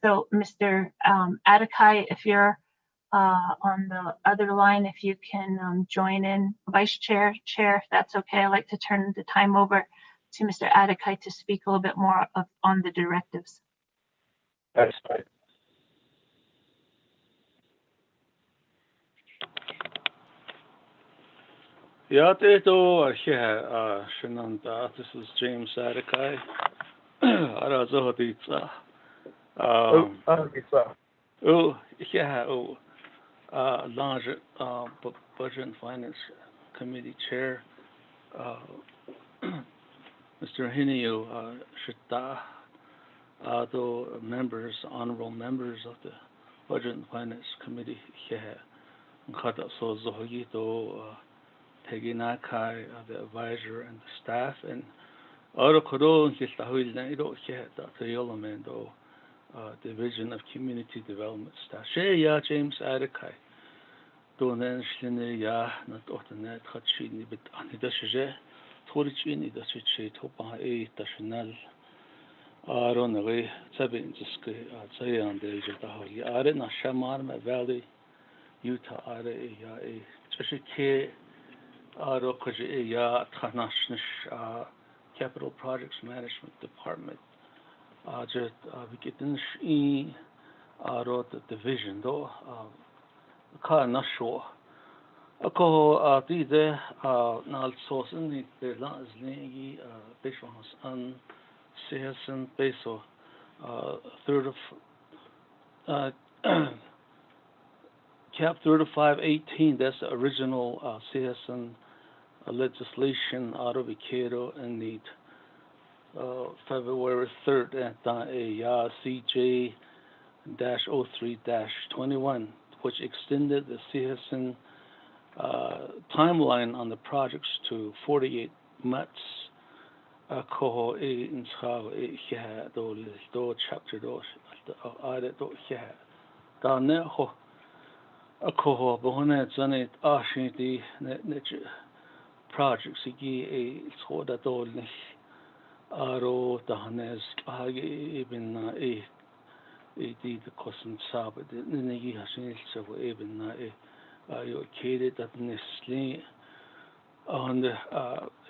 So, Mr. Atakai, if you're on the other line, if you can join in, Vice Chair, if that's okay. I'd like to turn the time over to Mr. Atakai to speak a little bit more on the directives. That's fine. Yeah, this is James Atakai. Large Budget and Finance Committee Chair, Mr. Hinio Shita, the members, honorable members of the Budget and Finance Committee here, Nkata Sozohito, Peggy Nakai, the advisor and the staff, and Orokodo and Kistahil here, Dr. Yolamendo, Division of Community Development Staff. Shea James Atakai. Donen Shine Ya, not Otanet, Hatchini, but Anidashe, Toricini, the Chichi, Topa, Tashinal, Aronaway, Sabin, Zayan, the Jataholi, Arena, Shamarma Valley, Utah, Are, Chashike, Arokaji, Ya, Tanashnish, Capital Projects Management Department, Jet, Vikitish, wrote the division, though. Not sure. Ako the nal sourcing the last name Bishop's on Season Peso third of Cap 3518. That's the original Season legislation out of Ikero in the February 3rd at a CJ-03-21. Which extended the CSN timeline on the projects to 48 months. Koho in Chao do chapter do here. Daneho a koho bonet zanet ashiti net projects igi a soda dolnish aro danes agi ibn the cosm sabbat in the Yashin so even you cated that Nestle on the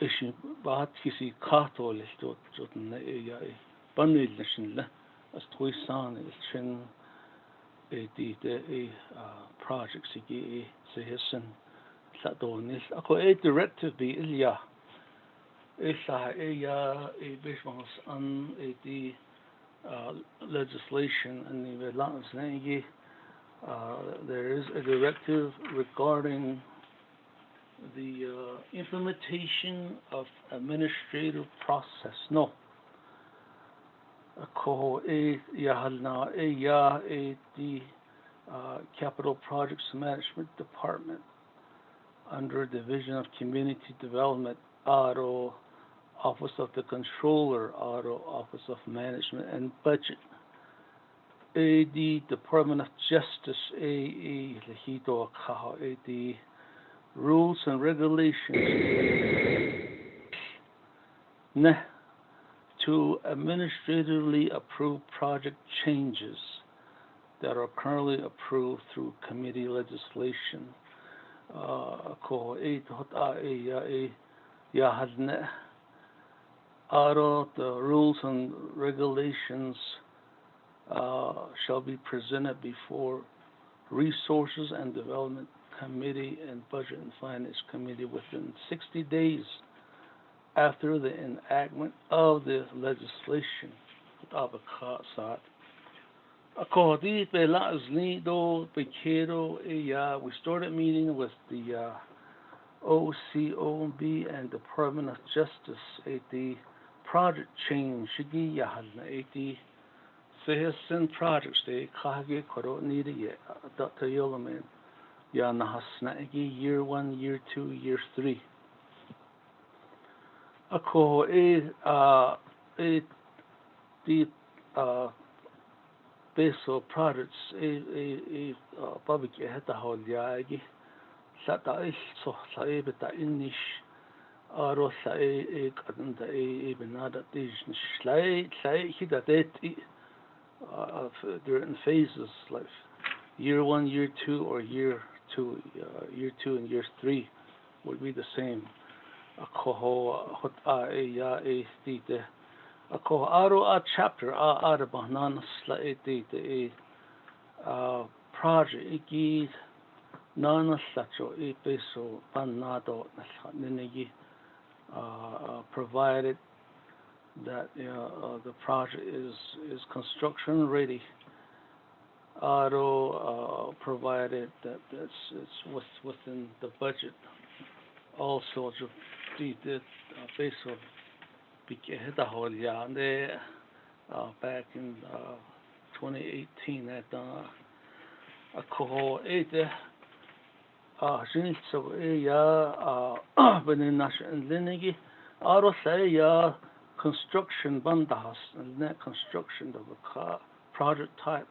issue but kisi kato listot Bunny Nation as Toysan is chin a projects he says Sadonis. A directive be Ilya Isha a business on a legislation and the there is a directive regarding the implementation of administrative process. No. The Capital Projects Management Department under Division of Community Development, Auto Office of the Controller, Auto Office of Management and Budget, AD Department of Justice, the Rules and Regulations, to administratively approve project changes that are currently approved through committee legislation. The rules and regulations shall be presented before Resources and Development Committee and Budget and Finance Committee within 60 days after the enactment of the legislation. We started meeting with the OCOB and Department of Justice at the project change. Sehasin projects they kage koro need Dr. Yoloman Yanahasnagi year 1, year 2, year 3. Ako the peso projects public heta holyagi sata so sae beta inish aro sae kadanta benada tish slay hidadeti they're in phases, like year 1, year 2, or year 2. Year 2 and year 3 would be the same. Akoho hot a ya a stite. Akoho aro a chapter a bahnan sla e tite project iki nana slacho e peso panado ninigi provided that the project is construction ready. Auto provided that it's within the budget. Also, did based on back in 2018 at a cohort 8 since so when in national lineage auto say construction bandas and net construction of a project type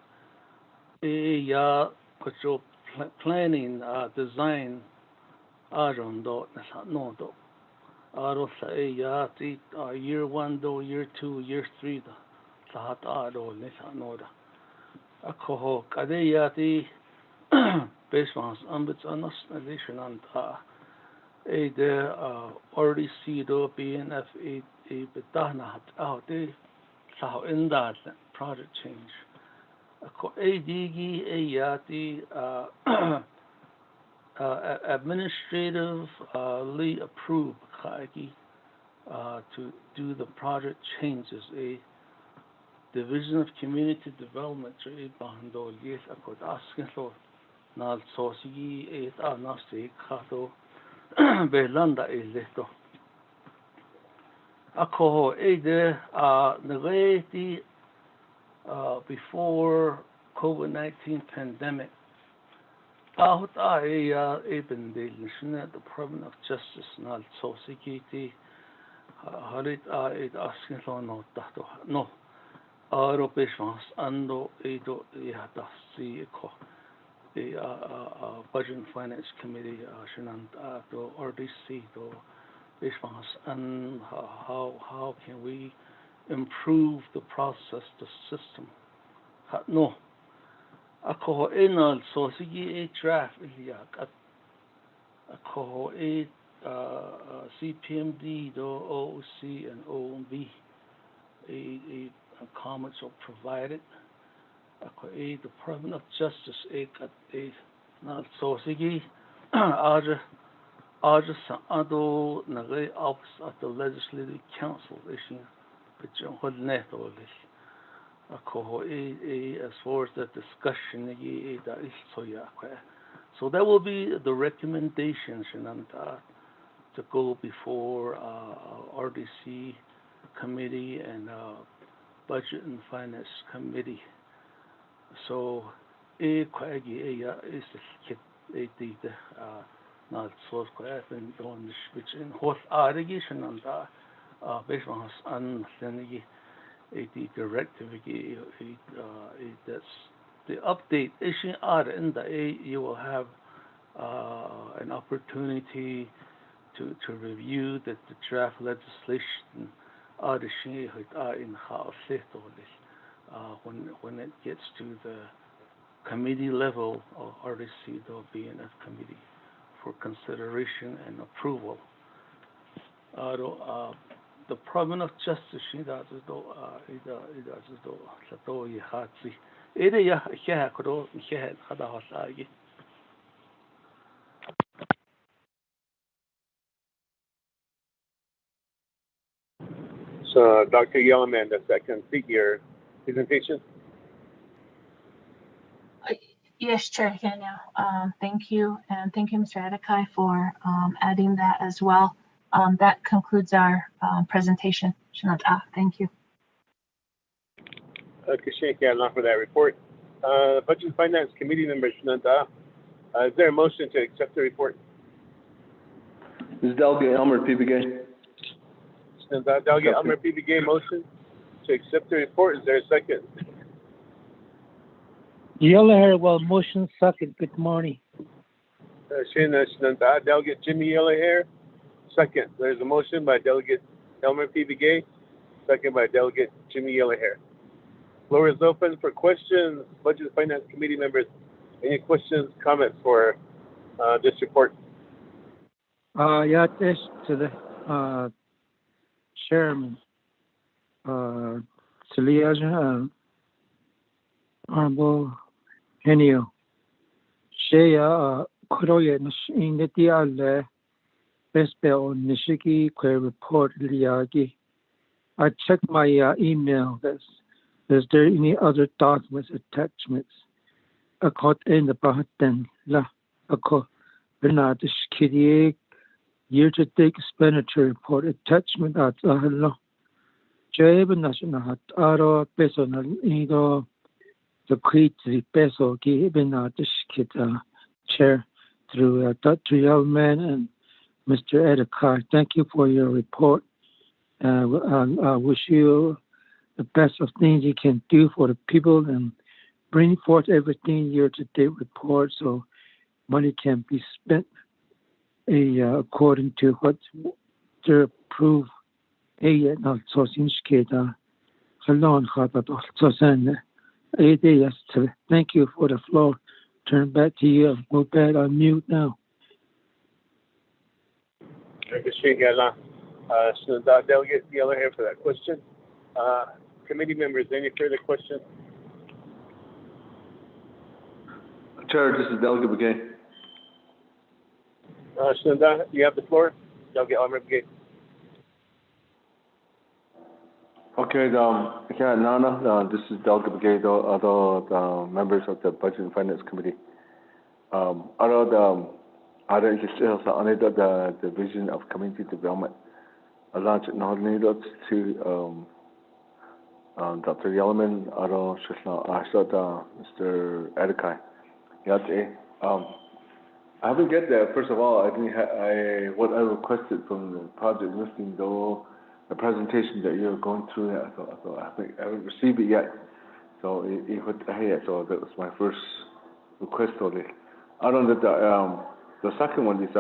planning design around no do aro say year 1 do year 2 year 3 da lahat aro no da ako kadeyati based on ambits anas addition and the already see do BNF a betahna hat out the so in that project change ako adigi ayati administratively approved to do the project changes. A division of community development a bando yes akod asking so nal sosigi a nasti kato belanda is leto ako de negati before COVID-19 pandemic. The Department of Justice nal so security halit it asking for no Europeans ando edo yata si ko the Budget and Finance Committee shinant to RDC to response and how can we improve the process, the system. No. Ako enal so sige a draft iliak ako a CPMD do OOC and OMB a comments are provided. Ako a Department of Justice a not so sige aja sa ado nagay office at the Legislative Council issue which on neto this. As far as the discussion, so that will be the recommendations to go before RDC committee and Budget and Finance Committee. So is not so been done which in what irrigation and based on the directive that's the update issue in the you will have an opportunity to review the draft legislation in house when it gets to the committee level of RDC the BNF committee for consideration and approval. The Department of Justice, she does do Sato Yahatsi. Ida Yahakro, Yahat Hadahasagi. So, Dr. Yellowman, does that complete your presentation? Yes, Chair, I can now. Thank you, and thank you, Mr. Adekai, for adding that as well. That concludes our presentation. Thank you. Thank you for that report. Budget and Finance Committee member Shinanta, is there a motion to accept the report? This is Delegate Elmer PBK. Delegate Elmer PBK motion to accept the report. Is there a second? Yellowhair, well, motion second. Good morning. Delegate Jimmy Yellowhair, second. There's a motion by Delegate Elmer PBK, second by Delegate Jimmy Yellowhair. Floor is open for questions. Budget and Finance Committee members, any questions, comments for this report? Yeah, this to the chairman, Celia, Honorable Henio. Shea, Kroya, in the Diale, Bespe on Nishiki, Query Report, Liagi. I checked my email. Is there any other documents, attachments? I caught in the Bahatan, La, I caught Bernard Shkidi, year-to-date expenditure report, attachment at Ahalo. Jab National Hat Aro, Personal Ego. The Queetly Peso given Shkita chair through Dr. Yellman and Mr. Edekar. Thank you for your report. I wish you the best of things you can do for the people and bring forth everything year-to-date report so money can be spent according to what they're approved. Thank you for the floor. Turn back to you. Go back on mute now. Delegate Yellowhair for that question. Committee members, any further questions? Chair, this is Delegate Begay. Shinanda, you have the floor. Delegate Almer Begay. Okay, Nana, this is Delegate Begay, other members of the Budget and Finance Committee. Other the Division of Community Development. I launched nominated to Dr. Yellman, Mr. Edekai. I haven't get there. First of all, what I requested from the project listing, though, the presentation that you're going through, I haven't received it yet. So so that was my first request only. The second one is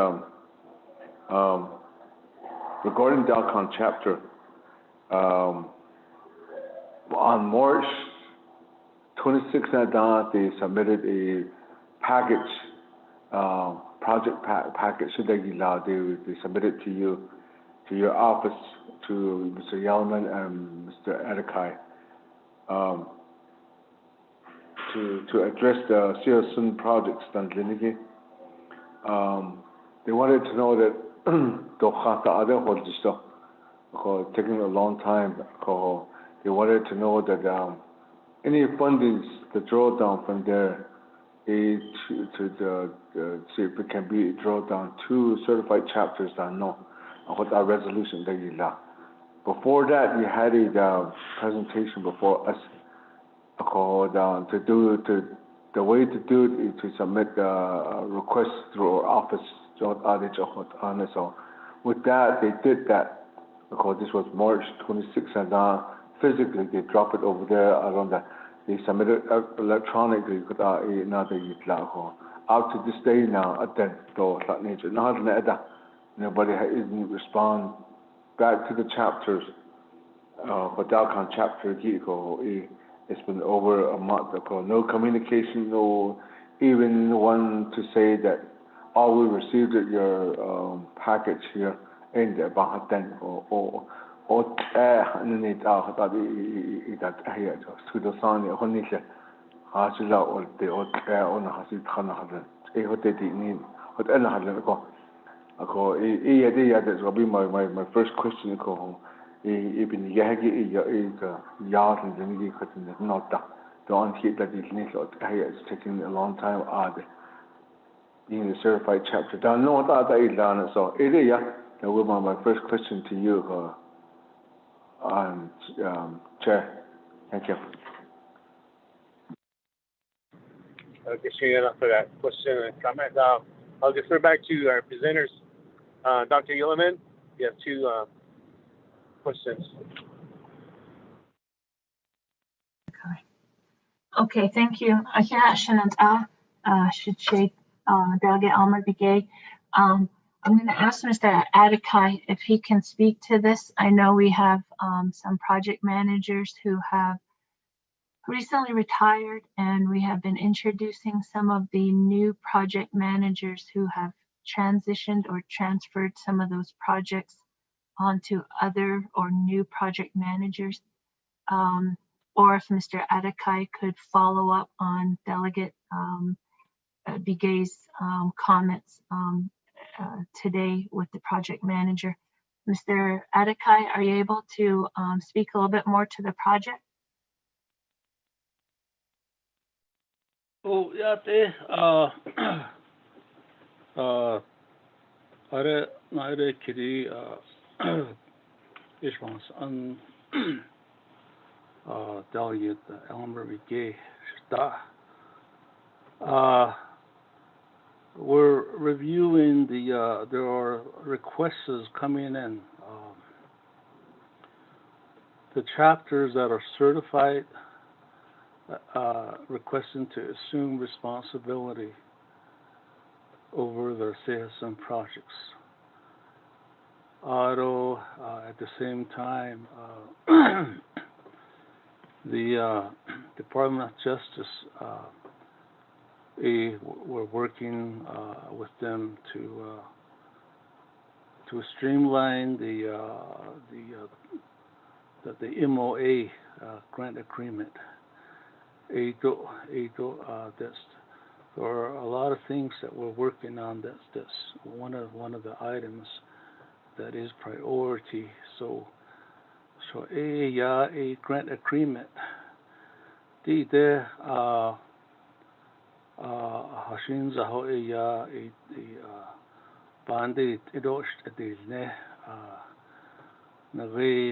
regarding Dalcon chapter. On March 26th, they submitted a package, project package. They submitted to you, to your office, to Mr. Yellman and Mr. Edekai, to address the CSN projects done Linigi. They wanted to know that it's taking a long time. They wanted to know that any fundings, the drawdown from there, see if it can be drawn down to certified chapters that know what our resolution that you law. Before that, we had a presentation before us called the way to do it is to submit the request through our office. So with that, they did that because this was March 26th, and physically they dropped it over there around that. They submitted electronically. Up to this day now, nobody didn't respond back to the chapters. For Dalcon chapter, it's been over a month. No communication, no even one to say that we received your package here in the Bahatan or underneath to the sun honestly hasila or the on hasit khana what that's will be my first question even don't hit that it's taking a long time being a certified chapter done no that so that will be my first question to you Chair. Thank you. Okay, Shana, for that question and comment. I'll defer back to our presenters. Dr. Yellman, you have two questions. Okay, thank you. Delegate Almer Begay. I'm going to ask Mr. Adekai if he can speak to this. I know we have some project managers who have recently retired, and we have been introducing some of the new project managers who have transitioned or transferred some of those projects onto other or new project managers. Or if Mr. Adekai could follow up on Delegate Bigay's comments today with the project manager. Mr. Adekai, are you able to speak a little bit more to the project? Oh, yeah, are naire kiri ismans an delegate Elmer Begay we're reviewing there are requests coming in. The chapters that are certified requesting to assume responsibility over their CSM projects. Auto, at the same time, the Department of Justice, we're working with them to streamline the MOA grant agreement. There are a lot of things that we're working on. That's one of the items that is priority. So a grant agreement. The Hashin Zaho a bandit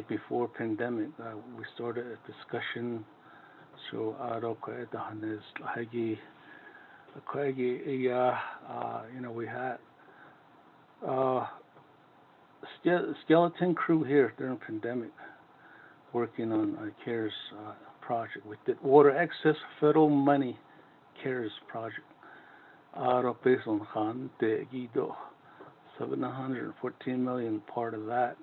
before pandemic we started a discussion. So we had skeleton crew here during pandemic working on CARES project. We did water access federal money CARES project. Based on Han de Guido, $714 million part of that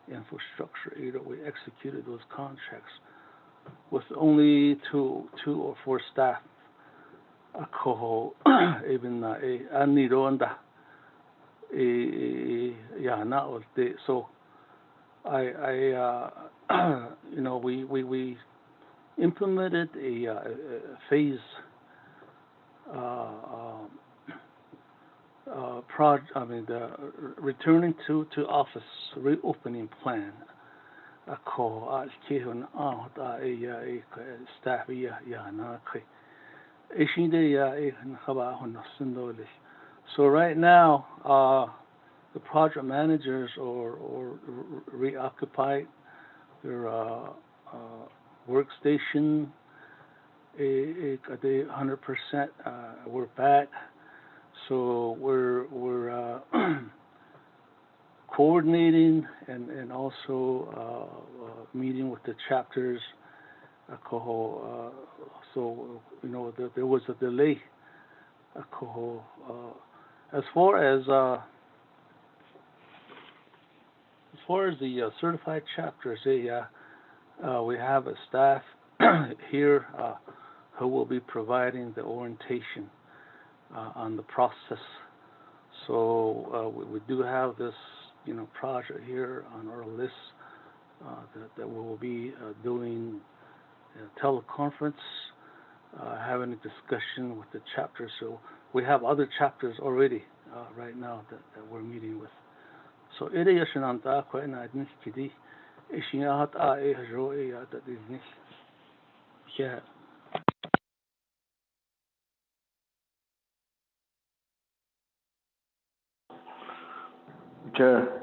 infrastructure. We executed those contracts with only two or four staff. Even so we implemented a phase the returning to office reopening plan. Staff so right now the project managers are reoccupied their workstation. 100%. We're back, so we're coordinating and also meeting with the chapters. So there was a delay. As far as the certified chapters, we have a staff here who will be providing the orientation on the process. So we do have this, project here on our list that we will be doing a teleconference, having a discussion with the chapters. So we have other chapters already right now that we're meeting with. So it is an yeah. Chair.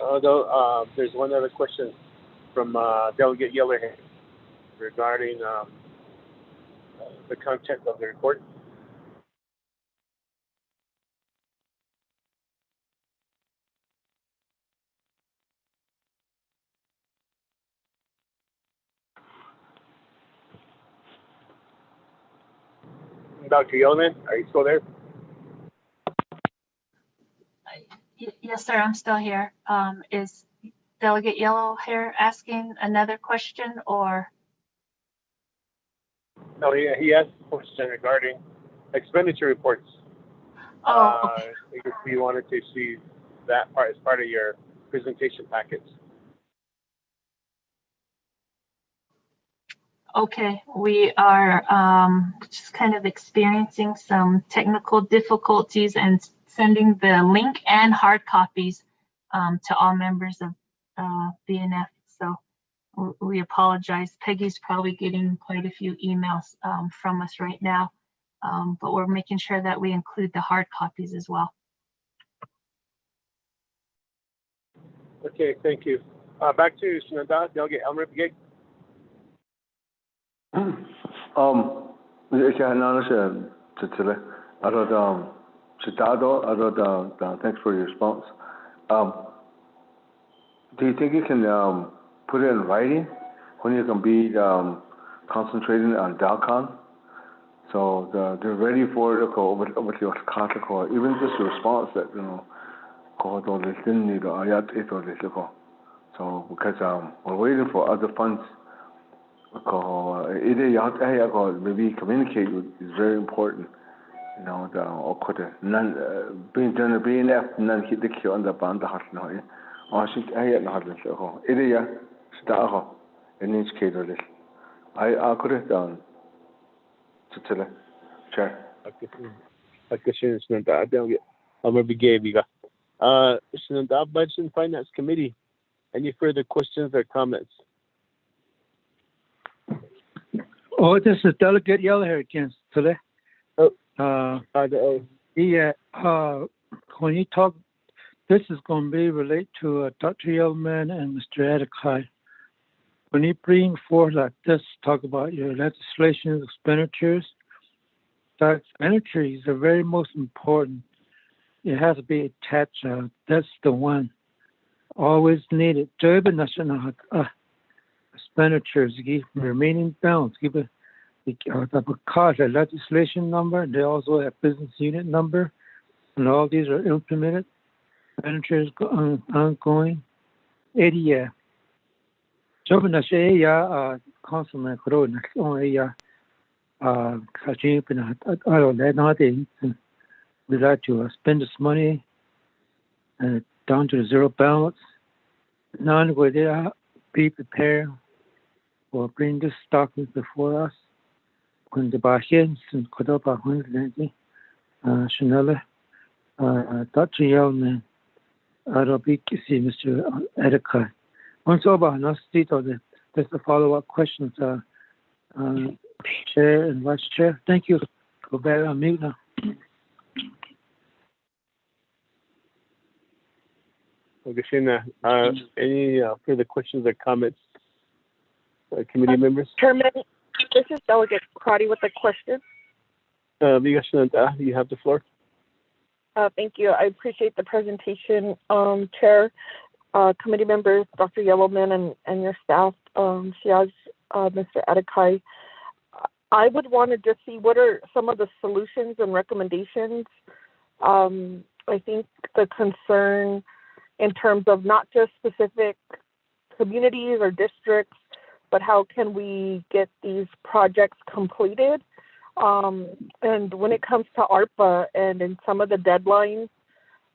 Although there's one other question from Delegate Yellerhead regarding the content of the report. Dr. Yellman, are you still there? Yes, sir, I'm still here. Is Delegate Yellow here asking another question, or? No, he asked a question regarding expenditure reports. Oh, okay. If you wanted to see that part as part of your presentation packets. Okay, we are just kind of experiencing some technical difficulties and sending the link and hard copies to all members of BNF. So we apologize. Peggy's probably getting quite a few emails from us right now, but we're making sure that we include the hard copies as well. Okay, thank you. Back to Sunanda, Delegate Elmer Begay. Thanks for your response. Do you think you can put it in writing when you can be concentrating on DALCON? So they're ready for it over your contact, even just a response that so because we're waiting for other funds. Maybe communicate is very important. You know, being done BNF none hit the queue on the band the heart now. I should in each case I could have done to Chair. Elmer Begay, Sunanda, Budget and Finance Committee. Any further questions or comments? Oh, this is Delegate Yeller here again today. Yeah, when you talk, this is going to be related to Dr. Yellman and Mr. Adekai. When you bring forth like this, talk about your legislation expenditures. The expenditures are very most important. It has to be attached. That's the one. Always needed. Expenditures give remaining balance. Give the cost, a legislation number. They also have business unit number, and all these are implemented. Expenditures ongoing. Area. Job na siya consumer growth na area. Kasi natin we like to spend this money down to the zero balance. None will be prepared or bring this stock before us. When the Bahians and Kodoba Hundred Chanel, Dr. Yellman, Arabic, see Mr. Edeka. Once over, no state of there's a follow-up questions, Chair and Vice Chair. Thank you. Go back on mute now. Any further questions or comments, committee members? Chairman, this is Delegate Crotty with a question. You have the floor. Thank you. I appreciate the presentation, Chair, committee members, Dr. Yellowman, and your staff, Shiaz, Mr. Adekai. I would want to just see what are some of the solutions and recommendations. I think the concern in terms of not just specific communities or districts, but how can we get these projects completed? And when it comes to ARPA and in some of the deadlines,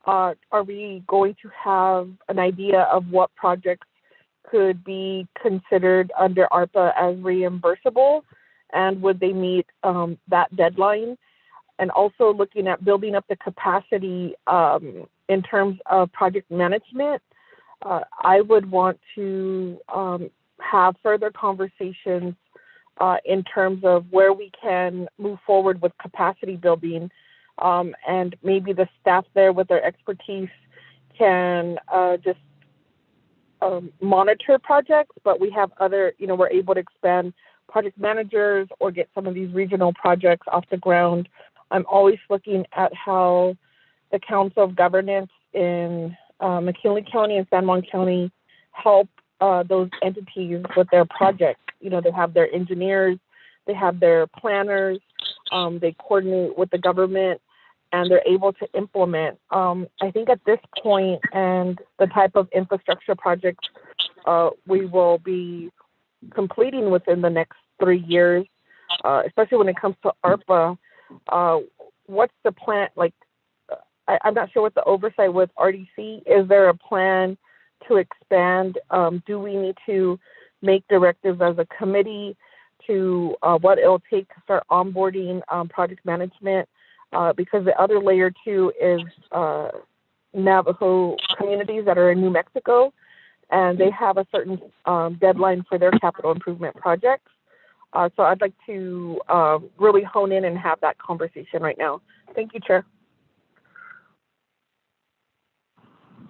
are we going to have an idea of what projects could be considered under ARPA as reimbursable? And would they meet that deadline? And also looking at building up the capacity in terms of project management, I would want to have further conversations in terms of where we can move forward with capacity building, and maybe the staff there with their expertise can just monitor projects, but we have other, we're able to expand project managers or get some of these regional projects off the ground. I'm always looking at how the Council of Governance in McKinley County and San Juan County help those entities with their projects. They have their engineers, they have their planners, they coordinate with the government, and they're able to implement. I think at this point and the type of infrastructure projects we will be completing within the next 3 years, especially when it comes to ARPA, what's the plan? Like, I'm not sure what the oversight with RDC. Is there a plan to expand? Do we need to make directives as a committee to what it'll take to start onboarding project management? Because the other layer too is Navajo communities that are in New Mexico, and they have a certain deadline for their capital improvement projects. So I'd like to really hone in and have that conversation right now. Thank you, Chair.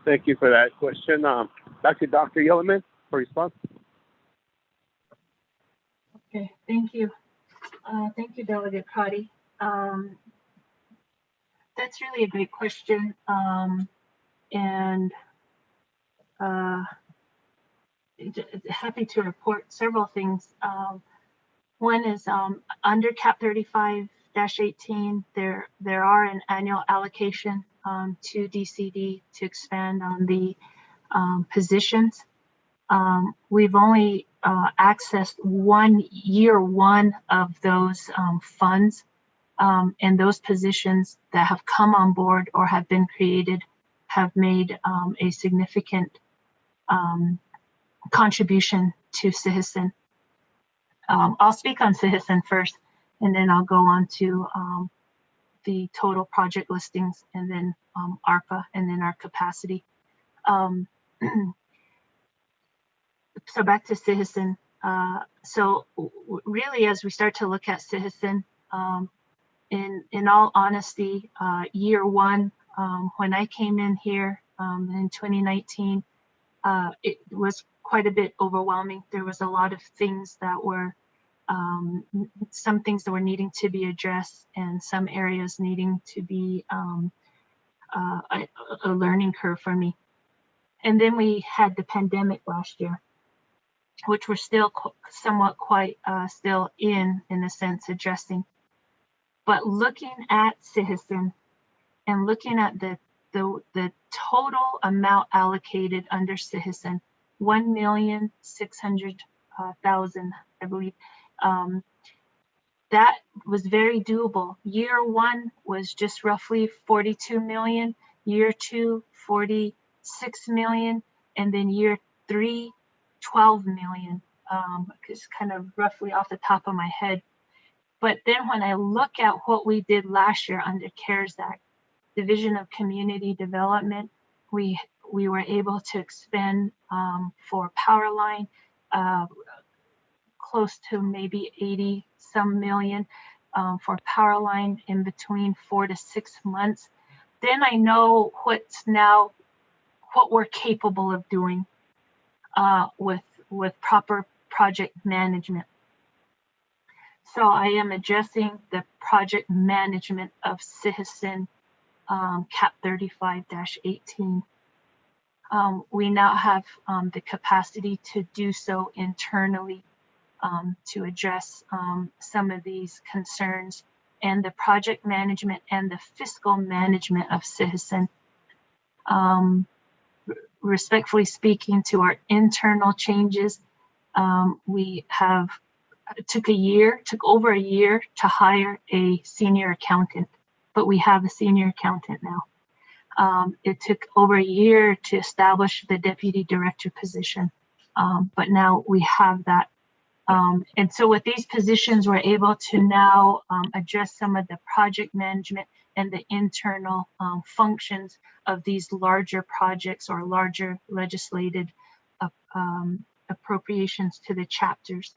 Thank you for that question. Back to Dr. Yellowman for response. Okay, thank you. Thank you, Delegate Crotty. That's really a great question. And happy to report several things. One is under Cap 35-18, there are an annual allocation to DCD to expand on the positions. We've only accessed year one of those funds, and those positions that have come on board or have been created have made a significant contribution to CIHSN. I'll speak on CIHSN first, and then I'll go on to the total project listings, and then ARPA, and then our capacity. So back to CIHSN. So really, as we start to look at CIHSN, in all honesty, year one, when I came in here in 2019, it was quite a bit overwhelming. There was a lot of things that were, some things that were needing to be addressed, and some areas needing to be a learning curve for me. And then we had the pandemic last year, which we're still somewhat quite still in a sense, addressing. But looking at CIHSN and looking at the total amount allocated under CIHSN, 1,600,000, I believe, that was very doable. Year one was just roughly 42 million, year two, 46 million, and then year three, 12 million, it's kind of roughly off the top of my head. But then when I look at what we did last year under CARES Act, Division of Community Development, we were able to expend for power line close to maybe 80 some million for power line in between 4 to 6 months. Then I know what we're capable of doing with proper project management. So I am addressing the project management of CIHSN Cap 35-18. We now have the capacity to do so internally to address some of these concerns, and the project management and the fiscal management of CIHSN. Respectfully speaking to our internal changes, we have took over a year to hire a senior accountant, but we have a senior accountant now. It took over a year to establish the deputy director position, but now we have that. And so with these positions, we're able to now address some of the project management and the internal functions of these larger projects or larger legislated appropriations to the chapters.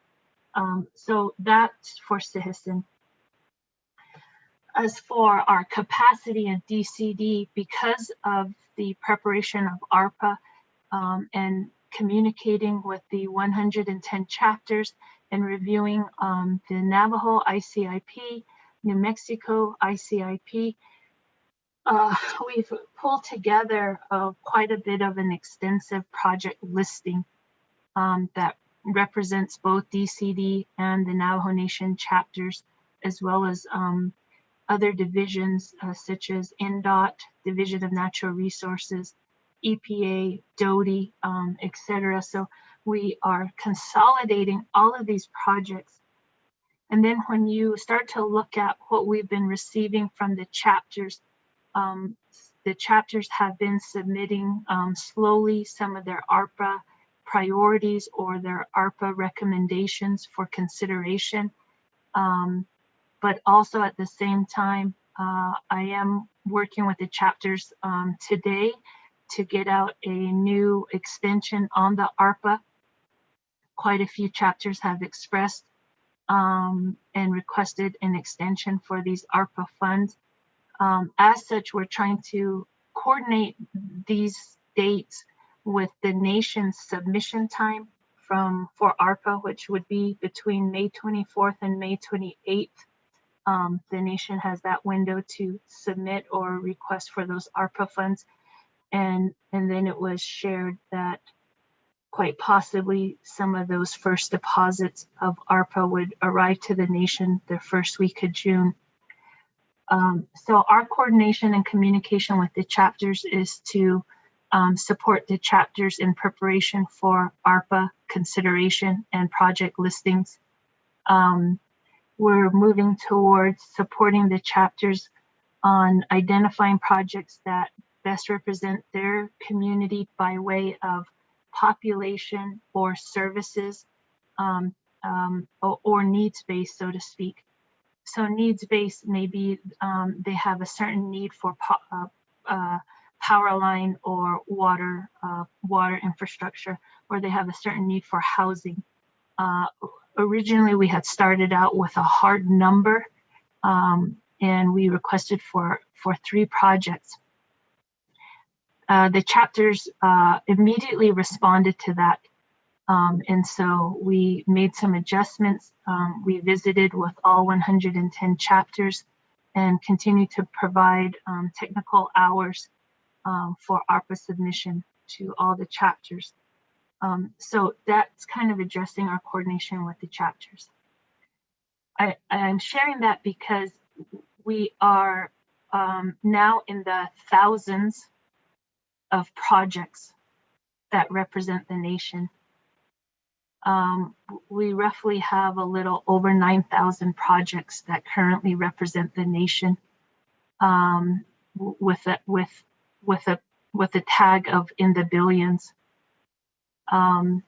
So that's for CIHSN. As for our capacity in DCD, because of the preparation of ARPA and communicating with the 110 chapters and reviewing the Navajo ICIP, New Mexico ICIP, we've pulled together quite a bit of an extensive project listing that represents both DCD and the Navajo Nation chapters, as well as other divisions such as NDOT, Division of Natural Resources, EPA, DOTI, etc. So we are consolidating all of these projects. And then when you start to look at what we've been receiving from the chapters have been submitting slowly some of their ARPA priorities or their ARPA recommendations for consideration. But also at the same time, I am working with the chapters today to get out a new extension on the ARPA. Quite a few chapters have expressed and requested an extension for these ARPA funds. As such, we're trying to coordinate these dates with the nation's submission time for ARPA, which would be between May 24th and May 28th. The nation has that window to submit or request for those ARPA funds. And then it was shared that quite possibly some of those first deposits of ARPA would arrive to the nation the first week of June. So our coordination and communication with the chapters is to support the chapters in preparation for ARPA consideration and project listings. We're moving towards supporting the chapters on identifying projects that best represent their community by way of population or services or needs-based, so to speak. So needs-based, maybe they have a certain need for power line or water infrastructure, or they have a certain need for housing. Originally, we had started out with a hard number, and we requested for 3 projects. The chapters immediately responded to that. And so we made some adjustments. We visited with all 110 chapters and continue to provide technical hours for ARPA submission to all the chapters. So that's kind of addressing our coordination with the chapters. I'm sharing that because we are now in the thousands of projects that represent the nation. We roughly have a little over 9,000 projects that currently represent the nation, with a tag of in the billions. And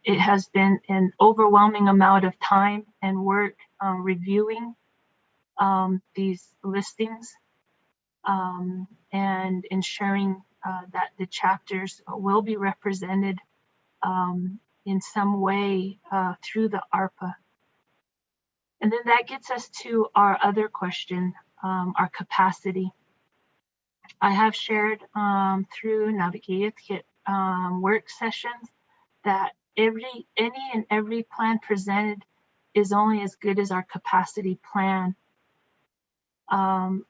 it has been an overwhelming amount of time and work reviewing these listings and ensuring that the chapters will be represented in some way through the ARPA. And then that gets us to our other question, our capacity. I have shared through Navigate work sessions that any and every plan presented is only as good as our capacity plan.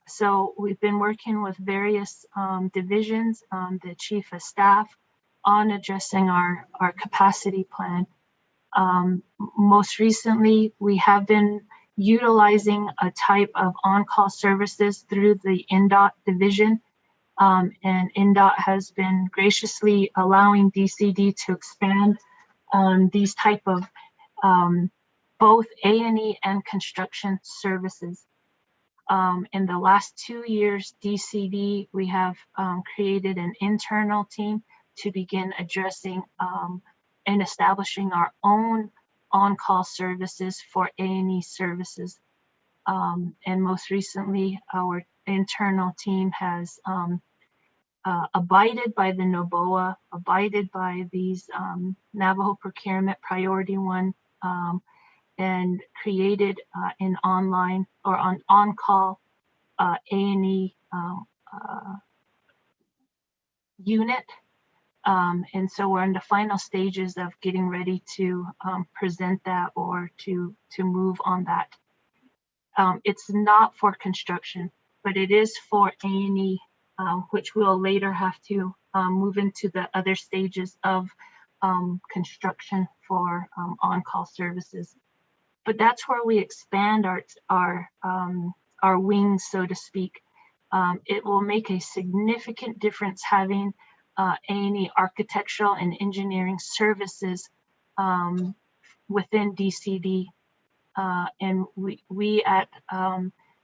So we've been working with various divisions, the chief of staff, on addressing our capacity plan. Most recently, we have been utilizing a type of on-call services through the NDOT division, and NDOT has been graciously allowing DCD to expand these type of both A&E and construction services. In the last 2 years, DCD, we have created an internal team to begin addressing and establishing our own on-call services for A&E services. And most recently, our internal team has abided by the NOBOA, abided by these Navajo Procurement Priority 1, and created an online or on-call A&E unit. And so we're in the final stages of getting ready to present that or to move on that. It's not for construction, but it is for A&E, which we'll later have to move into the other stages of construction for on-call services. But that's where we expand our wings, so to speak. It will make a significant difference having A&E architectural and engineering services within DCD. And we at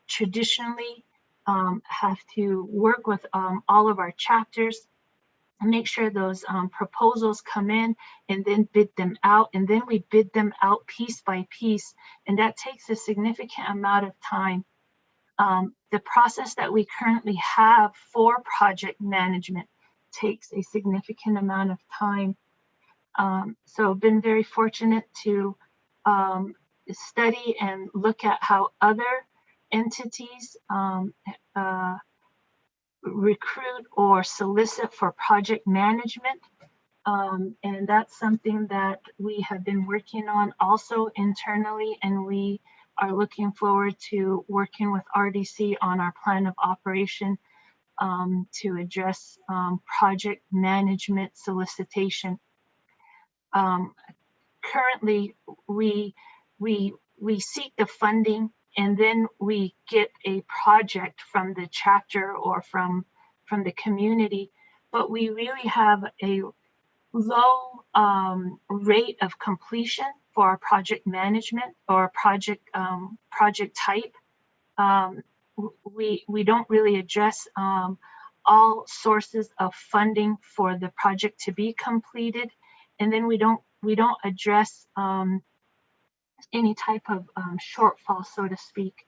traditionally have to work with all of our chapters and make sure those proposals come in and then bid them out. And then we bid them out piece by piece. And that takes a significant amount of time. The process that we currently have for project management takes a significant amount of time. So I've been very fortunate to study and look at how other entities recruit or solicit for project management. And that's something that we have been working on also internally, and we are looking forward to working with RDC on our plan of operation to address project management solicitation. Currently, we seek the funding, and then we get a project from the chapter or from the community, but we really have a low rate of completion for our project management or project type. We don't really address all sources of funding for the project to be completed, and then we don't address any type of shortfall, so to speak.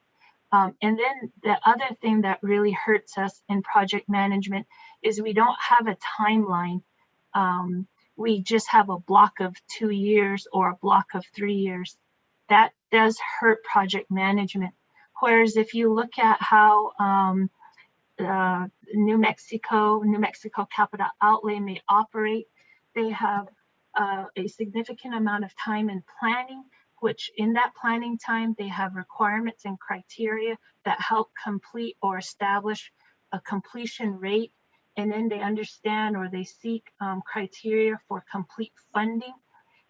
And then the other thing that really hurts us in project management is we don't have a timeline. We just have a block of 2 years or a block of 3 years. That does hurt project management. Whereas if you look at how New Mexico capital outlay may operate, they have a significant amount of time in planning, which in that planning time, they have requirements and criteria that help complete or establish a completion rate. And then they understand or they seek criteria for complete funding.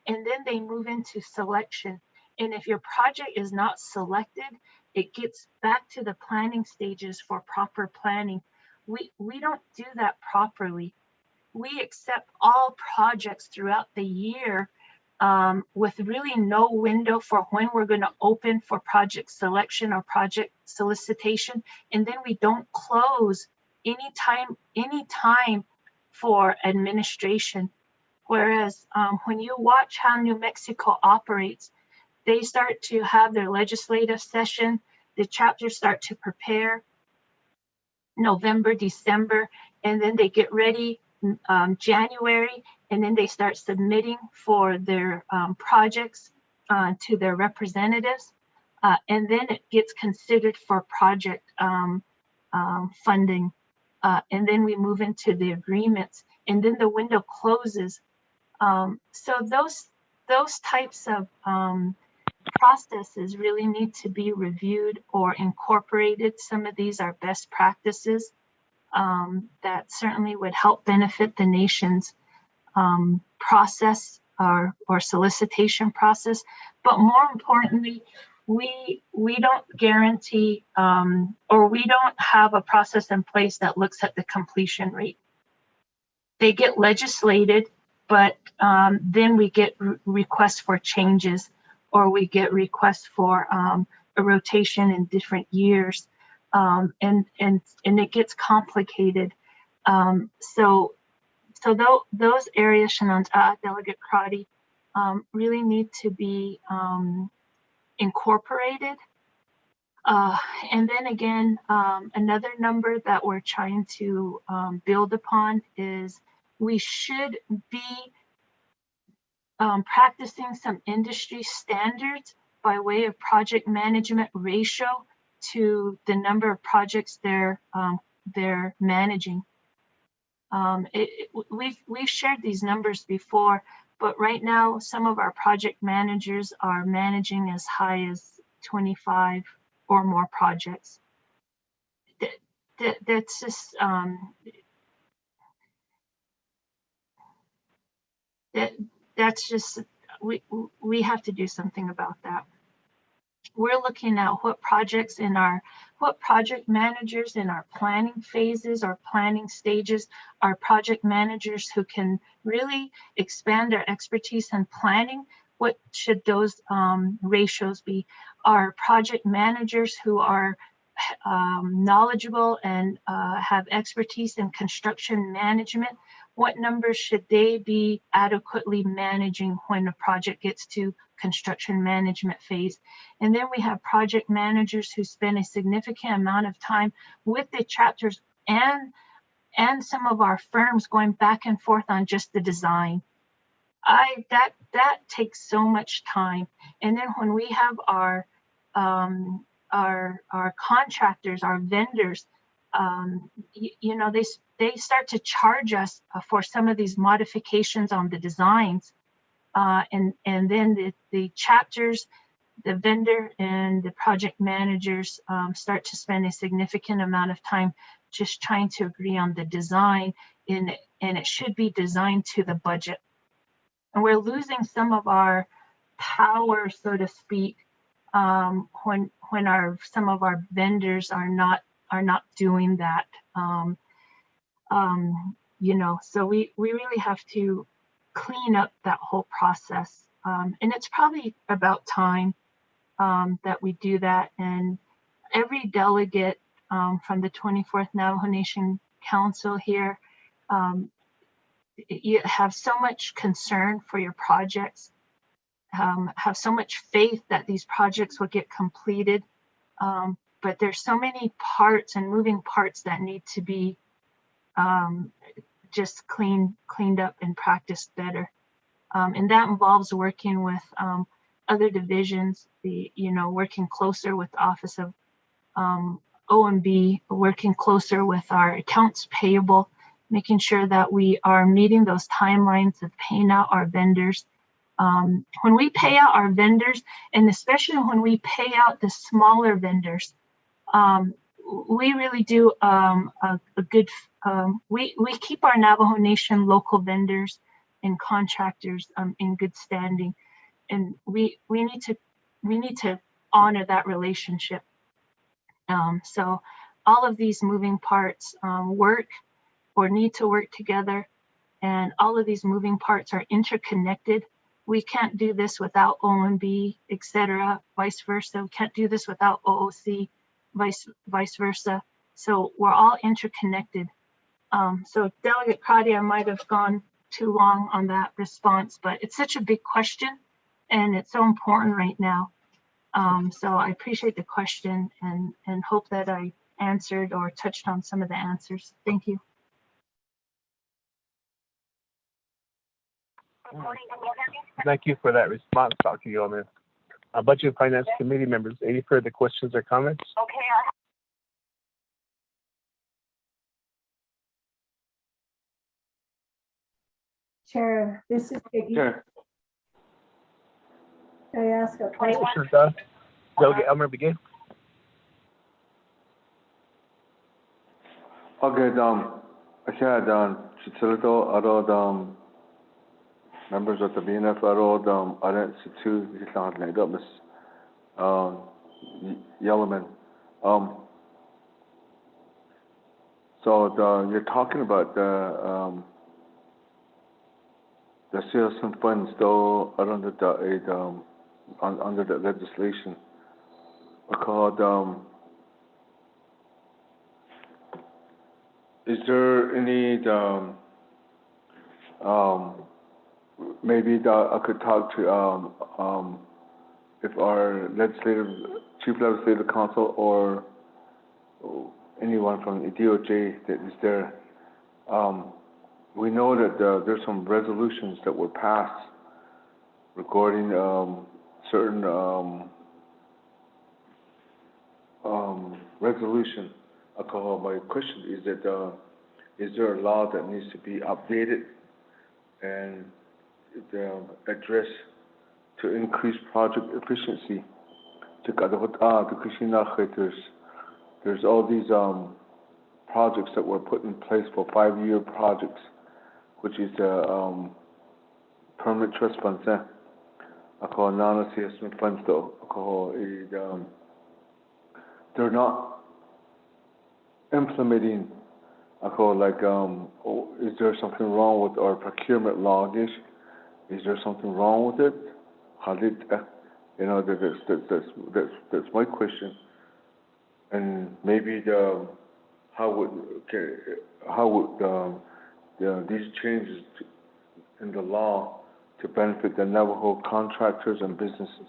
And then they move into selection. And if your project is not selected, it gets back to the planning stages for proper planning. We don't do that properly. We accept all projects throughout the year with really no window for when we're going to open for project selection or project solicitation. And then we don't close any time for administration. Whereas when you watch how New Mexico operates, they start to have their legislative session, the chapters start to prepare November, December, and then they get ready January, and then they start submitting for their projects to their representatives, and then it gets considered for project funding, and then we move into the agreements, and then the window closes. So those types of processes really need to be reviewed or incorporated. Some of these are best practices that certainly would help benefit the nation's process or solicitation process. But more importantly, we don't guarantee or we don't have a process in place that looks at the completion rate. They get legislated, but then we get requests for changes, or we get requests for a rotation in different years, and it gets complicated. So those areas, Shananta, Delegate Crotty, really need to be incorporated. And then again, another number that we're trying to build upon is we should be practicing some industry standards by way of project management ratio to the number of projects they're managing. We've shared these numbers before, but right now some of our project managers are managing as high as 25 or more projects. That's just that's just we have to do something about that. We're looking at what project managers in our planning phases or planning stages are project managers who can really expand their expertise in planning, what should those ratios be? Are project managers who are knowledgeable and have expertise in construction management, what numbers should they be adequately managing when a project gets to construction management phase? And then we have project managers who spend a significant amount of time with the chapters and some of our firms going back and forth on just the design. That takes so much time. And then when we have our contractors, our vendors, you know, they start to charge us for some of these modifications on the designs, and then the chapters, the vendor and the project managers start to spend a significant amount of time just trying to agree on the design, and it should be designed to the budget. And we're losing some of our power, so to speak, when some of our vendors are not doing that. You know, so we really have to clean up that whole process, and it's probably about time that we do that. And every delegate from the 24th Navajo Nation Council here, you have so much concern for your projects, have so much faith that these projects will get completed, but there's so many parts and moving parts that need to be just cleaned up and practiced better, and that involves working with other divisions, working closer with the Office of OMB, working closer with our accounts payable, making sure that we are meeting those timelines of paying out our vendors. When we pay out our vendors, and especially when we pay out the smaller vendors, we really do a good, we keep our Navajo Nation local vendors and contractors in good standing. And we need to honor that relationship. So all of these moving parts work or need to work together, and all of these moving parts are interconnected. We can't do this without OMB, etc., vice versa. We can't do this without OOC, vice versa. So we're all interconnected. So Delegate Crotty, I might have gone too long on that response, but it's such a big question and it's so important right now. So I appreciate the question and hope that I answered or touched on some of the answers. Thank you. Thank you for that response, Dr. Yeoman. Budget and Finance Committee members, any further questions or comments? Okay. Chair, this is Peggy. Sure. Can I ask a question? Sure, Delegate Elmer begin. Okay, I had Chichilito, Arod, members of the BNF, Arod, Aren't Situ, Hislan, Naida, Miss Yellowman. So you're talking about the sales and funds, though, around under the legislation, called, is there any, maybe I could talk to, if our Chief Legislative Council or anyone from the DOJ that is there, we know that there's some resolutions that were passed regarding certain resolution. My question is that is there a law that needs to be updated and address to increase project efficiency? There's all these projects that were put in place for 5-year projects, which is the permanent trust funds. Non-assessment funds, though. They're not implementing. Is there something wrong with our procurement law? Is there something wrong with it? You know, that's my question. And maybe how would these changes in the law to benefit the Navajo contractors and businesses?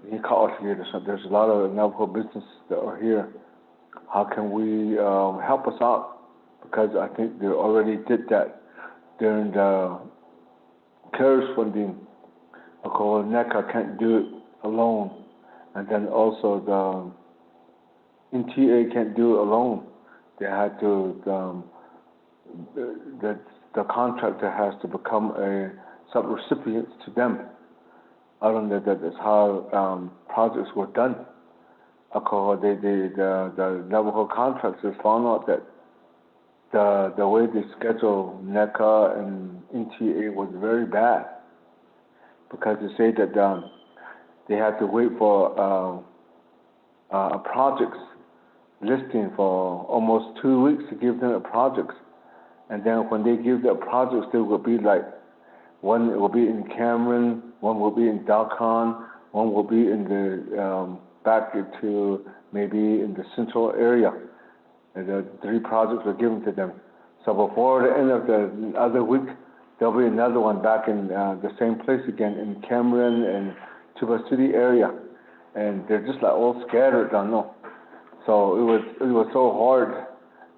There's a lot of Navajo businesses that are here. How can we help us out? Because I think they already did that during the CARES funding. NECA can't do it alone, and then also the NTA can't do it alone. They had to the contractor has to become a subrecipient to them. I don't know that that's how projects were done. The Navajo contractors found out that the way they schedule NECA and NTA was very bad, because they say that they had to wait for a project's listing for almost 2 weeks to give them a project. And then when they give the projects, they will be like, one will be in Cameron, one will be in Dalcon, one will be in the back to maybe in the central area. And the 3 projects were given to them. So before the end of the other week, there'll be another one back in the same place again in Cameron and Tuba City area. And they're just like all scattered, I don't know. So it was so hard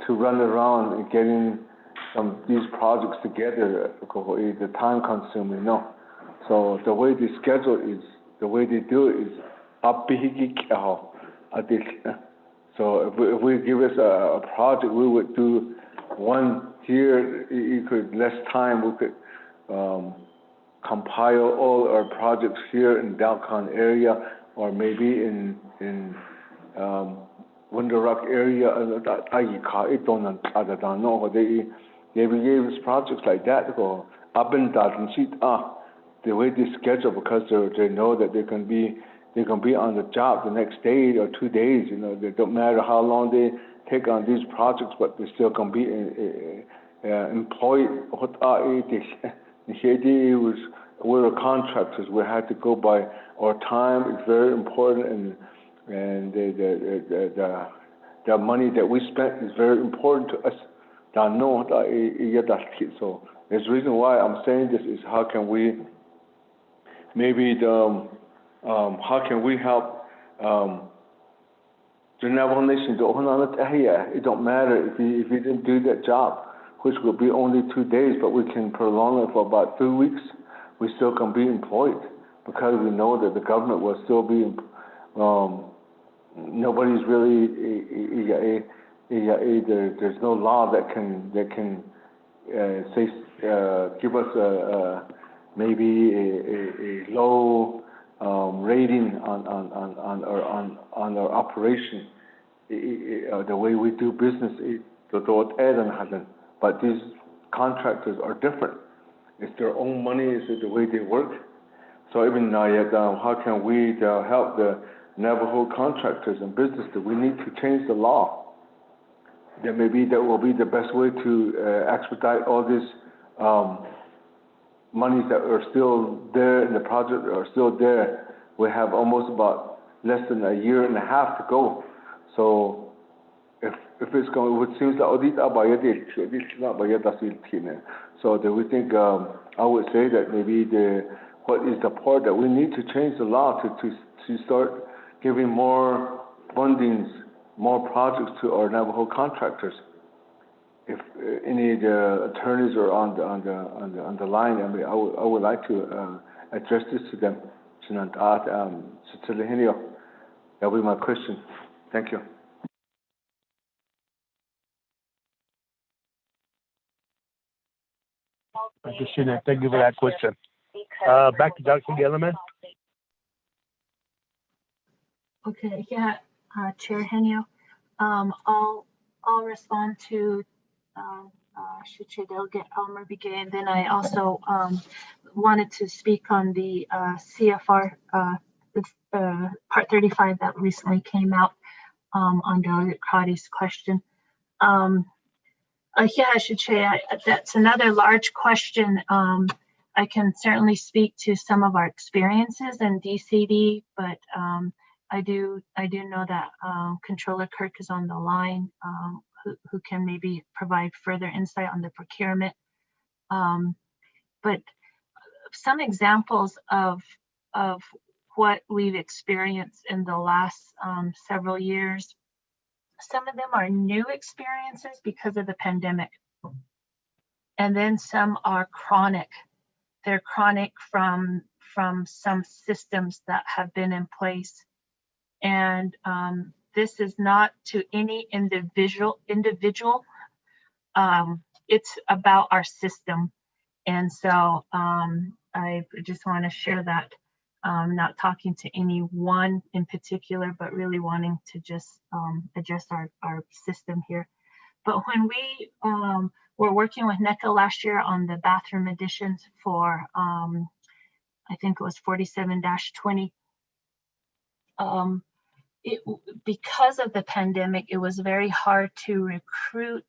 to run around and getting these projects together, the time consuming, you know. So the way they schedule is, the way they do it is so if we give us a project, we would do one here. You could less time. We could compile all our projects here in Dalcon area, or maybe in Window Rock area. They gave us projects like that. The way they schedule, because they know that they can be on the job the next day or 2 days. You know, it don't matter how long they take on these projects, but they still can be employed. We're contractors. We had to go by our time. It's very important, and the money that we spent is very important to us. So there's a reason why I'm saying this is how can we maybe how can we help the Navajo Nation? It don't matter if you didn't do that job, which will be only 2 days, but we can prolong it for about 2 weeks. We still can be employed, because we know that the government will still be. Nobody's really there's no law that can say give us maybe a low rating on our operation. The way we do business, but these contractors are different. It's their own money. It's the way they work. So even now, how can we help the Navajo contractors and businesses? We need to change the law. Then maybe that will be the best way to expedite all these monies that are still there in the project, are still there. We have almost about less than a year and a half to go. So if it's going, it seems like so that we think I would say that maybe what is the part that we need to change the law to start giving more fundings, more projects to our Navajo contractors. If any of the attorneys are on the line, I mean, I would like to address this to them. That'll be my question. Thank you. Thank you, Sheena. Thank you for that question. Back to Dr. Gilliman. Okay, yeah, Chair Henio. I'll respond to Shiche Delegate Elmer Begay, and then I also wanted to speak on the CFR Part 35 that recently came out on Delegate Crotty's question. Yeah, Shiche, that's another large question I can certainly speak to some of our experiences in DCD, but I do know that Controller Kirk is on the line, who can maybe provide further insight on the procurement. But some examples of what we've experienced in the last several years. Some of them are new experiences because of the pandemic, and then some are chronic. They're chronic from some systems that have been in place, and this is not to any individual. It's about our system, and so I just want to share that. Not talking to anyone in particular, but really wanting to just address our system here. But when we were working with NECA last year on the bathroom additions for, I think it was 47-20, because of the pandemic, it was very hard to recruit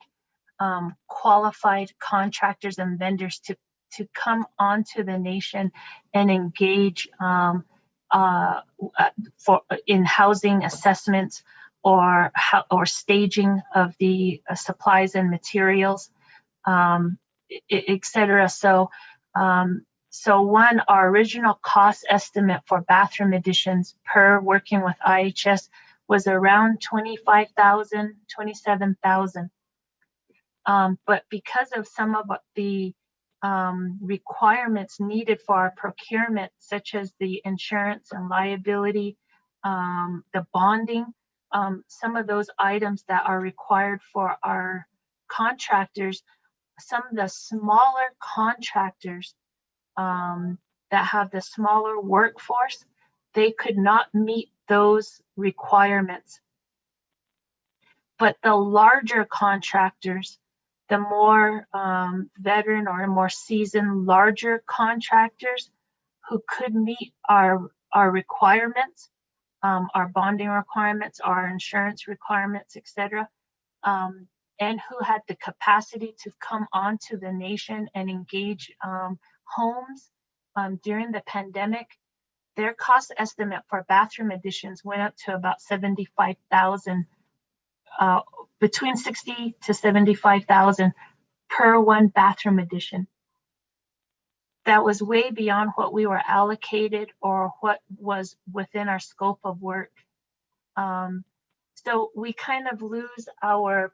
qualified contractors and vendors to come onto the nation and engage in housing assessments or staging of the supplies and materials, etc. So our original cost estimate for bathroom additions per working with IHS was around $25,000, $27,000. But because of some of the requirements needed for our procurement, such as the insurance and liability, the bonding, some of those items that are required for our contractors, some of the smaller contractors that have the smaller workforce, they could not meet those requirements. But the larger contractors, the more veteran or more seasoned, larger contractors who could meet our requirements, our bonding requirements, our insurance requirements, etc., and who had the capacity to come onto the nation and engage homes during the pandemic, their cost estimate for bathroom additions went up to about $75,000. Between $60,000 to $75,000 per one bathroom addition. That was way beyond what we were allocated or what was within our scope of work. So we kind of lose our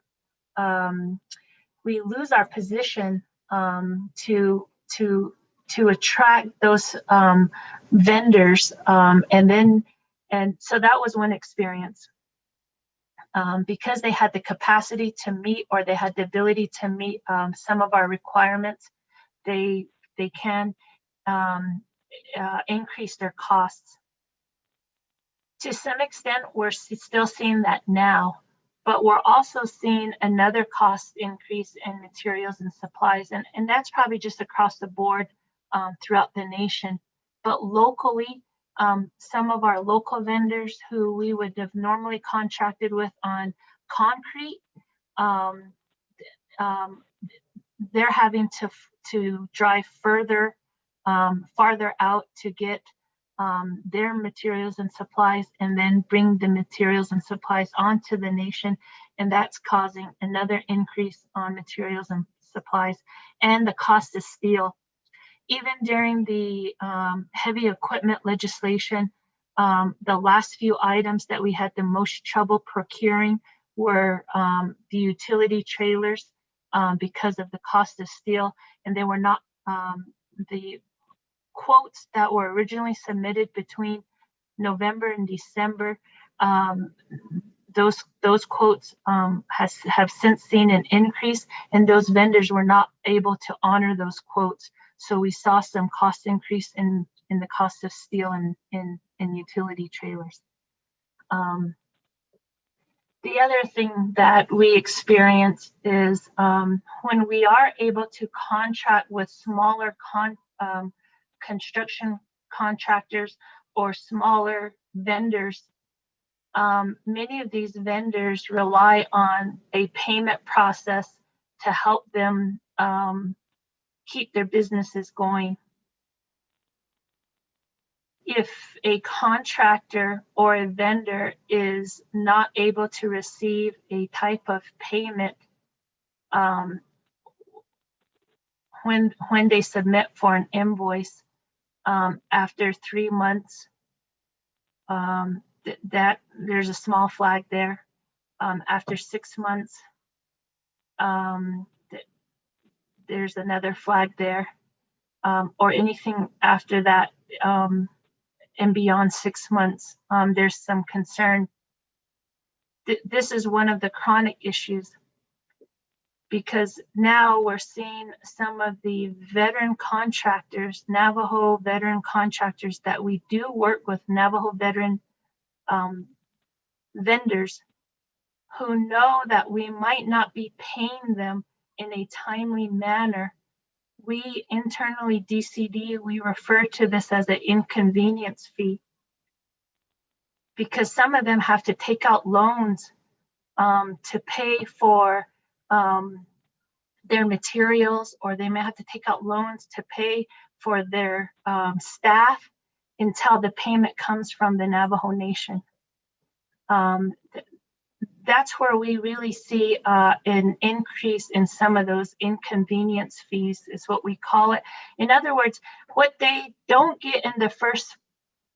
position to attract those vendors, and so that was one experience. Because they had the capacity to meet, or they had the ability to meet some of our requirements, they can increase their costs. To some extent, we're still seeing that now, but we're also seeing another cost increase in materials and supplies, and that's probably just across the board throughout the nation. But locally, some of our local vendors who we would have normally contracted with on concrete, they're having to drive farther out to get their materials and supplies, and then bring the materials and supplies onto the nation, and that's causing another increase on materials and supplies and the cost of steel. Even during the heavy equipment legislation, the last few items that we had the most trouble procuring were the utility trailers because of the cost of steel, and they were not the quotes that were originally submitted between November and December. Those quotes have since seen an increase, and those vendors were not able to honor those quotes. So we saw some cost increase in the cost of steel and in utility trailers. The other thing that we experience is when we are able to contract with smaller construction contractors or smaller vendors, many of these vendors rely on a payment process to help them keep their businesses going. if a contractor or a vendor is not able to receive a type of payment when they submit for an invoice after 3 months, that there's a small flag there. After 6 months, there's another flag there, or anything after that and beyond 6 months, there's some concern. This is one of the chronic issues, because now we're seeing some of the veteran contractors, Navajo veteran contractors that we do work with, Navajo veteran vendors, who know that we might not be paying them in a timely manner. We internally, DCD, we refer to this as an inconvenience fee, because some of them have to take out loans to pay for their materials, or they may have to take out loans to pay for their staff until the payment comes from the Navajo Nation. That's where we really see an increase in some of those inconvenience fees, is what we call it. In other words, what they don't get in the first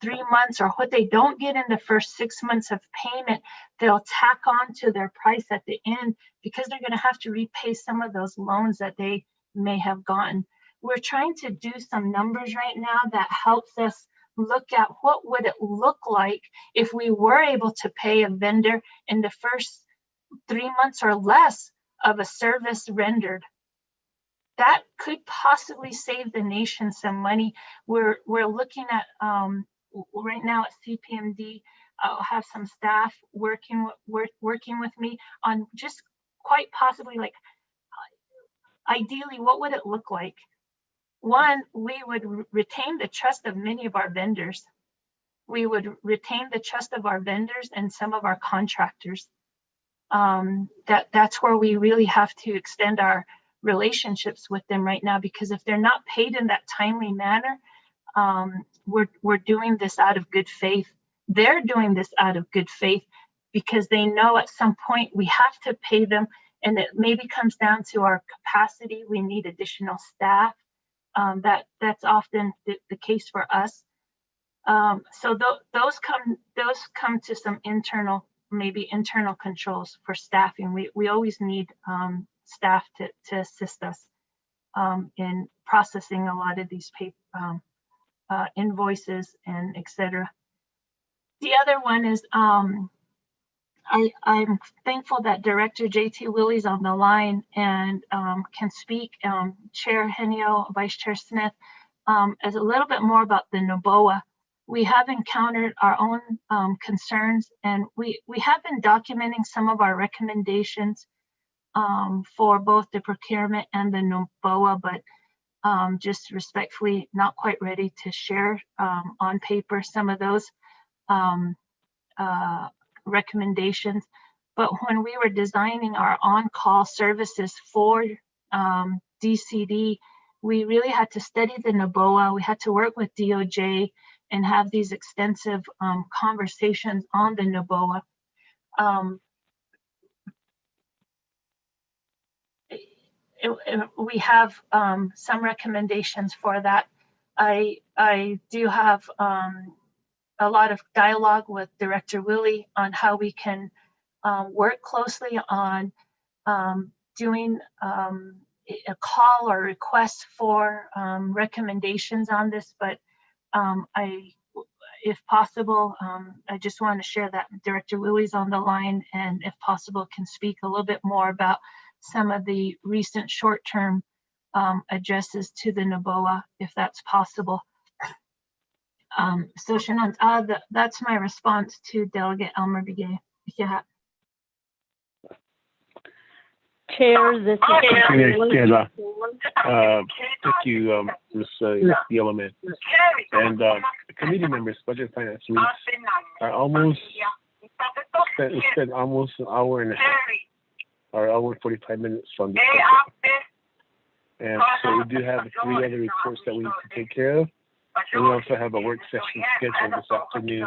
3 months, or what they don't get in the first 6 months of payment, they'll tack on to their price at the end, because they're going to have to repay some of those loans that they may have gotten. We're trying to do some numbers right now that helps us look at what would it look like if we were able to pay a vendor in the first 3 months or less of a service rendered. That could possibly save the nation some money. We're looking at right now at CPMD. I'll have some staff working with me on just quite possibly, like, ideally, what would it look like? One, we would retain the trust of many of our vendors. We would retain the trust of our vendors and some of our contractors. That's where we really have to extend our relationships with them right now, because if they're not paid in that timely manner, we're doing this out of good faith. They're doing this out of good faith because they know at some point we have to pay them, and it maybe comes down to our capacity. We need additional staff. That's often the case for us. So those come to some internal controls for staffing. We always need staff to assist us in processing a lot of these invoices and etc. The other one is I'm thankful that Director JT Willie's on the line and can speak. Chair Henio, Vice Chair Smith, as a little bit more about the NOBOA. We have encountered our own concerns, and we have been documenting some of our recommendations for both the procurement and the NOBOA, but just respectfully not quite ready to share on paper some of those recommendations. But when we were designing our on-call services for DCD, we really had to study the NOBOA. We had to work with DOJ and have these extensive conversations on the NOBOA. We have some recommendations for that. I do have a lot of dialogue with Director Willie on how we can work closely on doing a call or request for recommendations on this, but if possible, I just want to share that Director Willie's on the line, and if possible, can speak a little bit more about some of the recent short-term addresses to the NOBOA, if that's possible. So Shanant, that's my response to Delegate Elmer Begay. Chair, this is Thank you, Ms. Yellowman. And committee members, Budget Finance weeks are almost spent almost an hour and a half, or hour and 45 minutes from the subject. And so we do have 3 other reports that we need to take care of. And we also have a work session scheduled this afternoon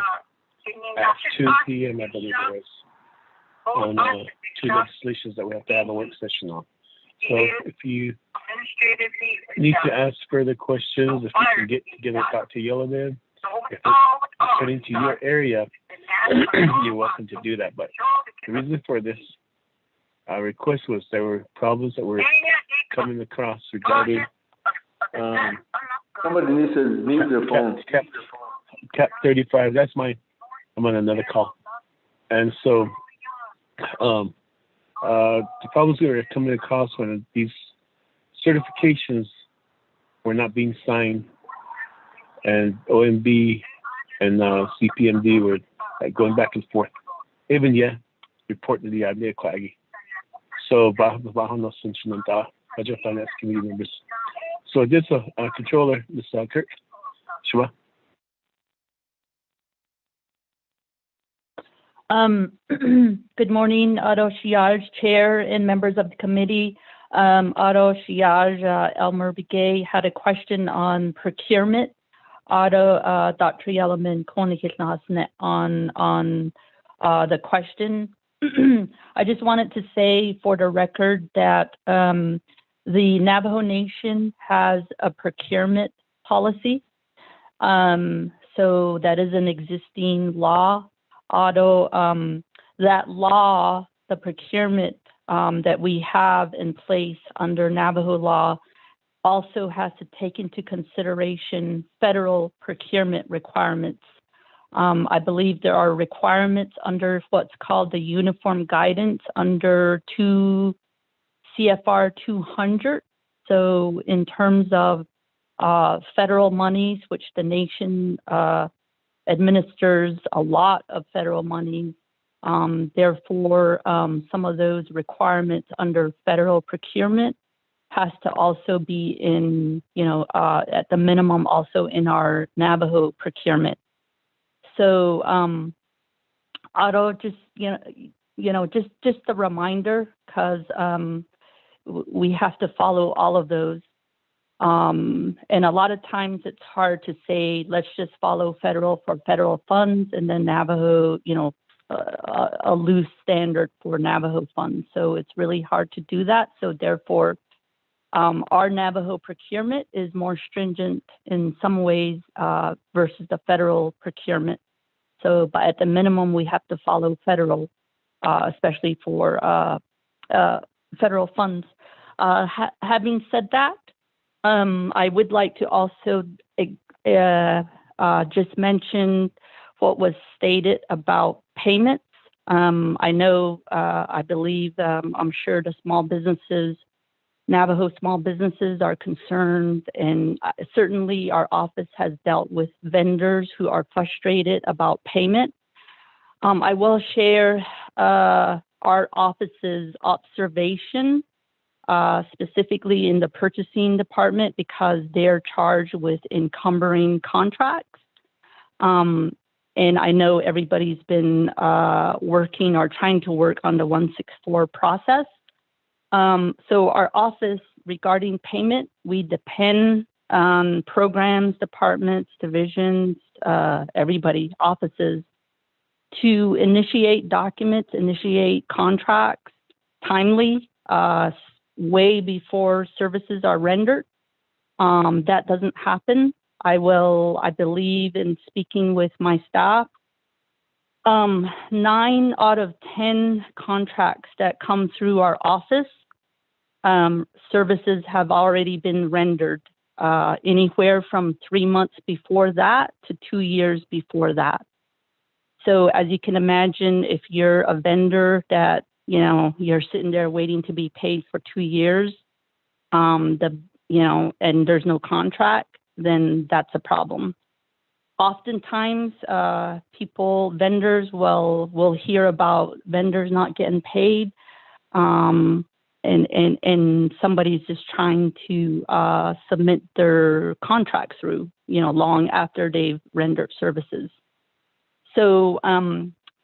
at 2 p.m., I believe it was, on two legislations that we have to have a work session on. So if you need to ask further questions, if you can get together, talk to Yellowman, if it's according to your area, you're welcome to do that. But the reason for this request was there were problems that were coming across regarding Somebody needs to mute their phone. Cap 35. That's mine. I'm on another call. And so the problems we were coming across when these certifications were not being signed, and OMB and CPMD were going back and forth. Even reporting to the Admin Klagi. So Bajo no Sunshimenta, Budget Finance Committee members. So this controller, Ms. Kirk, Shiva. Good morning, Ado Shiaj, Chair and members of the committee. Ado Shiaj, Elmer Begay had a question on procurement. Ado Dr. Yellowman on the question. I just wanted to say for the record that the Navajo Nation has a procurement policy. So that is an existing law. Although that law, the procurement that we have in place under Navajo law also has to take into consideration federal procurement requirements. I believe there are requirements under what's called the Uniform Guidance under 2 CFR 200. So in terms of federal monies, which the nation administers a lot of federal money, therefore some of those requirements under federal procurement has to also be in, at the minimum also in our Navajo procurement. So, Otto, just just a reminder, because we have to follow all of those. And a lot of times it's hard to say, let's just follow federal for federal funds, and then Navajo, a loose standard for Navajo funds. So it's really hard to do that. So therefore, our Navajo procurement is more stringent in some ways versus the federal procurement. So, but at the minimum, we have to follow federal, especially for federal funds. Having said that, I would like to also just mention what was stated about payments. I know, I believe, I'm sure the small businesses, Navajo small businesses are concerned, and certainly our office has dealt with vendors who are frustrated about payment. I will share our office's observation, specifically in the purchasing department, because they're charged with encumbering contracts. And I know everybody's been working or trying to work on the 164 process. So our office, regarding payment, we depend on programs, departments, divisions, everybody, offices, to initiate documents, initiate contracts timely, way before services are rendered. That doesn't happen. I believe in speaking with my staff, 9 out of 10 contracts that come through our office, services have already been rendered, anywhere from 3 months before that to 2 years before that. So as you can imagine, if you're a vendor that, you're sitting there waiting to be paid for 2 years, and there's no contract, then that's a problem. Oftentimes, vendors will hear about vendors not getting paid, and somebody's just trying to submit their contract through, long after they've rendered services. So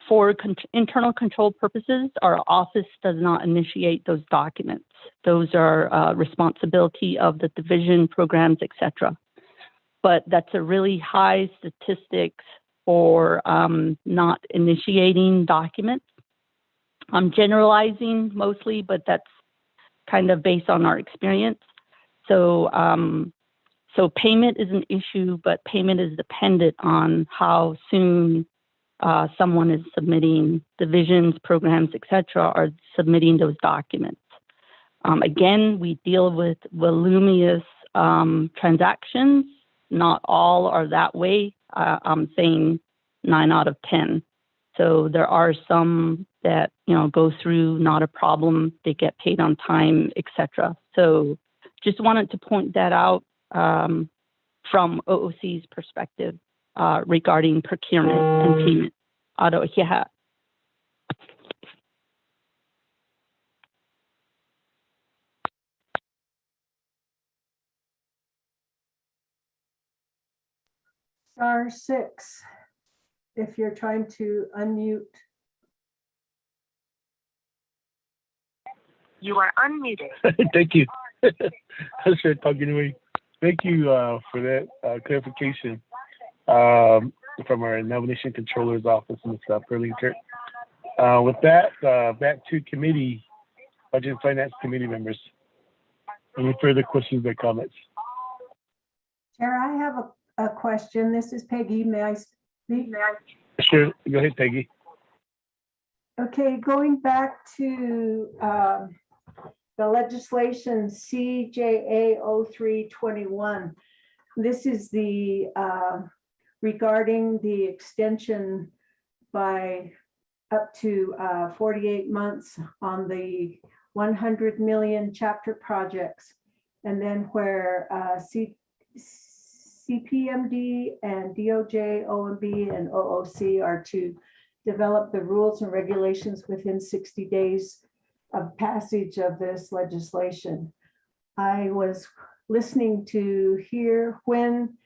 for internal control purposes, our office does not initiate those documents. Those are responsibility of the division, programs, etc. but that's a really high statistics for not initiating documents. I'm generalizing mostly, but that's kind of based on our experience. So, so payment is an issue, but payment is dependent on how soon someone is submitting divisions, programs, etc., are submitting those documents. Again, we deal with voluminous transactions. Not all are that way. I'm saying 9 out of 10. So there are some that, you know, go through, not a problem. They get paid on time, etc. So just wanted to point that out from OOC's perspective regarding procurement and payment. Star 6, if you're trying to unmute. You are unmuted. Thank you. I started talking away. Thank you for that clarification from our nomination controller's office, Ms. Burlington. With that, back to committee, Budget and Finance Committee members. Any further questions or comments? Chair, I have a question. This is Peggy. May I speak? Sure. Go ahead, Peggy. Okay, going back to the legislation CJA 0321. This is the regarding the extension by up to 48 months on the 100 million chapter projects. And then where CPMD and DOJ, OMB, and OOC are to develop the rules and regulations within 60 days of passage of this legislation. I was listening to hear when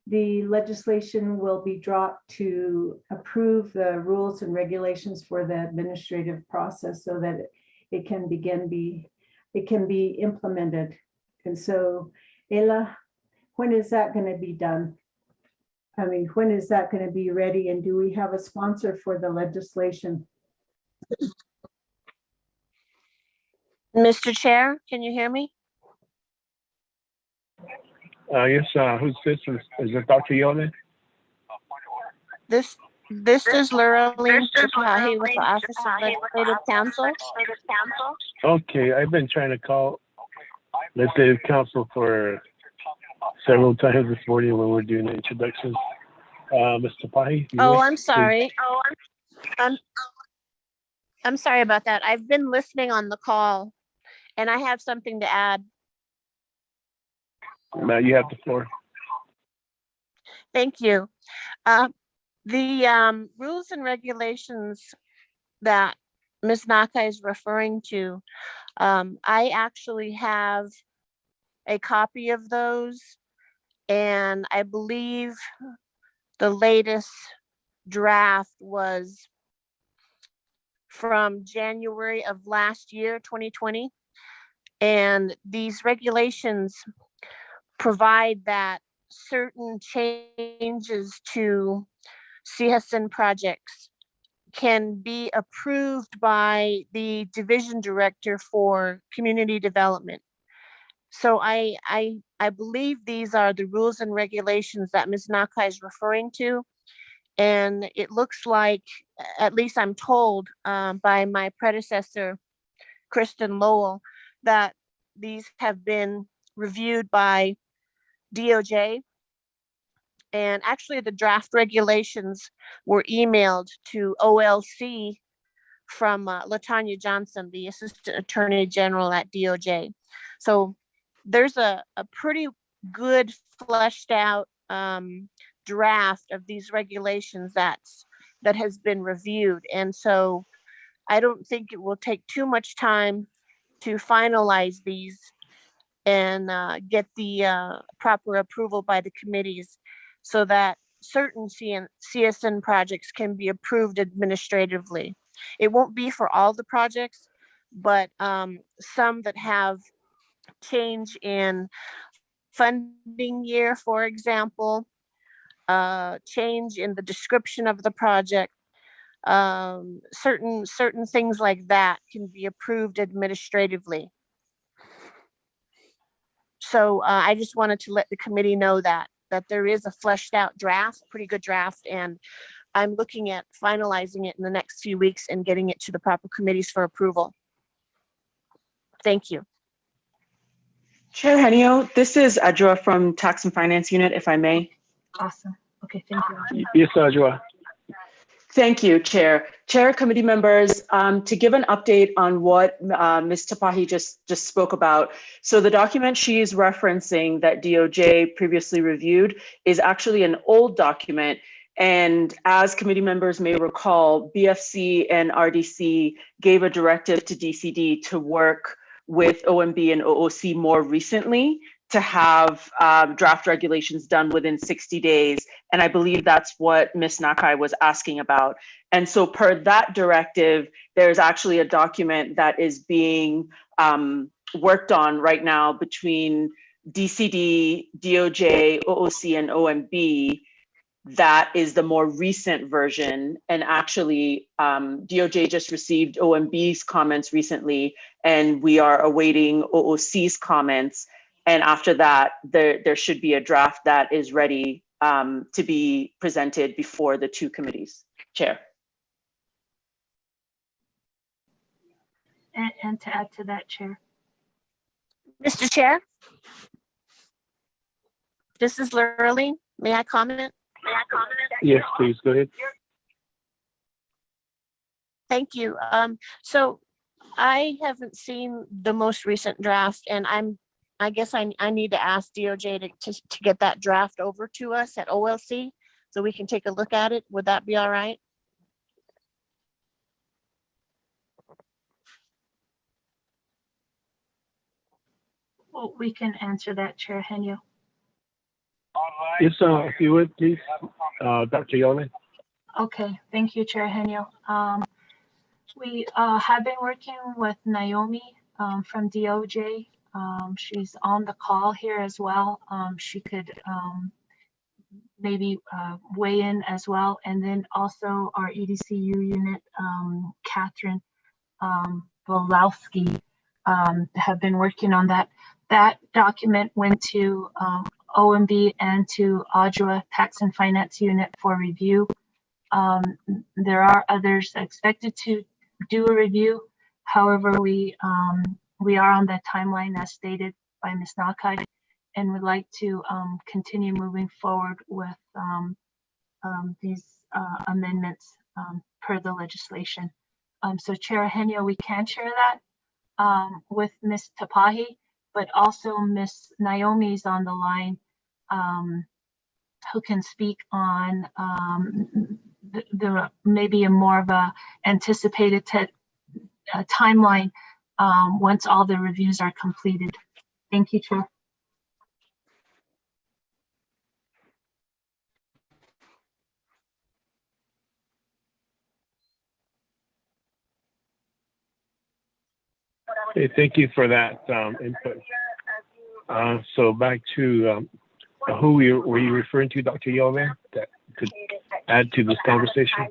the legislation will be dropped to approve the rules and regulations for the administrative process so that it can be implemented. And so, Ella, when is that going to be done? I mean, when is that going to be ready? And do we have a sponsor for the legislation? Mr. Chair, can you hear me? Yes, who's this? Is it Dr. Yeoman? This is Lurleen Tapahi with the Office of Legislative Counsel. Okay, I've been trying to call Legislative Counsel for several times this morning when we're doing the introductions. Mr. Pahi? Oh, I'm sorry. I'm sorry about that. I've been listening on the call, and I have something to add. Now you have the floor. Thank you. The rules and regulations that Ms. Naka is referring to, I actually have a copy of those, and I believe the latest draft was from January of last year, 2020. And these regulations provide that certain changes to CSN projects can be approved by the division director for community development. So I believe these are the rules and regulations that Ms. Naka is referring to. And it looks like, at least I'm told by my predecessor, Kristen Lowell, that these have been reviewed by DOJ. And actually the draft regulations were emailed to OLC from LaTanya Johnson, the Assistant Attorney General at DOJ. So there's a pretty good fleshed out draft of these regulations that has been reviewed. And so I don't think it will take too much time to finalize these and get the proper approval by the committees so that certain CSN projects can be approved administratively. It won't be for all the projects, but some that have change in funding year, for example, change in the description of the project, certain things like that can be approved administratively. So I just wanted to let the committee know that there is a fleshed out draft, pretty good draft, and I'm looking at finalizing it in the next few weeks and getting it to the proper committees for approval. Thank you. Chair Henio, this is Adjoa from Tax and Finance Unit, if I may. Awesome. Okay, thank you. Yes, Ajwa. Thank you, Chair. Chair, committee members, to give an update on what Ms. Tapahi just spoke about. So the document she is referencing that DOJ previously reviewed is actually an old document. And as committee members may recall, BFC and RDC gave a directive to DCD to work with OMB and OOC more recently to have draft regulations done within 60 days. And I believe that's what Ms. Nakai was asking about. And so per that directive, there's actually a document that is being worked on right now between DCD, DOJ, OOC, and OMB. That is the more recent version. And actually, DOJ just received OMB's comments recently, and we are awaiting OOC's comments. And after that, there should be a draft that is ready to be presented before the two committees. Chair. And to add to that, Chair. Mr. Chair, this is Lurleen. May I comment? Yes, please go ahead. Thank you. So I haven't seen the most recent draft, and I guess I need to ask DOJ to get that draft over to us at OLC so we can take a look at it. Would that be all right? Well, we can answer that, Chair Henio. Yes, if you would, please, Dr. Yeoman. Okay, thank you, Chair Henio. We have been working with Naomi from DOJ. She's on the call here as well. She could maybe weigh in as well. And then also our EDCU unit, Catherine Wolowski, have been working on that. That document went to OMB and to ADJUA Tax and Finance Unit for review. There are others expected to do a review. However, we are on the timeline as stated by Ms. Nakai, and would like to continue moving forward with these amendments per the legislation. So Chair Henio, we can share that with Ms. Tapahi, but also Ms. Naomi's on the line, who can speak on the maybe a more of a anticipated timeline once all the reviews are completed. Thank you, Chair. Okay, thank you for that input. So back to who were you referring to, Dr. Yeoman, that could add to this conversation?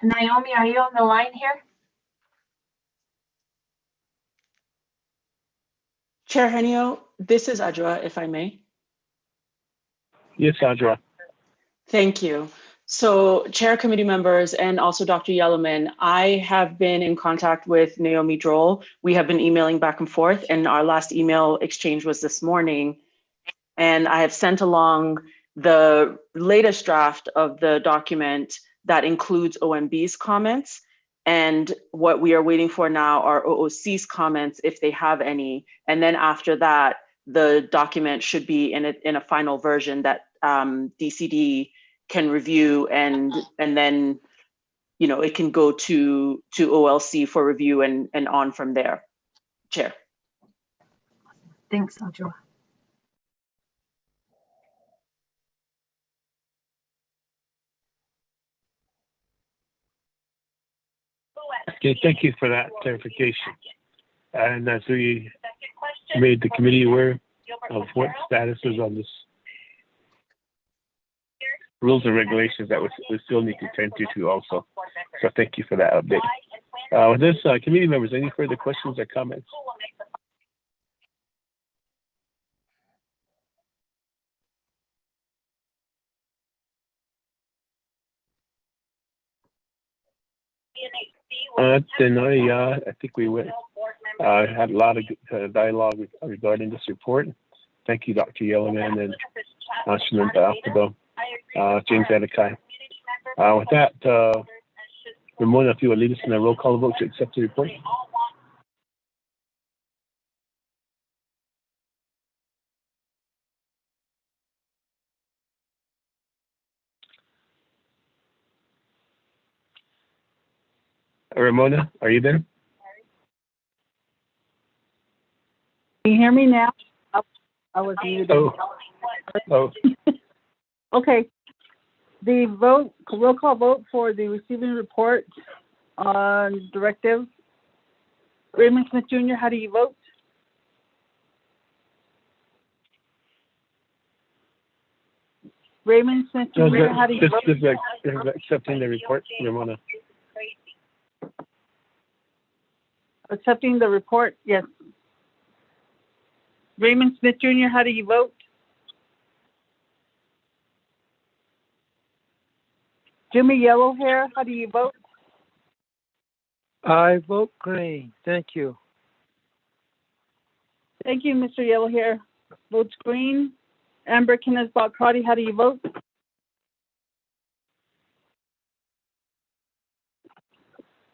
Naomi, are you on the line here? Chair Henio, this is Adjoa, if I may. Yes, Adjoa. Thank you. So Chair, committee members, and also Dr. Yellowman, I have been in contact with Naomi Droll. We have been emailing back and forth, and our last email exchange was this morning. And I have sent along the latest draft of the document that includes OMB's comments. And what we are waiting for now are OOC's comments, if they have any. And then after that, the document should be in a final version that DCD can review, and then, you know, it can go to OLC for review and on from there. Chair. Thanks, Adjoa. Okay, thank you for that clarification. And as we made the committee aware of what status is on this rules and regulations that we still need to tend to also. So thank you for that update. With this, committee members, any further questions or comments? I think we went, had a lot of dialogue regarding this report. Thank you, Dr. Yellowman and Shananta Alcado, James Adekai. With that, Ramona, if you would lead us in a roll call vote to accept the report. Ramona, are you there? Can you hear me now? I was muted. Oh. Okay. The vote, roll call vote for the receiving report on directive. Raymond Smith Jr., how do you vote? Raymond Smith Jr., how do you vote? Just accepting the report, Ramona. Accepting the report, yes. Raymond Smith Jr., how do you vote? Jimmy Yellowhair, how do you vote? I vote green. Thank you. Thank you, Mr. Yellowhair. Votes green. Amber Kenneth Bacrati, how do you vote?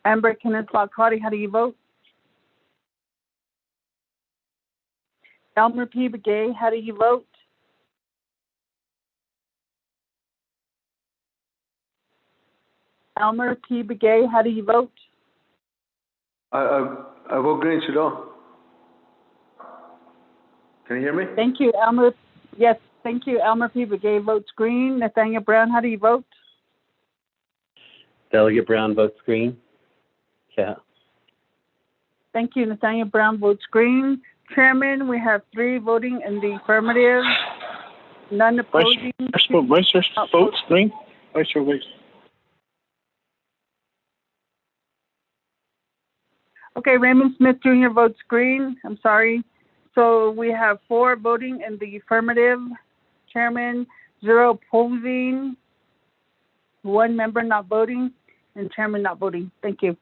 Amber Kenneth Bacrati, how do you vote? Elmer P. Begay, how do you vote? Elmer P. Begay, how do you vote? I vote green, Trudeau. Can you hear me? Thank you, Elmer. Yes, thank you. Elmer P. Begay votes green. Nathaniel Brown, how do you vote? Delegate Brown votes green. Yeah. Thank you. Nathaniel Brown votes green. Chairman, we have 3 voting in the affirmative, none opposing. Vice Chair votes green. Vice Chair votes. Okay, Raymond Smith Jr. votes green. I'm sorry. So we have 4 voting in the affirmative. Chairman, 0 opposing, 1 member not voting, and chairman not voting. Thank you.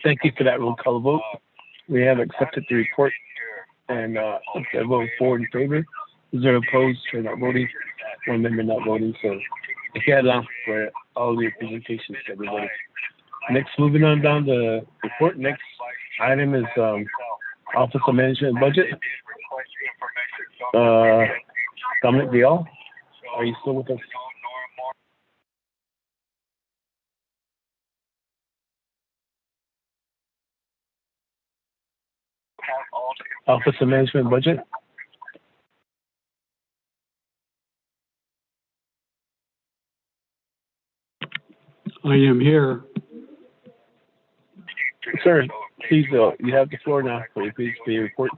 Thank you for that roll call vote. We have accepted the report and vote 4 in favor, 0 opposed, 2 not voting, 1 member not voting. So if you had allow for all your presentations, everybody. Next, moving on down the report. Next item is Office of Management and Budget. Dominic Vial, are you still with us? Office of Management and Budget. I am here. Sir, please, you have the floor now. Please, for your report.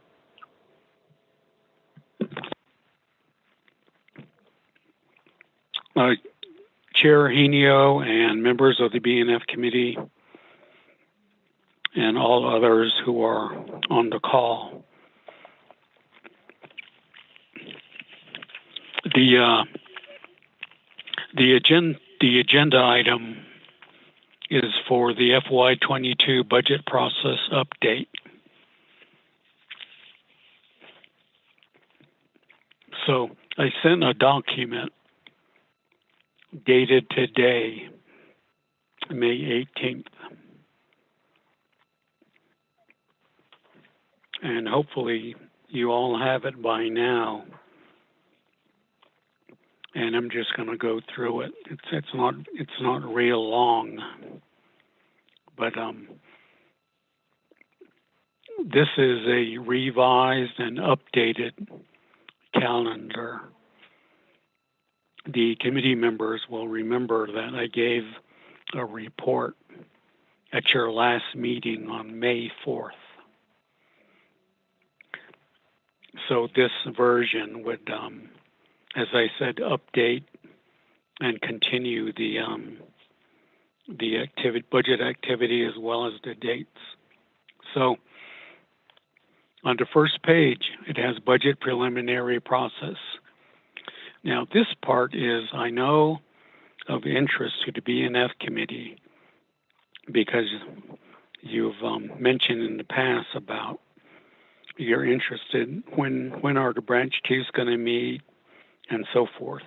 Chair Henio and members of the BNF committee and all others who are on the call. The agenda item is for the FY22 budget process update. So I sent a document dated today, May 18th. And hopefully you all have it by now. And I'm just going to go through it. It's not real long, but this is a revised and updated calendar the committee members will remember that I gave a report at your last meeting on May 4th. So this version would, as I said, update and continue the budget activity as well as the dates. So on the first page, it has budget preliminary process. Now this part is, I know, of interest to the B&F committee because you've mentioned in the past about you're interested when are the branch chiefs going to meet and so forth,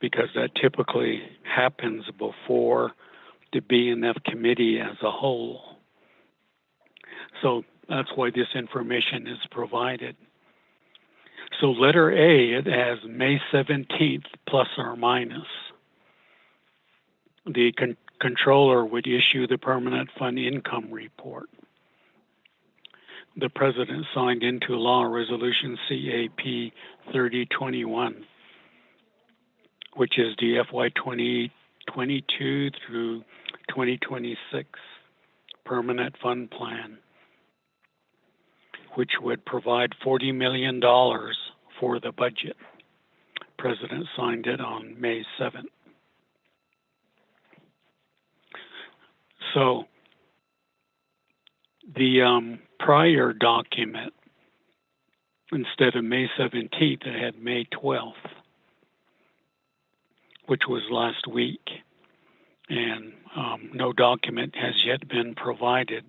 because that typically happens before the B&F committee as a whole. So that's why this information is provided. So letter A, it has May 17th plus or minus. The controller would issue the permanent fund income report. The president signed into law resolution CAP 3021, which is the FY 2022 through 2026 permanent fund plan, which would provide $40 million for the budget. President signed it on May 7th. So the prior document, instead of May 17th, it had May 12th, which was last week. And no document has yet been provided.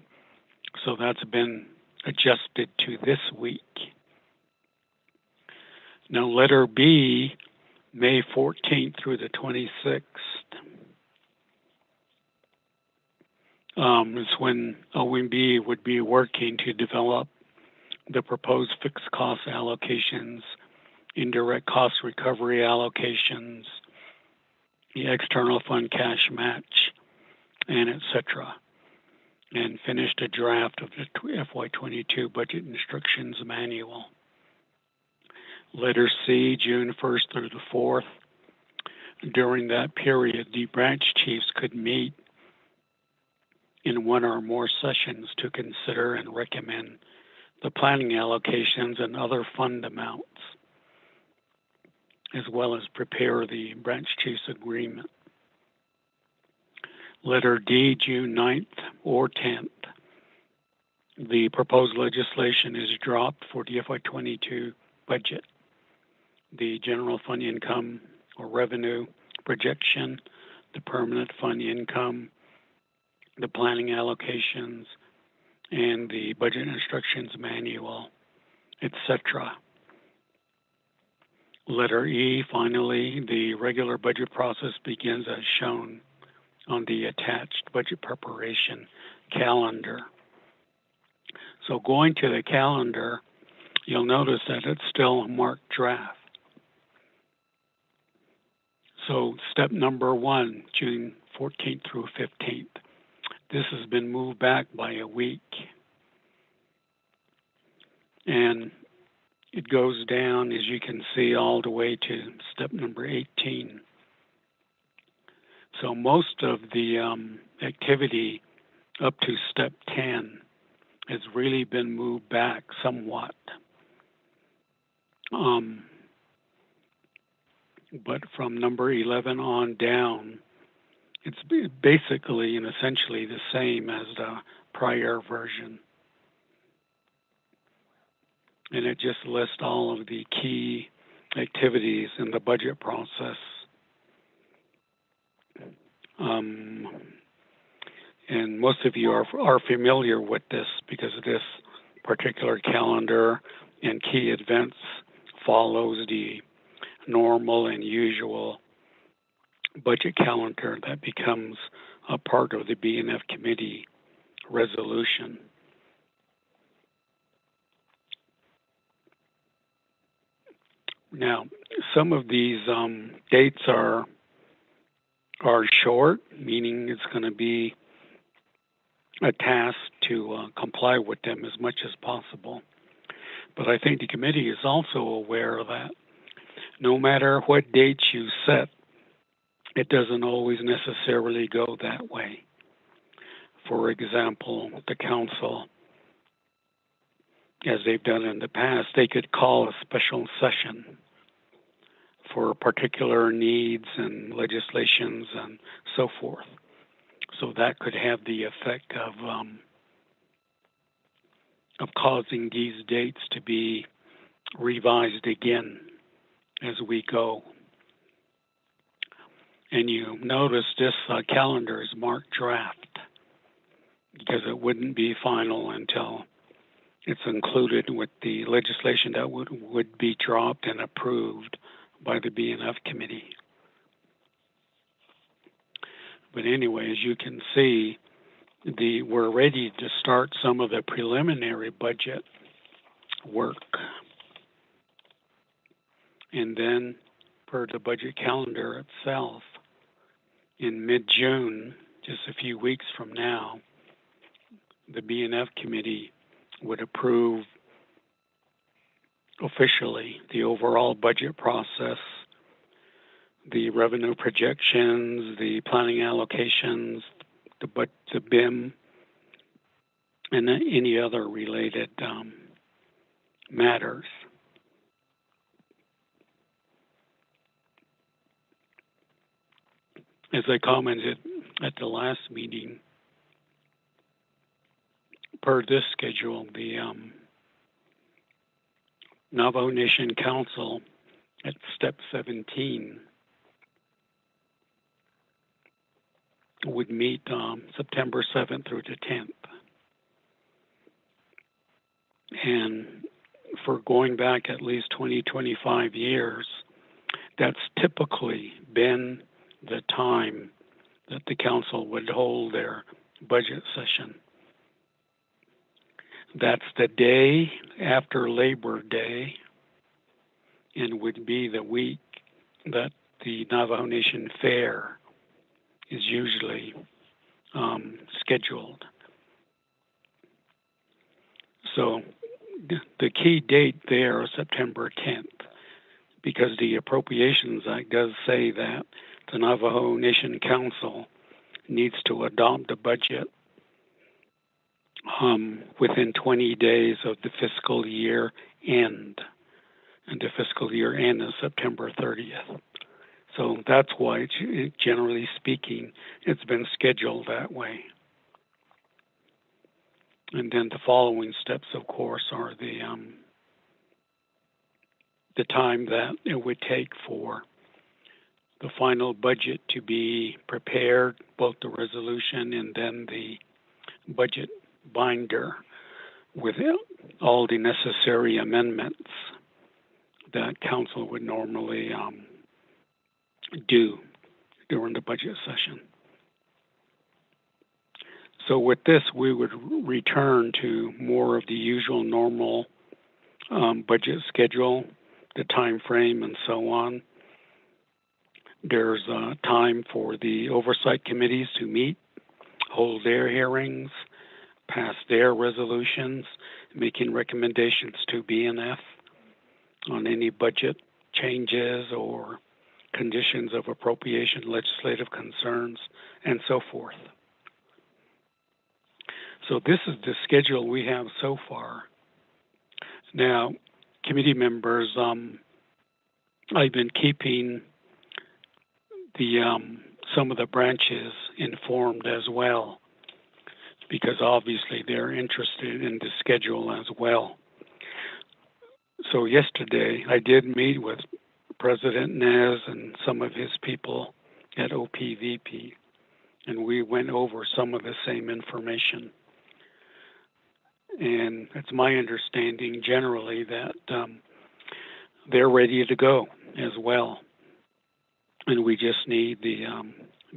So that's been adjusted to this week. Now letter B, May 14th through the 26th. Is when OMB would be working to develop the proposed fixed cost allocations, indirect cost recovery allocations, the external fund cash match, and etc. And finished a draft of the FY22 budget instructions manual. Letter C, June 1st through the 4th. During that period, the branch chiefs could meet in one or more sessions to consider and recommend the planning allocations and other fund amounts, as well as prepare the branch chiefs agreement. Letter D, June 9th or 10th. The proposed legislation is dropped for the FY22 budget. The general fund income or revenue projection, the permanent fund income, the planning allocations, and the budget instructions manual, etc. Letter E, finally, the regular budget process begins as shown on the attached budget preparation calendar. So going to the calendar, you'll notice that it's still a marked draft. So step number 1, June 14th through 15th. This has been moved back by a week. And it goes down, as you can see, all the way to step number 18. So most of the activity up to step 10 has really been moved back somewhat. But from number 11 on down, it's basically and essentially the same as the prior version. And it just lists all of the key activities in the budget process. And most of you are familiar with this because this particular calendar and key events follows the normal and usual budget calendar that becomes a part of the B&F committee resolution. Now, some of these dates are short, meaning it's going to be a task to comply with them as much as possible. But I think the committee is also aware that no matter what dates you set, it doesn't always necessarily go that way. For example, the council, as they've done in the past, they could call a special session for particular needs and legislations and so forth. So that could have the effect of causing these dates to be revised again as we go. And you notice this calendar is marked draft because it wouldn't be final until it's included with the legislation that would be dropped and approved by the B&F committee. But anyway, as you can see, we're ready to start some of the preliminary budget work. And then for the budget calendar itself, in mid-June, just a few weeks from now, the B&F committee would approve officially the overall budget process, the revenue projections, the planning allocations, the BIM, and any other related matters. As I commented at the last meeting, per this schedule, the Navajo Nation Council at step 17 would meet September 7th through the 10th. And for going back at least 20, 25 years, that's typically been the time that the council would hold their budget session. That's the day after Labor Day and would be the week that the Navajo Nation Fair is usually scheduled. So the key date there is September 10th, because the Appropriations Act does say that the Navajo Nation Council needs to adopt a budget within 20 days of the fiscal year end. And the fiscal year end is September 30th. So that's why, generally speaking, it's been scheduled that way. And then the following steps, of course, are the time that it would take for the final budget to be prepared, both the resolution and then the budget binder with all the necessary amendments that council would normally do during the budget session. So with this, we would return to more of the usual normal budget schedule, the time frame, and so on. There's time for the oversight committees to meet, hold their hearings, pass their resolutions, making recommendations to B&F on any budget changes or conditions of appropriation, legislative concerns, and so forth. So this is the schedule we have so far. Now, committee members, I've been keeping the some of the branches informed as well, because obviously they're interested in the schedule as well. So yesterday I did meet with President Nez and some of his people at OPVP, and we went over some of the same information. And it's my understanding generally that they're ready to go as well. And we just need the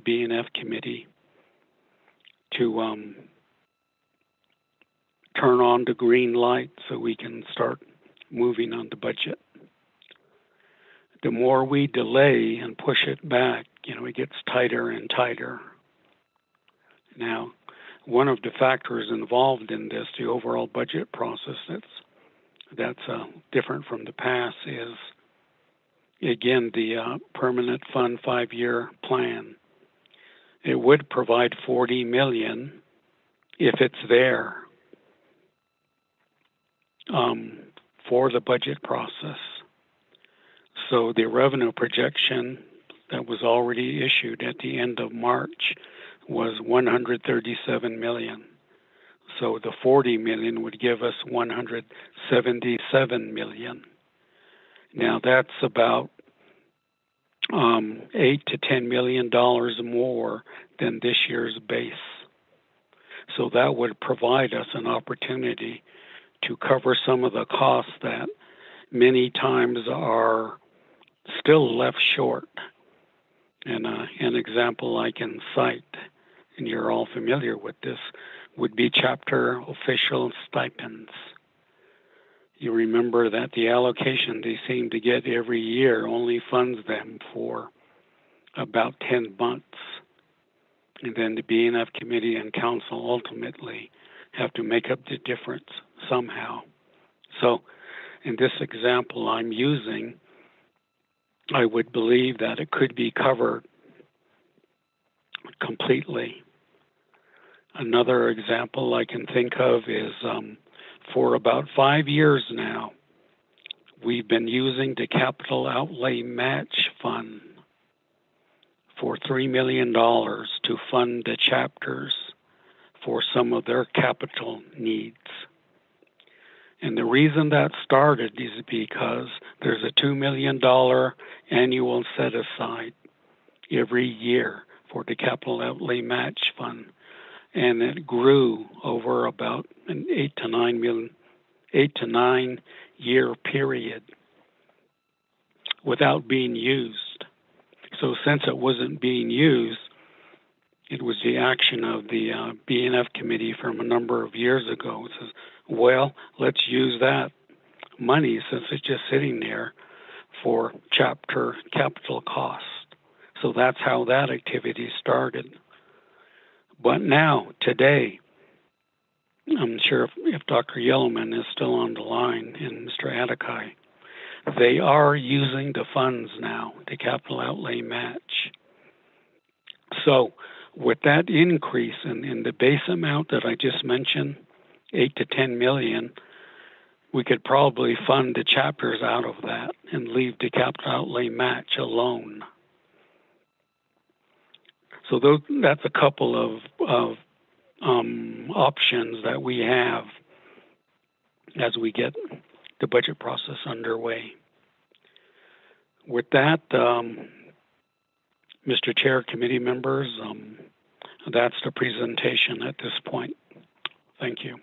B&F committee to turn on the green light so we can start moving on the budget. The more we delay and push it back, it gets tighter and tighter. Now, one of the factors involved in this, the overall budget process that's different from the past, is again, the permanent fund 5-year plan. It would provide $40 million if it's there for the budget process. So the revenue projection that was already issued at the end of March was $137 million. So the $40 million would give us $177 million. Now that's about $8 to $10 million more than this year's base. So that would provide us an opportunity to cover some of the costs that many times are still left short. And an example I can cite, and you're all familiar with this, would be chapter official stipends. You remember that the allocation they seem to get every year only funds them for about 10 months. And then the B&F committee and council ultimately have to make up the difference somehow. So in this example I'm using, I would believe that it could be covered completely. Another example I can think of is for about 5 years now, we've been using the capital outlay match fund for $3 million to fund the chapters for some of their capital needs. And the reason that started is because there's a $2 million annual set aside every year for the capital outlay match fund. And it grew over about an 8 to 9 year period without being used. So since it wasn't being used, it was the action of the B&F committee from a number of years ago. It says, well, let's use that money since it's just sitting there for chapter capital cost. So that's how that activity started. But now, today, I'm sure if Dr. Yellowman is still on the line and Mr. Adakai, they are using the funds now, the capital outlay match. So with that increase in the base amount that I just mentioned, 8 to 10 million, we could probably fund the chapters out of that and leave the capital outlay match alone. So that's a couple of options that we have as we get the budget process underway. With that, Mr. Chair, committee members, that's the presentation at this point. Thank you.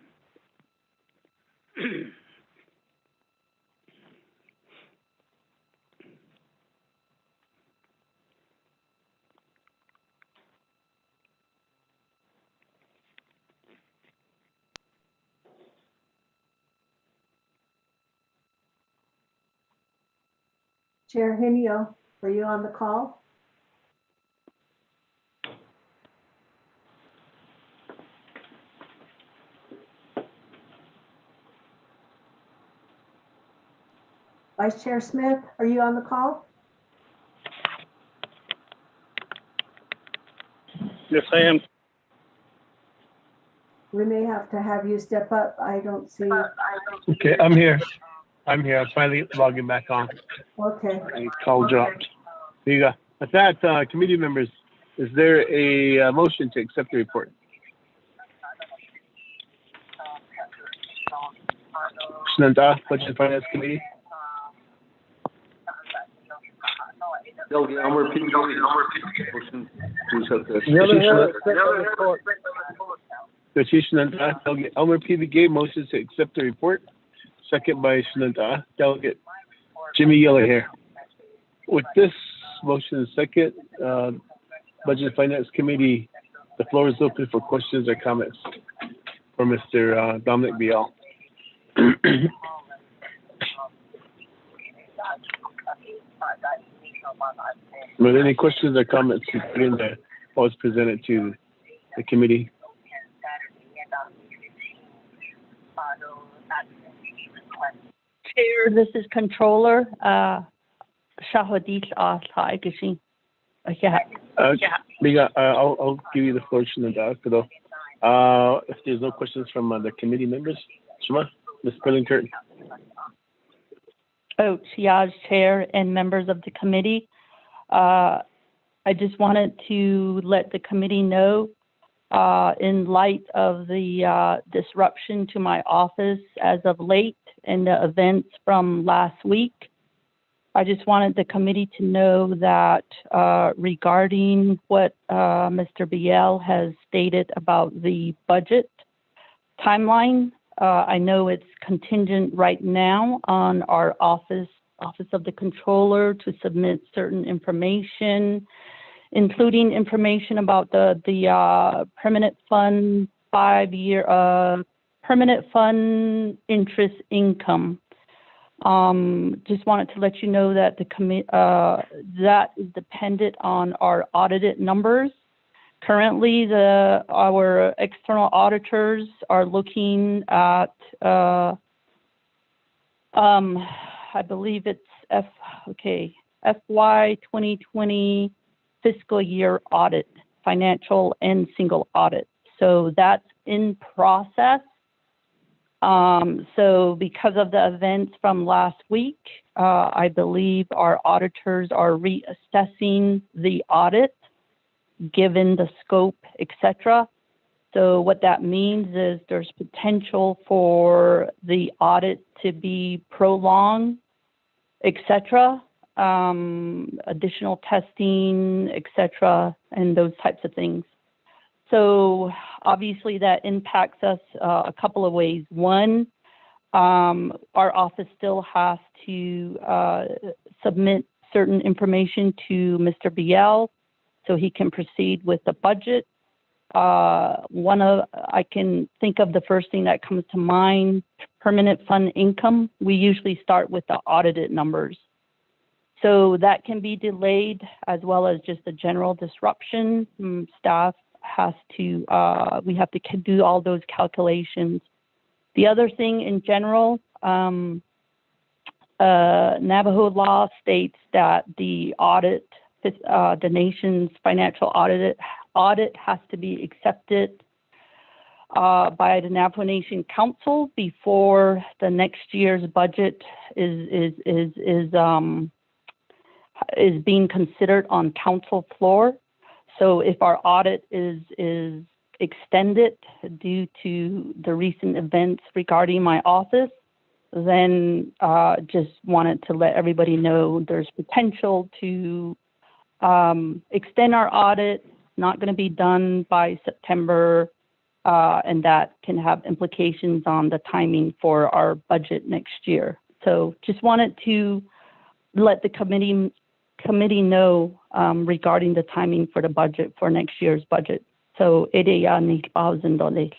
Chair Hinio, are you on the call? Vice Chair Smith, are you on the call? Yes, I am. We may have to have you step up. I don't see. Okay, I'm here. I'm finally logging back on. Okay. My call dropped. There you go. With that, committee members, is there a motion to accept the report? Shnanda, Budget and Finance Committee. Delegate Elmer P. Motion to accept the Delegate Elmer P. Gay motions to accept the report. Second by Shnanda. Delegate Jimmy Yellow here. With this motion second, Budget and Finance Committee, the floor is open for questions or comments for Mr. Dominic Bial. Are there any questions or comments in the what was presented to the committee? Chair, this is Controller Shahadil Al-Haigashi. I'll give you the floor, Shinada. If there's no questions from the committee members, Shema, Ms. Pillington. Oh, Chiaz, Chair, and members of the committee. I just wanted to let the committee know, in light of the disruption to my office as of late and the events from last week, I just wanted the committee to know that regarding what Mr. Biel has stated about the budget timeline, I know it's contingent right now on our Office of the Controller to submit certain information, including information about the permanent fund 5-year permanent fund interest income. Just wanted to let you know that that is dependent on our audited numbers. Currently, our external auditors are looking at, I believe it's FY 2020 fiscal year audit, financial and single audit. So that's in process. So because of the events from last week, I believe our auditors are reassessing the audit given the scope, etc. So what that means is there's potential for the audit to be prolonged, etc. Additional testing, etc., and those types of things. So obviously that impacts us a couple of ways. One, our office still has to submit certain information to Mr. Biel so he can proceed with the budget. I can think of the first thing that comes to mind, permanent fund income. We usually start with the audited numbers. So that can be delayed, as well as just the general disruption. Staff has to, we have to do all those calculations. The other thing in general, Navajo law states that the audit, the nation's financial audit has to be accepted by the Navajo Nation Council before the next year's budget is being considered on council floor. So if our audit is extended due to the recent events regarding my office, then just wanted to let everybody know there's potential to extend our audit. Not going to be done by September, and that can have implications on the timing for our budget next year. So just wanted to let the committee know regarding the timing for the budget for next year's budget. So $80,000.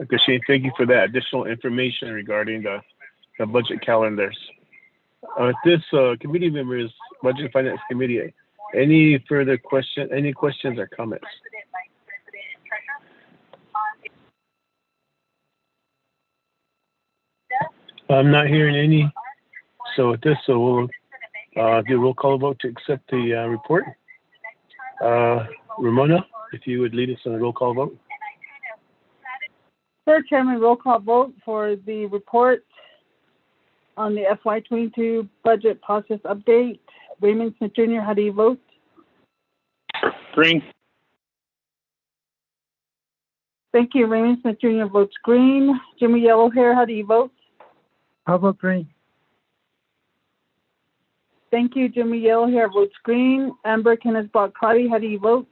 Okay, Shane, thank you for that additional information regarding the budget calendars. This committee members, Budget and Finance Committee, any further questions or comments? I'm not hearing any. So with this, we'll do a roll call vote to accept the report. Ramona, if you would lead us in a roll call vote. Sir Chairman, roll call vote for the report on the FY22 budget process update. Raymond Smith Jr., how do you vote? Green. Thank you. Raymond Smith Jr. votes green. Jimmy Yellowhair, how do you vote? How about green? Thank you. Jimmy Yellowhair votes green. Amber Kenneth Bakari, how do you vote?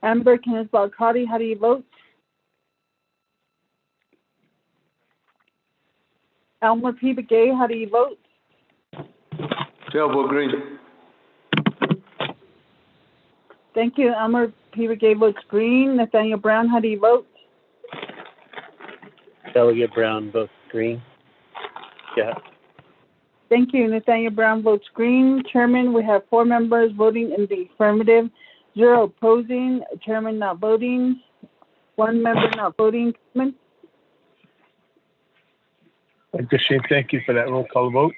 Amber Kenneth Bakari, how do you vote? Elmer P. Begay, how do you vote? Chair, vote green. Thank you. Elmer P. Begay votes green. Nathaniel Brown, how do you vote? Delegate Brown votes green. Yeah. Thank you. Nathaniel Brown votes green. Chairman, we have 4 members voting in the affirmative, 0 opposing, chairman not voting, 1 member not voting. Chairman? Thank you for that roll call vote.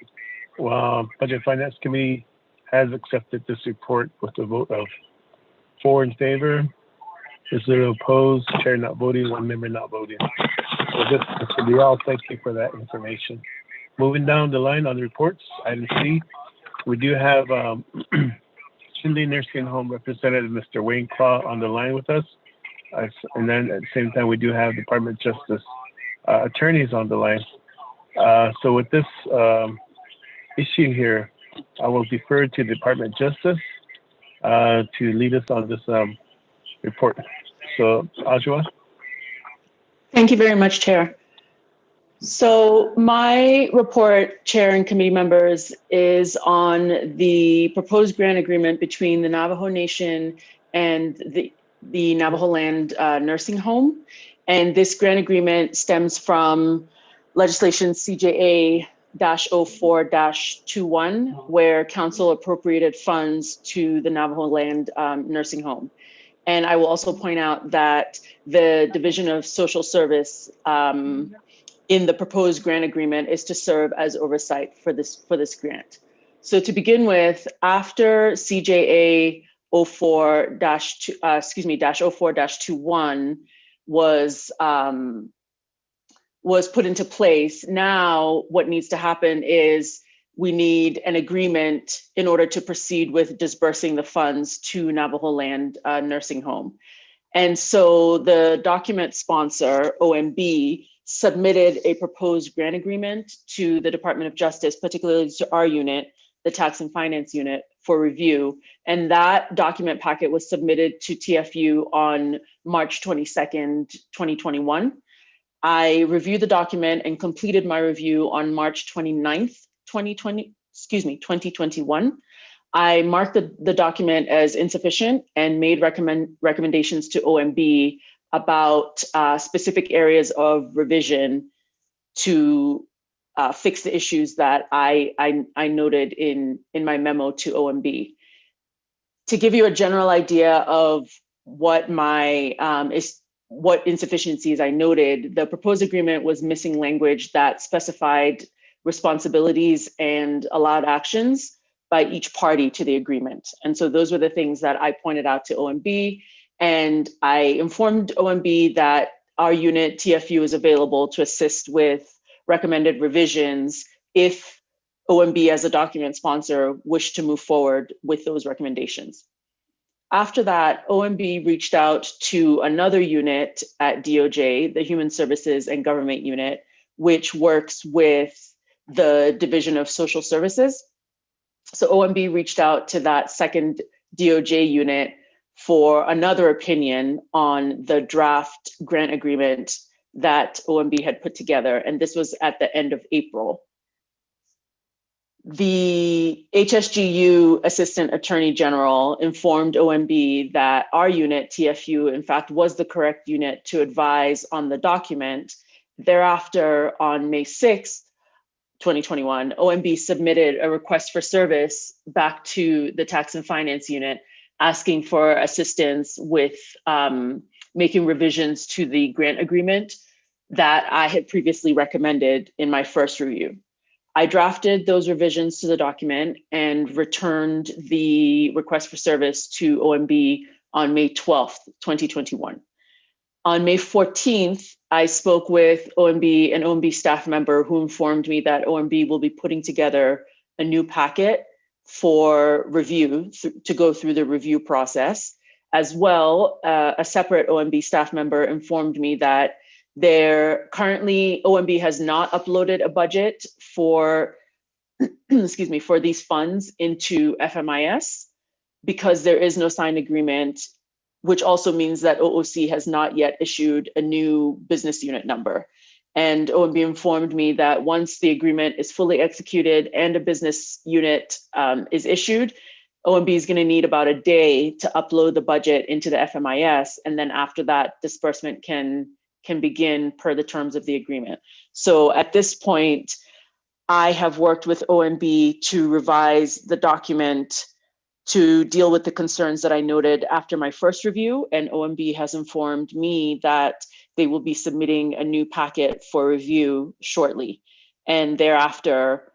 Budget and Finance Committee has accepted this report with a vote of 4 in favor, 0 opposed, chair not voting, 1 member not voting. So this should be all. Thank you for that information. Moving down the line on the reports, item C, we do have Shinley Nursing Home representative Mr. Wayne Claw on the line with us. And then at the same time, we do have Department of Justice attorneys on the line. So with this issue here, I will defer to the Department of Justice to lead us on this report. So, Ajwa. Thank you very much, Chair. So my report, Chair and committee members, is on the proposed grant agreement between the Navajo Nation and the Navajo Land Nursing Home. And this grant agreement stems from legislation CJA-04-21, where council appropriated funds to the Navajo Land Nursing Home. And I will also point out that the Division of Social Service in the proposed grant agreement is to serve as oversight for this grant. So to begin with, after CJA 04-21 was put into place, now what needs to happen is we need an agreement in order to proceed with disbursing the funds to Navajo Land Nursing Home. And so the document sponsor, OMB, submitted a proposed grant agreement to the Department of Justice, particularly to our unit, the Tax and Finance Unit, for review. And that document packet was submitted to TFU on March 22nd, 2021. I reviewed the document and completed my review on March 29th, 2021. I marked the document as insufficient and made recommendations to OMB about specific areas of revision to fix the issues that I noted in my memo to OMB. To give you a general idea of what my what insufficiencies I noted, the proposed agreement was missing language that specified responsibilities and allowed actions by each party to the agreement. And so those were the things that I pointed out to OMB. And I informed OMB that our unit, TFU, is available to assist with recommended revisions if OMB as a document sponsor wished to move forward with those recommendations. After that, OMB reached out to another unit at DOJ, the Human Services and Government Unit, which works with the Division of Social Services. So OMB reached out to that second DOJ unit for another opinion on the draft grant agreement that OMB had put together, and this was at the end of April. The HSGU Assistant Attorney General informed OMB that our unit, TFU, in fact, was the correct unit to advise on the document. Thereafter, on May 6th, 2021, OMB submitted a request for service back to the Tax and Finance Unit, asking for assistance with making revisions to the grant agreement that I had previously recommended in my first review. I drafted those revisions to the document and returned the request for service to OMB on May 12th, 2021. On May 14th, I spoke with OMB, an OMB staff member who informed me that OMB will be putting together a new packet for review to go through the review process. As well, a separate OMB staff member informed me that currently OMB has not uploaded a budget for, excuse me, for these funds into FMIS because there is no signed agreement, which also means that OOC has not yet issued a new business unit number. And OMB informed me that once the agreement is fully executed and a business unit is issued, OMB is going to need about a day to upload the budget into the FMIS. And then after that, disbursement can begin per the terms of the agreement. So at this point, I have worked with OMB to revise the document to deal with the concerns that I noted after my first review, and OMB has informed me that they will be submitting a new packet for review shortly. And thereafter,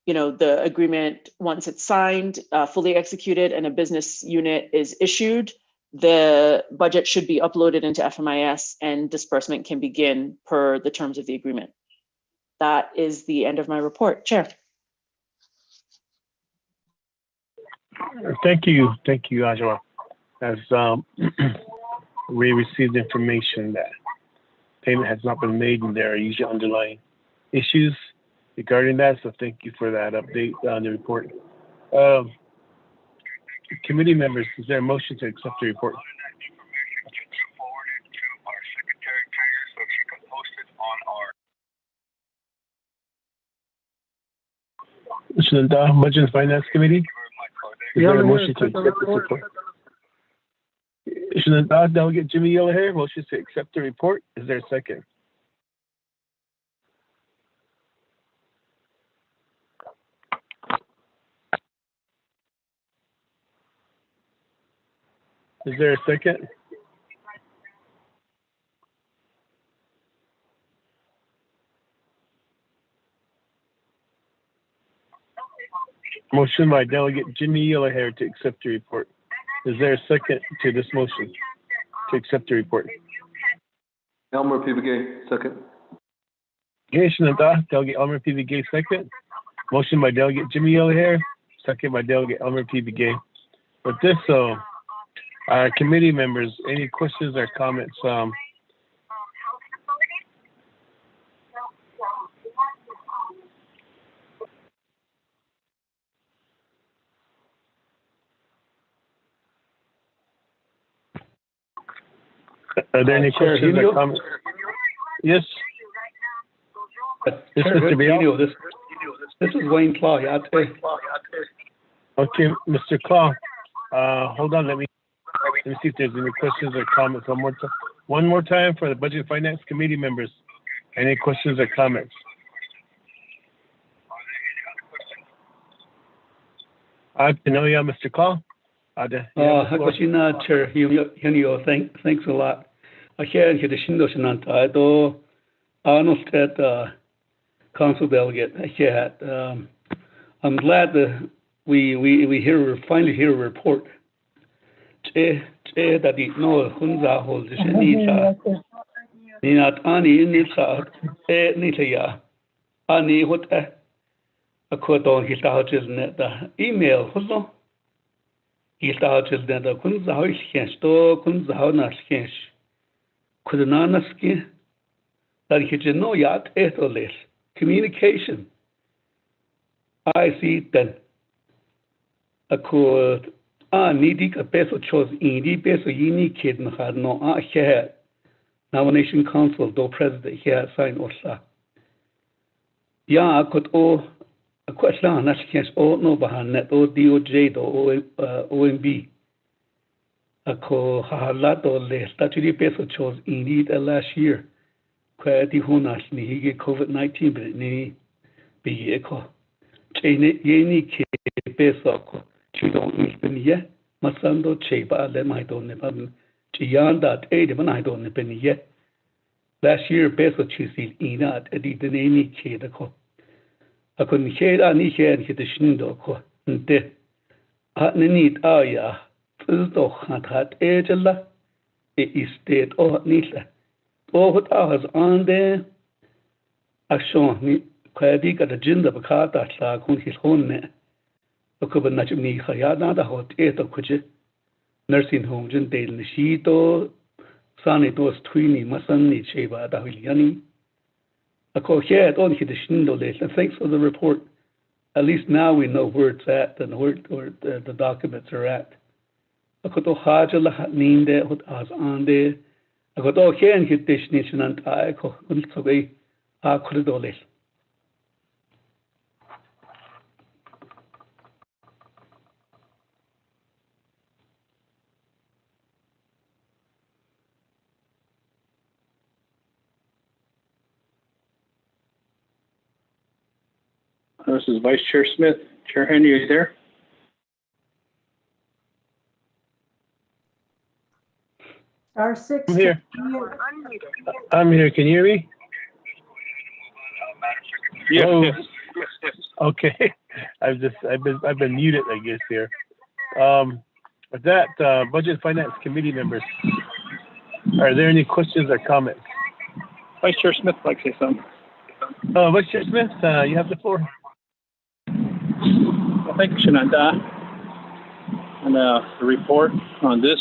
the agreement, once it's signed, fully executed, and a business unit is issued, the budget should be uploaded into FMIS and disbursement can begin per the terms of the agreement. That is the end of my report, Chair. Thank you, Ajwa. As we received information that payment has not been made and there are usually underlying issues regarding that, so thank you for that update on the report. Committee members, is there a motion to accept the report? Mr. Nanda, Budget and Finance Committee, is there a motion to accept the report? Mr. Nanda, Delegate Jimmy Yellowhair, motion to accept the report. Is there a second? Is there a second? Motion by Delegate Jimmy Yellowhair to accept the report. Is there a second to this motion to accept the report? Elmer P. Begay, second. Delegate Elmer P. Begay, second. Motion by Delegate Jimmy Yellowhair, second by Delegate Elmer P. Begay. With this, committee members, any questions or comments? Are there any questions or comments? Yes. Mr. Biel? This is Wayne Claw. Okay, Mr. Claw. Hold on. Let me see if there's any questions or comments. One more time for the Budget and Finance Committee members. Any questions or comments? Mr. Claw. Chair, thanks a lot. I can't get the Shindosh I do Arnold Council Delegate. I'm glad that we finally hear a report. That the no Hunza holds the Ninat Ani Nitsa Nitaya Ani what a quote on his houses net the email Huzo. His houses net the Kunza Hish to Kunza Naskish. Kudana skin that he did no yet etherless communication. I see then a quote. Nidi ka peso chose indi peso yini kid had no here nomination council do president here sign orsa. Ya could a question that's can't no bahan net o DOJ do OMB. A co halato le statute peso chose indi the last year. Quati hunas ni get COVID-19 but ni be echo. Chain yeni kid peso. You don't even yet. Masando Cheba, let my don't never. Chianda, Adam, I don't even yet. Last year, Beso Chisi, Inat, Eddie, the name kid. I couldn't hear any head hit the shindo. And death. At need Aya, Fusto had Angela. It is dead or Nisa. All what I was on there. I saw me, Quadi got a gin of a car that's like on his own net. Najmi Hayana, the hot eight of Kuji, nursing homes in Dale Nishito, Sunny Dos Twini, Masani Cheva, Dahiliani. A coherent on his shindo list, and thanks for the report. At least now we know where it's at and where the documents are at. A koto Hajala named there, what I was on there. A koto can hit this nation and I call Unsobe, a corridor list. This is Vice Chair Smith. Chair Henry, are you there? Star six. I'm here. I'm here. Can you hear me? Yes, Hello? yes. Okay. I've been muted, I guess, here. With that, Budget Finance Committee members, are there any questions or comments? Vice Chair Smith would like to say something. Vice Chair Smith, you have the floor. Well, thank you, Shenandoah, and the report on this.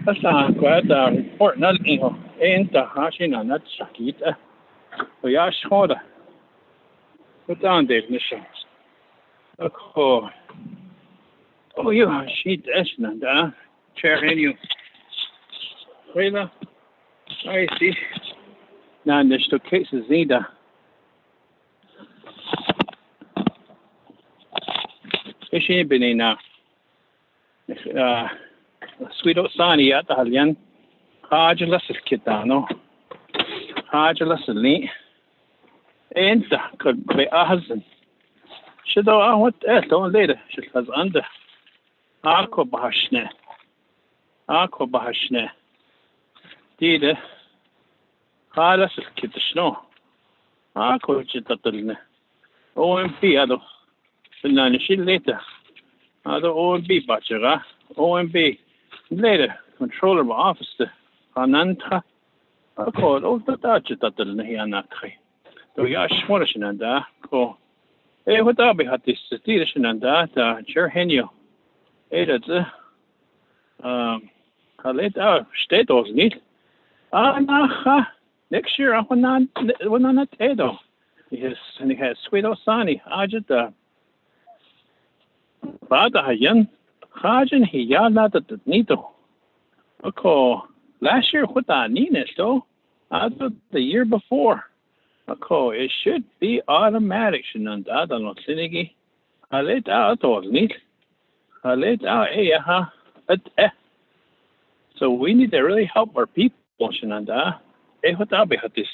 That's quite a report. Not in the Hashina, not Shakita. We are sure that. Put on definitions. Oh, you are sheet Shenandoah. Chair Henry. Rayla, I see. Now, there's two cases either. Fishing been now. Sweet Osani at the Halian. Hajaless is Kitano. Hajaless is neat. And could be a husband. Should I what else don't later? She has under. Aqua Bahashne. Aqua Bahashne. Did Halas is Kitashno. Aqua Chitatalne. OMP Ado. Banana she later. Other OMB Bachara. OMB later. Controller of office. Ananta. I called all the Dutchitatalne Hianakri. So yeah, Shenandoah. Cool. Hey, what I'll be at this Shenandoah, Chair Henry. Hey, that's I let out state those need. Next year I will not Edo. Yes, and he has sweet Osani. I just Badahayan. Hajan he yada the Nito. Okay, last year what I need it though. After the year before. Okay, it should be automatic. Shenandoah, no Sinigi. I let out those need. I let out so we need to really help our people. Shenandoah. What I'll be at this.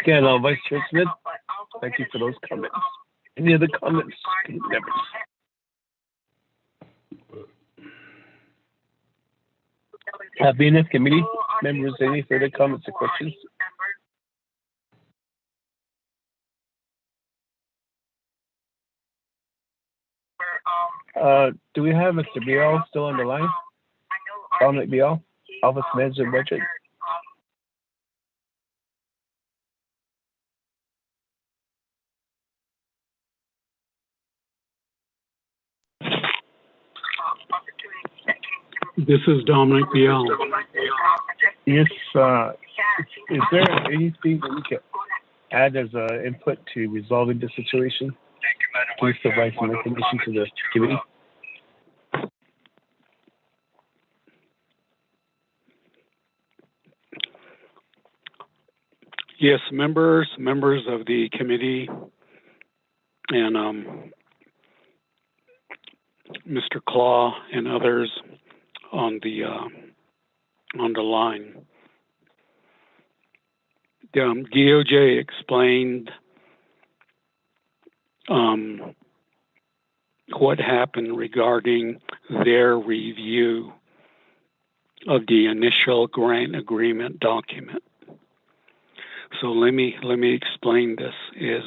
Again, Vice Chair Smith, thank you for those comments. Any other comments, members? BNF committee members, any further comments or questions? Do we have Mr. Biel still on the line? Dominic Biel, Office Manager Budget. This is Dominic Biel. Yes, is there anything that we can add as input to resolving the situation? Please provide some information to the committee. Yes, members of the committee, and Mr. Claw and others on the line. DOJ explained what happened regarding their review of the initial grant agreement document. So let me explain this. Is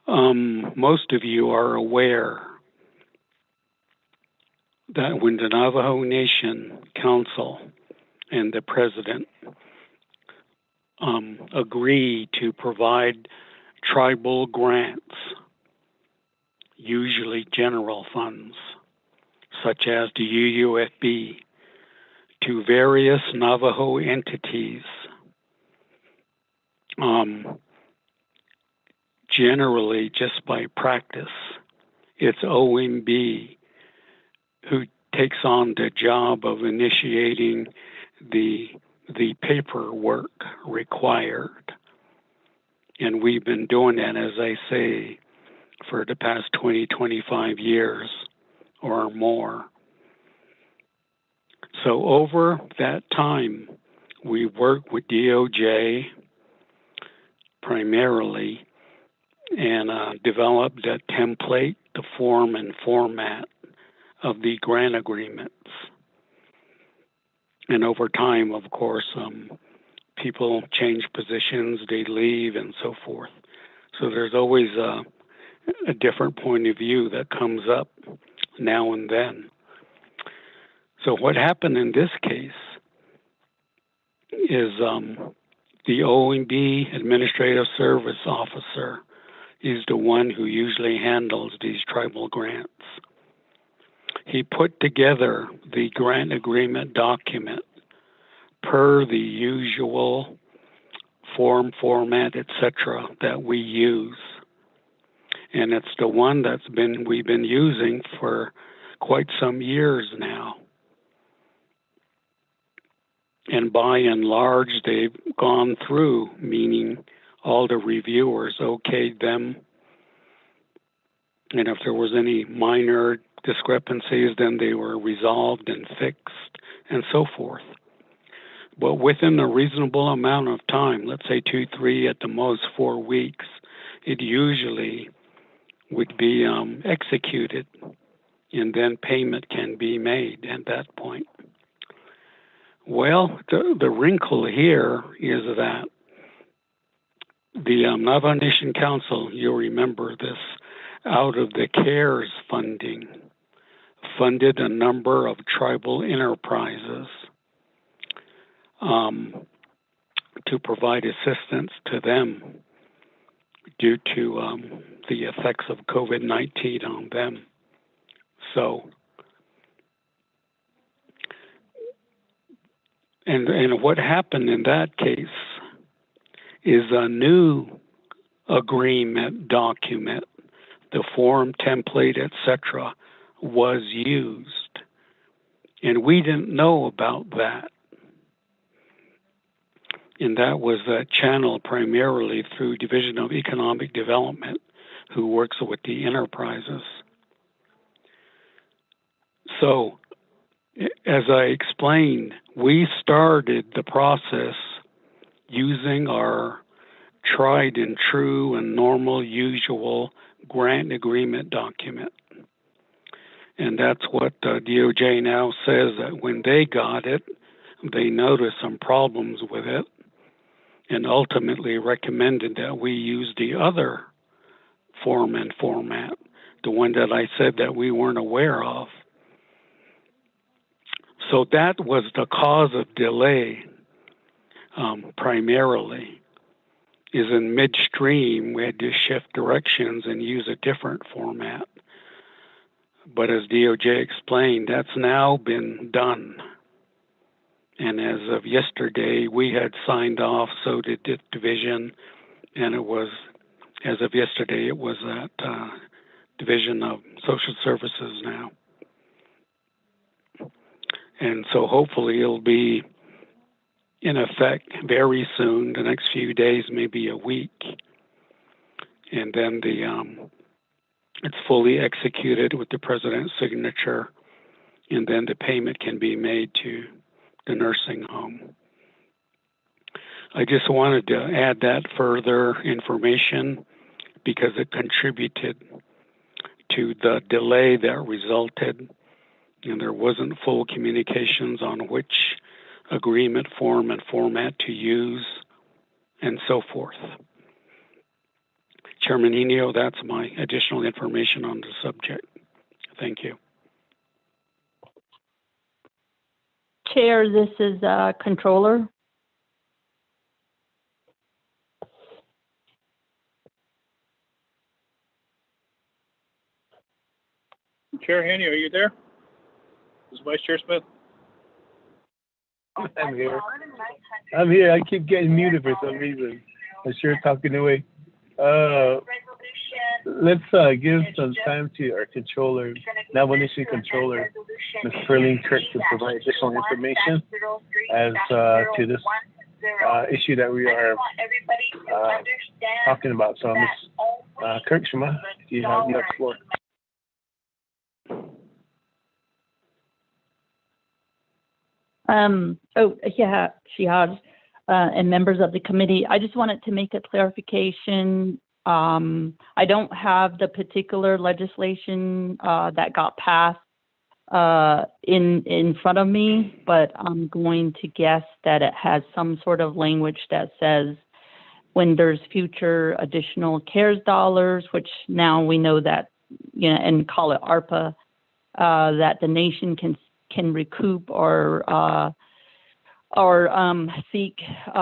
most of you are aware that when the Navajo Nation Council and the President agree to provide tribal grants, usually general funds, such as the UUFB, to various Navajo entities, generally just by practice, it's OMB who takes on the job of initiating the paperwork required. And we've been doing that, as I say, for the past 20, 25 years or more. So over that time, we work with DOJ primarily and developed a template, the form and format of the grant agreements. And over time, of course, people change positions, they leave, and so forth. So there's always a different point of view that comes up now and then. So what happened in this case is the OMB Administrative Service Officer is the one who usually handles these tribal grants. He put together the grant agreement document per the usual form, format, etc. that we use. And it's the one we've been using for quite some years now. And by and large, they've gone through, meaning all the reviewers okayed them. And if there was any minor discrepancies, then they were resolved and fixed and so forth. But within a reasonable amount of time, let's say 2, 3, at the most 4 weeks, it usually would be executed, and then payment can be made at that point. Well, the wrinkle here is that the Navajo Nation Council, you'll remember this, out of the CARES funding, funded a number of tribal enterprises to provide assistance to them due to the effects of COVID-19 on them. So, and what happened in that case is a new agreement document, the form, template, etc., was used. And we didn't know about that. And that was channeled primarily through Division of Economic Development, who works with the enterprises. So, as I explained, we started the process using our tried and true and normal, usual grant agreement document. And that's what DOJ now says, that when they got it, they noticed some problems with it and ultimately recommended that we use the other form and format, the one that I said that we weren't aware of. So that was the cause of delay, primarily, is in midstream we had to shift directions and use a different format. But as DOJ explained, that's now been done. And as of yesterday, we had signed off, so did the division, and it was, as of yesterday, it was at Division of Social Services now. And so hopefully it'll be in effect very soon, the next few days, maybe a week. And then it's fully executed with the president's signature, and then the payment can be made to the nursing home. I just wanted to add that further information because it contributed to the delay that resulted, and there wasn't full communications on which agreement form and format to use, and so forth. Chairman Inio, that's my additional information on the subject. Thank you. Chair, this is Controller. Chair Haney, are you there? This is Vice Chair Smith. I'm here. I'm here. I keep getting muted for some reason. I'm sure talking away. Let's give some time to our controller, Navajo Nation Controller, Ms. Perlene Kirk, to provide additional information as to this issue that we are talking about. So, Ms. Kirk, Shema, you have the floor. Yeah, Shihad, and members of the committee. I just wanted to make a clarification. I don't have the particular legislation that got passed in front of me, but I'm going to guess that it has some sort of language that says when there's future additional CARES dollars, which now we know that, and call it ARPA, that the nation can recoup or seek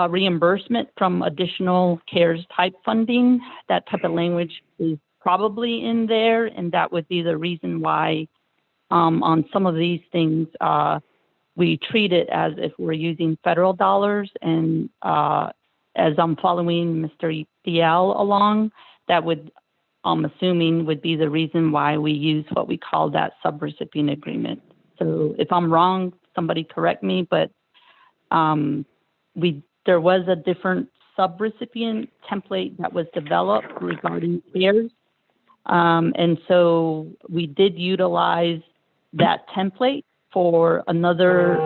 reimbursement from additional CARES type funding. That type of language is probably in there, and that would be the reason why on some of these things we treat it as if we're using federal dollars. And as I'm following Mr. DL along, that would, I'm assuming, would be the reason why we use what we call that subrecipient agreement. So if I'm wrong, somebody correct me, but there was a different subrecipient template that was developed regarding CARES. And so we did utilize that template for another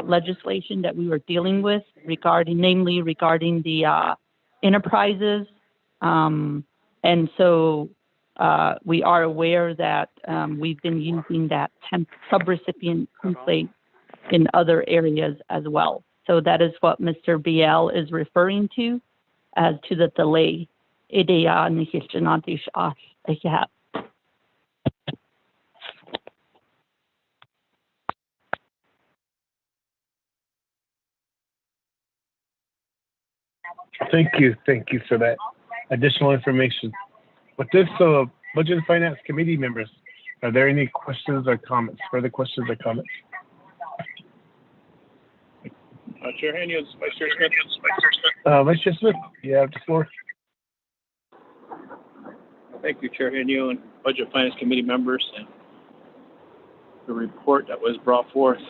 legislation that we were dealing with namely regarding the enterprises. And so we are aware that we've been using that subrecipient template in other areas as well. So that is what Mr. BL is referring to as to the delay. Thank you for that additional information. With this, Budget and Finance Committee members, are there any questions or comments, further questions or comments? Chair Henius, Vice Chair Smith. Vice Chair Smith, you have the floor. Thank you, Chair Henius and Budget and Finance Committee members, and the report that was brought forth.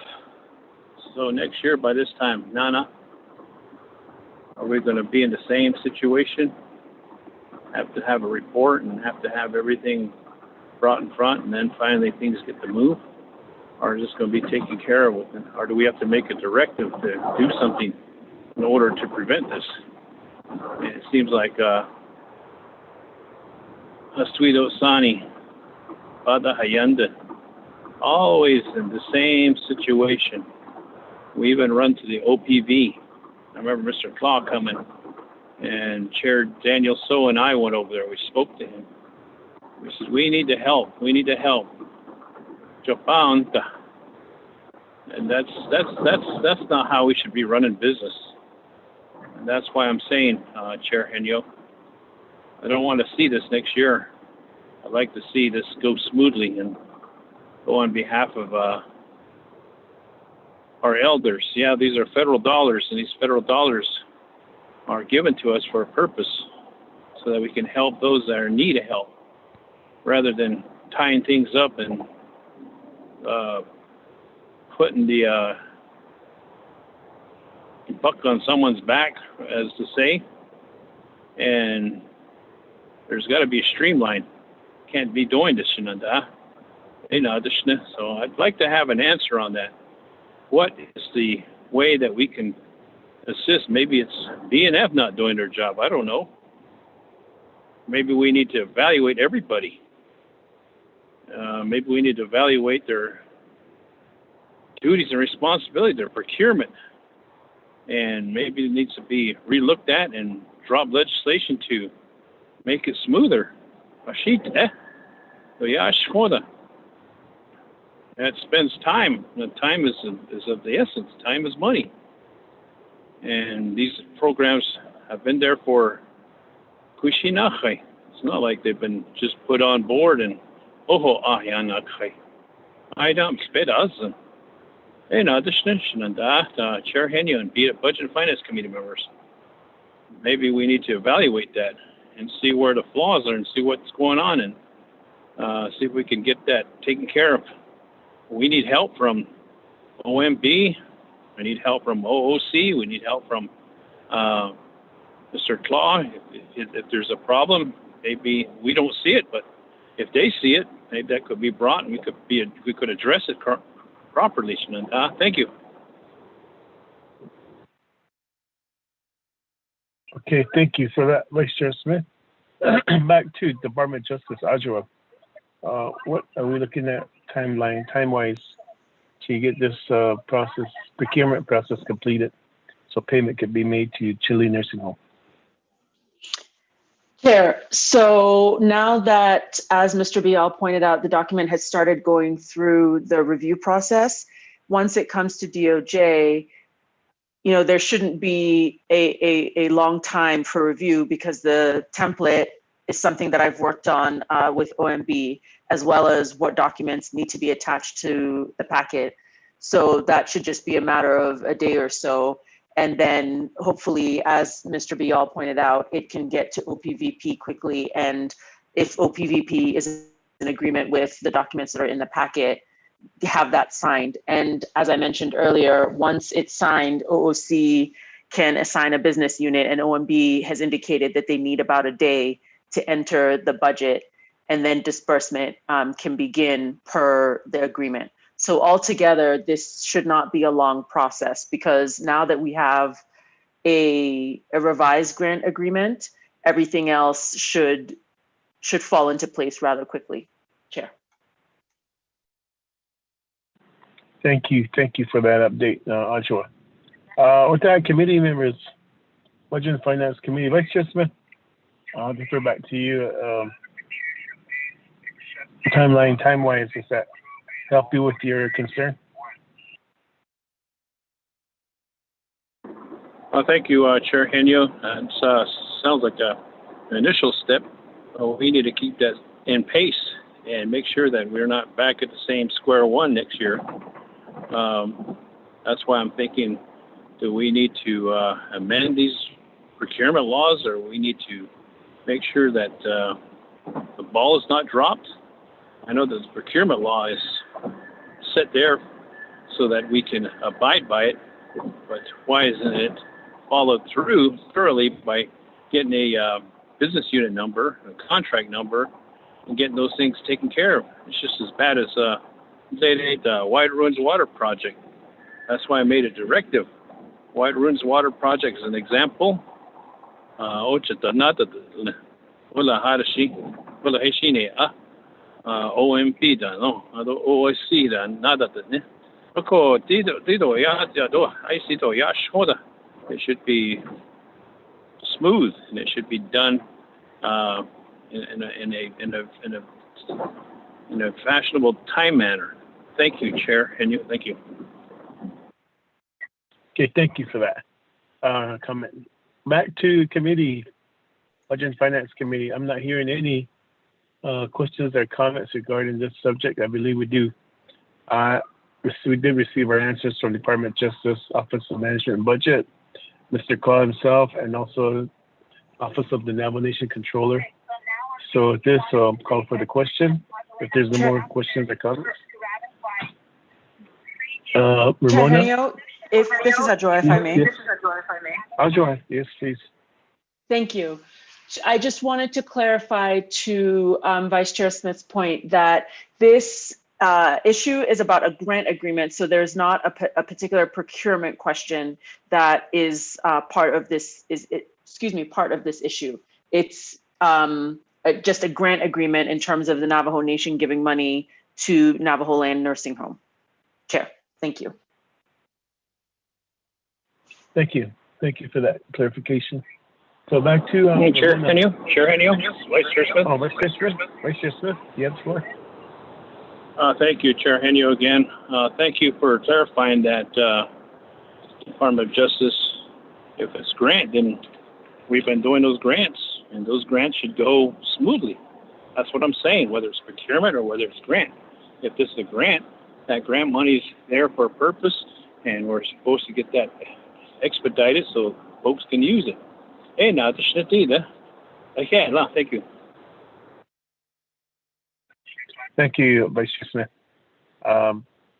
So next year, by this time, Nana, are we going to be in the same situation? Have to have a report and have to have everything brought in front, and then finally things get to move? Or is this going to be taken care of? Or do we have to make a directive to do something in order to prevent this? And it seems like Aswedo Sani, Bada Hayanda, always in the same situation. We even run to the OPV. I remember Mr. Claw coming, and Chair Daniel So and I went over there. We spoke to him. We said, we need to help. We need to help. Japan, and that's not how we should be running business. And that's why I'm saying, Chair Henyo, I don't want to see this next year. I'd like to see this go smoothly and go on behalf of our elders. Yeah, these are federal dollars, and these federal dollars are given to us for a purpose so that we can help those that are in need of help, rather than tying things up and putting the buck on someone's back, as to say. And there's got to be a streamline. Can't be doing this, so I'd like to have an answer on that. What is the way that we can assist? Maybe it's BNF not doing their job. I don't know. Maybe we need to evaluate everybody. Maybe we need to evaluate their duties and responsibility, their procurement. And maybe it needs to be relooked at and drop legislation to make it smoother. That spends time. Time is of the essence. Time is money. And these programs have been there for Kushinache. It's not like they've been just put on board and I don't spit us. And Chair Henyo and Budget and Finance Committee members. Maybe we need to evaluate that and see where the flaws are and see what's going on, and see if we can get that taken care of. We need help from OMB. We need help from OOC. We need help from Mr. Claw. If there's a problem, maybe we don't see it, but if they see it, maybe that could be brought and we could address it properly. Thank you. Okay, thank you for that, Vice Chair Smith. Back to Department of Justice, Adjoa. What are we looking at time-wise, to get this procurement process completed so payment can be made to Chile Nursing Home? Chair, so now that, as Mr. Bial pointed out, the document has started going through the review process, once it comes to DOJ, there shouldn't be a long time for review because the template is something that I've worked on with OMB, as well as what documents need to be attached to the packet. So that should just be a matter of a day or so. And then hopefully, as Mr. Bial pointed out, it can get to OPVP quickly. And if OPVP is in agreement with the documents that are in the packet, have that signed. And as I mentioned earlier, once it's signed, OOC can assign a business unit, and OMB has indicated that they need about a day to enter the budget, and then disbursement can begin per the agreement. So altogether, this should not be a long process, because now that we have a revised grant agreement, everything else should fall into place rather quickly. Chair. Thank you for that update, Adjoa. With that, committee members, Budget and Finance Committee, Vice Chair Smith, I'll defer back to you. Time-wise, does that help you with your concern? Thank you, Chair Henyo. It sounds like an initial step. We need to keep that in pace and make sure that we're not back at the same square one next year. That's why I'm thinking, do we need to amend these procurement laws, or we need to make sure that the ball is not dropped? I know that the procurement law is set there so that we can abide by it, but why isn't it followed through thoroughly by getting a business unit number, a contract number, and getting those things taken care of? It's just as bad as the White Ruins Water Project. That's why I made a directive. White Ruins Water Project is an example. OMP 的 no, OOC 的 nada 的呢。不过这度也都 IC 都也说的 it should be smooth, and it should be done in a fashionable time manner. Thank you, Chair, and thank you. Okay, thank you for that comment. Back to committee, Budget and Finance Committee. I'm not hearing any questions or comments regarding this subject. I believe we do. We did receive our answers from Department of Justice, Office of Management and Budget, Mr. Claw himself, and also Office of the Navajo Nation Controller. So with this, I'll call for the question. If there's no more questions or comments. Ramona? If this is Adjoa, if I may. Yes. Adjoa, yes, please. Thank you. I just wanted to clarify to Vice Chair Smith's point that this issue is about a grant agreement, so there's not a particular procurement question that is part of this issue. It's just a grant agreement in terms of the Navajo Nation giving money to Navajo Land Nursing Home. Chair, thank you. Thank you for that clarification. So back to Chair Henyo, Vice Chair Smith. Oh, Vice Chair Smith, you have the floor. Thank you, Chair Henyo again. Thank you for clarifying that Department of Justice, if it's grant, then we've been doing those grants, and those grants should go smoothly. That's what I'm saying, whether it's procurement or whether it's grant. If this is a grant, that grant money is there for a purpose, and we're supposed to get that expedited so folks can use it. Hey, now this is the okay, thank you. Thank you, Vice Chair Smith.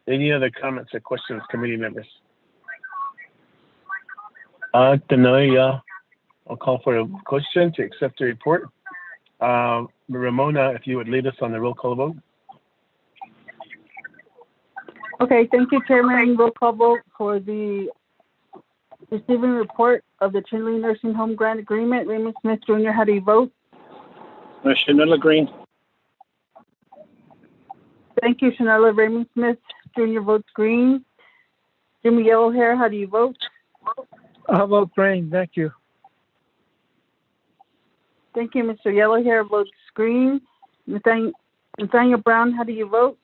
Any other comments or questions, committee members? I'll call for a question to accept the report. Ramona, if you would lead us on the roll call vote. Okay, thank you, Chairman. Roll call vote for the Receiving report of the Trinity Nursing Home Grant Agreement. Raymond Smith Jr., how do you vote? Chanela Green. Thank you, Chanela. Raymond Smith Jr. votes green. Jimmy Yellowhair, how do you vote? I vote green. Thank you. Thank you, Mr. Yellowhair votes green. Nathaniel Brown, how do you vote?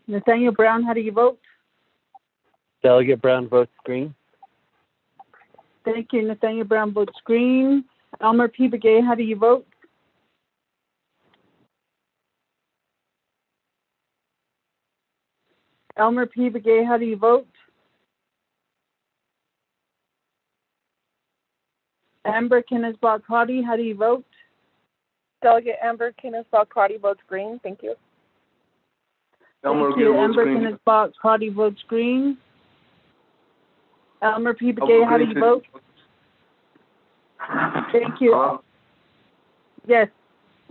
Nathaniel Brown, how do you vote? Delegate Brown votes green. Thank you, Nathaniel Brown votes green. Elmer P. Begay, how do you vote? Elmer P. Begay, how do you vote? Amber Kenneth-Bach-Crotty, how do you vote? Delegate Amber Kenneth-Bach-Crotty votes green. Thank you. Thank you. Amber Kenneth-Bach-Crotty votes green. Elmer P. Begay, how do you vote? Thank you. Yes.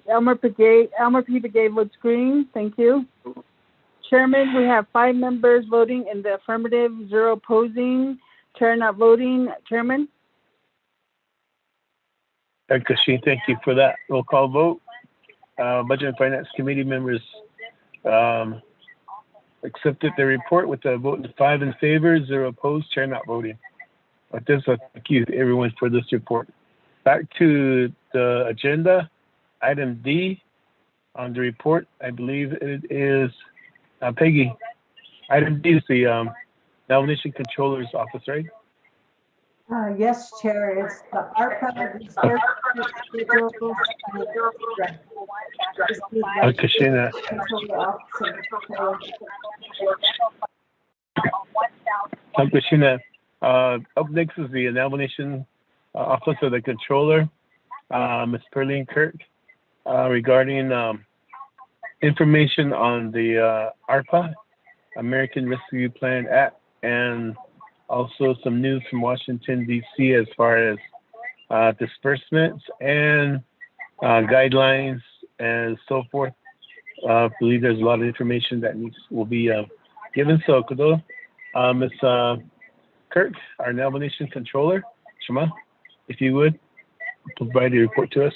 Elmer P. Begay votes green. Thank you. Chairman, we have 5 members voting in the affirmative, 0 opposing. Chair not voting. Chairman? Kashin, thank you for that. Roll call vote. Budget and Finance Committee members accepted the report with a vote of 5 in favor, 0 opposed, chair not voting. With this, thank you everyone for this report. Back to the agenda, item D on the report. I believe it is Peggy. Item D is the Nomination Controller's Office, right? Yes, Chair, it's the ARPA disbursement schedules. Kashina. Kashina. Up next is the Nomination Office of the Controller, Ms. Perlene Kirk, regarding information on the ARPA, American Rescue Plan Act, and also some news from Washington, D.C. as far as disbursements and guidelines and so forth. I believe there's a lot of information that will be given. So, Kudo, Ms. Kirk, our Nomination Controller, Shema, if you would, provide a report to us.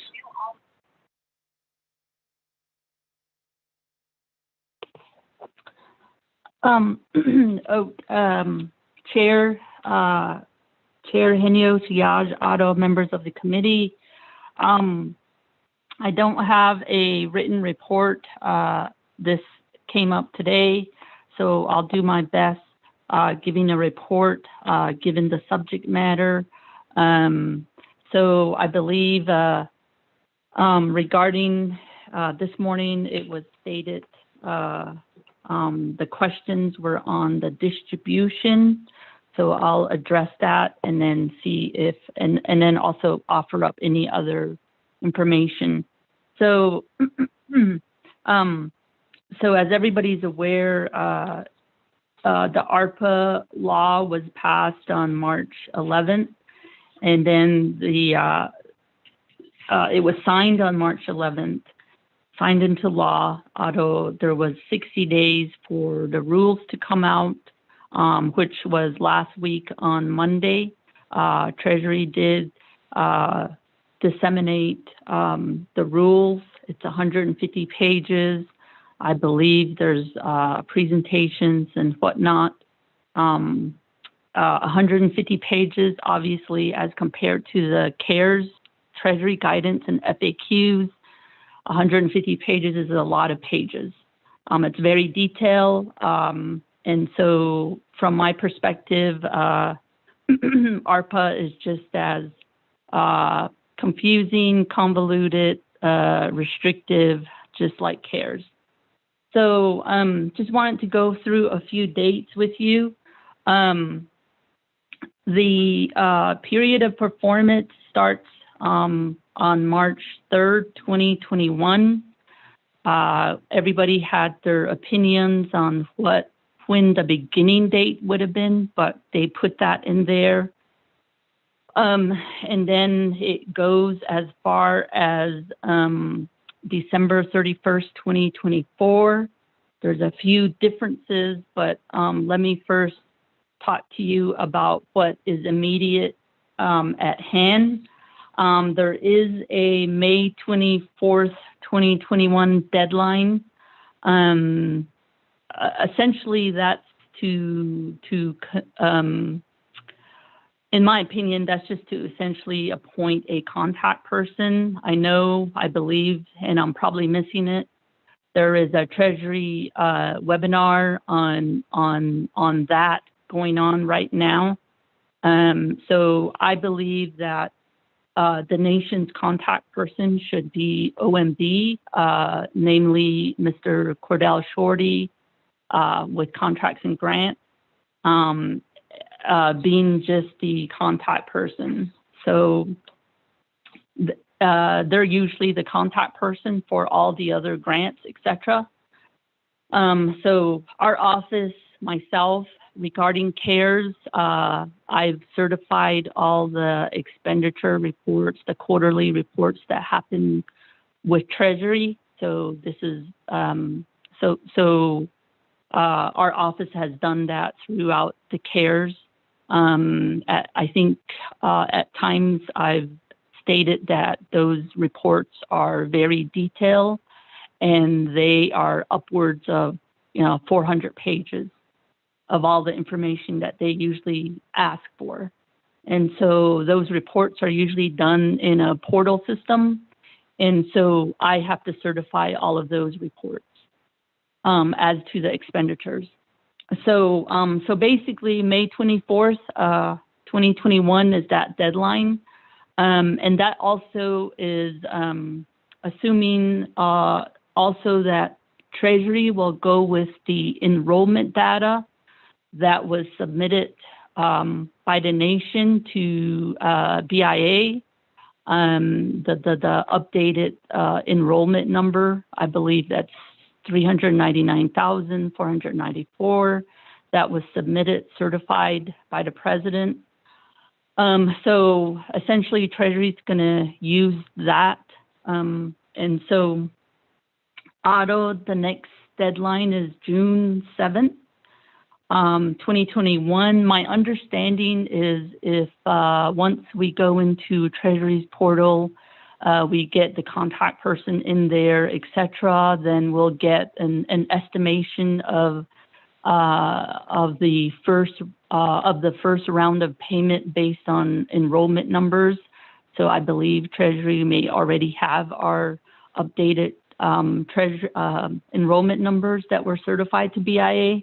Chair, Chair Henio, Siaj, Otto, members of the committee. I don't have a written report. This came up today, so I'll do my best giving a report given the subject matter. So I believe regarding this morning, it was stated the questions were on the distribution. So I'll address that and then see if, and then also offer up any other information. So, so as everybody's aware, the ARPA law was passed on March 11th, and then the it was signed on March 11th, signed into law, although there was 60 days for the rules to come out, which was last week on Monday. Treasury did disseminate the rules. It's 150 pages. I believe there's presentations and whatnot. 150 pages, obviously, as compared to the CARES, Treasury guidance and FAQs. 150 pages is a lot of pages. It's very detailed. And so from my perspective, ARPA is just as confusing, convoluted, restrictive, just like CARES. So just wanted to go through a few dates with you. The period of performance starts on March 3rd, 2021. Everybody had their opinions on when the beginning date would have been, but they put that in there. And then it goes as far as December 31st, 2024. there's a few differences, but let me first talk to you about what is immediate at hand. There is a May 24th, 2021 deadline. Essentially, that's to in my opinion, that's just to essentially appoint a contact person. I believe, and I'm probably missing it, there is a Treasury webinar on that going on right now. So I believe that the nation's contact person should be OMB, namely Mr. Cordell Shorty with contracts and grants, being just the contact person. So they're usually the contact person for all the other grants, etc. So our office, myself, regarding CARES, I've certified all the expenditure reports, the quarterly reports that happen with Treasury. So this is, our office has done that throughout the CARES. I think at times I've stated that those reports are very detailed, and they are upwards of 400 pages of all the information that they usually ask for. And so those reports are usually done in a portal system. And so I have to certify all of those reports as to the expenditures. So basically May 24th, 2021 is that deadline. And that also is assuming also that Treasury will go with the enrollment data that was submitted by the nation to BIA, the updated enrollment number. I believe that's 399,494 that was submitted, certified by the president. So essentially Treasury is going to use that. And so Otto, the next deadline is June 7th. 2021. My understanding is if once we go into Treasury's portal, we get the contact person in there, etc., then we'll get an estimation of the first round of payment based on enrollment numbers. So I believe Treasury may already have our updated enrollment numbers that were certified to BIA.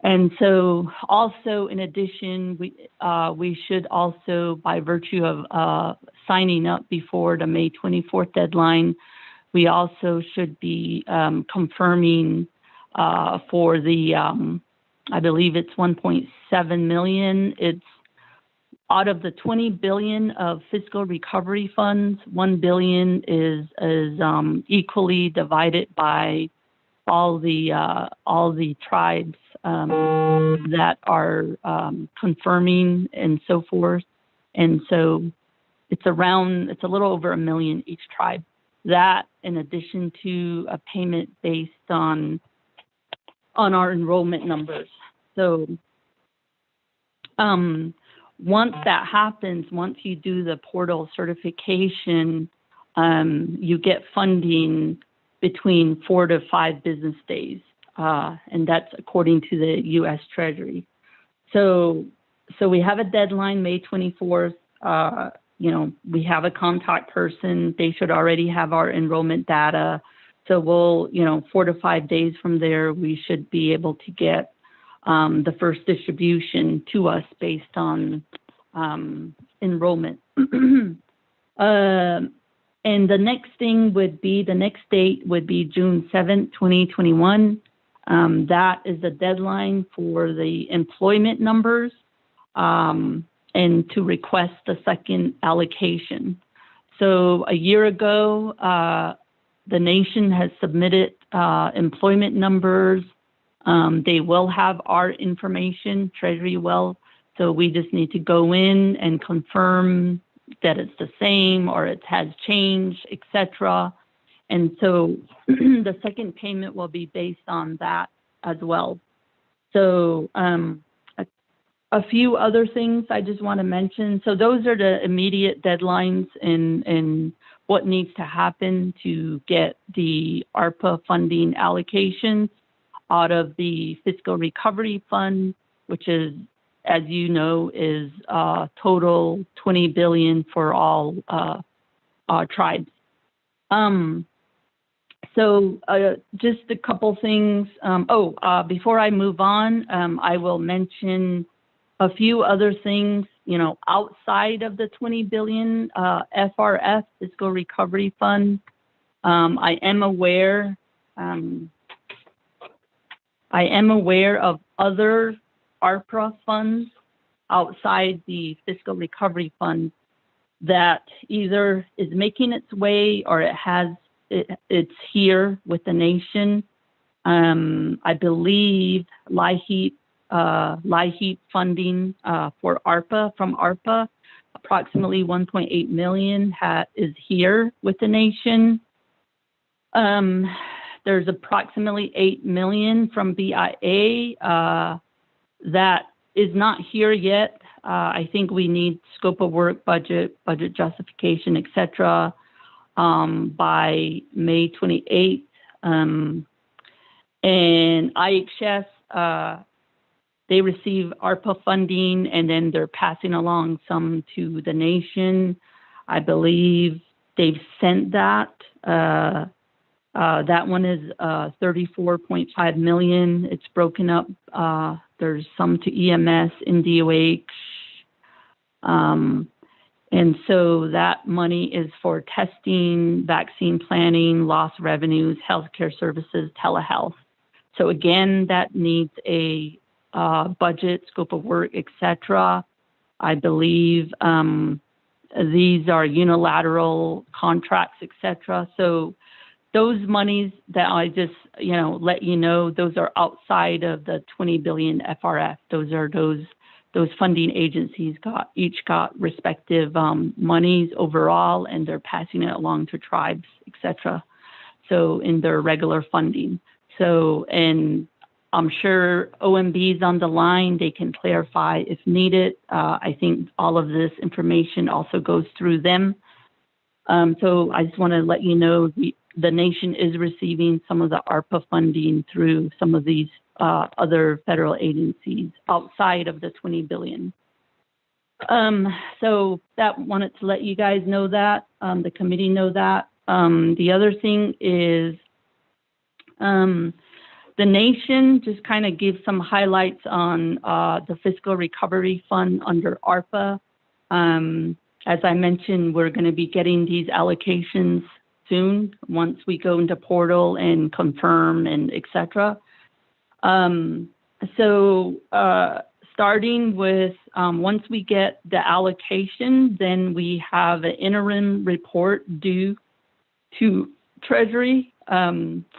And so also in addition, we should also, by virtue of signing up before the May 24th deadline, we also should be confirming for the, I believe it's 1.7 million. It's out of the 20 billion of fiscal recovery funds, 1 billion is equally divided by all the tribes that are confirming and so forth. And so it's a little over 1 million each tribe. That in addition to a payment based on our enrollment numbers. So once that happens, once you do the portal certification, you get funding between 4 to 5 business days. And that's according to the U.S. Treasury. So we have a deadline, May 24th. We have a contact person. They should already have our enrollment data. So we'll, 4 to 5 days from there, we should be able to get the first distribution to us based on enrollment. And the next date would be June 7th, 2021. That is the deadline for the employment numbers and to request the second allocation. So a year ago, the nation has submitted employment numbers. They will have our information, Treasury will. So we just need to go in and confirm that it's the same or it has changed, etc. And so the second payment will be based on that as well. So a few other things I just want to mention. So those are the immediate deadlines in what needs to happen to get the ARPA funding allocations out of the Fiscal Recovery Fund, which is, as you know, is total $20 billion for all tribes. So just a couple things. Before I move on, I will mention a few other things, you know, outside of the $20 billion FRF, Fiscal Recovery Fund. I am aware of other ARPA funds outside the Fiscal Recovery Fund that either is making its way or it's here with the nation. I believe LIHEAP funding for ARPA, from ARPA, approximately 1.8 million is here with the nation. There's approximately 8 million from BIA that is not here yet. I think we need scope of work, budget justification, etc. By May 28th. And IHS, they receive ARPA funding and then they're passing along some to the nation. I believe they've sent that. That one is 34.5 million. It's broken up. There's some to EMS, NDOH. And so that money is for testing, vaccine planning, lost revenues, healthcare services, telehealth. So again, that needs a budget, scope of work, etc. I believe these are unilateral contracts, etc. So those monies that I just, let you know, those are outside of the 20 billion FRF. Those are those funding agencies each got respective monies overall, and they're passing it along to tribes, etc. So in their regular funding. So, and I'm sure OMB is on the line. They can clarify if needed. I think all of this information also goes through them. So I just want to let you know the nation is receiving some of the ARPA funding through some of these other federal agencies outside of the 20 billion. So that wanted to let you guys know that, the committee know that. The other thing is the nation just kind of gives some highlights on the Fiscal Recovery Fund under ARPA. As I mentioned, we're going to be getting these allocations soon once we go into portal and confirm and etc. Starting with once we get the allocation, then we have an interim report due to Treasury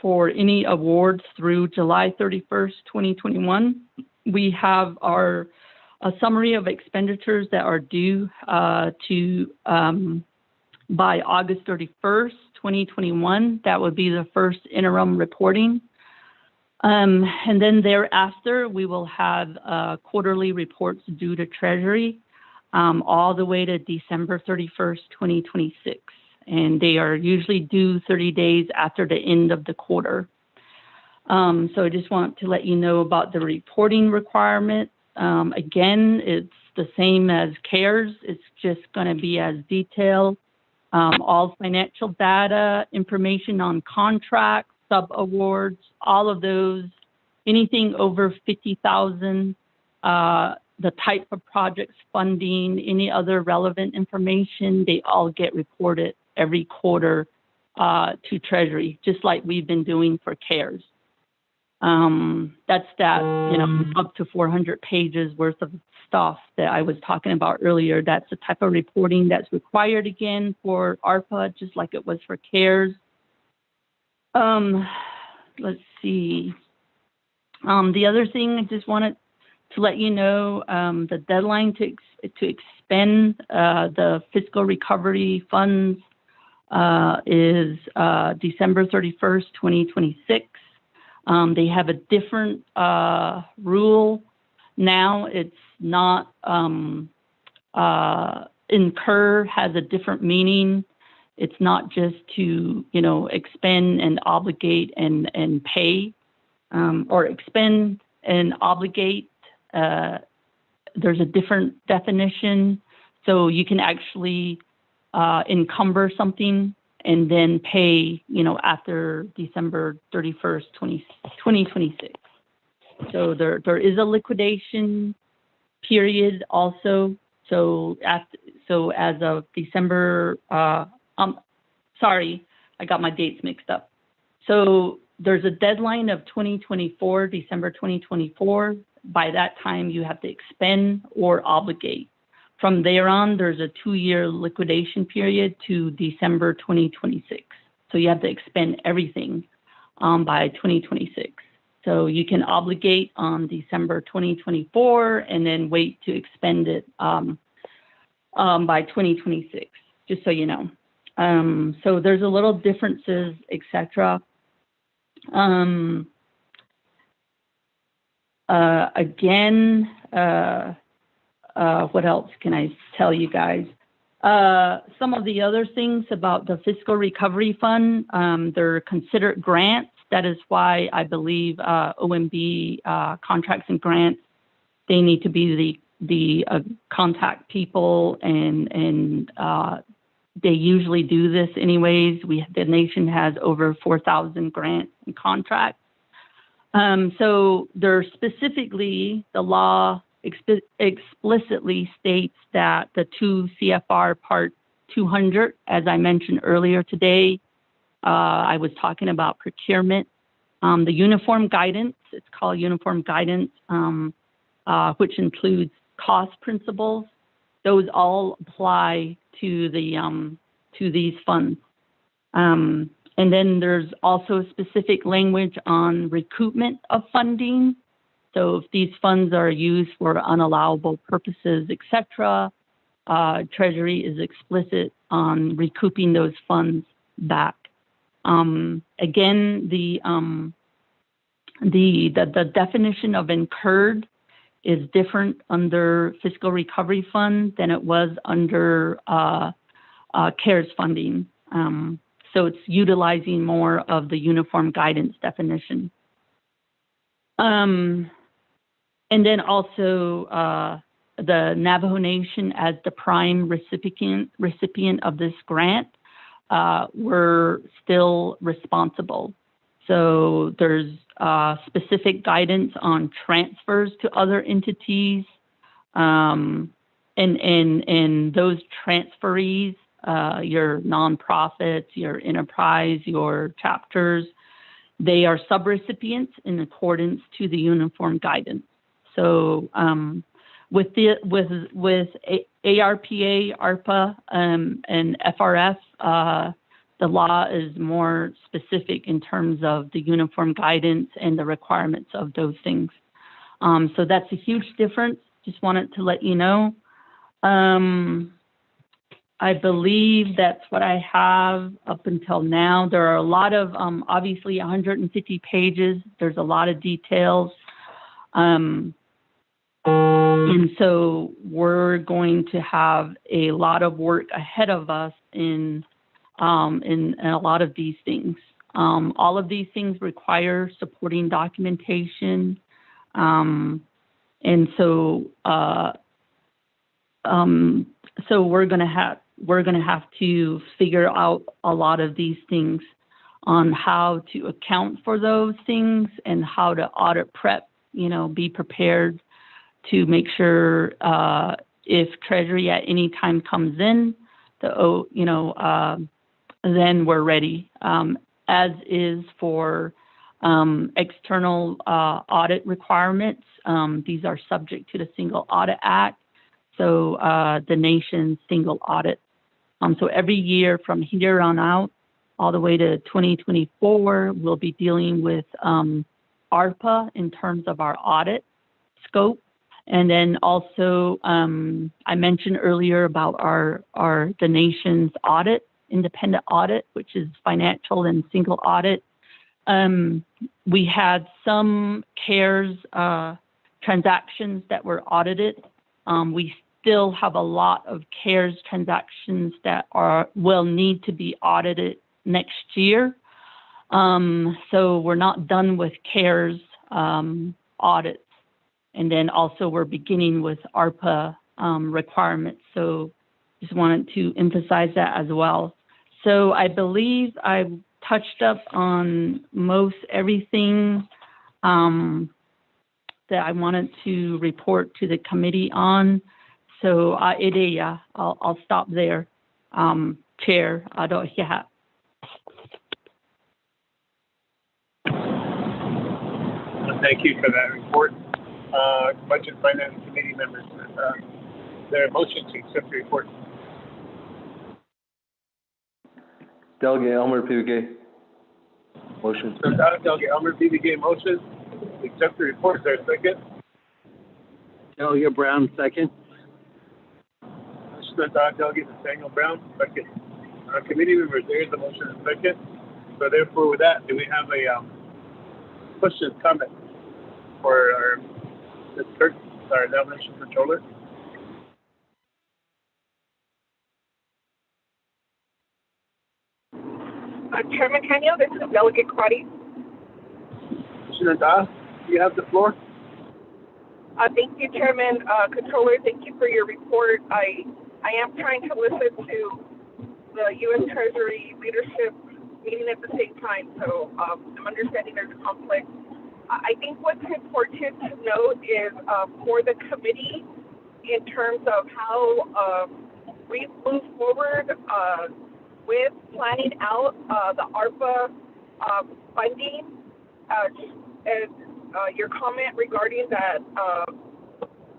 for any awards through July 31st, 2021. We have a summary of expenditures that are due by August 31st, 2021. That would be the first interim reporting. And then thereafter, we will have quarterly reports due to Treasury all the way to December 31st, 2026. And they are usually due 30 days after the end of the quarter. So I just want to let you know about the reporting requirement. Again, it's the same as CARES. It's just going to be as detailed. All financial data, information on contracts, sub-awards, all of those, anything over 50,000, the type of projects funding, any other relevant information, they all get reported every quarter to Treasury, just like we've been doing for CARES. That's that, up to 400 pages worth of stuff that I was talking about earlier. That's the type of reporting that's required again for ARPA, just like it was for CARES. Let's see. The other thing I just wanted to let you know, the deadline to expend the fiscal recovery funds is December 31st, 2026. They have a different rule now. It's not, incur has a different meaning. It's not just to, expend and obligate and pay, or expend and obligate. There's a different definition. So you can actually encumber something and then pay, after December 31st, 2026. So there is a liquidation period also. So as of December, sorry, I got my dates mixed up. So there's a deadline of 2024, December 2024. By that time, you have to expend or obligate. From there on, there's a 2-year liquidation period to December 2026. So you have to expend everything by 2026. So you can obligate on December 2024 and then wait to expend it by 2026, just so you know. So there's a little differences, etc. Again, what else can I tell you guys? Some of the other things about the Fiscal Recovery Fund, they're considered grants. That is why I believe OMB contracts and grants, they need to be the contact people, and they usually do this anyways. The nation has over 4,000 grants and contracts. So there specifically, the law explicitly states that the 2 CFR Part 200, as I mentioned earlier today, I was talking about procurement. The uniform guidance, it's called uniform guidance, which includes cost principles. Those all apply to these funds. And then there's also specific language on recoupment of funding. So if these funds are used for unallowable purposes, etc., Treasury is explicit on recouping those funds back. Again, the definition of incurred is different under Fiscal Recovery Fund than it was under CARES funding. So it's utilizing more of the uniform guidance definition. And then also the Navajo Nation as the prime recipient of this grant, we're still responsible. So there's specific guidance on transfers to other entities, and those transferees, your nonprofits, your enterprise, your chapters, they are subrecipients in accordance to the uniform guidance. So with ARPA, ARPA, and FRF, the law is more specific in terms of the uniform guidance and the requirements of those things. So that's a huge difference. Just wanted to let you know. I believe that's what I have up until now. There are a lot of, obviously 150 pages. There's a lot of details. And so we're going to have a lot of work ahead of us in a lot of these things. All of these things require supporting documentation. And so, so we're going to have to figure out a lot of these things on how to account for those things and how to audit prep, be prepared to make sure if Treasury at any time comes in, then we're ready, as is for external audit requirements. These are subject to the Single Audit Act, so the nation's single audit. So every year from here on out, all the way to 2024, we'll be dealing with ARPA in terms of our audit scope. And then also, I mentioned earlier about the nation's audit. independent audit, which is financial and single audit. We had some CARES transactions that were audited. We still have a lot of CARES transactions that will need to be audited next year. So we're not done with CARES audits. And then also we're beginning with ARPA requirements. So just wanted to emphasize that as well. So I believe I've touched up on most everything that I wanted to report to the committee on. So I'll stop there. Chair, yeah. Thank you for that report. Budget Finance Committee members, there are motions to accept the report. Delegate Elmer PVK. Motion. So Delegate Elmer PVK motion to accept the report. Is there a second? Delegate Brown, second. Delegate Nathaniel Brown, second. Committee members, there is a motion and second. So therefore, with that, do we have a question, comment for our clerk, our nomination controller? Chairman Daniel, this is Delegate Crotty. Commissioner Da, you have the floor. Thank you, Chairman. Controller, thank you for your report. I am trying to listen to the U.S. Treasury leadership meeting at the same time, so I'm understanding there's a conflict. I think what's important to note is for the committee in terms of how we move forward with planning out the ARPA funding, and your comment regarding that,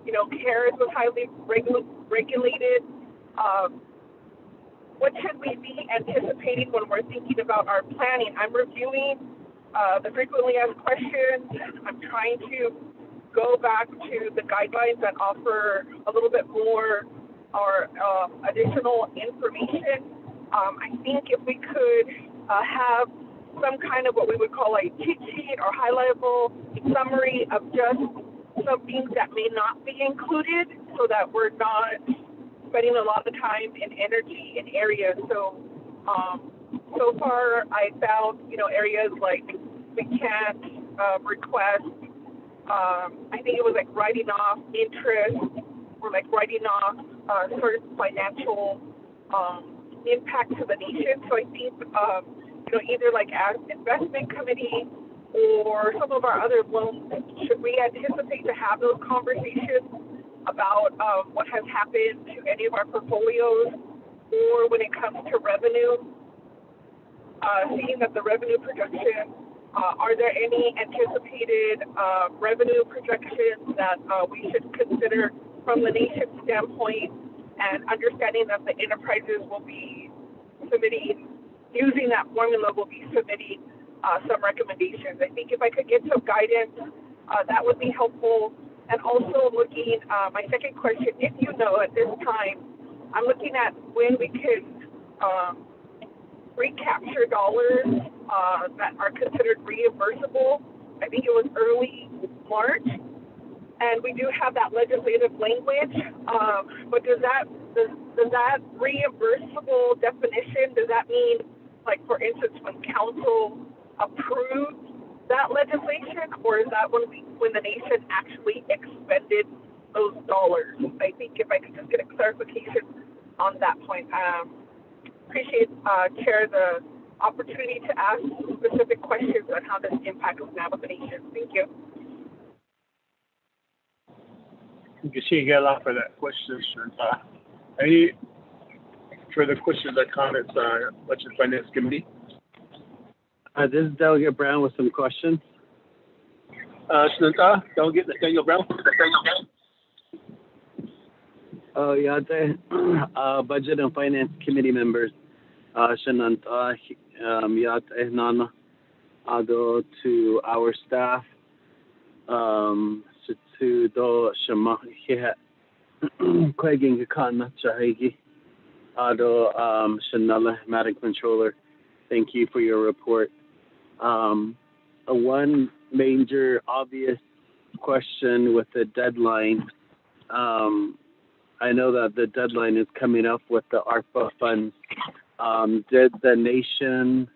CARES was highly regulated. What should we be anticipating when we're thinking about our planning? I'm reviewing the frequently asked questions. I'm trying to go back to the guidelines that offer a little bit more or additional information. I think if we could have some kind of what we would call a cheat sheet or high-level summary of just some things that may not be included so that we're not spending a lot of time and energy in areas. So, so far I found, areas like we can't request, I think it was like writing off interest or like writing off certain financial impact to the nation. So I think, either like as investment committee or some of our other loans, should we anticipate to have those conversations about what has happened to any of our portfolios, or when it comes to revenue, seeing that the revenue projection, are there any anticipated revenue projections that we should consider from the nation's standpoint, and understanding that the enterprises will be submitting, using that formula, will be submitting some recommendations. I think if I could get some guidance, that would be helpful. And also looking, my second question, if you know at this time, I'm looking at when we can recapture dollars that are considered reimbursable. I think it was early March, and we do have that legislative language. But does that reimbursable definition, does that mean, like, for instance, when council approved that legislation, or is that when the nation actually expended those dollars? I think if I could just get a clarification on that point. Appreciate, Chair, the opportunity to ask specific questions on how this impacts Navajo Nation. Thank you. You can see you get a lot for that question. Any further questions or comments on Budget Finance Committee? This is Delegate Brown with some questions. Delegate Nathaniel Brown. Budget and Finance Committee members, Nana, to our staff, to do Shama Kwaging Kana Chahigi, Ado Shanala, Madam Controller. Thank you for your report. One major obvious question with the deadline. I know that the deadline is coming up with the ARPA funds. Did the nation,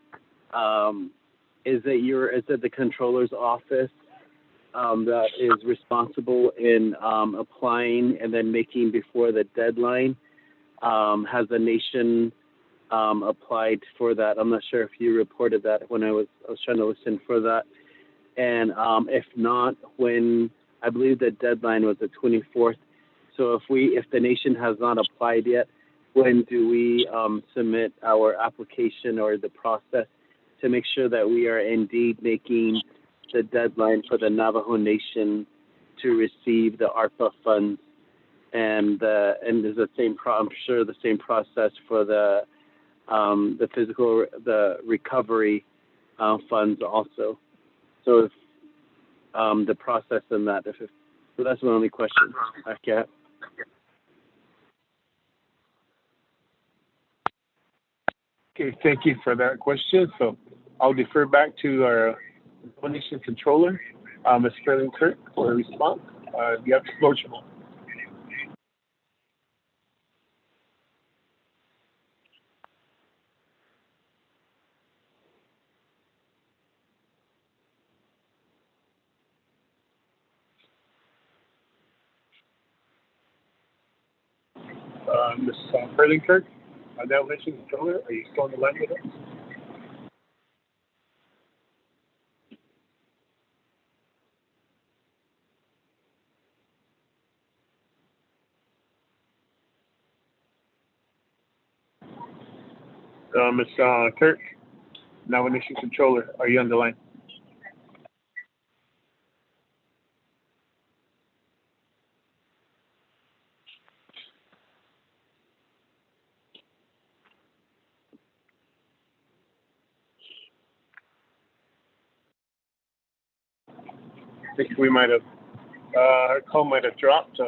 is it the controller's office that is responsible in applying and then making before the deadline? Has the nation applied for that? I'm not sure if you reported that when I was trying to listen for that. And if not, when I believe the deadline was the 24th. So if the nation has not applied yet, when do we submit our application or the process to make sure that we are indeed making the deadline for the Navajo Nation to receive the ARPA funds? And there's the same I'm sure the same process for the recovery funds also. So if the process in that, so that's my only question. Okay. Okay, thank you for that question. So I'll defer back to our Nation Controller, Ms. Sterling Kirk, for a response. You have the floor, Jamal. Ms. Kirk, Nation Controller, are you still on the line with us? Ms. Kirk, Nation Controller, are you on the line? I think we might have, her call might have dropped.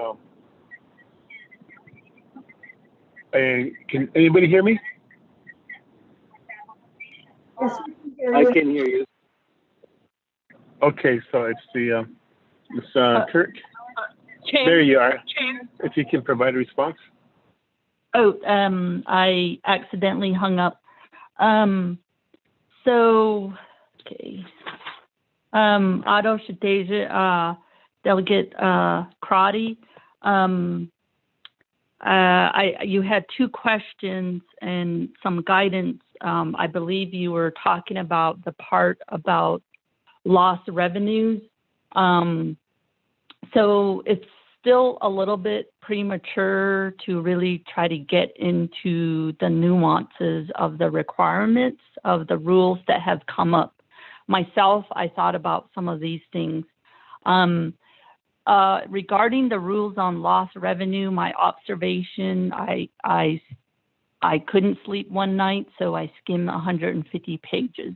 Can anybody hear me? Yes, I can hear you. Okay, so it's the Ms. Kirk. There you are. If you can provide a response. Oh, I accidentally hung up. Okay. Otto Shadeja, Delegate Crotty. You had two questions and some guidance. I believe you were talking about the part about lost revenues. So it's still a little bit premature to really try to get into the nuances of the requirements of the rules that have come up. Myself, I thought about some of these things. Regarding the rules on lost revenue, my observation, I couldn't sleep one night, so I skimmed 150 pages.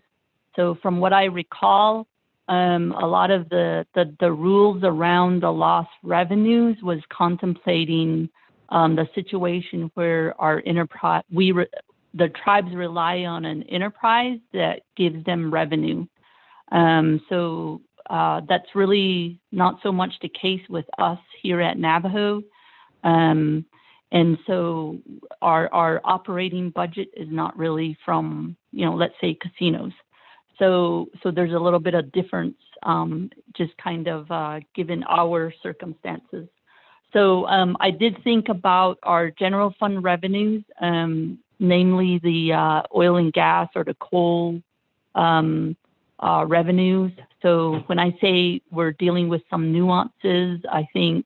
So from what I recall, a lot of the rules around the lost revenues was contemplating the situation where our enterprise, the tribes rely on an enterprise that gives them revenue. So that's really not so much the case with us here at Navajo. And so our operating budget is not really from, let's say casinos. So there's a little bit of difference, just kind of given our circumstances. So I did think about our general fund revenues, namely the oil and gas or the coal revenues. So when I say we're dealing with some nuances, I think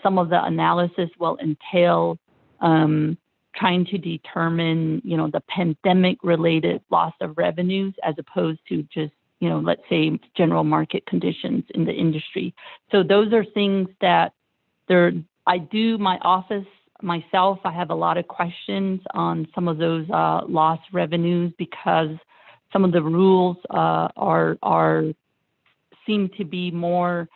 some of the analysis will entail trying to determine, the pandemic-related loss of revenues as opposed to just, let's say general market conditions in the industry. So those are things that my office, myself, I have a lot of questions on some of those lost revenues because some of the rules seem to be more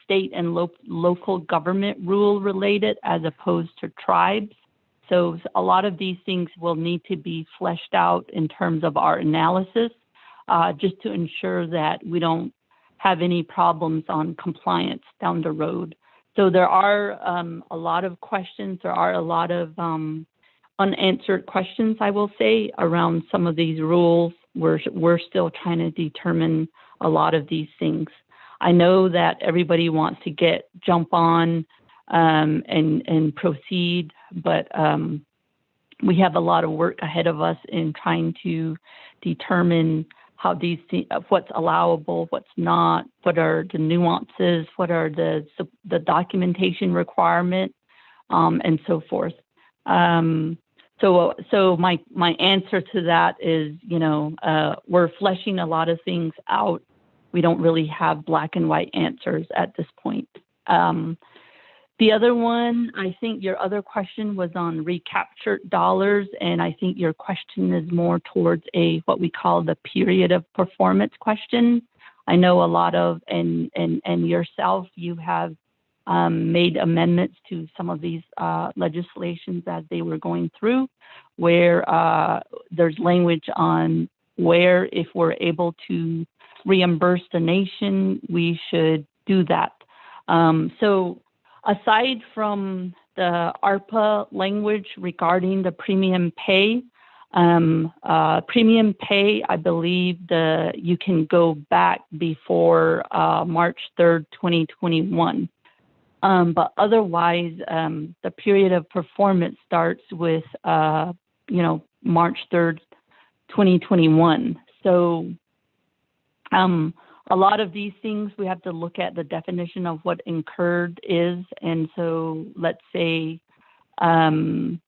state and local government rule related as opposed to tribes. So a lot of these things will need to be fleshed out in terms of our analysis, just to ensure that we don't have any problems on compliance down the road. So there are a lot of questions. There are a lot of unanswered questions, I will say, around some of these rules. We're still trying to determine a lot of these things. I know that everybody wants to jump on and proceed, but we have a lot of work ahead of us in trying to determine how these things, what's allowable, what's not, what are the nuances, what are the documentation requirement, and so forth. So my answer to that is, we're fleshing a lot of things out. We don't really have black and white answers at this point. The other one, I think your other question was on recaptured dollars, and I think your question is more towards what we call the period of performance question. I know a lot of, and yourself, you have made amendments to some of these legislations as they were going through, where there's language on where, if we're able to reimburse the nation, we should do that. So aside from the ARPA language regarding the premium pay, I believe you can go back before March 3rd, 2021. But otherwise, the period of performance starts with, March 3rd, 2021. So a lot of these things, we have to look at the definition of what incurred is. And so let's say the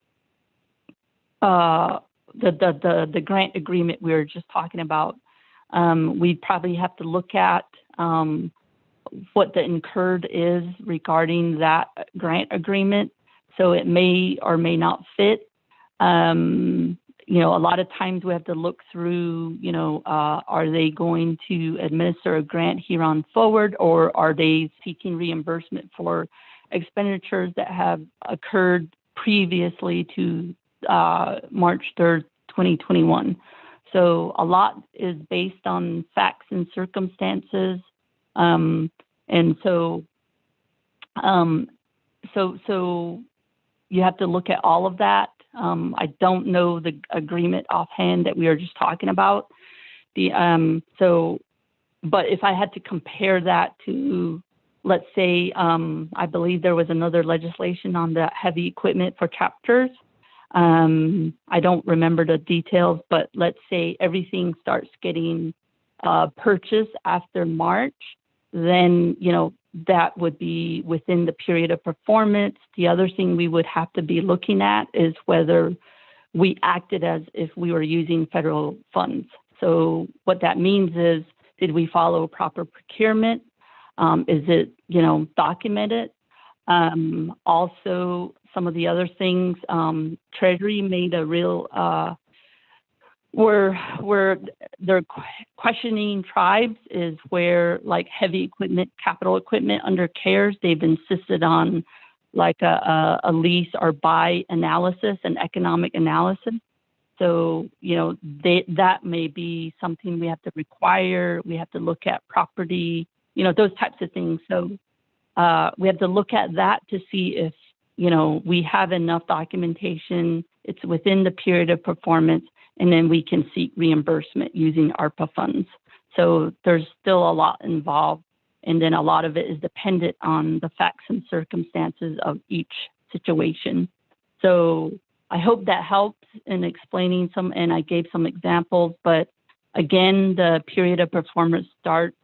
grant agreement we were just talking about, we probably have to look at what the incurred is regarding that grant agreement. So it may or may not fit. A lot of times we have to look through, are they going to administer a grant here on forward, or are they seeking reimbursement for expenditures that have occurred previously to March 3rd, 2021. So a lot is based on facts and circumstances. And so you have to look at all of that. I don't know the agreement offhand that we were just talking about. But if I had to compare that to, let's say, I believe there was another legislation on the heavy equipment for chapters. I don't remember the details, but let's say everything starts getting purchased after March, then, that would be within the period of performance. The other thing we would have to be looking at is whether we acted as if we were using federal funds. So what that means is, did we follow proper procurement? Is it, documented? Also, some of the other things, Treasury made a real, where they're questioning tribes is where, like, heavy equipment, capital equipment under CARES, they've insisted on like a lease or buy analysis and economic analysis. So, that may be something we have to require. We have to look at property, those types of things. So we have to look at that to see if, we have enough documentation, it's within the period of performance, and then we can seek reimbursement using ARPA funds. So there's still a lot involved, and then a lot of it is dependent on the facts and circumstances of each situation. So I hope that helps in explaining some, and I gave some examples, but again, the period of performance starts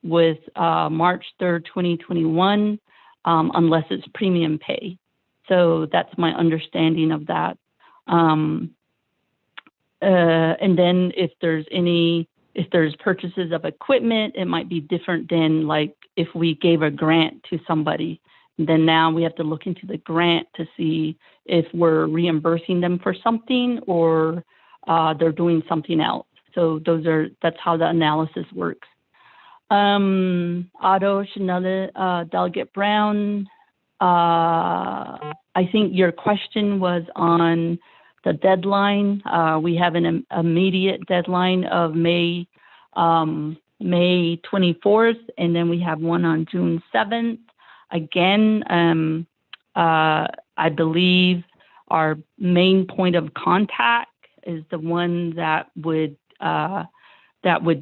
with March 3rd, 2021, unless it's premium pay. So that's my understanding of that. And then if there's purchases of equipment, it might be different than like if we gave a grant to somebody. Then now we have to look into the grant to see if we're reimbursing them for something or they're doing something else. So that's how the analysis works. Otto, Chanel, Delegate Brown, I think your question was on the deadline. We have an immediate deadline of May 24th, and then we have one on June 7th. Again, I believe our main point of contact is the one that would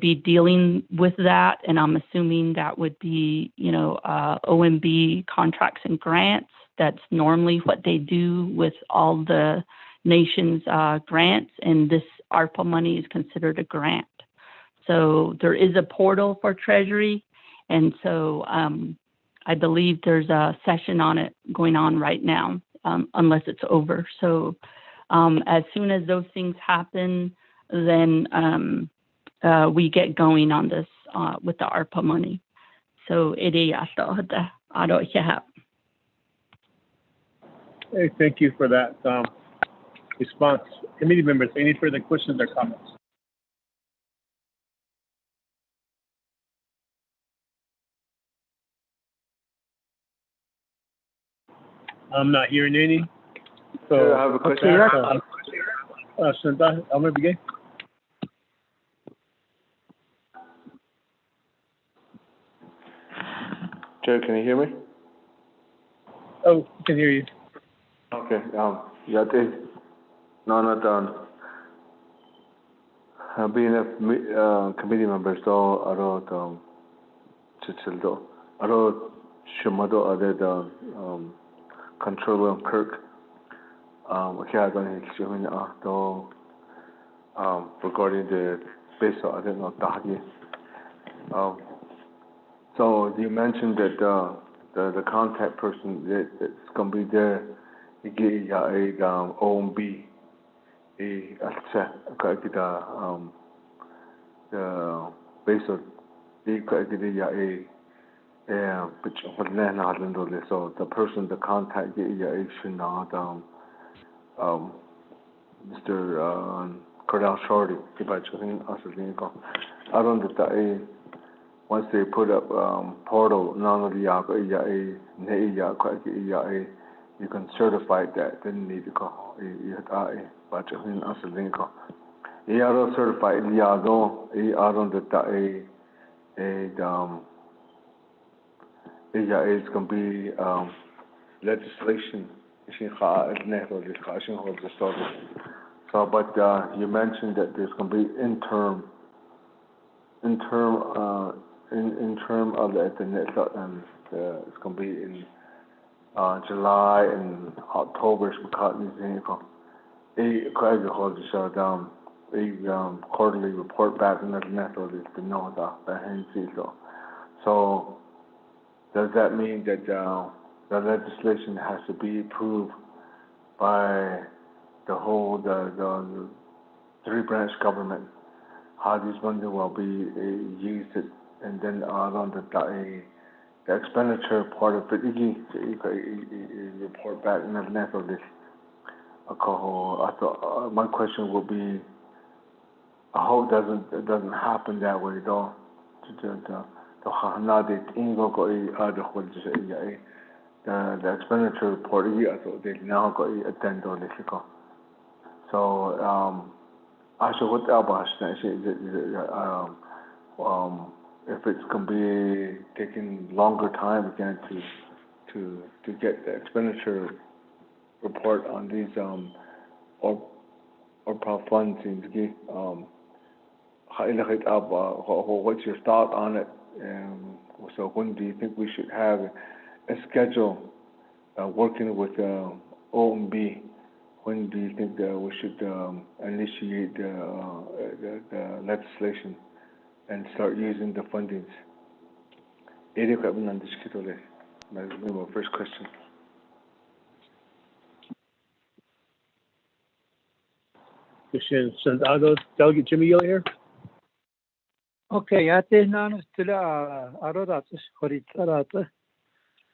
be dealing with that, and I'm assuming that would be, OMB contracts and grants. That's normally what they do with all the nation's grants, and this ARPA money is considered a grant. So there is a portal for Treasury, and so I believe there's a session on it going on right now, unless it's over. So as soon as those things happen, then we get going on this with the ARPA money. So it is Hey, thank you for that response. Committee members, any further questions or comments? I'm not hearing any. So I have a question. Shanta, I'm going to begin. Chair, can you hear me? Oh, I can hear you. Okay. Yate, no, not done. Being a committee member, so I wrote Chichildo. I wrote Shumado added Controller Kirk. Okay, I don't know regarding the base, I didn't know Tahagi. So you mentioned that the contact person that's going to be there, you get a OMB, the base of the so the person, the contact, should not Mr. Cordell Shorty, I don't know. Once they put up portal, you can certify that. Then need to go. Certified it's going to be legislation. So, but you mentioned that there's going to be interim of the internet, it's going to be in July and October. A quarterly report back in the net or the know that. So does that mean that the legislation has to be approved by the whole the three-branch government? How this money will be used, and then on the expenditure part of it, you report back in the net of this. My question will be, I hope it doesn't happen that way though. The expenditure report, they now go attend on this. So I should what else if it's going to be taking longer time again to get the expenditure report on these ARPA funds, what's your thought on it? So when do you think we should have a schedule working with OMB? When do you think we should initiate the legislation and start using the fundings? That's my first question. Delegate Jimmy Gill here. Okay, yate nanu stila arodat horitsarat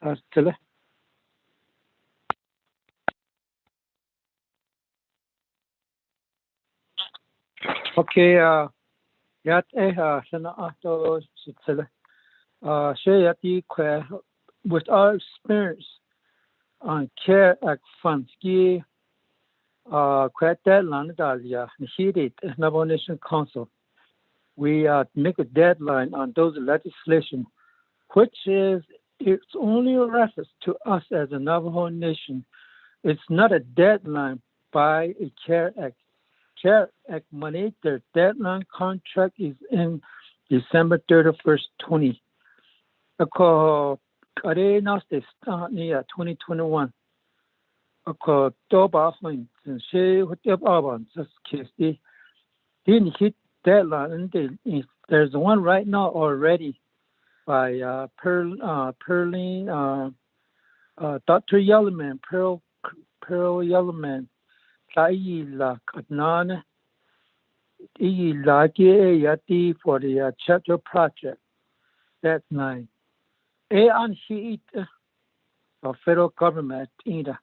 stila. Okay, yate sana ato stila. She yati with our experience on CARE Act funds. Quite deadline heated Navajo Nation Council. We make a deadline on those legislation, which is it's only a reference to us as a Navajo Nation. It's not a deadline by a CARE Act. CARE Act money, their deadline contract is in December 31st, 20. Arena State 2021. Didn't hit deadline, and there's one right now already by Pearline, Dr. Yellowman, Pearl Yellowman, Kaila Kadnan, Yati for the chapter project. That's 9. And she federal government either.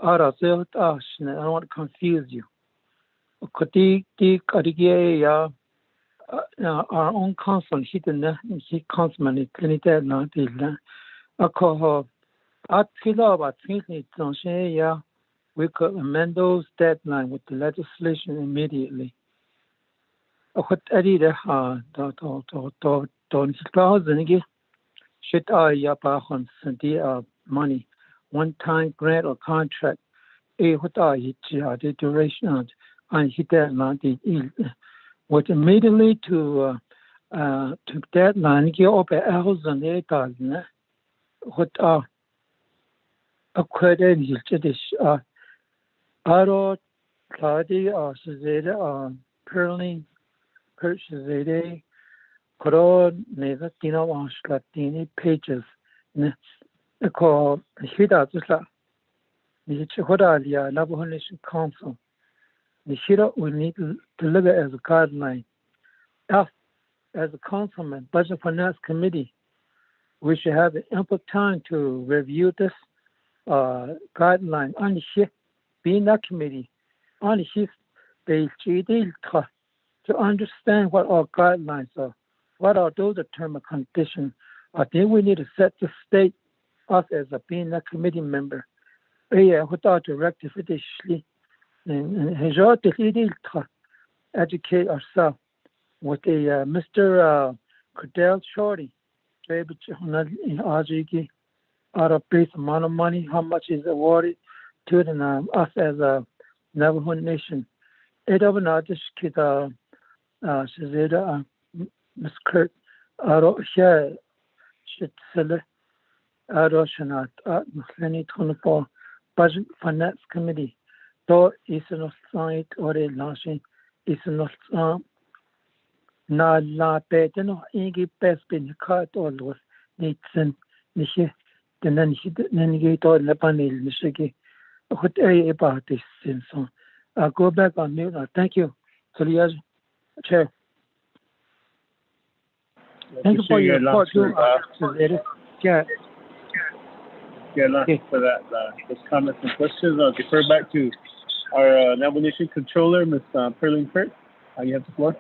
I don't want to confuse you. Our own council, he councilman, we could amend those deadline with the legislation immediately. Money, one-time grant or contract. The duration and hit that with immediately to deadline get up at $1,000. What a credit is Aro Claudia or Suzette Pearling purchases Koro Nevatina Wash Latini pages. Called Hida Zusla. The Navajo Nation Council. The Shira will need to deliver as a guideline. Us, as a councilman, Budget Finance Committee, we should have ample time to review this guideline on the shift, being that committee, on the shift, they to understand what our guidelines are, what are those terms and conditions. I think we need to set the state, us as a being a committee member, without directive, and educate ourselves with a Mr. Cordell Shorty, out of base amount of money, how much is awarded to us as a Navajo Nation. It over now just kid Miss Kurt share shit seller Shanat 2024 Budget Finance Committee. Though is not signed or a launching is not la peteno ingi best been cut or was needs and Nishi the Nanigate or Lepanil Nishigi. What about this since I'll go back on mute. Thank you. So Chair. Thank you for your report too. For that, those comments and questions. I'll defer back to our Navajo Nation Controller, Ms. Pearline Kurt. You have the floor.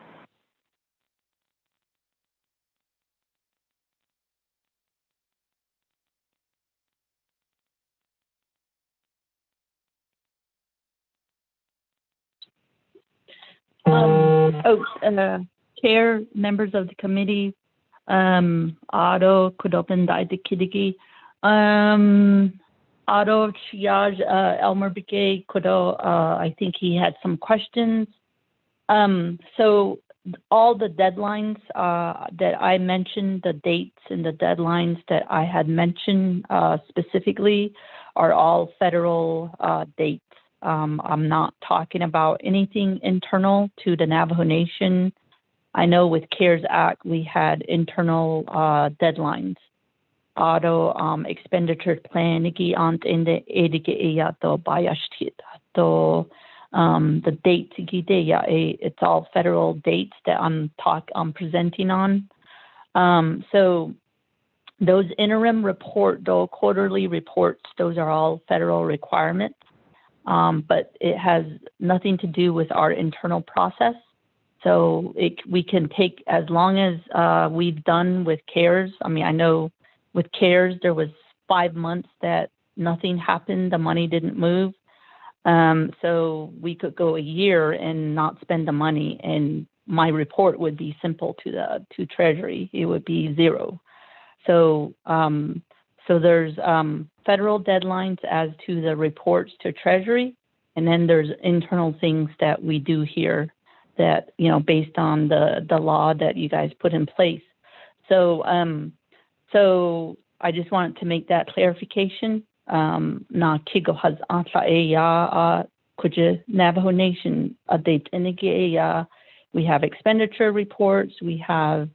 Chair, members of the committee, Otto Kudopan Daidikidiki, Otto Chiaj Elmer Bike Kudo, I think he had some questions. So all the deadlines that I mentioned, the dates and the deadlines that I had mentioned specifically are all federal dates. I'm not talking about anything internal to the Navajo Nation. I know with CARES Act, we had internal deadlines. Auto expenditure plan in the the dates it's all federal dates that I'm presenting on. So those interim quarterly reports, those are all federal requirements. But it has nothing to do with our internal process. So we can take as long as we've done with CARES. I mean, I know with CARES, there was 5 months that nothing happened, the money didn't move. So we could go a year and not spend the money, and my report would be simple to Treasury. It would be zero. So there's federal deadlines as to the reports to Treasury, and then there's internal things that we do here that, based on the law that you guys put in place. So I just wanted to make that clarification. Na kigo has atla ya kuja Navajo Nation update inigi. We have expenditure reports. We have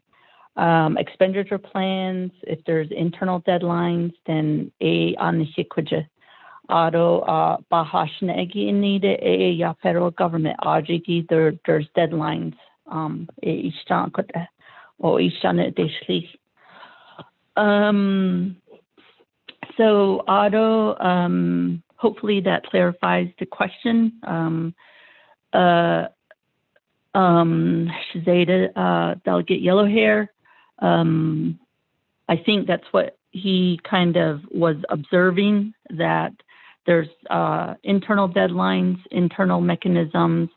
expenditure plans. If there's internal deadlines, then kuja aro bahashna egi inide ya federal government ajigi there's deadlines. Ishtan kuta o ishtan deshli. So Otto, hopefully that clarifies the question. Shazada, Delegate Yellowhair, I think that's what he kind of was observing, that there's internal deadlines, internal mechanisms.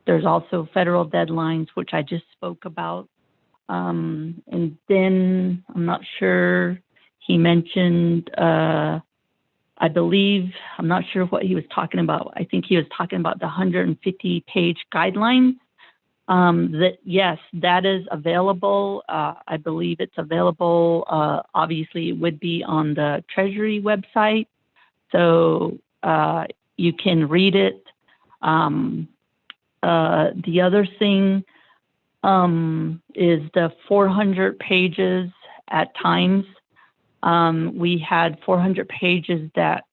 There's also federal deadlines, which I just spoke about. And then I'm not sure, he mentioned, I believe, I'm not sure what he was talking about. I think he was talking about the 150-page guidelines. That yes, that is available. I believe it's available. Obviously, it would be on the Treasury website, so you can read it. The other thing is the 400 pages at times. We had 400 pages that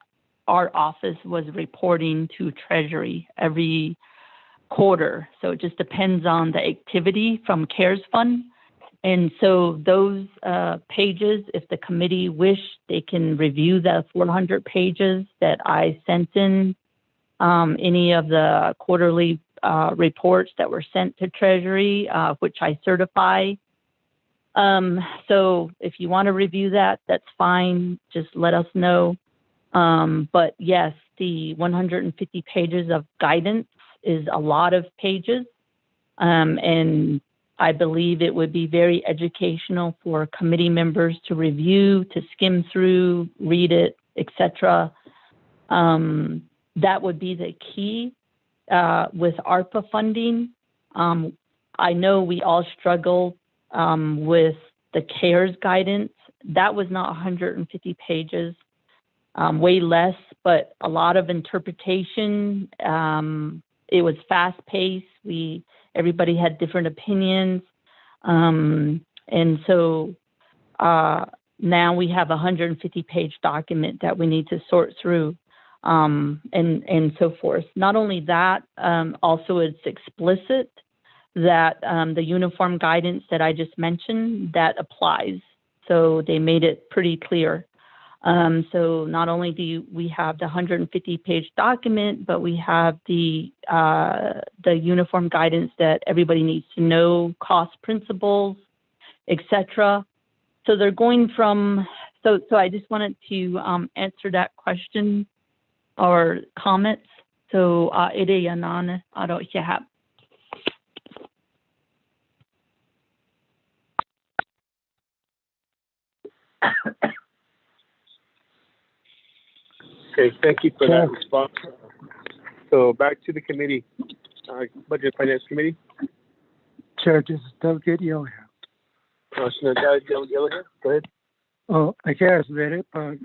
our office was reporting to Treasury every quarter. So it just depends on the activity from CARES Fund. And so those pages, if the committee wish, they can review the 400 pages that I sent in, any of the quarterly reports that were sent to Treasury, which I certify. So if you want to review that, that's fine. Just let us know. But yes, the 150 pages of guidance is a lot of pages. And I believe it would be very educational for committee members to review, to skim through, read it, etc. That would be the key with ARPA funding. I know we all struggle with the CARES guidance. That was not 150 pages, way less, but a lot of interpretation. It was fast paced. Everybody had different opinions. And so now we have a 150-page document that we need to sort through, and so forth. Not only that, also it's explicit that the uniform guidance that I just mentioned, that applies. So they made it pretty clear. So not only do we have the 150-page document, but we have the uniform guidance that everybody needs to know, cost principles, etc. So they're going from, so I just wanted to answer that question or comments. So Okay, thank you for that response. So back to the committee, Budget Finance Committee. Chair, this is Delegate Yellowhair. Go ahead. Oh, I guess very, but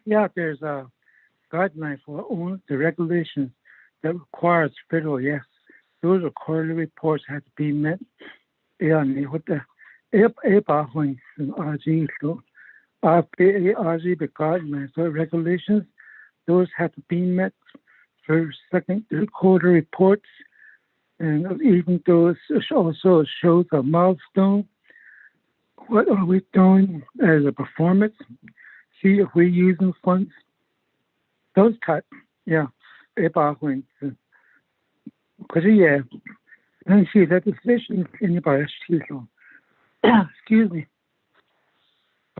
yeah, there's a guideline for own the regulations that requires federal, yes. Those are quarterly reports have to be met. Yeah, with the ARPA the guidelines or regulations, those have to be met for second, third quarter reports, and even those also shows a milestone. What are we doing as a performance? See if we're using funds. Those type, yeah, because yeah, and see that decision anybody excuse me.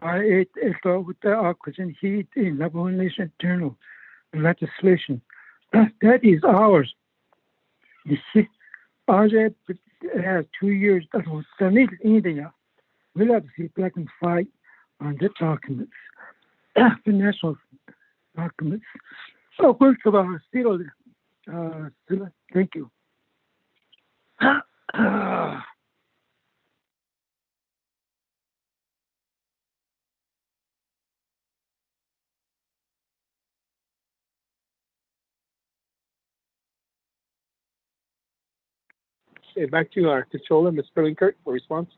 I ito with the question heat in Navajo Nation Journal legislation. That is ours. Ours has 2 years. That was the India. We'll have to see black and white on the documents, the national documents. So, first of all, still, thank you. Okay, back to our controller, Ms. Billinkert, for response.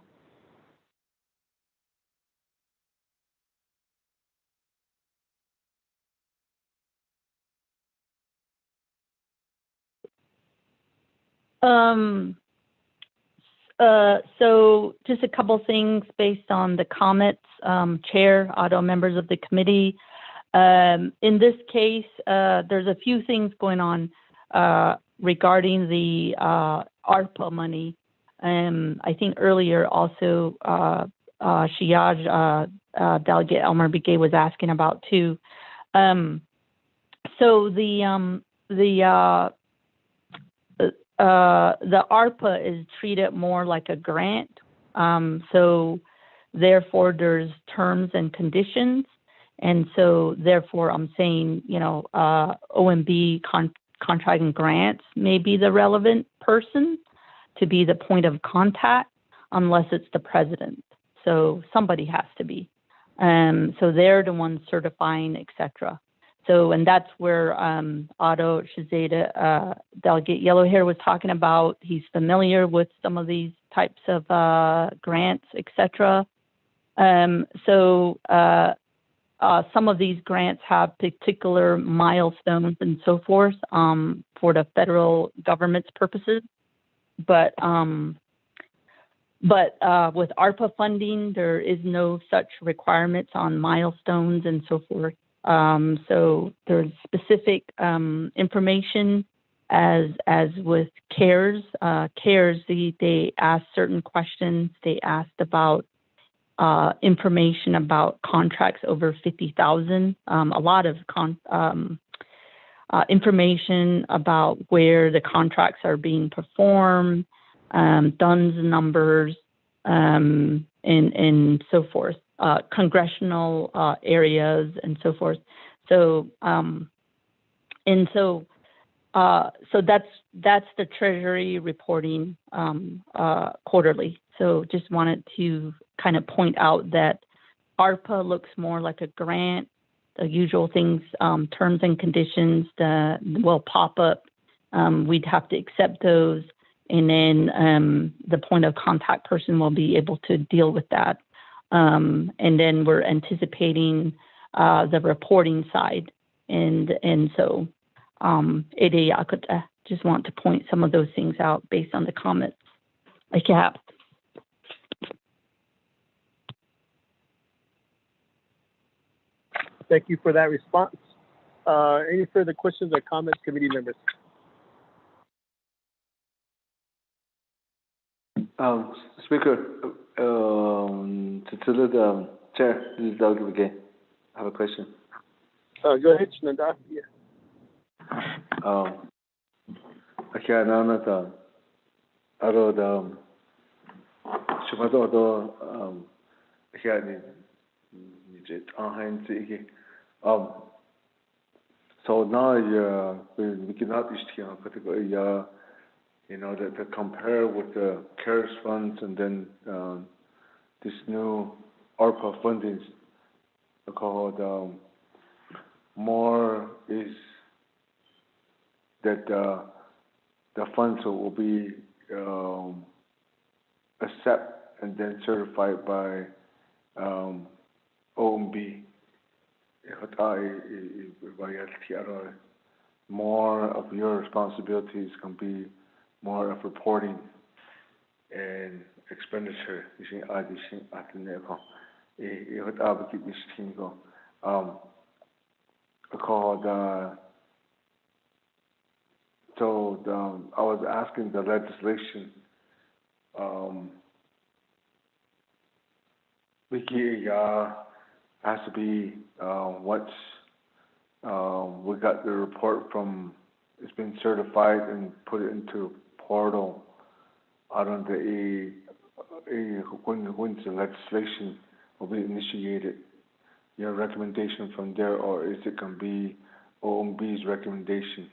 So just a couple things based on the comments, Chair, Otto, members of the committee. In this case, there's a few things going on regarding the ARPA money. I think earlier also Shiaj, Delegate Elmer Begay was asking about too. So the ARPA is treated more like a grant. So therefore there's terms and conditions. And so therefore I'm saying, you know, OMB contracting grants may be the relevant person to be the point of contact unless it's the president. So somebody has to be. So they're the ones certifying, etc. So, and that's where Otto Shazeda, Delegate Yellowhair was talking about. He's familiar with some of these types of grants, etc. So some of these grants have particular milestones and so forth for the federal government's purposes. But with ARPA funding, there is no such requirements on milestones and so forth. So there's specific information as with CARES. CARES, they asked certain questions. They asked about information about contracts over 50,000. A lot of information about where the contracts are being performed, DUNS numbers, and so forth. Congressional areas and so forth. So so that's the Treasury reporting quarterly. So just wanted to kind of point out that ARPA looks more like a grant. The usual things, terms and conditions will pop up. We'd have to accept those, and then the point of contact person will be able to deal with that. And then we're anticipating the reporting side. And so I could just want to point some of those things out based on the comments like you have. Thank you for that response. Any further questions or comments, committee members? Speaker, to the chair, this is Delegate again. I have a question. Go ahead, Shnanda. Yeah. Okay, I know that I wrote so now we cannot you know, to compare with the CARES funds and then this new ARPA fundings called more is that the funds will be accepted and then certified by OMB. More of your responsibilities can be more of reporting and expenditure. I was asking the legislation. has to be once we got the report from, it's been certified and put it into portal. I don't know when the legislation will be initiated. Your recommendation from there, or is it going to be OMB's recommendation?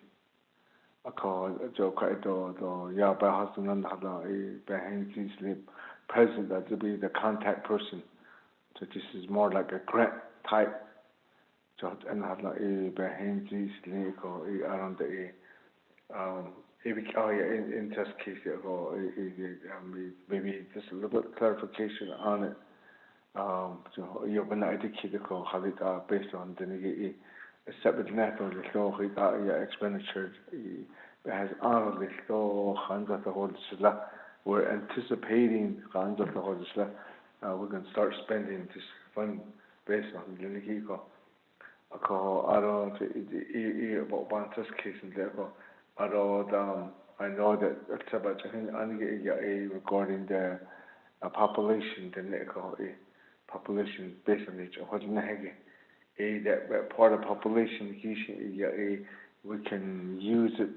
President to be the contact person. So this is more like a grant type. So and have like a behind around the in this case maybe just a little bit clarification on it. So you're going to educate the call based on the separate net or the expenditure has honored the whole we're anticipating we're going to start spending this fund based on the I don't about this case in there. I know that it's about regarding the population, the population based on nature. What that part of population we can use it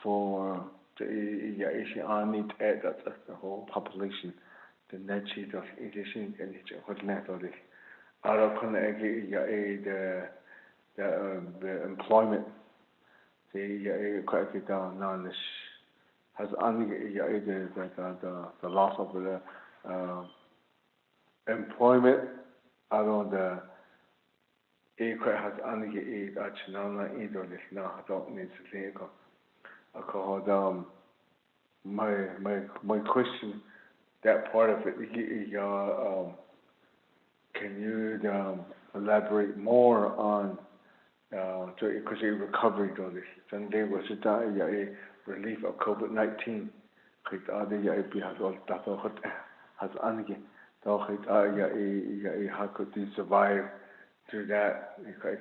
for the need to add that the whole population, the nature of education and nature. What naturally. I don't connect the employment. The quite down now has only the loss of the employment. I don't the has only now I don't need to think. I call my question, that part of it can you elaborate more on because recovery to this? Sunday was a relief of COVID-19. Has how could you survive through that? But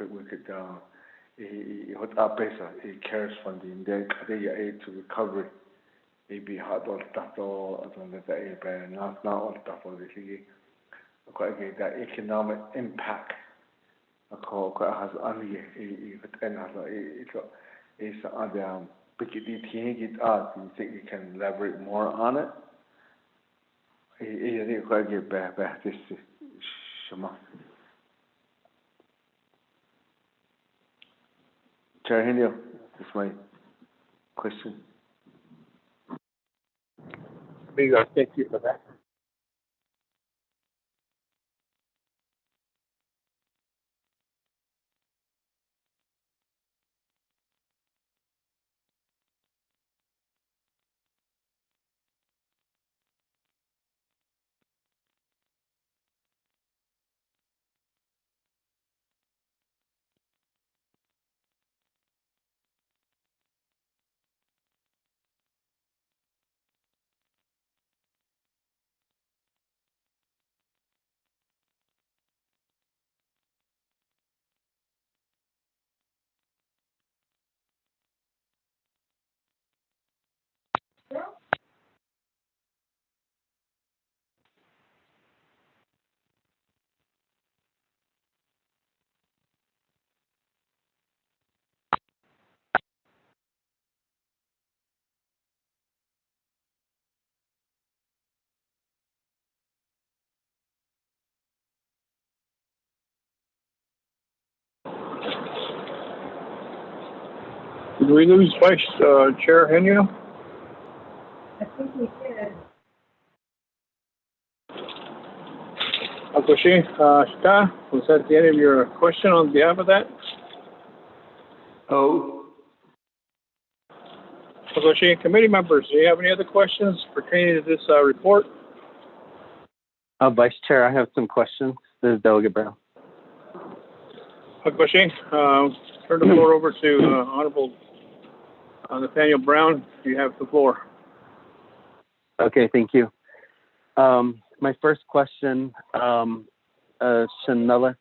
we could what our base cares funding then aid to recovery. Maybe hard all stuff or not all stuff or that economic impact has only is on do you think you can elaborate more on it? Chair Henio, that's my question. Thank you for that. Did we lose Vice Chair Henio? I think we did. Akoshi, was that the end of your question on behalf of that? Oh. Akoshi, committee members, do you have any other questions pertaining to this report? Vice Chair, I have some questions. This is Delegate Brown. Akoshi, turn the floor over to Honorable Nathaniel Brown. You have the floor. Okay, thank you. My first question, Shanella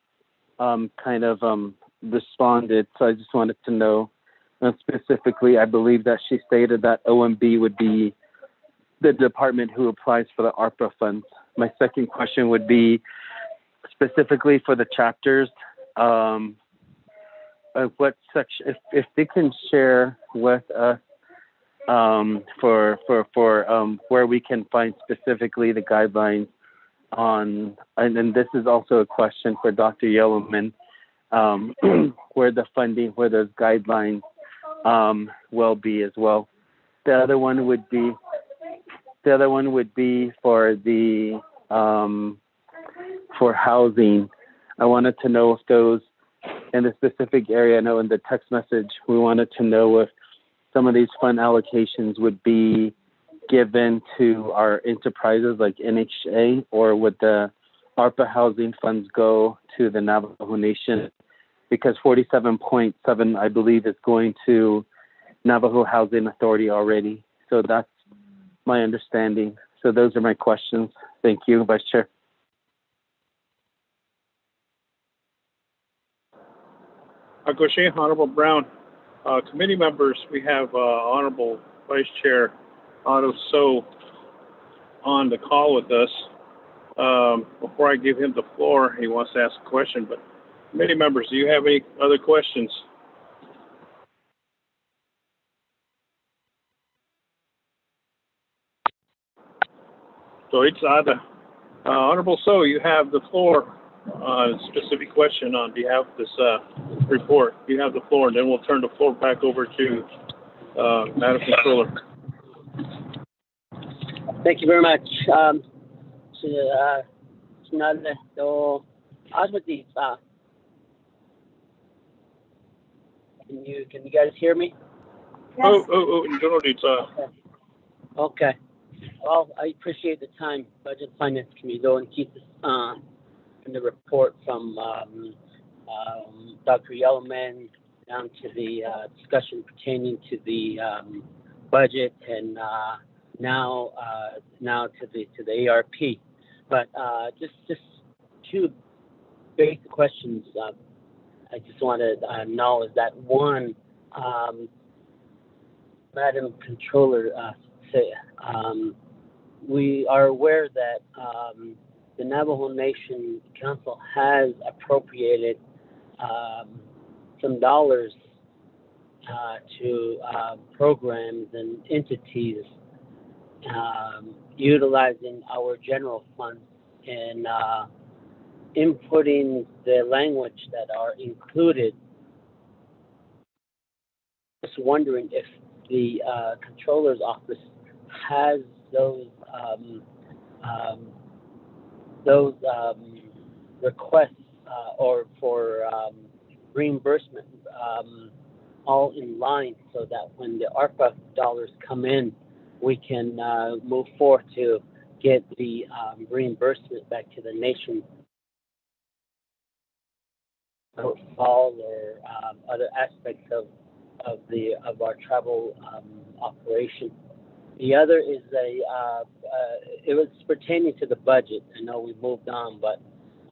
kind of responded, so I just wanted to know specifically, I believe that she stated that OMB would be the department who applies for the ARPA funds. my second question would be specifically for the chapters. What section, if they can share with us for where we can find specifically the guidelines on, and then this is also a question for Dr. Yellowman, where the funding, where those guidelines will be as well. The other one would be for the for housing. I wanted to know if those in the specific area, I know in the text message, we wanted to know if some of these fund allocations would be given to our enterprises like NHA, or would the ARPA housing funds go to the Navajo Nation? Because 47.7, I believe, is going to Navajo Housing Authority already. So that's my understanding. So those are my questions. Thank you, Vice Chair. Goshen, Honorable Brown. Committee members, we have Honorable Vice Chair Otto So on the call with us. Before I give him the floor, he wants to ask a question, but committee members, do you have any other questions? So it's Ada. Honorable So, you have the floor on a specific question on behalf of this report. You have the floor, and then we'll turn the floor back over to Madam Controller. Thank you very much. Can you guys hear me? Yes. Okay. Well, I appreciate the time, Budget Finance Committee, though, and keep this in the report from Dr. Yellowman down to the discussion pertaining to the budget, and now to the ARP. But just two basic questions. I just want to know is that one, Madam Controller, we are aware that the Navajo Nation Council has appropriated some dollars to programs and entities utilizing our general funds and inputting the language that are included. Just wondering if the Controller's Office has those requests or for reimbursement all in line, so that when the ARPA dollars come in, we can move forward to get the reimbursement back to the nation, fall or other aspects of our travel operation. The other is it was pertaining to the budget. I know we moved on, but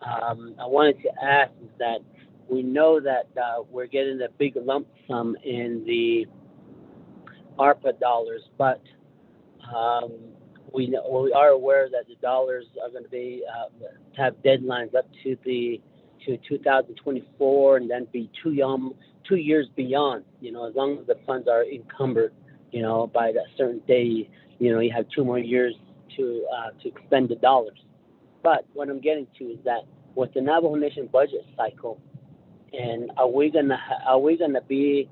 I wanted to ask is that we know that we're getting a big lump sum in the ARPA dollars, but we are aware that the dollars are going to be have deadlines up to 2024, and then be 2 years beyond. You know, as long as the funds are encumbered, you know, by that certain day, you know, you have 2 more years to expend the dollars. But what I'm getting to is that with the Navajo Nation budget cycle, and are we gonna be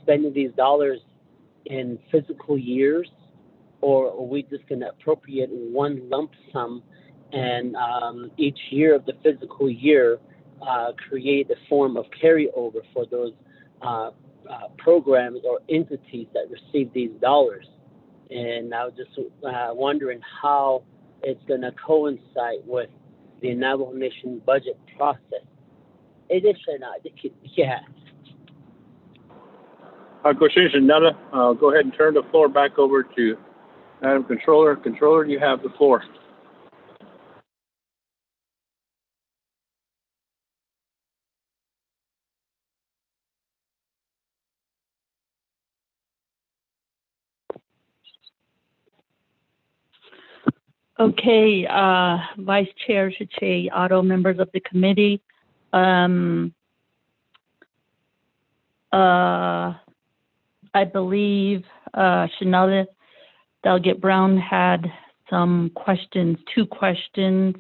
spending these dollars in physical years, or are we just gonna appropriate one lump sum and each year of the physical year create a form of carryover for those programs or entities that receive these dollars? And I was just wondering how it's going to coincide with the Navajo Nation budget process. Yeah. Go ahead and turn the floor back over to Madam Controller. Controller, you have the floor. Okay, Vice Chair Chiche, Otto, members of the committee. I believe Chanel Delegate Brown had some questions, 2 questions.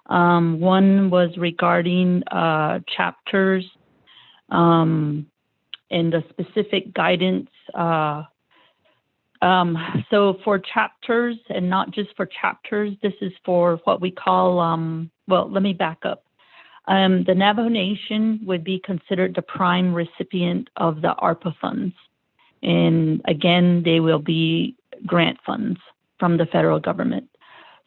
One was regarding chapters and the specific guidance. So for chapters, and not just for chapters, this is for what we call, well, let me back up. The Navajo Nation would be considered the prime recipient of the ARPA funds. And again, they will be grant funds from the federal government.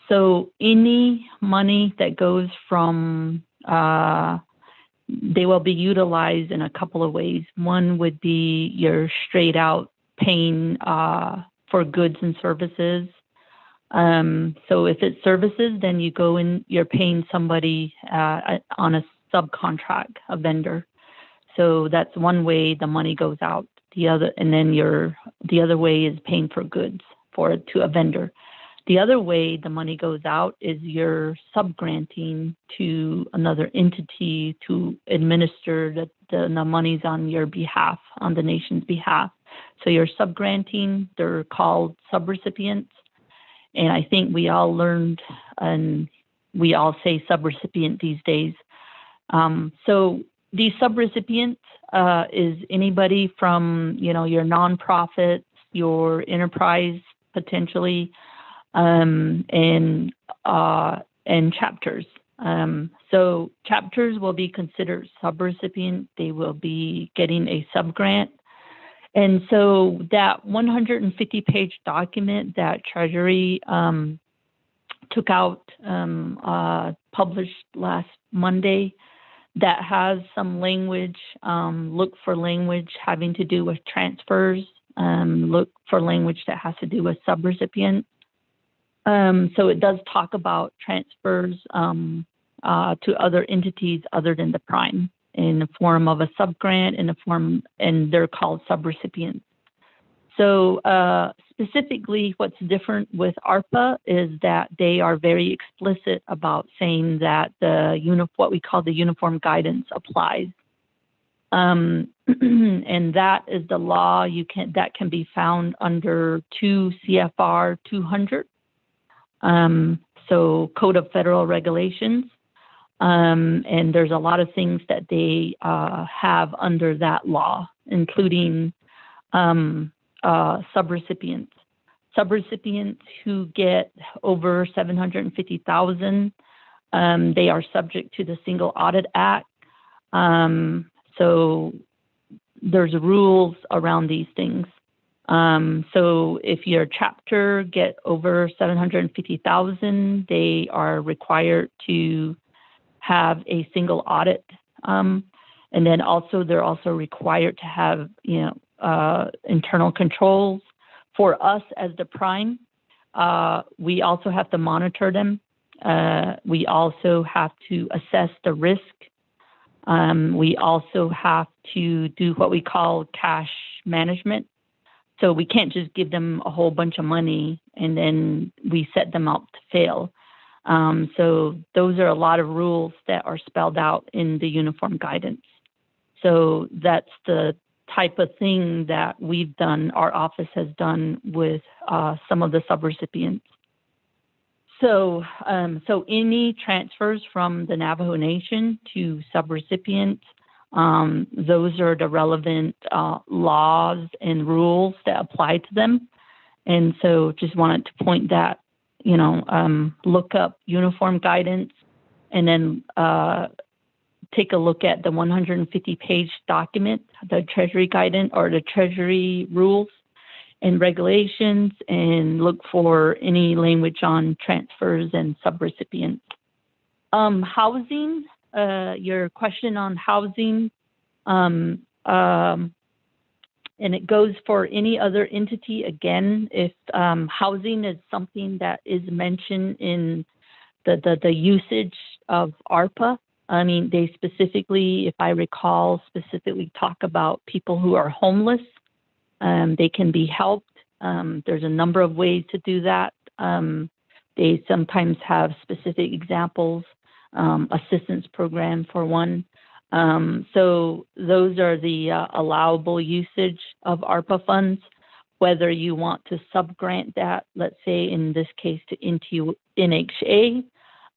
So any money that goes from, they will be utilized in a couple of ways. One would be your straight out paying for goods and services. So if it's services, then you go in, you're paying somebody on a subcontract, a vendor. So that's one way the money goes out. The other, and then the other way is paying for goods to a vendor. The other way the money goes out is you're subgranting to another entity to administer the monies on your behalf, on the nation's behalf. So you're subgranting, they're called subrecipients. And I think we all learned, and we all say subrecipient these days. So these subrecipients is anybody from, your nonprofits, your enterprise potentially, and chapters. So chapters will be considered subrecipient. They will be getting a subgrant. And so that 150-page document that Treasury took out, published last Monday, that has some language, look for language having to do with transfers, look for language that has to do with subrecipients. So it does talk about transfers to other entities other than the prime in the form of a subgrant, and they're called subrecipients. So specifically, what's different with ARPA is that they are very explicit about saying that what we call the uniform guidance applies. And that is the law that can be found under 2 CFR 200. So Code of Federal Regulations. And there's a lot of things that they have under that law, including subrecipients. Subrecipients who get over $750,000, they are subject to the Single Audit Act. So there's rules around these things. So if your chapter get over $750,000, they are required to have a single audit. And then also they're also required to have, internal controls. For us as the prime, we also have to monitor them. We also have to assess the risk. We also have to do what we call cash management. So we can't just give them a whole bunch of money and then we set them up to fail. So those are a lot of rules that are spelled out in the uniform guidance. So that's the type of thing that we've done, our office has done with some of the subrecipients. So, so any transfers from the Navajo Nation to subrecipients, those are the relevant laws and rules that apply to them. And so just wanted to point that, look up uniform guidance and then take a look at the 150-page document, the Treasury guidance or the Treasury rules and regulations, and look for any language on transfers and subrecipients. Housing, your question on housing, and it goes for any other entity. Again, if housing is something that is mentioned in the usage of ARPA, I mean, they specifically, if I recall, specifically talk about people who are homeless. They can be helped. There's a number of ways to do that. They sometimes have specific examples, assistance program for one. So those are the allowable usage of ARPA funds. Whether you want to subgrant that, let's say in this case to NHA,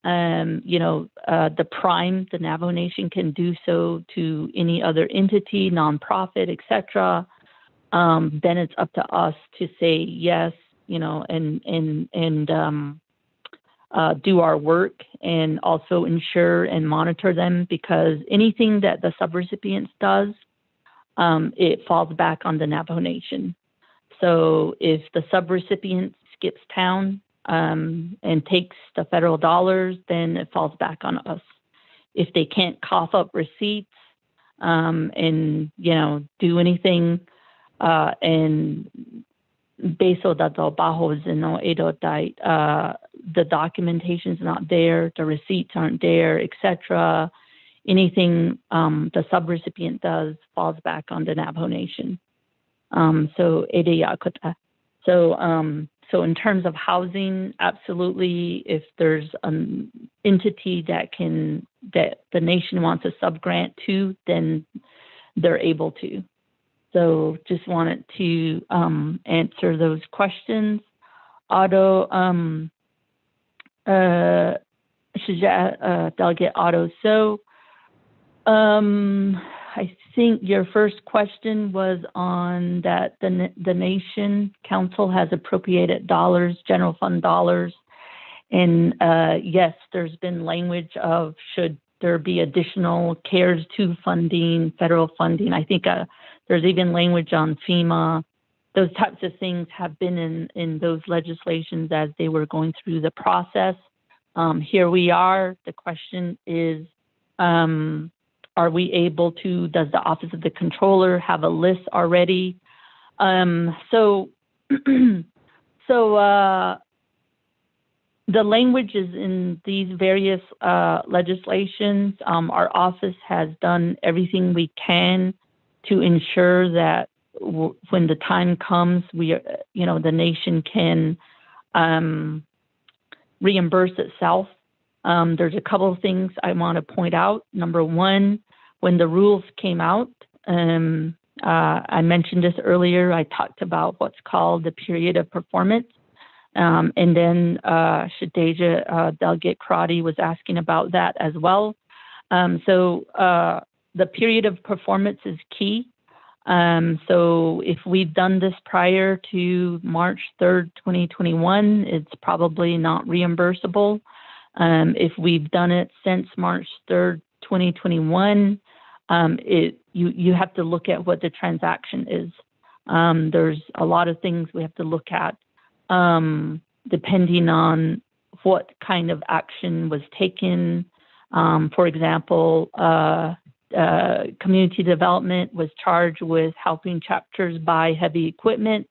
the prime, the Navajo Nation can do so to any other entity, nonprofit, etc. Then it's up to us to say yes, and do our work and also ensure and monitor them, because anything that the subrecipients does, it falls back on the Navajo Nation. So if the subrecipient skips town and takes the federal dollars, then it falls back on us. If they can't cough up receipts and do anything, and beso dato bajos no edotai, the documentation's not there, the receipts aren't there, etc. Anything the subrecipient does falls back on the Navajo Nation. So in terms of housing, absolutely, if there's an entity that the nation wants a subgrant to, then they're able to. So just wanted to answer those questions. Otto, Delegate Otto. So I think your first question was on that the Nation Council has appropriated dollars, general fund dollars. And yes, there's been language of should there be additional CARES 2 funding, federal funding. I think there's even language on FEMA. Those types of things have been in those legislations as they were going through the process. Here we are. The question is, are we able to, does the Office of the Controller have a list already? The language is in these various legislations. Our office has done everything we can to ensure that when the time comes, the nation can reimburse itself. There's a couple of things I want to point out. Number one, when the rules came out, I mentioned this earlier, I talked about what's called the period of performance. And then Shadeja, Delegate Karate was asking about that as well. The period of performance is key. So if we've done this prior to March 3rd, 2021, it's probably not reimbursable. If we've done it since March 3rd, 2021, you have to look at what the transaction is. There's a lot of things we have to look at, depending on what kind of action was taken. For example, community development was charged with helping chapters buy heavy equipment.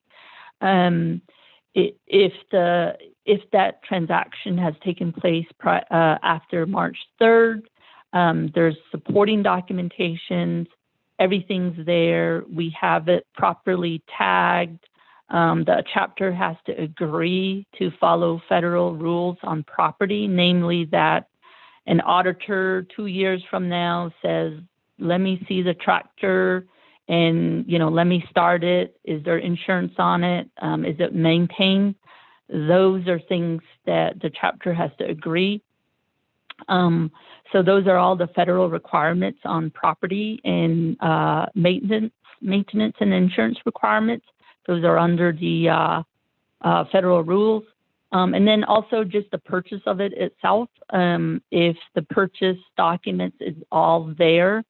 If that transaction has taken place after March 3rd, there's supporting documentations, everything's there, we have it properly tagged. The chapter has to agree to follow federal rules on property, namely that an auditor 2 years from now says, let me see the tractor and, let me start it. Is there insurance on it? Is it maintained? Those are things that the chapter has to agree. So those are all the federal requirements on property and maintenance and insurance requirements. Those are under the federal rules. And then also just the purchase of it itself. If the purchase documents is all there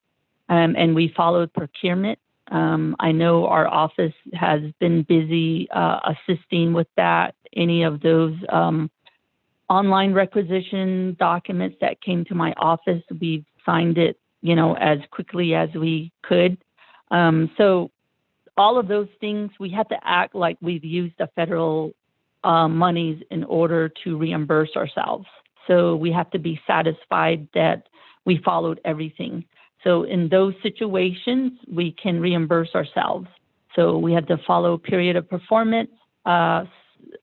and we followed procurement, I know our office has been busy assisting with that. Any of those online requisition documents that came to my office, we signed it, as quickly as we could. So all of those things, we have to act like we've used the federal monies in order to reimburse ourselves. So we have to be satisfied that we followed everything. So in those situations, we can reimburse ourselves. So we have to follow period of performance,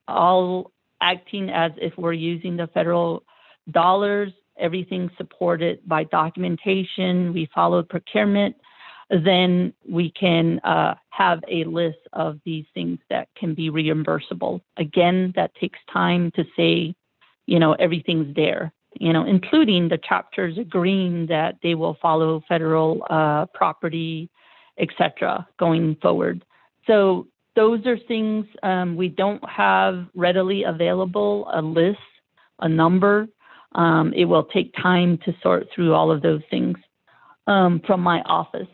all acting as if we're using the federal dollars. Everything's supported by documentation. We follow procurement. Then we can have a list of these things that can be reimbursable. Again, that takes time to say, everything's there, including the chapters agreeing that they will follow federal property, etc., going forward. So those are things we don't have readily available, a list, a number. It will take time to sort through all of those things from my office.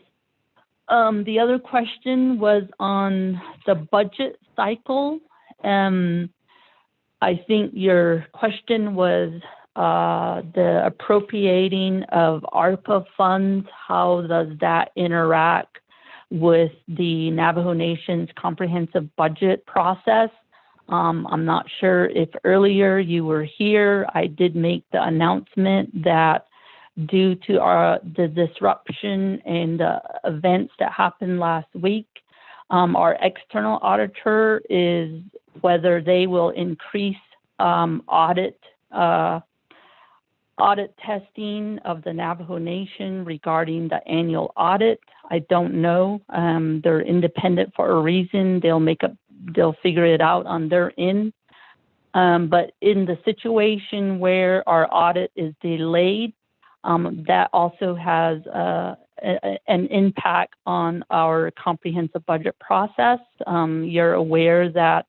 The other question was on the budget cycle. I think your question was the appropriating of ARPA funds. How does that interact with the Navajo Nation's comprehensive budget process? I'm not sure if earlier you were here. I did make the announcement that due to the disruption and the events that happened last week, our external auditor is whether they will increase audit testing of the Navajo Nation regarding the annual audit. I don't know. They're independent for a reason. They'll figure it out on their end. But in the situation where our audit is delayed, that also has an impact on our comprehensive budget process. You're aware that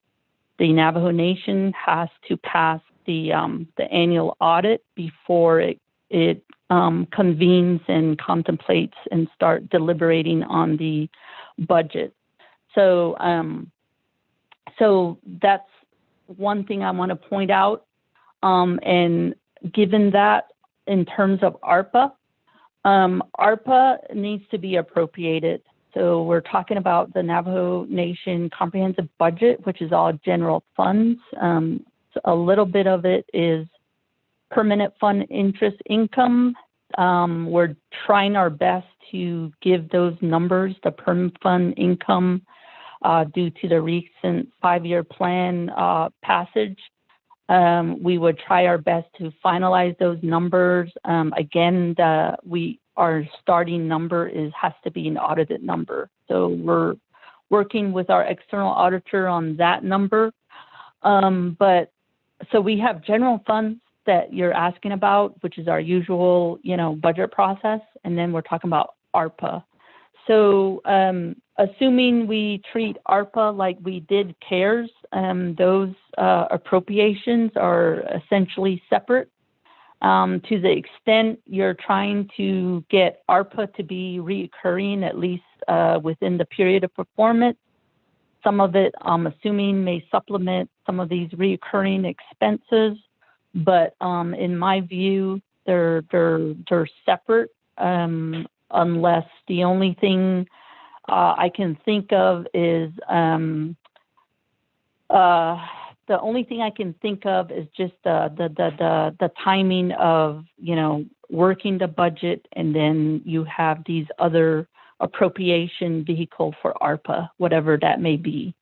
the Navajo Nation has to pass the annual audit before it convenes and contemplates and start deliberating on the budget. So that's one thing I want to point out. And given that, in terms of ARPA, ARPA needs to be appropriated. So we're talking about the Navajo Nation comprehensive budget, which is all general funds. So a little bit of it is permanent fund interest income. We're trying our best to give those numbers, the permanent fund income, due to the recent 5-year plan passage. We would try our best to finalize those numbers. Again, our starting number has to be an audited number. So we're working with our external auditor on that number. So we have general funds that you're asking about, which is our usual, budget process, and then we're talking about ARPA. So assuming we treat ARPA like we did CARES, those appropriations are essentially separate. To the extent you're trying to get ARPA to be recurring, at least within the period of performance, some of it, I'm assuming, may supplement some of these recurring expenses. But in my view, they're separate, unless the only thing I can think of is just the timing of working the budget, and then you have these other appropriation vehicle for ARPA, whatever that may be.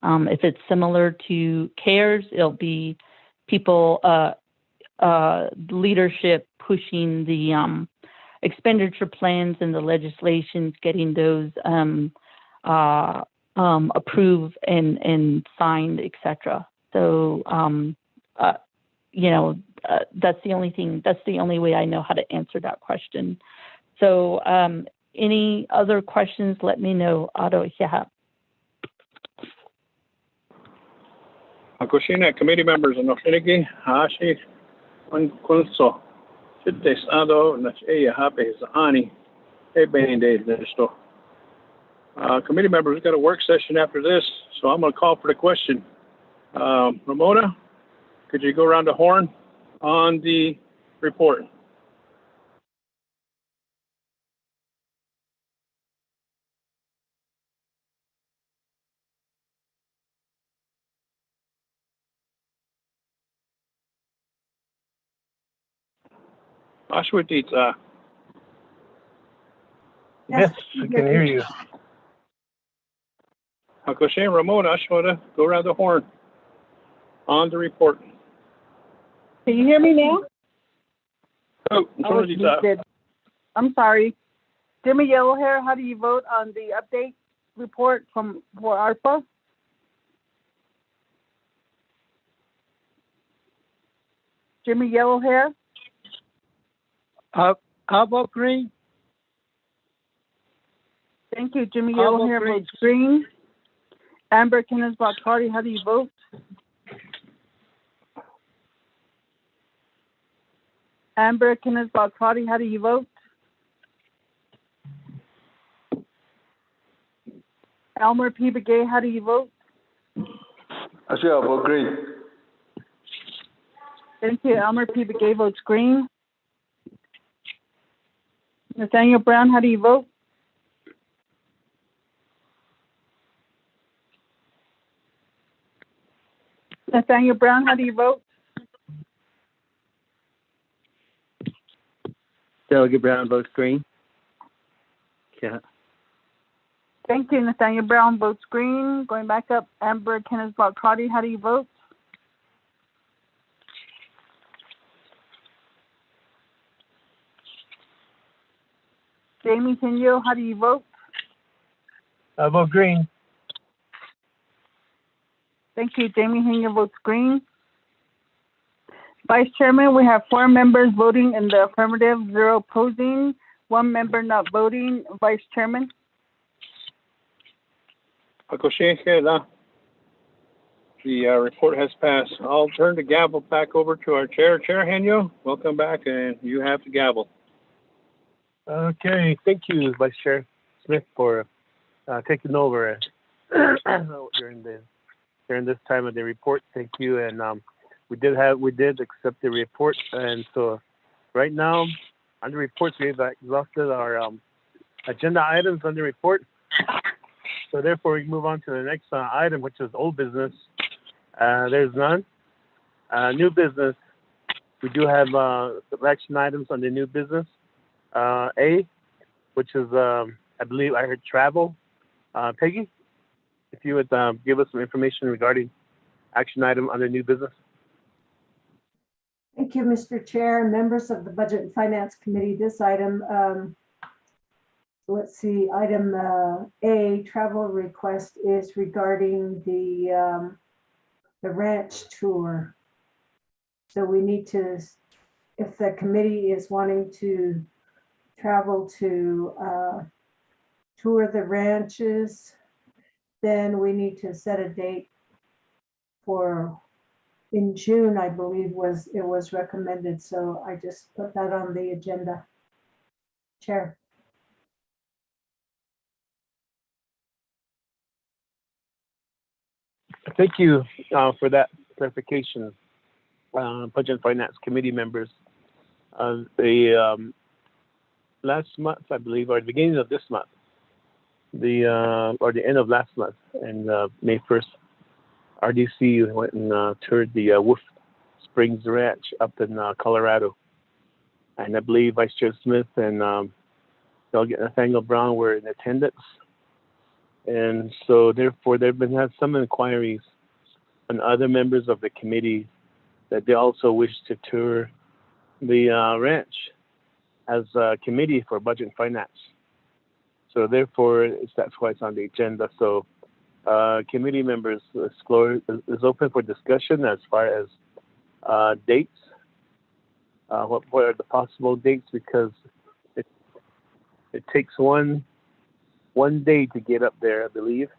If it's similar to CARES, it'll be people leadership pushing the expenditure plans and the legislations, getting those approved and signed, etc. So, that's the only thing. That's the only way I know how to answer that question. So, any other questions? Let me know. Akoshina, committee members, and Ofinigi, Hashi, Kunso, Chites Ado, Nachaya Hape, Zahani, Ebene Listo. Committee members, we've got a work session after this, so I'm going to call for the question. Ramona, could you go around the horn on the report? Ashwatita. Yes, I can hear you. Hakoshe Ramona, Ashwata, go around the horn on the report. Can you hear me now? Oh, I was muted. I'm sorry. Jimmy Yellowhair, how do you vote on the update report for ARPA? Jimmy Yellowhair? How about green? Thank you. Jimmy How about Yellowhair green? votes green. Amber Kenneth-Carty, how do you vote? Amber Kenneth-Carty, how do you vote? Elmer P. Begay, how do you vote? Actually, I vote green. Thank you. Elmer P. Begay votes green. Nathaniel Brown, how do you vote? Nathaniel Brown, how do you vote? Delegate Brown votes green. Yeah. Thank you. Nathaniel Brown votes green. Going back up, Amber Kenneth-Carty, how do you vote? Jamie Hinyo, how do you vote? I vote green. Thank you. Jamie Hinyo votes green. Vice Chairman, we have 4 members voting in the affirmative, 0 opposing, 1 member not voting. Vice Chairman. The report has passed. I'll turn the gavel back over to our chair. Chair Henyo, welcome back, and you have the gavel. Okay, thank you, Vice Chair Smith, for taking over during this time of the report. Thank you, and we did accept the report, and so right now on the reports we've exhausted our agenda items on the report. So therefore, we move on to the next item, which is old business. There's none. New business. We do have some action items on the new business. A, which is, I believe I heard travel. Peggy, if you would give us some information regarding action item under new business. Thank you, Mr. Chair and members of the Budget and Finance Committee. This item, let's see, item A, travel request, is regarding the ranch tour. So we need to, if the committee is wanting to travel to tour the ranches, then we need to set a date for in June, I believe it was recommended. So I just put that on the agenda. Chair. Thank you for that clarification, Budget and Finance Committee members. The last month, I believe, or the beginning of this month, or the end of last month, and May 1st, RDC went and toured the Wolf Springs Ranch up in Colorado. And I believe Vice Chair Smith and Delegate Nathaniel Brown were in attendance. And so therefore, there have been some inquiries on other members of the committee that they also wish to tour the ranch as a committee for Budget and Finance. So therefore, that's why it's on the agenda. So committee members is open for discussion as far as dates. What are the possible dates? Because it takes one day to get up there, I believe.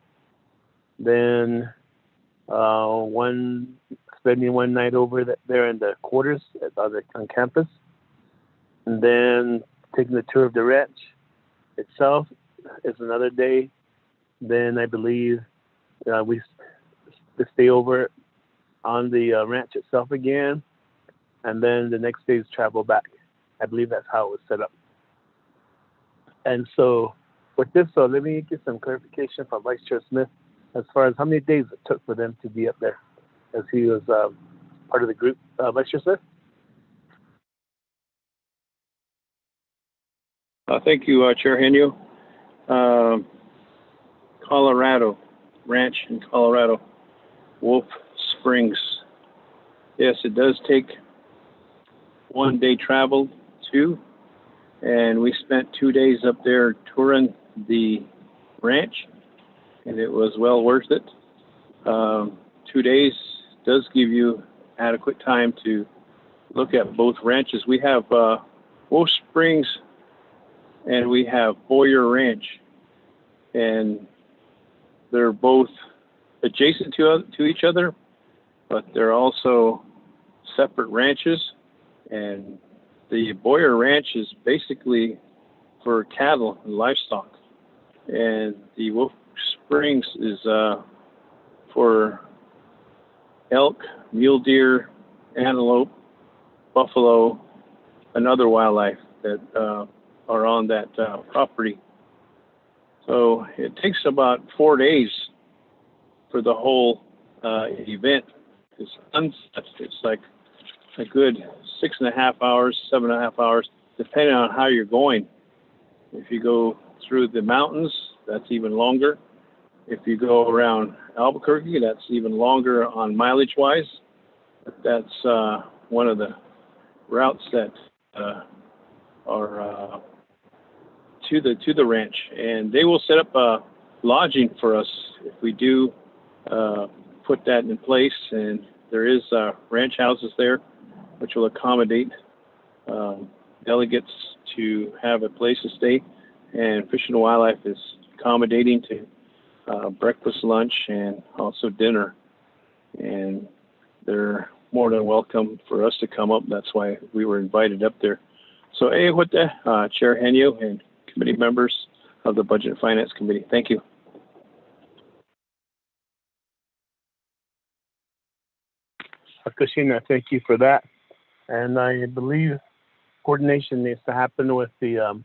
Then spending one night over there in the quarters on campus, and then taking the tour of the ranch itself is another day. Then I believe we stay over on the ranch itself again, and then the next day is travel back. I believe that's how it was set up. And so with this, so let me get some clarification from Vice Chair Smith as far as how many days it took for them to be up there, as he was part of the group. Vice Chair Smith? Thank you, Chair Henyo. Colorado, ranch in Colorado, Wolf Springs. Yes, it does take 1 day travel to, and we spent 2 days up there touring the ranch, and it was well worth it. 2 days does give you adequate time to look at both ranches. We have Wolf Springs and we have Boyer Ranch, and they're both adjacent to each other, but they're also separate ranches. And the Boyer Ranch is basically for cattle and livestock, and the Wolf Springs is for elk, mule deer, antelope, buffalo, and other wildlife that are on that property. So it takes about 4 days for the whole event. It's like a good 6.5 hours, 7.5 hours, depending on how you're going. If you go through the mountains, that's even longer. If you go around Albuquerque, that's even longer on mileage-wise. That's one of the routes that are to the ranch, and they will set up lodging for us if we do put that in place. And there is ranch houses there, which will accommodate delegates to have a place to stay. And Fish and Wildlife is accommodating to breakfast, lunch, and also dinner. And they're more than welcome for us to come up. That's why we were invited up there. So, with that, Chair Henyo and committee members of the Budget and Finance Committee, thank you. Kushina, thank you for that. And I believe coordination needs to happen with the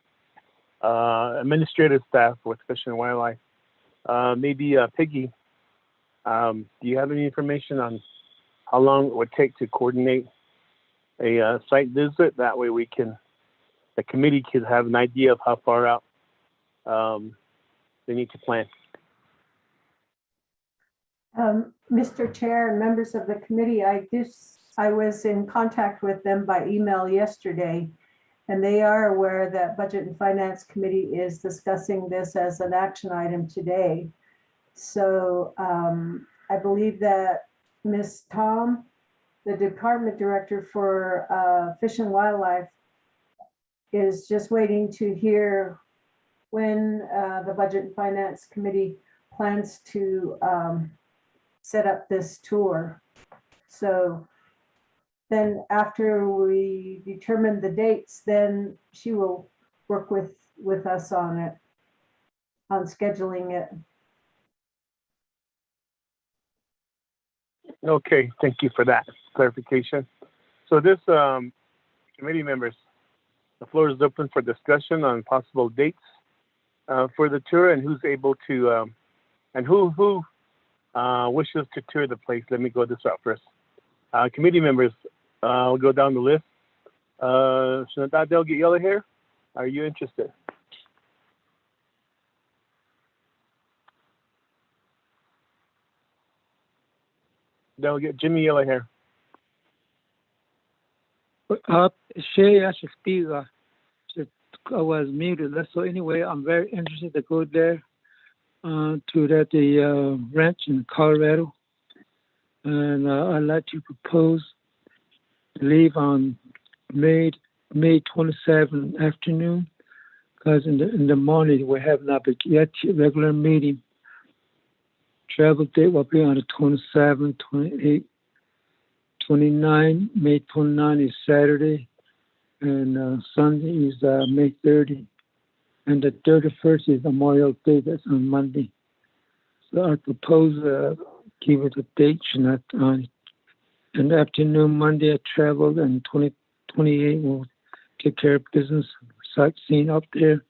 administrative staff with Fish and Wildlife. Maybe Peggy, do you have any information on how long it would take to coordinate a site visit? That way the committee could have an idea of how far out they need to plan. Mr. Chair and members of the committee, I was in contact with them by email yesterday, and they are aware that Budget and Finance Committee is discussing this as an action item today. So I believe that Ms. Tom, the department director for Fish and Wildlife, is just waiting to hear when the Budget and Finance Committee plans to set up this tour. So then after we determine the dates, then she will work with us on it, on scheduling it. Okay, thank you for that clarification. So this committee members, the floor is open for discussion on possible dates for the tour and who's able to, and who wishes to tour the place. Let me go this route first. Committee members, we'll go down the list. Shanata Delegate Yellow Hair, are you interested? Delegate Jimmy Yellow Hair. Shay, I should speak. I was muted. So anyway, I'm very interested to go there to the ranch in Colorado, and I'd like to propose to leave on May 27th afternoon, because in the morning we have not yet regular meeting. Travel date will be on the 27th, 28th, 29th. May 29th is Saturday, and Sunday is May 30th, and the 31st is Memorial Day. That's on Monday. So I propose give it a date, not on an afternoon Monday I travel, and 28 will take care of business, sightseeing up there,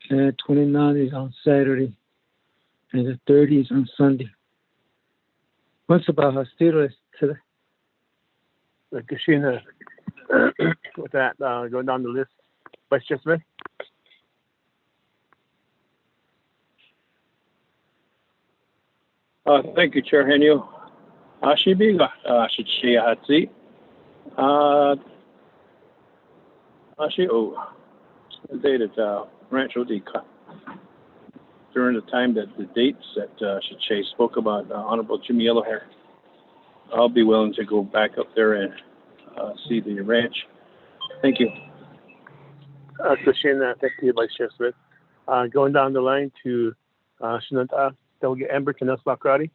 and 29 is on Saturday, and the 30 is on Sunday. What's about her students today? Kushina, with that, going down the list, Vice Chair Smith. Thank you, Chair Henyo. Ashibiga, Ashichi Hatsi. Actually, dated Rancho Dica. During the time that the dates that Shay spoke about, Honorable Jimmy Yellowhair, I'll be willing to go back up there and see the ranch. Thank you. Christian, thank you, Vice Chair Smith. Going down the line to Shinanta, Delegate Amber Canes Bakrati.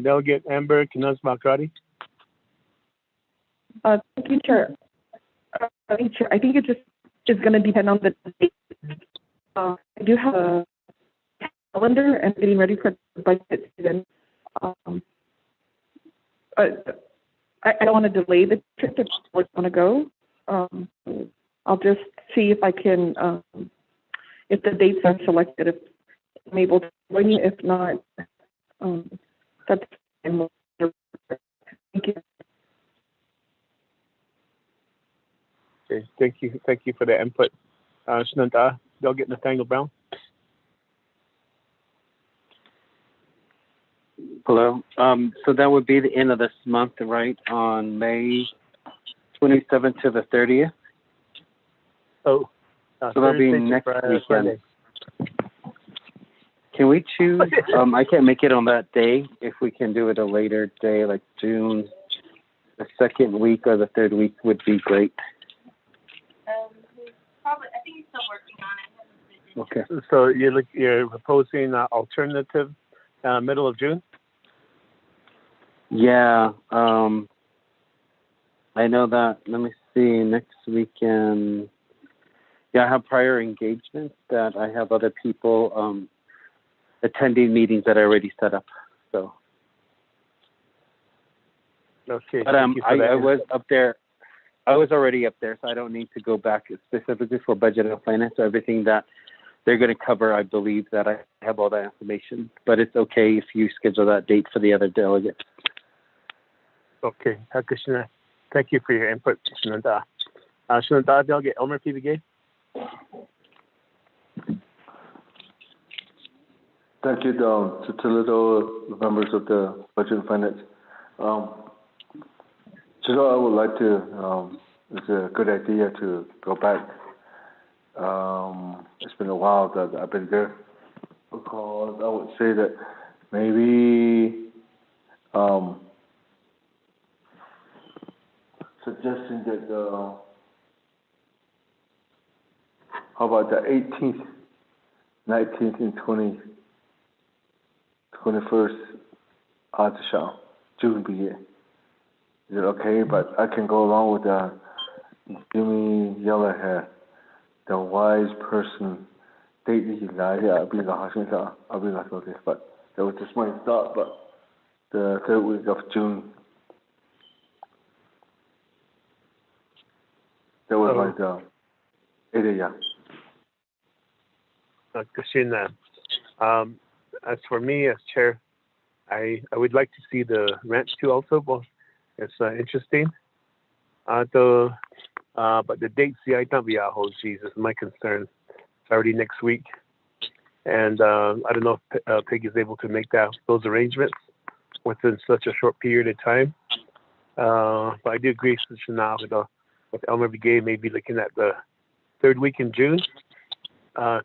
Delegate Amber Canes Bakrati. Thank you, Chair. I think it just is going to depend on the date. I do have a calendar and getting ready for the budget season. I don't want to delay the trip if I want to go. I'll just see if I can, if the dates are selected, if I'm able to join you. If not, that's fine. Thank you. Okay, thank you for the input. Shinanta, Delegate Nathaniel Brown. Hello. So that would be the end of this month, right? On May 27th to the 30th. Oh, so that'll be next weekend. Friday. Can we choose? I can't make it on that day. If we can do it a later day, like June, the second week or the third week would be great. Probably, I think he's still working on it. Okay. So you're proposing alternative middle of June? Yeah. I know that. Let me see. Next weekend. Yeah, I have prior engagements that I have other people attending meetings that I already set up. So. Okay. But I was up there. I was already up there, so I don't need to go back specifically for budget and finance. So everything that they're going to cover, I believe that I have all that information. But it's okay if you schedule that date for the other delegates. Okay. Krishna, thank you for your input, Shinanta. Shinanta, Delegate Elmer PBGay. Thank you to the members of the Budget and Finance. I would like to, it's a good idea to go back. It's been a while that I've been there. Because I would say that maybe suggesting that, how about the 18th, 19th, and 21st June begin. Is it okay? But I can go along with Jimmy Yellowhair, the wise person. But that was just my thought. But the third week of June, that was like 8 a.m. Kashina, as for me as chair, I would like to see the ranch too also. Well, it's interesting. But the dates, I don't be out. Jesus, my concern. It's already next week, and I don't know if Peg is able to make those arrangements within such a short period of time. But I do agree with Elmer Brigade, maybe looking at the third week in June,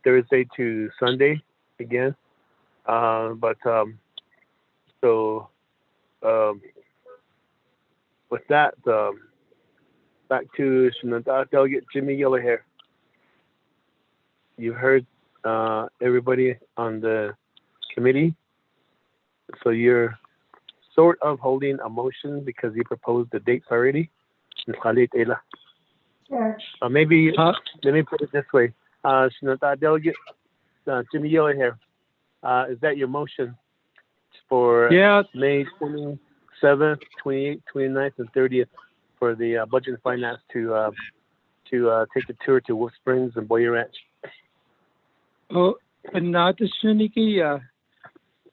Thursday to Sunday again. With that, back to Shinanta, Delegate Jimmy Yellowhair. You heard everybody on the committee, so you're sort of holding a motion because you proposed the dates already. Sure. Maybe let me put it this way, Shinanta, Delegate Jimmy Yellowhair, is that your motion for May 27th, 28th, 29th, and 30th for the Budget and Finance to take a tour to Wolf Springs and Boyer Ranch? Oh, and not the Shiniki,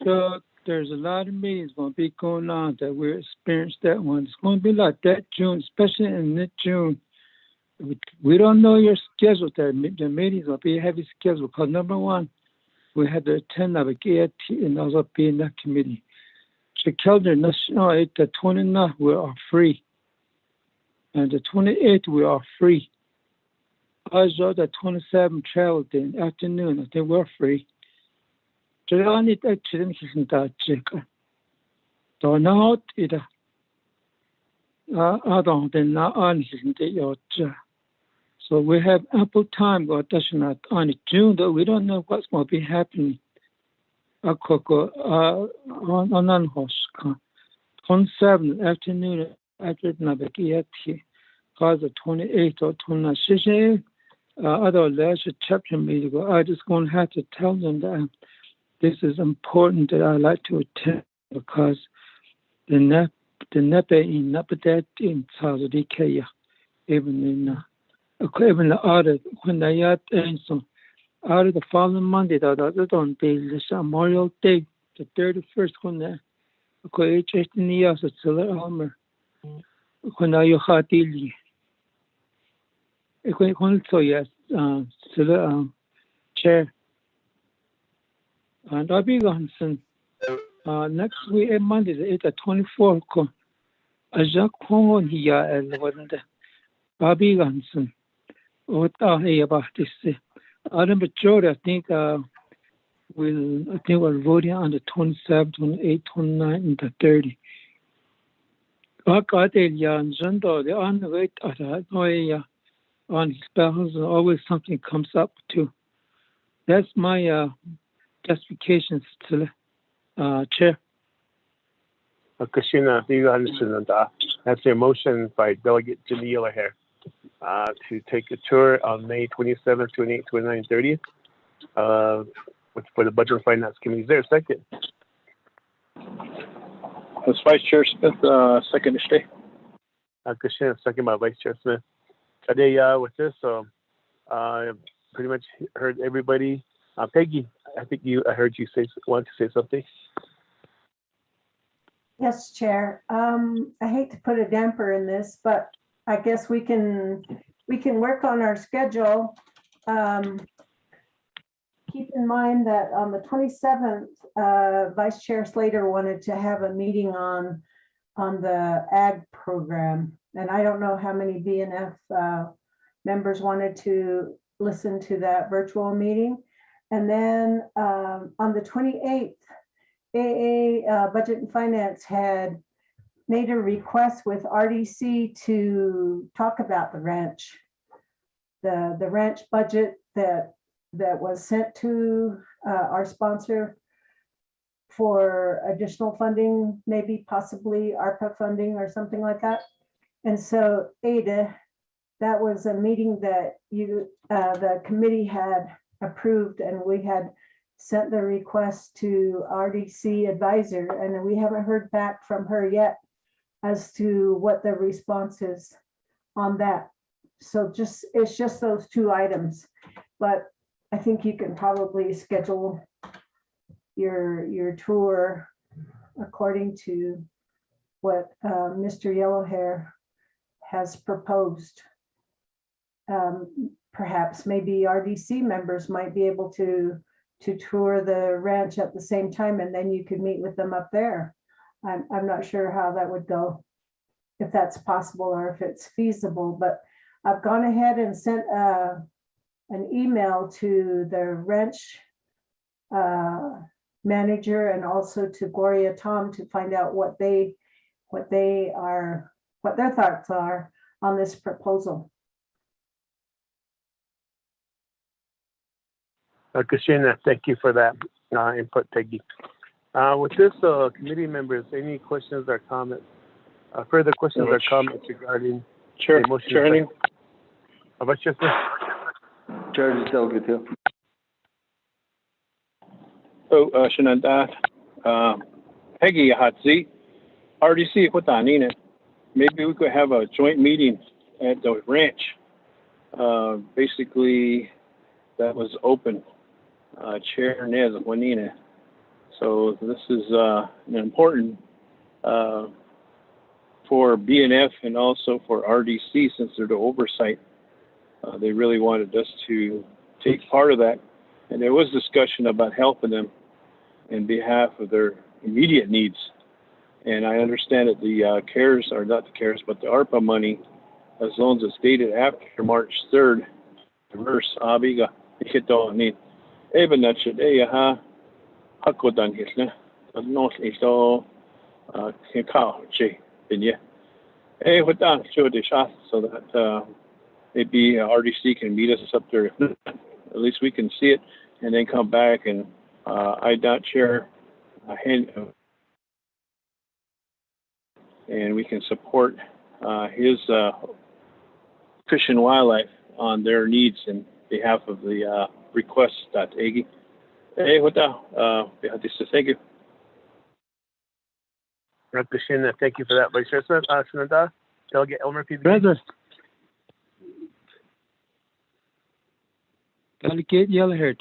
so there's a lot of meetings going to be going on that we're experiencing that one. It's going to be like that June, especially in mid-June. We don't know your schedule there. The meetings will be a heavy schedule because number one, we had to attend the AT and also be in that committee. The calendar national the 29th we are free. And the 28th we are free. Also the 27th travel day in the afternoon, I think we're free. So I need to actually check. So now it I don't know on so we have ample time to audition on June, though we don't know what's going to be happening. On 27th afternoon after the cause the 28th or 29th. Other leadership chapter meeting, I just going to have to tell them that this is important that I like to attend because the NEPA in Napadat in South Korea, even in even the audit when they had some out of the following Monday, that other on the Memorial Day, the 31st when the HS in the years at Silla Almer when I had daily. So yes, Silla chair. And I'll be gone soon. Next week, Monday, the 24th, as Jack Kong here, and wasn't I'll be gone soon. What are you about this? I majority, I think, we're voting on the 27th, 28th, 29th, and the 30th. I got a young Zendo, the on the way on his spells, always something comes up too. That's my justification to Chair. Christina, do you understand that? That's a motion by Delegate Jimmy Yellow here to take a tour on May 27th, 28th, 29th, 30th for the Budget and Finance Committee. Is there a second? That's Vice Chair Smith, second to stay. Christina, second by Vice Chair Smith. Today, with this, pretty much heard everybody. Peggy, I think I heard you want to say something. Yes, Chair. I hate to put a damper in this, but I guess we can work on our schedule. Keep in mind that on the 27th, Vice Chair Slater wanted to have a meeting on the ag program. And I don't know how many BNF members wanted to listen to that virtual meeting. And then on the 28th, AA Budget and Finance had made a request with RDC to talk about the ranch. The ranch budget that was sent to our sponsor for additional funding, maybe possibly ARPA funding or something like that. And so Ada, that was a meeting that the committee had approved, and we had sent the request to RDC advisor, and we haven't heard back from her yet as to what the response is on that. So it's just those two items, but I think you can probably schedule your tour according to what Mr. Yellowhair has proposed. Perhaps maybe RDC members might be able to tour the ranch at the same time, and then you could meet with them up there. I'm not sure how that would go, if that's possible or if it's feasible, but I've gone ahead and sent an email to the ranch manager and also to Gloria Tom to find out what their thoughts are on this proposal. Christina, thank you for that input, Peggy. With this, committee members, any questions or comments? Further questions or comments regarding the motion? Chair, Vice Chair Smith? Chair, Delegate Hill. Shananda, Peggy Hatzi, RDC Hutanine. Maybe we could have a joint meeting at the ranch. Basically, that was open. Chair Nez Juanina. So this is important for BNF and also for RDC, since they're the oversight. They really wanted us to take part of that. and there was discussion about helping them in behalf of their immediate needs. And I understand that the CARES, or not the CARES, but the ARPA money, as long as it's dated after March 3rd, reverse abiga ikito ni even that should ha hakodan hisna not iso kikao che binya with that show the shot so that maybe RDC can meet us up there. If not, at least we can see it and then come back and I not share a hand and we can support his Fish and Wildlife on their needs in behalf of the request that Agi. Hey, what the? Thank you. Thank you for that, Vice Chair Smith. Senada, Delegate Elmer PBG. Brother. Delegate Yellowhair,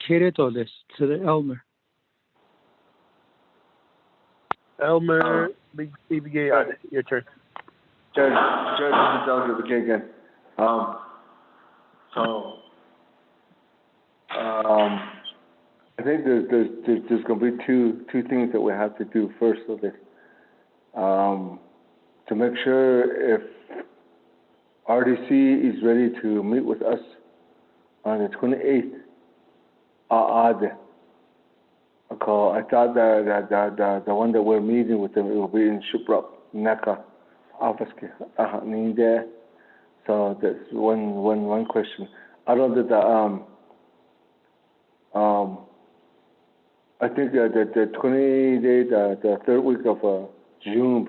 carry all this to the Elmer. Elmer, PBG, your turn. Judge, this is Delegate again. I think there's going to be two things that we have to do first of this. To make sure if RDC is ready to meet with us on the 28th, I thought that the one that we're meeting with them, it will be in Shuprap, Naka, office. So that's one question. Other than that, I think that the 28th, the third week of June,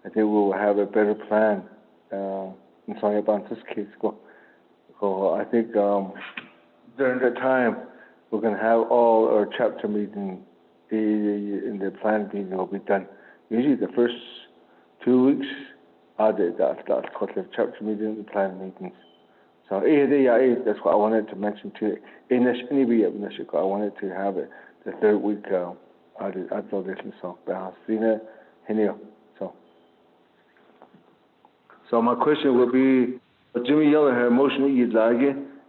I think we will have a better plan in Sonia Banta's case. So I think during that time, we're going to have all our chapter meetings in the plan meeting will be done. Usually the first 2 weeks are the chapter meetings and plan meetings. So that's what I wanted to mention to you. I wanted to have it the third week at the listen. So my question will be, Jimmy Yellowhair motion you'd like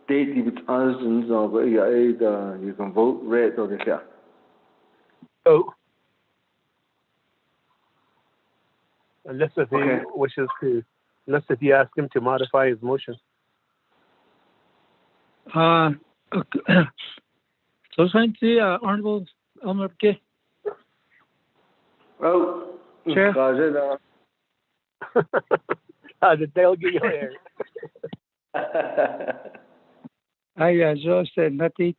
date if it's answers you can vote red or the clear. Oh. Unless if he wishes to, unless if you ask him to modify his motion. So Santi, Honorable Elmer K. Oh, Chair. The delegate your hair. I just said nothing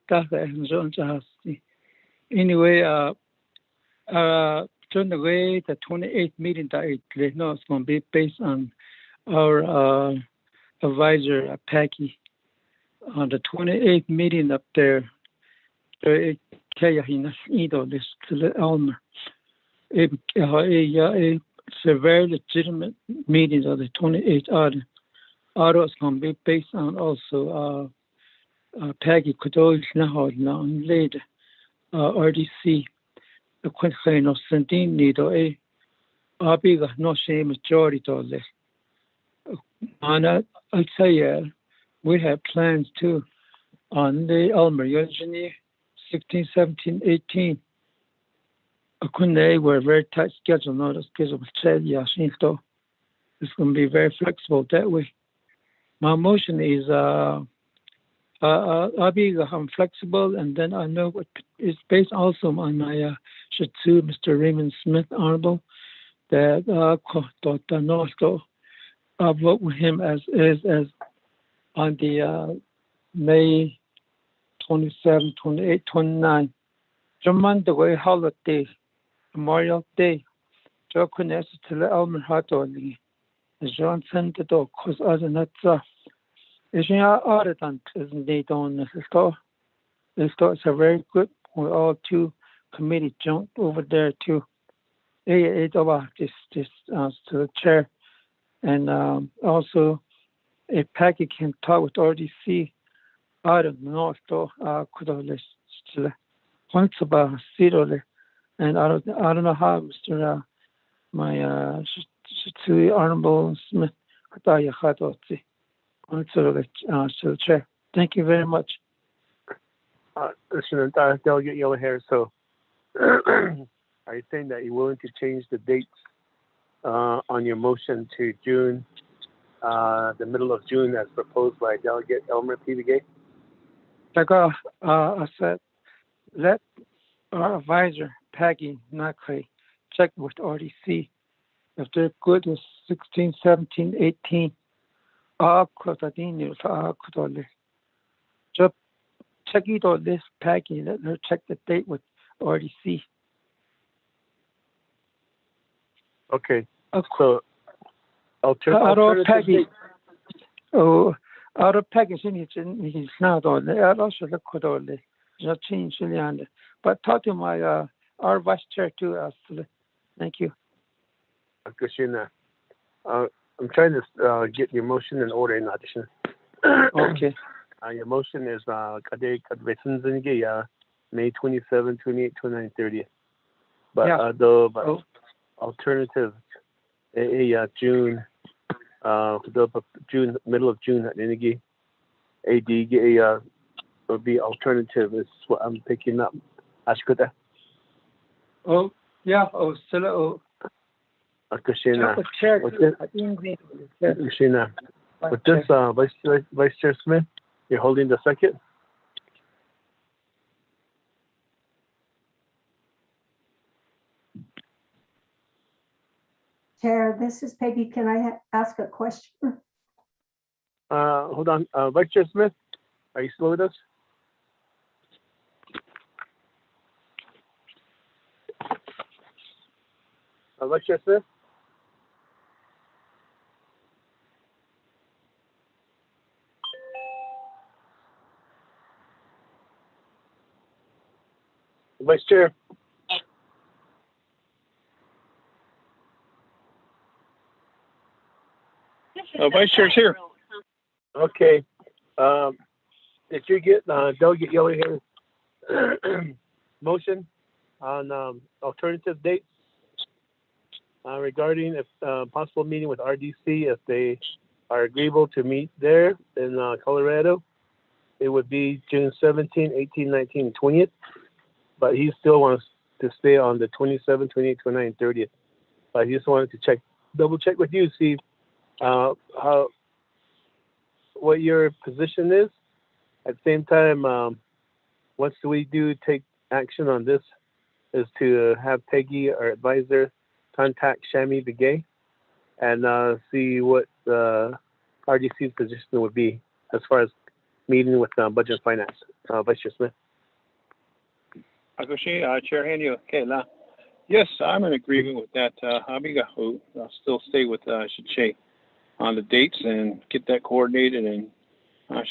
anyway, during the way the 28th meeting that it's going to be based on our advisor, Packy. On the 28th meeting up there, it's a very legitimate meeting of the 28th audit. Audit is going to be based on also Packy could always now later RDC. The question of sending needle a big no shame majority to this. And I say we have plans too on the Elmer Eugenie 16, 17, 18. We're very tight schedule, not a schedule said it's going to be very flexible that way. My motion is I'm flexible, and then I know what is based also on my Shatsu, Mr. Raymond Smith, Honorable, that I'll vote with him as on the May 27, 28, 29. Monday holiday, Memorial Day. Jo kunne til Elmer Hartoli. John sent the dog, cause other than that, it's not other than they don't necessarily. It's a very good. We're all two committee jumped over there too. It's about this to the chair, and also a package can talk with RDC. I don't know if could have listed points about Cedar, and I don't know how Mr. My Honorable Smith to the chair. Thank you very much. Listen, Delegate Yellow Hair. So, are you saying that you're willing to change the dates on your motion to June, the middle of June, as proposed by Delegate Elmer P. Like I said, let our advisor, Peggy Nakay, check with RDC. If they're good with 16, 17, 18, just check it on this Peggy, let her check the date with RDC. Okay. So, alternative Peggy. date. Oh, out of packaging, it's not on there. I also look at all this. Not change on. But talk to my our vice chair too. Actually, thank you. Christina, I'm trying to get your motion in order in addition. Okay. Your motion is May 27, 28, 29, 30. But yeah. Alternative, June, middle of June, AD, would be alternative is what I'm picking up. Ashkuta. Oh, yeah. Oh, still. Christina. Christina. With this, Vice Chair Smith, you're holding the second. Chair, this is Peggy. Can I ask a question? Hold on. Vice Chair Smith, are you still with us? Vice Chair Smith? Vice Chair? Vice Chair's here. Okay. Did you get Delegate Yellow Hair motion on alternative dates regarding if possible meeting with RDC if they are agreeable to meet there in Colorado? It would be June 17, 18, 19, and 20th. But he still wants to stay on the 27th, 28th, 29th, 30th. But he just wanted to double check with you, see what your position is. At the same time, once we do take action on this, is to have Peggy, our advisor, contact Shami Begay and see what RDC's position would be as far as meeting with Budget and Finance. Vice Chair Smith. Chair Hanyo, Kayla. Yes, I'm in agreement with that. I'll still stay with Shiche on the dates and get that coordinated and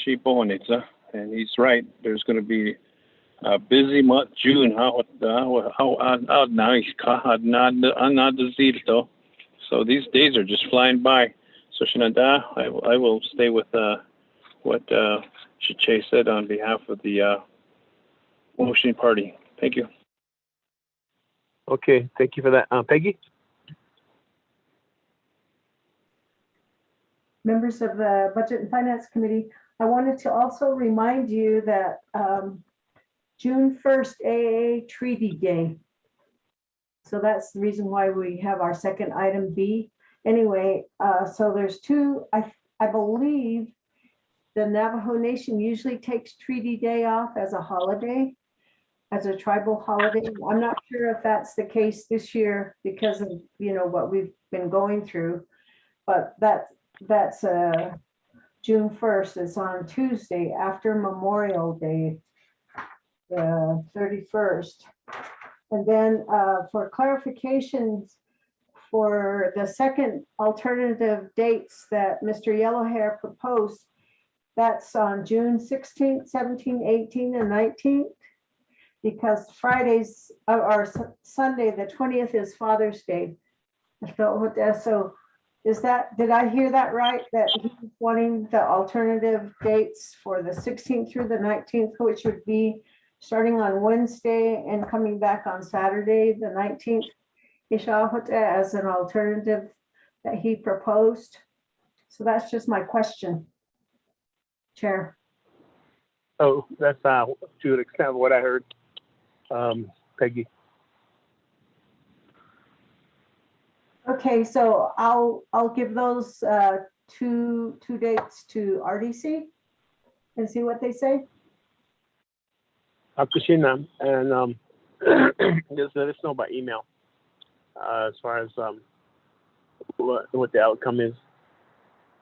she bonitza. And he's right. There's going to be a busy month, June. So these days are just flying by. So Shinada, I will stay with what Shiche said on behalf of the motion party. Thank you. Okay, thank you for that. Peggy? Members of the Budget and Finance Committee, I wanted to also remind you that June 1st, AA Treaty Day. So that's the reason why we have our second item B. Anyway, so there's two, I believe the Navajo Nation usually takes Treaty Day off as a holiday, as a tribal holiday. I'm not sure if that's the case this year because of, what we've been going through, but that's June 1st. It's on Tuesday after Memorial Day, the 31st. And then for clarifications for the second alternative dates that Mr. Yellowhair proposed, that's on June 16th, 17th, 18th, and 19th. Because Fridays or Sunday, the 20th is Father's Day. So did I hear that right? That he's wanting the alternative dates for the 16th through the 19th, which would be starting on Wednesday and coming back on Saturday, the 19th, as an alternative that he proposed. So that's just my question, Chair. Oh, that's to an extent of what I heard, Peggy. Okay, so I'll give those two dates to RDC and see what they say. Kushina, and just let us know by email as far as what the outcome is.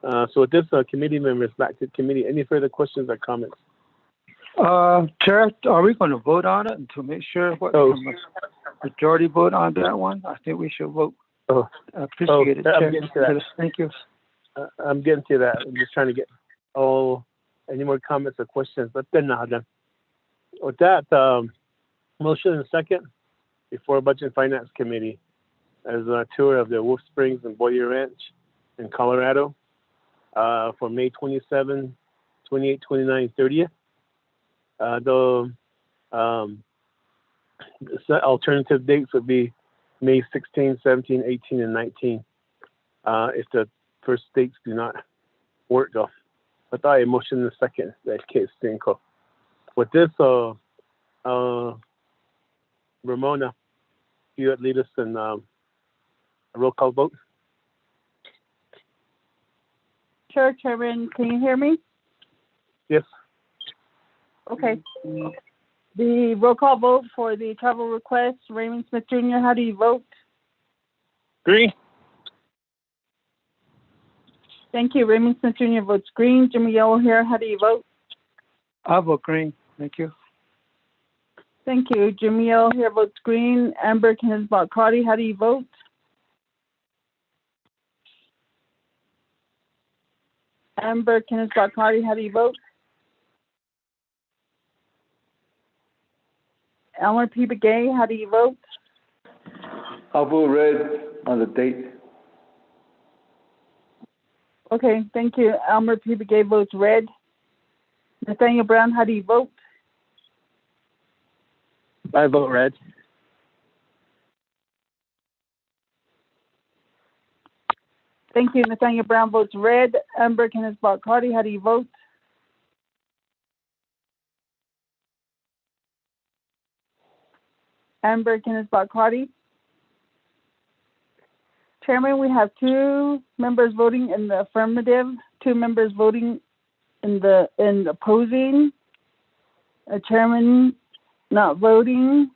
So with this, committee members, back to committee. Any further questions or comments? Chair, are we going to vote on it to make sure what majority vote on that one? I think we should vote. I appreciate it, Chair. I'm getting to that. Thank you. I'm getting to that. I'm just trying to get any more comments or questions. But then with that, motion and second before Budget and Finance Committee as a tour of the Wolf Springs and Boyer Ranch in Colorado for May 27, 28, 29, 30th. The alternative dates would be May 16, 17, 18, and 19. If the first dates do not work, though. I thought I motioned the second, that case, Cinco. With this, Ramona, you would lead us in a roll call vote. Sure, Chairman, can you hear me? Yes. Okay. The roll call vote for the travel request, Raymond Smith Jr., how do you vote? Green. Thank you. Raymond Smith Jr. votes green. Jimmy Yellow here, how do you vote? I vote green. Thank you. Thank you. Jimmy Yellow here votes green. Amber Kenneth-Carty, how do you vote? Amber Kenneth-Carty, how do you vote? Elmer P. Begay, how do you vote? I'll vote red on the date. Okay, thank you. Elmer P. Begay votes red. Nathaniel Brown, how do you vote? I vote red. Thank you. Nathaniel Brown votes red. Amber Kenneth-Carty, how do you vote? Amber Kenneth-Carty. Chairman, we have 2 members voting in the affirmative, 2 members voting in the opposing, a chairman not voting.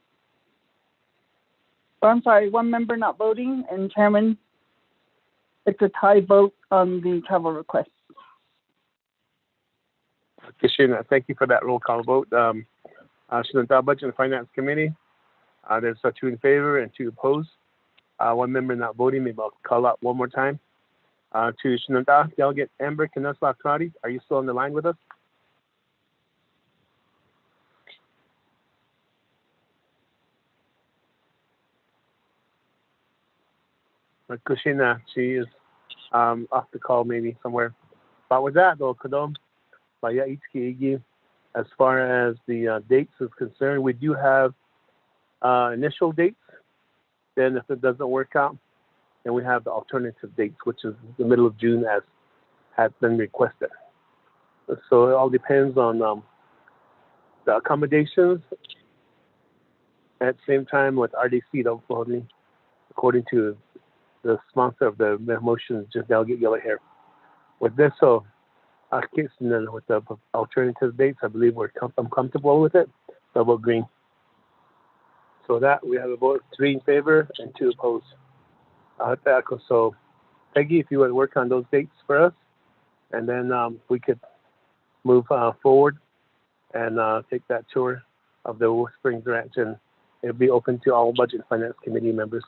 Oh, I'm sorry, 1 member not voting, and chairman, it's a tie vote on the travel request. Kashina, thank you for that roll call vote. Shinanta Budget and Finance Committee, there's 2 in favor and 2 opposed. 1 member not voting. Maybe I'll call out one more time. To Shinanta, Delegate Amber Kenneth-Carty, are you still on the line with us? Kushina, she is off the call maybe somewhere. But with that, though, Kadom, as far as the dates is concerned, we do have initial dates. Then if it doesn't work out, then we have the alternative dates, which is the middle of June as has been requested. So it all depends on the accommodations. At the same time with RDC, according to the sponsor of the motion, just Delegate Yellow Hair. With this, with the alternative dates, I believe I'm comfortable with it. So I vote green. So that we have a vote 3 in favor and 2 opposed. So Peggy, if you would work on those dates for us, and then we could move forward and take that tour of the Wolf Springs Ranch, and it'll be open to all Budget and Finance Committee members.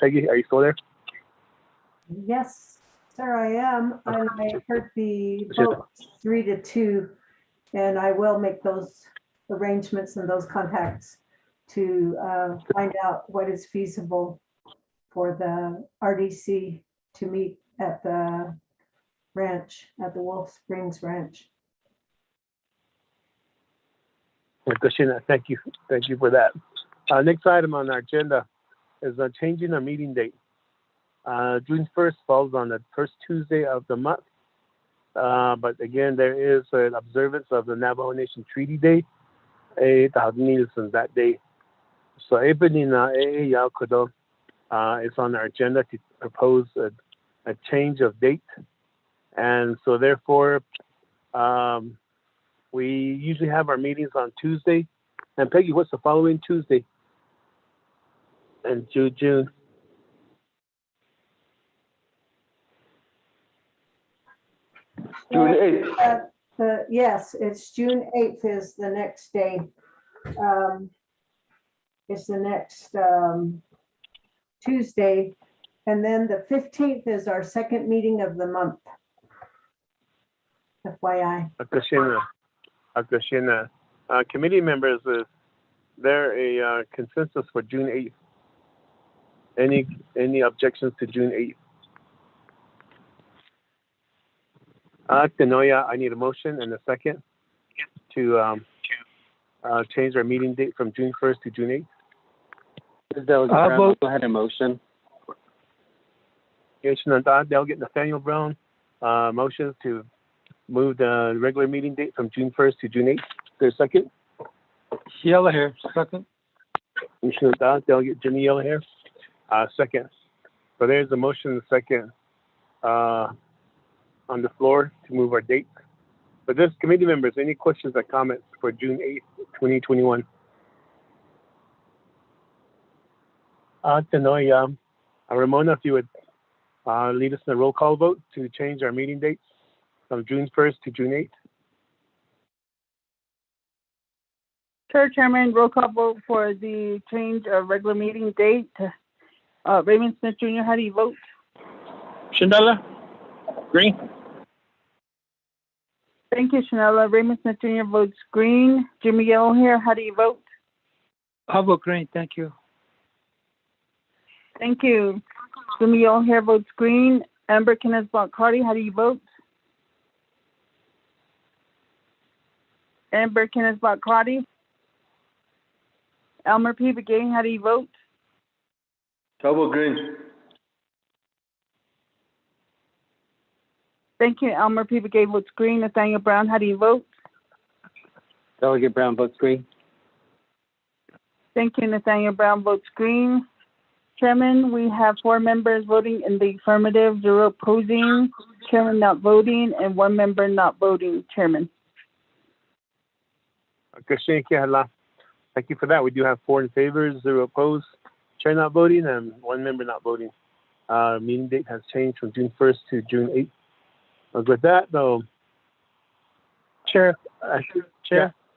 Peggy, are you still there? Yes, sir, I am. And I heard the vote 3-2, and I will make those arrangements and those contacts to find out what is feasible for the RDC to meet at the ranch, at the Wolf Springs Ranch. Kushina, thank you for that. Next item on our agenda is changing our meeting date. June 1st falls on the first Tuesday of the month. But again, there is an observance of the Navajo Nation Treaty Day. That day. So it's on our agenda to propose a change of date. And so therefore, we usually have our meetings on Tuesday. And Peggy, what's the following Tuesday? And June. June 8th. Yes, it's June 8th is the next day. It's the next Tuesday. And then the 15th is our second meeting of the month. FYI. Akashina. Committee members, is there a consensus for June 8th? Any objections to June 8th? Kanoya, I need a motion and a second to change our meeting date from June 1st to June 8th. Delegate Brown, go ahead and motion. Delegate Nathaniel Brown motions to move the regular meeting date from June 1st to June 8th. There's a second. Yellow hair, second. Delegate Jimmy Yellow hair, second. So there's a motion and a second on the floor to move our date. But this committee members, any questions or comments for June 8th, 2021? Ramona, if you would lead us in a roll call vote to change our meeting dates from June 1st to June 8th. Sure, Chairman, roll call vote for the change of regular meeting date. Raymond Smith Jr., how do you vote? Shandala? Green? Thank you, Shanella. Raymond Smith Jr. votes green. Jimmy Yellow here, how do you vote? I'll vote green, thank you. Thank you. Jimmy Yellow here votes green. Amber Kenneth-Carty, how do you vote? Amber Kenneth-Carty. Elmer P. Begay, how do you vote? I vote green. Thank you. Elmer P. Begay votes green. Nathaniel Brown, how do you vote? Delegate Brown votes green. Thank you. Nathaniel Brown votes green. Chairman, we have 4 members voting in the affirmative, 0 opposing, Chairman not voting, and 1 member not voting, Chairman. Thank you for that. We do have 4 in favor, 0 opposed, Chair not voting, and 1 member not voting. Meeting date has changed from June 1st to June 8th. With that, though, Chair,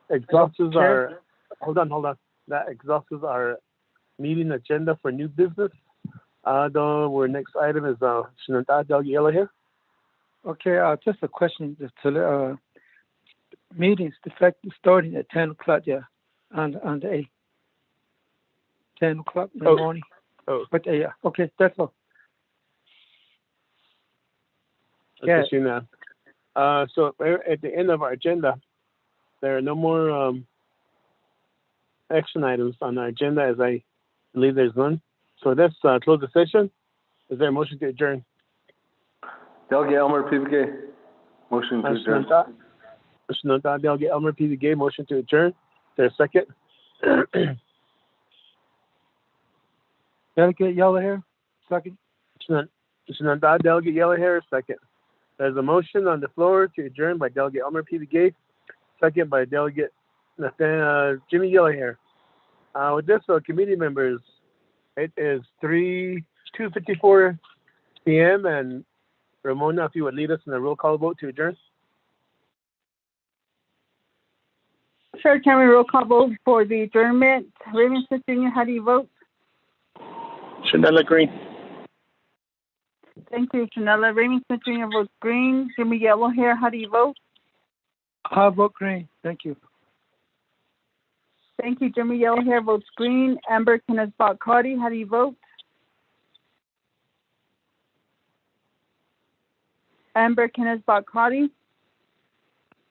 exhausts our. Hold on. That exhausts our meeting agenda for new business. Though our next item is Shinanta Delegate Yellow here. Okay, just a question. Meetings starting at 10 o'clock, yeah, on the 8th. 10 o'clock in the morning. Oh. But yeah, okay, that's all. Yeah. So at the end of our agenda, there are no more action items on our agenda, as I believe there's none. So let's close the session. Is there a motion to adjourn? Delegate Elmer P. Begay, motion to adjourn. Delegate Elmer P. Begay, motion to adjourn. Is there a second? Delegate Yellow hair, second. Delegate Yellow hair, second. There's a motion on the floor to adjourn by Delegate Elmer P. Begay, second by Delegate Jimmy Yellow hair. With this, committee members, it is 2:54 p.m. and Ramona, if you would lead us in a roll call vote to adjourn. Sure, Chairman, roll call vote for the adjournment. Raymond Smith Jr., how do you vote? Shandala Green. Thank you, Shanella. Raymond Smith Jr. votes green. Jimmy Yellow here, how do you vote? I'll vote green, thank you. Thank you, Jimmy Yellow here votes green. Amber Kenneth-Carty, how do you vote? Amber Kenneth-Carty.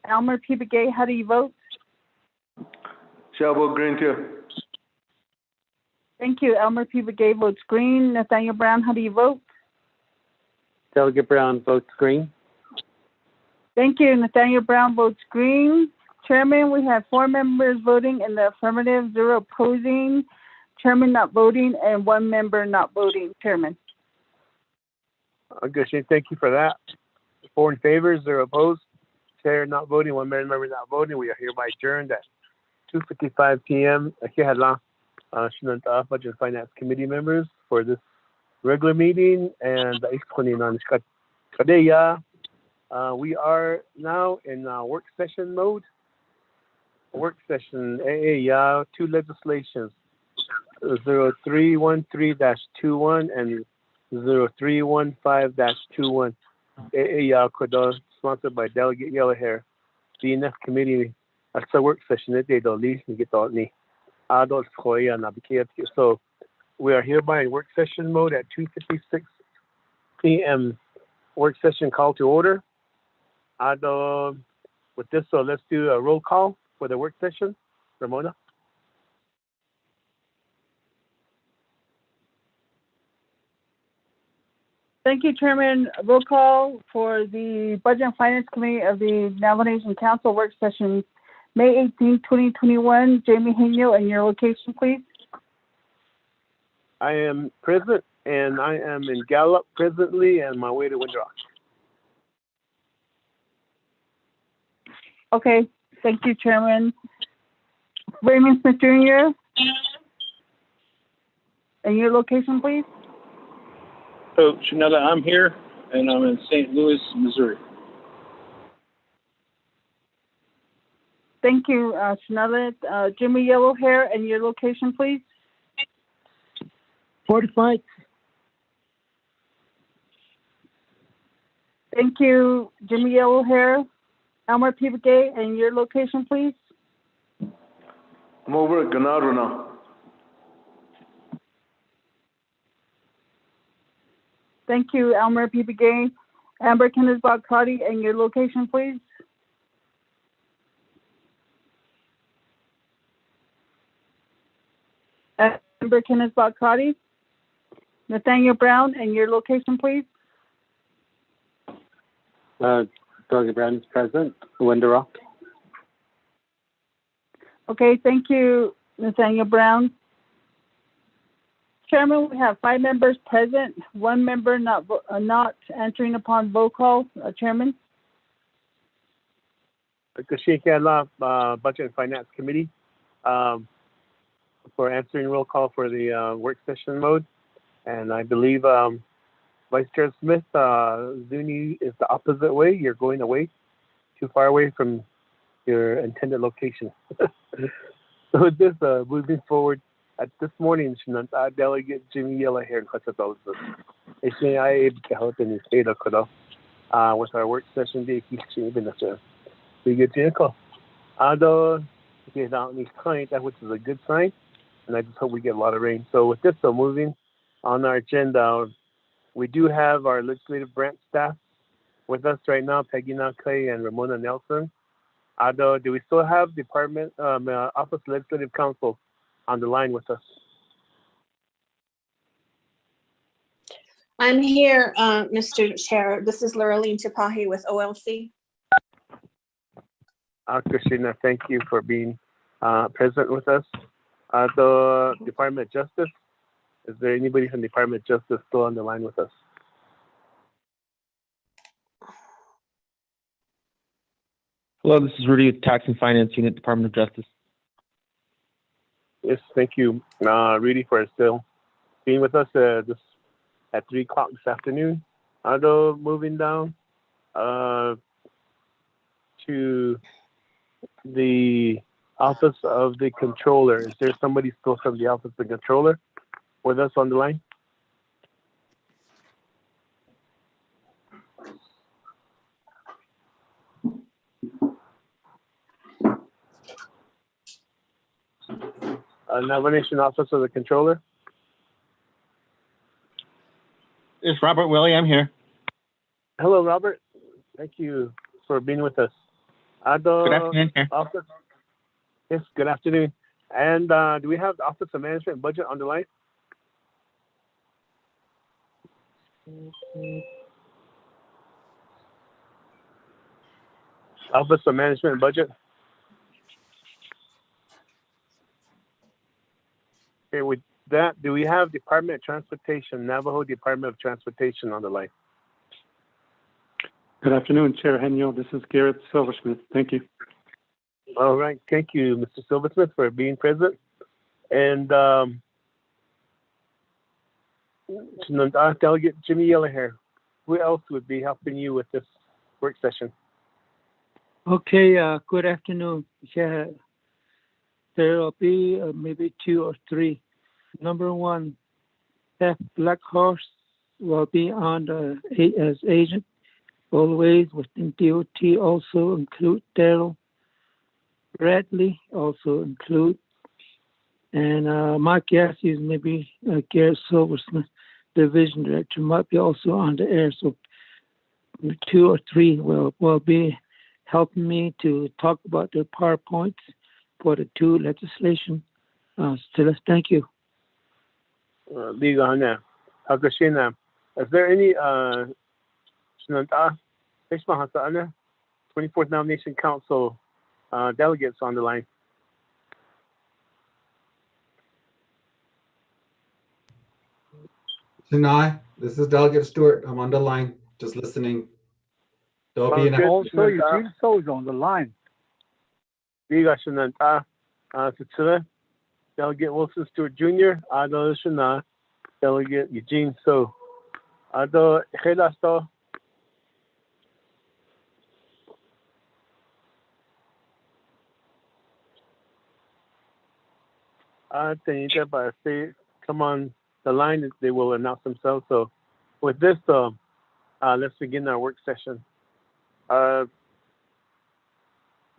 Elmer P. Begay, how do you vote? Shall vote green too. Thank you. Elmer P. Begay votes green. Nathaniel Brown, how do you vote? Delegate Brown votes green. Thank you. Nathaniel Brown votes green. Chairman, we have 4 members voting in the affirmative, 0 opposing, chairman not voting, and 1 member not voting. Chairman. Okay, thank you for that. 4 in favor, 0 opposed. Chair not voting, 1 member not voting. We are hereby adjourned at 2:55 p.m. Here at Budget and Finance Committee members for this regular meeting and we are now in work session mode. Work session 2 legislations 0313-21 and 0315-21 sponsored by Delegate Yellowhair. DNF committee at the work session that they don't leave me get on me. Adults so we are hereby in work session mode at 2:56 p.m. Work session call to order. With this, so let's do a roll call for the work session. Ramona. Thank you, Chairman. Roll call for the Budget and Finance Committee of the Navajo Nation Council work session, May 18, 2021. Jamie Henio, and your location, please. I am present, and I am in Gallup presently, and my way to Windrock. Okay, thank you, Chairman. Raymond Smith Jr., and your location, please. So, Shanetta, I'm here, and I'm in St. Louis, Missouri. Thank you, Shanetta. Jimmy Yellowhair, and your location, please. Fortified. Thank you, Jimmy Yellowhair. Elmer P. Begay, and your location, please. I'm over at Ganado now. Thank you, Elmer P. Begay. Amber Kenneth-Bockrati, and your location, please. Amber Kenneth-Bockrati. Nathaniel Brown, and your location, please. Delegate Brown is present. Windrock. Okay, thank you, Nathaniel Brown. Chairman, we have 5 members present, 1 member not answering upon vote call. Chairman. Budget and Finance Committee for answering roll call for the work session mode. And I believe Vice Chair Smith, Zuni is the opposite way. You're going away, too far away from your intended location. So with this, moving forward, at this morning, Delegate Jimmy Yellowhair and Kachatosis. With our work session day, which is a good sign, and I just hope we get a lot of rain. So with this, moving on our agenda, we do have our legislative branch staff with us right now, Peggy Nakay and Ramona Nelson. Do we still have Department Office Legislative Counsel on the line with us? I'm here, Mr. Chair. This is Laureline Chapahi with OLC. Christina, thank you for being present with us. The Department of Justice, is there anybody from the Department of Justice still on the line with us? Hello, this is Rudy with Tax and Finance Unit, Department of Justice. Yes, thank you, Rudy, for still being with us this at 3 o'clock this afternoon. Moving down to the Office of the Controller. Is there somebody still from the Office of the Controller with us on the line? Nomination Office of the Controller. It's Robert Willie. I'm here. Hello, Robert. Thank you for being with us. Good afternoon, sir. Yes, good afternoon. And do we have the Office of Management and Budget on the line? Office of Management and Budget. Okay, with that, do we have Department of Transportation, Navajo Department of Transportation on the line? Good afternoon, Chair Henyo. This is Garrett Silversmith. Thank you. All right. Thank you, Mr. Silversmith, for being present. And Delegate Jimmy Yellowhair, who else would be helping you with this work session? Okay, good afternoon. Yeah, there will be maybe 2 or 3. Number 1, F. Blackhorse will be on as agent. Always within DOT also include Daryl Bradley, also include. And my guess is maybe Garrett Silversmith, Division Director, might be also on the air. So 2 or 3 will be helping me to talk about the PowerPoints for the 2 legislation. Still, thank you. Is there any 24th Nomination Council delegates on the line? Sinai, this is Delegate Stewart. I'm on the line, just listening. There'll be an also Eugene So's on the line. Delegate Wilson Stewart Jr., Delegate Eugene So. Come on the line, they will announce themselves. So with this, let's begin our work session.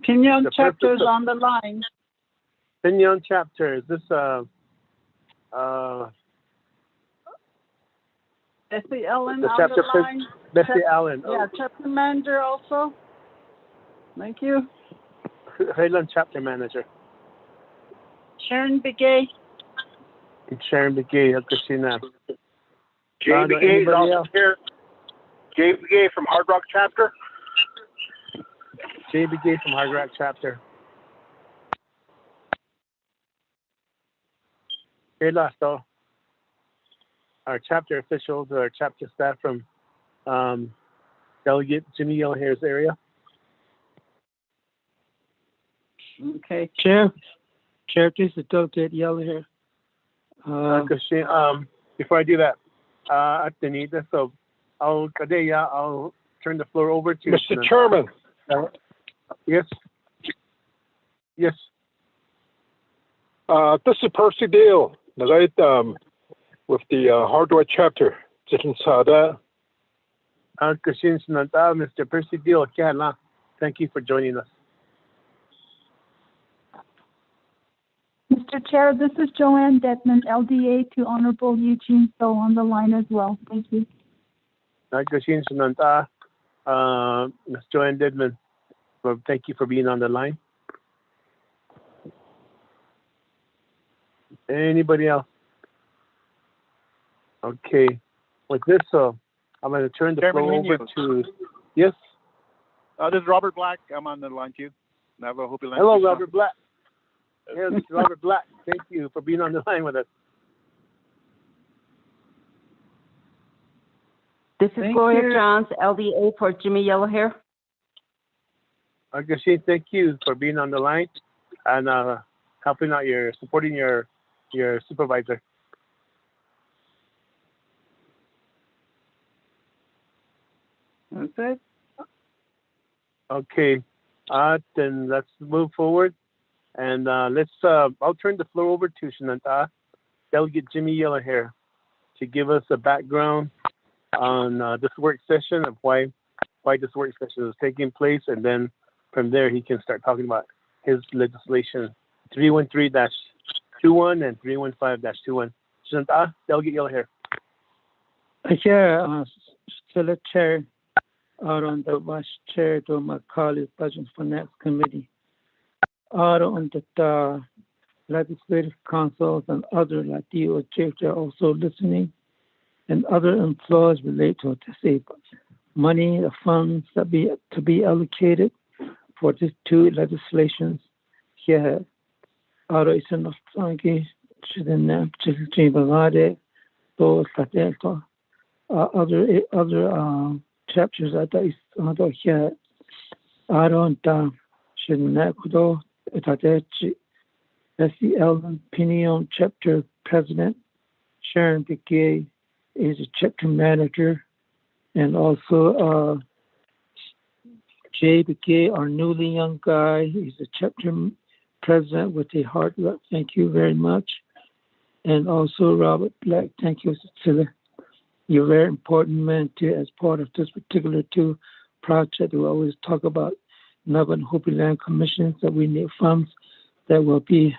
Pinyon chapters on the line. Pinyon chapter, is this Bessie Ellen the on chapter the line. Bessie Allen. Yeah, chapter manager also. Thank you. Highland chapter manager. Sharon Begay. Sharon Begay, Christina. Jay Begay is also here. Jay Begay from Hard Rock chapter. Jay Begay from Hard Rock chapter. Hey, Lasto. Our chapter officials, our chapter staff from Delegate Jimmy Yellowhair's area. Okay, Chair, this is Delegate Yellowhair. Before I do that, so I'll turn the floor over to Mr. Chairman. Yes. Yes. This is Percy Deal, right? With the Hardware chapter. Mr. Percy Deal, thank you for joining us. Mr. Chair, this is Joanne Dedman, LDA to Honorable Eugene So on the line as well. Thank you. Ms. Joanne Dedman, thank you for being on the line. Anybody else? Okay. With this, I'm going to turn the floor over to. Yes. This is Robert Black. I'm on the line too. Navajo Hopi Land. Hello, Robert Black. Yes, Robert Black. Thank you for being on the line with us. This is Gloria Johns, LDA for Jimmy Yellowhair. Thank you for being on the line and helping out supporting your supervisor. Okay. Okay. Then let's move forward. And I'll turn the floor over to Shananta, Delegate Jimmy Yellowhair, to give us a background on this work session of why this work session is taking place. And then from there, he can start talking about his legislation 313-21 and 315-21. Shananta, Delegate Yellowhair. Yeah, still a chair out on the vice chair to my colleague, Budget and Finance Committee. On the legislative councils, and other like DOJ are also listening, and other employees relate to the money, the funds that to be allocated for these two legislations here. Aro isan of sangi chidin chibavade those that other chapters that is here. Aro nta chidin kudo etate SEL Pinion chapter president. Sharon Piquet is a chapter manager, and also Jay Piquet, our newly young guy, he's a chapter president with a heart. Thank you very much. And also Robert Black, thank you, Cecilia. You're very important man too, as part of this particular two project. We always talk about Navajo and Hopi Land Commissions, that we need funds that will be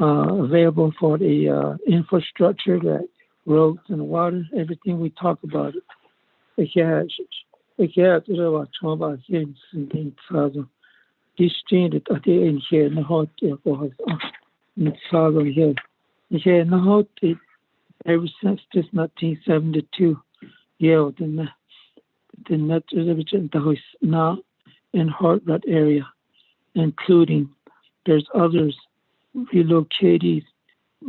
available for the infrastructure, like roads and water, everything we talk about. This change at the end here in the hot ever since this 1972 year, the net religion that was now in Heart Rut area, including there's others relocated,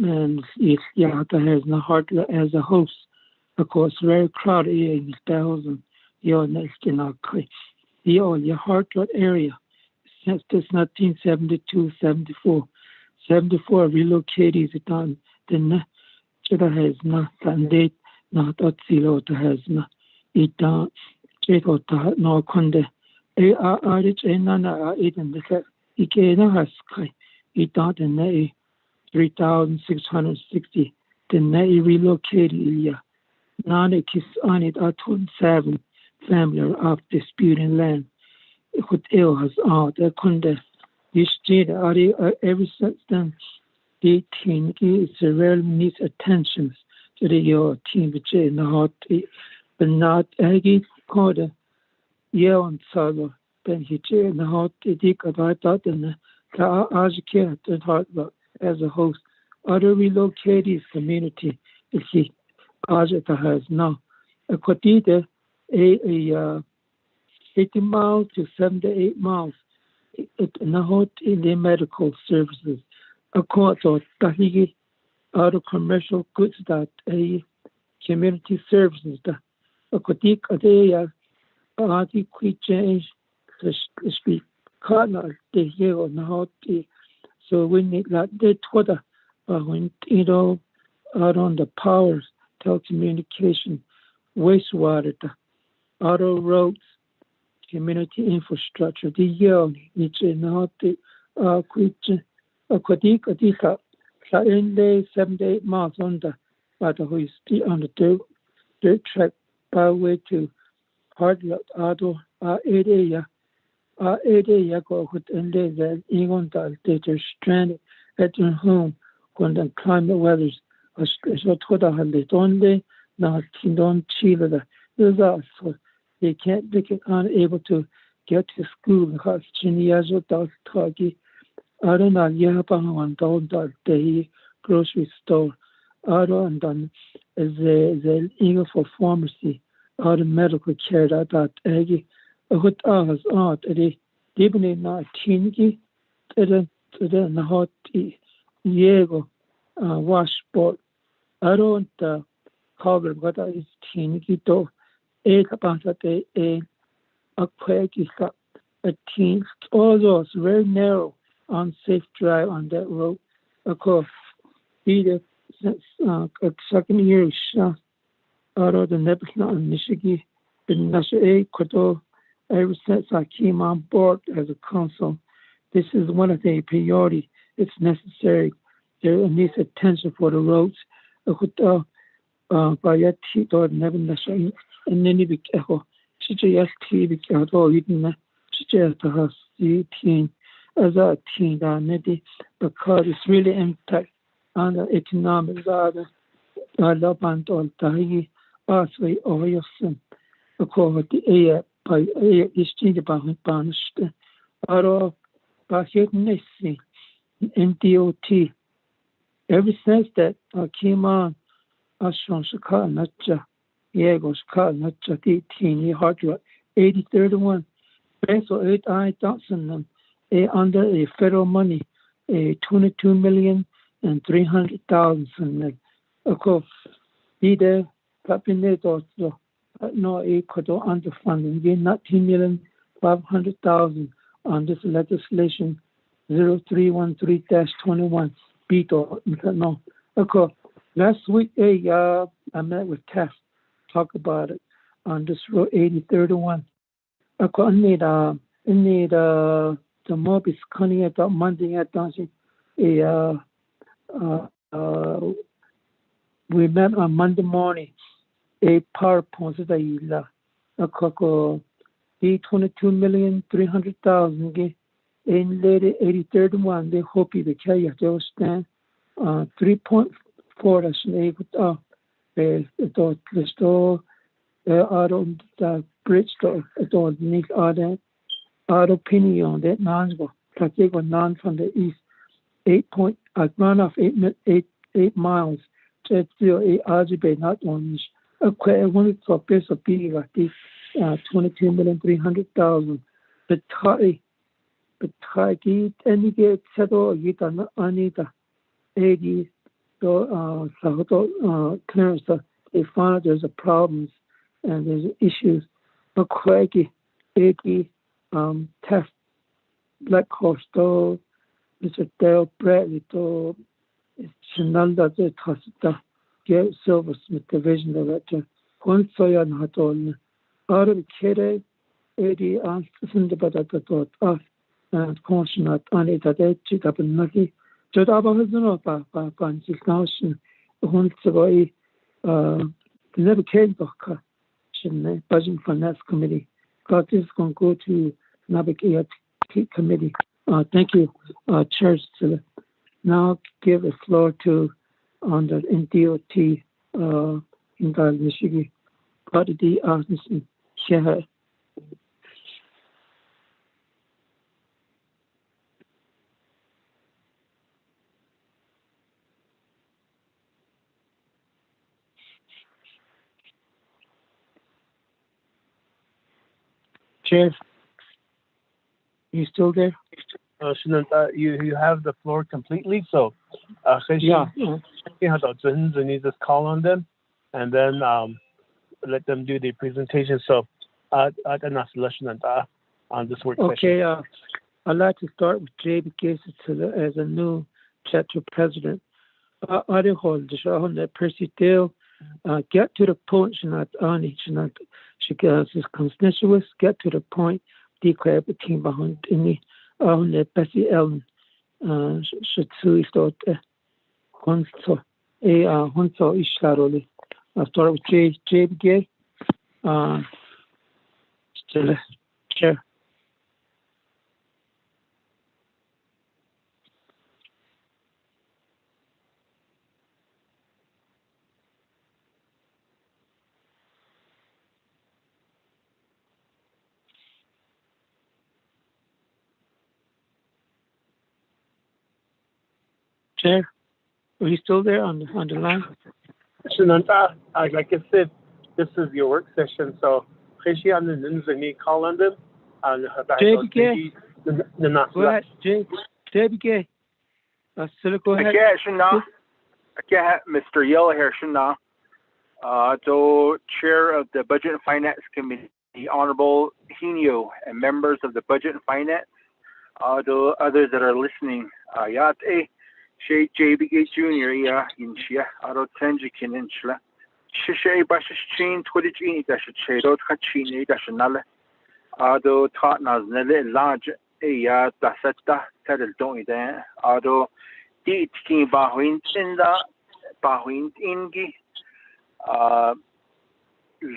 and if Yahata has no Heart Rut as a host. Of course, very crowded in 1,000 your next in our your Heart Rut area since this 1972, 74. 74 relocated it on the Chita has not Sunday, not Otsilo has not it down Cheta no Conde. Arich Nana eaten the Ikena has Kai. It down in 3,660. The Nay relocated Ilya. Nana kiss on it at 7 family of disputing land. It could ill has out the Conde. This street are ever since then. The team is rarely needs attention to the your team which in the heart, but not Aggie called a year on solo. Then he in the heart, the dick about that and the Ajake at the heart as a host. Other relocated community, if he Ajata has now a quotita a 80 miles to 78 miles in the medical services. A court of Tahigi out of commercial goods that a community services that a kotik a day arti quick change the street corner the here on the so we need that they Twitter when out on the powers telecommunication wastewater the auto roads community infrastructure the year needs not the quick a Kodika, 7 to 8 miles on the on the dirt track byway to Hardlock Auto, area go with and they even they're stranded at their home when the climate weathers so Twitter had it only not don't Chile so they get unable to get to school because Chinias without talking. I don't know, you have $1 grocery store. I don't know, the Eagle for pharmacy, or the medical care that Aggie, what hours out, even not tingy, to the hot Diego washboard. I don't cover what is tingy to 8 about a quake is a teen, all those very narrow. Unsafe drive on that road. Of course, either since second year shot out of the Nebuchadnezzar in Michigan, the National Koto, ever since I came on board as a consul, this is one of the priority. It's necessary. There needs attention for the roads. By your teeth or never national, and then you be echo. Just TV at all, you can suggest to us the team. As a team because it's really impact on the economic side of the Tahi, also over your son. According to the air by exchange about Banished, or by Nessy, NDOT, Ever since that came on, Ashon Shaka Nacha, Yego Shaka Nacha, 18, hard 8031, peso 8 I thousand under a federal money, 22,300,000. Of course, either cabinet or no equal underfunding, 19,500,000 on this legislation 0313-21. Beat or no. Of course, last week I met with Tess, talk about it on this road 8031. Of course, I need the Mobis Connie at Monday at Dancing. We met on Monday morning. A PowerPoint that you la. A coco, the 22,300,000. In lady 8031, they hope you to carry a jail stand. 3.4 that's an the store out on the bridge store. It all need other opinion that non non from the east. 8 point run off 8 miles. Just still 8 algebra not on. I wanted to base of being like this 22,300,000. The Taki any get settle get an Anita 80 clearance. They found there's a problems and there's issues. But Craigie 80 test Black Horse though Mr. Dale Bradley though Shenanda the Tasta get Silversmith Division Director. One Soya Naton out of the Kere 80 answered about that thought of and consonant on it that it chit up and lucky. Jod Abba has no fancy notion. One Savoy never came back. Budget Finance Committee. God is going to go to Navigate Committee. Thank you, Chair. Now give the floor to under in DOT in Michigan. Part of the Artisan Share. Chair, you still there? You have the floor completely. So, yeah. You need to call on them, and then let them do the presentation. So, on this work session. Okay. I'd like to start with J.B. Gates as a new chapter president. I hold the Percy Dale. Get to the point. She is constituous. Get to the point. Declare between behind any on the Bessie Ellen. Should see start. Honso Isharoli. I start with J.B. Gay. Still chair. Chair, are you still there on the line? Like I said, this is your work session, so call on them. JBK. Go ahead, JBK. Go ahead. Mr. Yellow here, the Chair of the Budget and Finance Committee, the Honorable Hino, and members of the Budget and Finance, the others that are listening, Shay JBK Jr. in Shia, Tenjikin in Shla, Shishay Bashin, Twitchin, Dashachedo, Kachini, Dashanala, Ado Totnas Nele, large Aya, Dasata, Tedel Doni there, Ado Deet King Bahuin Tinda, Bahuin Ingi,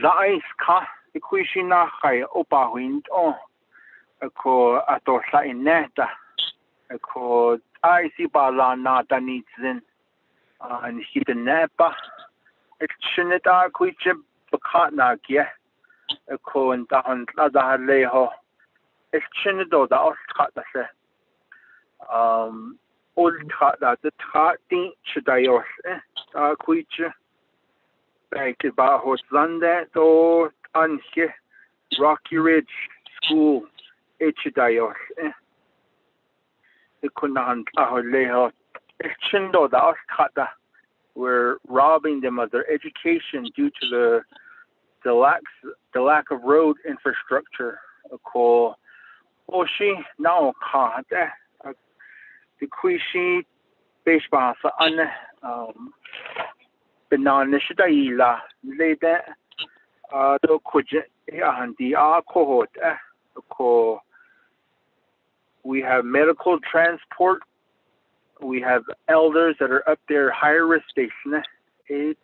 Zais Ka, Equishina Hai, Opahuin on, a co Atosa in Neta, a co. I see Balana needs in and hit the Napa. It's Shinita Quichip, Bacatnak, yeah. A co and down other leho. It's Shinido, the Oscar. old cut that the cut thing should I or quit back about hot Sunday to Anke Rocky Ridge School HDIOS the couldn't lay out Chindo the Kata were robbing them of their education due to the lack of road infrastructure. Ko Oshi now can't the Quishi baseball on Banana Shadaila later the Kuja and the cohort ko we have medical transport. We have elders that are up there higher risk station. A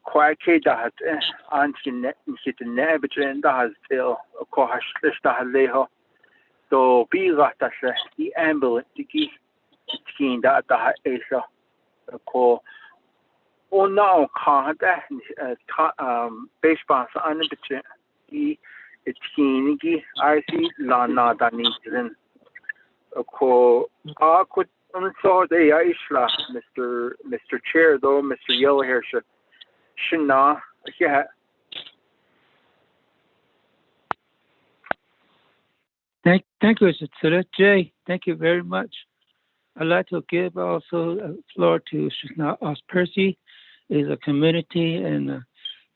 quiet that anti hit the nebit that has still a cohash leho. So be that the ambulance to keep that Asia. A call. Oh no, can't baseball on the bitch. It's keenigi. I see Lana Danithan. A call. I could. So they Aisha, Mr. Chair, though, Mr. Yellowhair should not. Yeah. Thank you, Mr. Jay. Thank you very much. I'd like to give also a floor to Shishna Os Percy. He's a community, and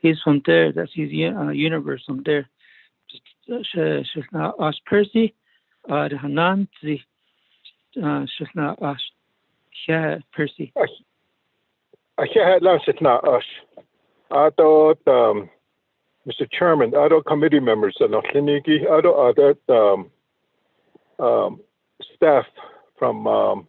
he's from there. That's his universe from there. Shishna Os Percy, the Hananzi. Shishna Os Percy. I can't last it not us. I thought, Mr. Chairman, other committee members and other staff from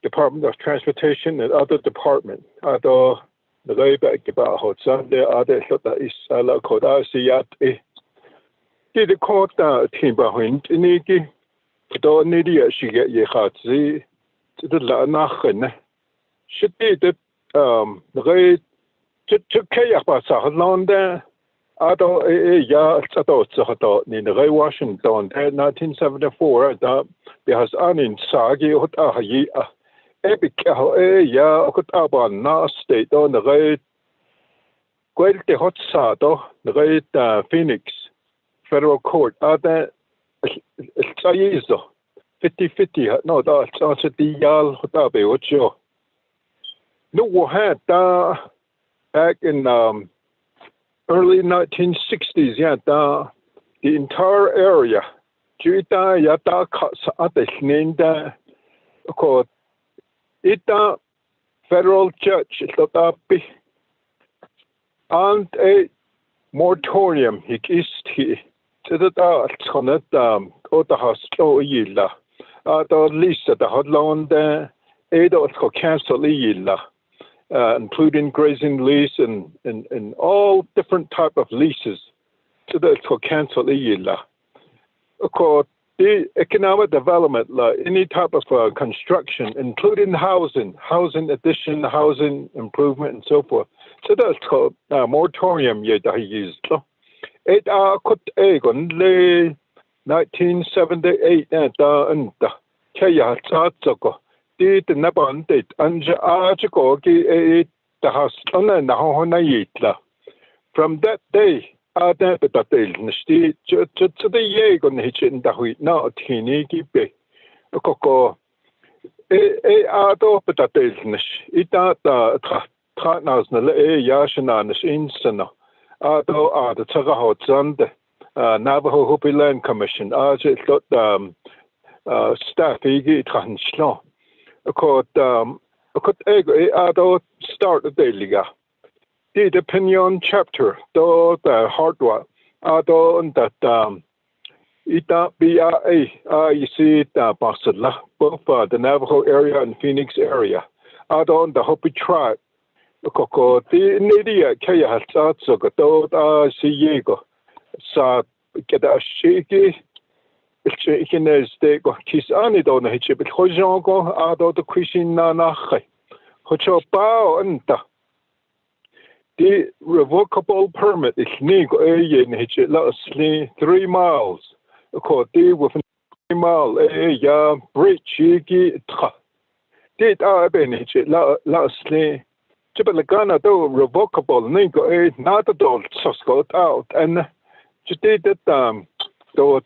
Department of Transportation and other department. I thought the labor about hot Sunday, other that is a lot of Asiat. Did the court team behind Niki? Don't need it. She get ye hot see to the Lanachen. Should be that the way to Kayak Sahalonda. I don't I thought in the Washington 1974 that because Anin Sagi hot epic could about na state on the right quite the hot sado the right Phoenix federal court other 50-50 no that's also the yal hotabe what you no we had back in early 1960s yeah the entire area Juita yata at called Ita federal judge and a moratorium he to the connect the hospital yilla the lease at the hotline there cancel yilla including grazing lease and all different type of leases to the cancel yilla the economic development, any type of construction, including housing addition, housing improvement, and so forth. So that's called moratorium. Yeah, that he used. It could on the 1978 and kaya satsoko. Did the nabandit anja ajagogi the house on the hona. From that day. Ada betail nesti to the yegon hitchin the wheat now teeny gibe. A coco ado betail nish. Ita tratnas na yashanan insana. Ado the Tagahot Zande, Navajo Hopi Land Commission. Aja got staff egi translon. A court egg ado start the daily. The opinion chapter, though the hardware, although that ita BRA, you see the Basala, both the Navajo area and Phoenix area, although the Hopi tribe, the Coco, the Nidia Kaya has so got Siego, sa get a shaky, shaking as they go kiss on it on the hitch, but Hojango, although the Christian Nana, Hocho Bao and the revocable permit is legal in 3 miles. According with mal ya bridge ki tra did benefit la sle Chipalagana do revocable ningo not adult soscot out and just did that do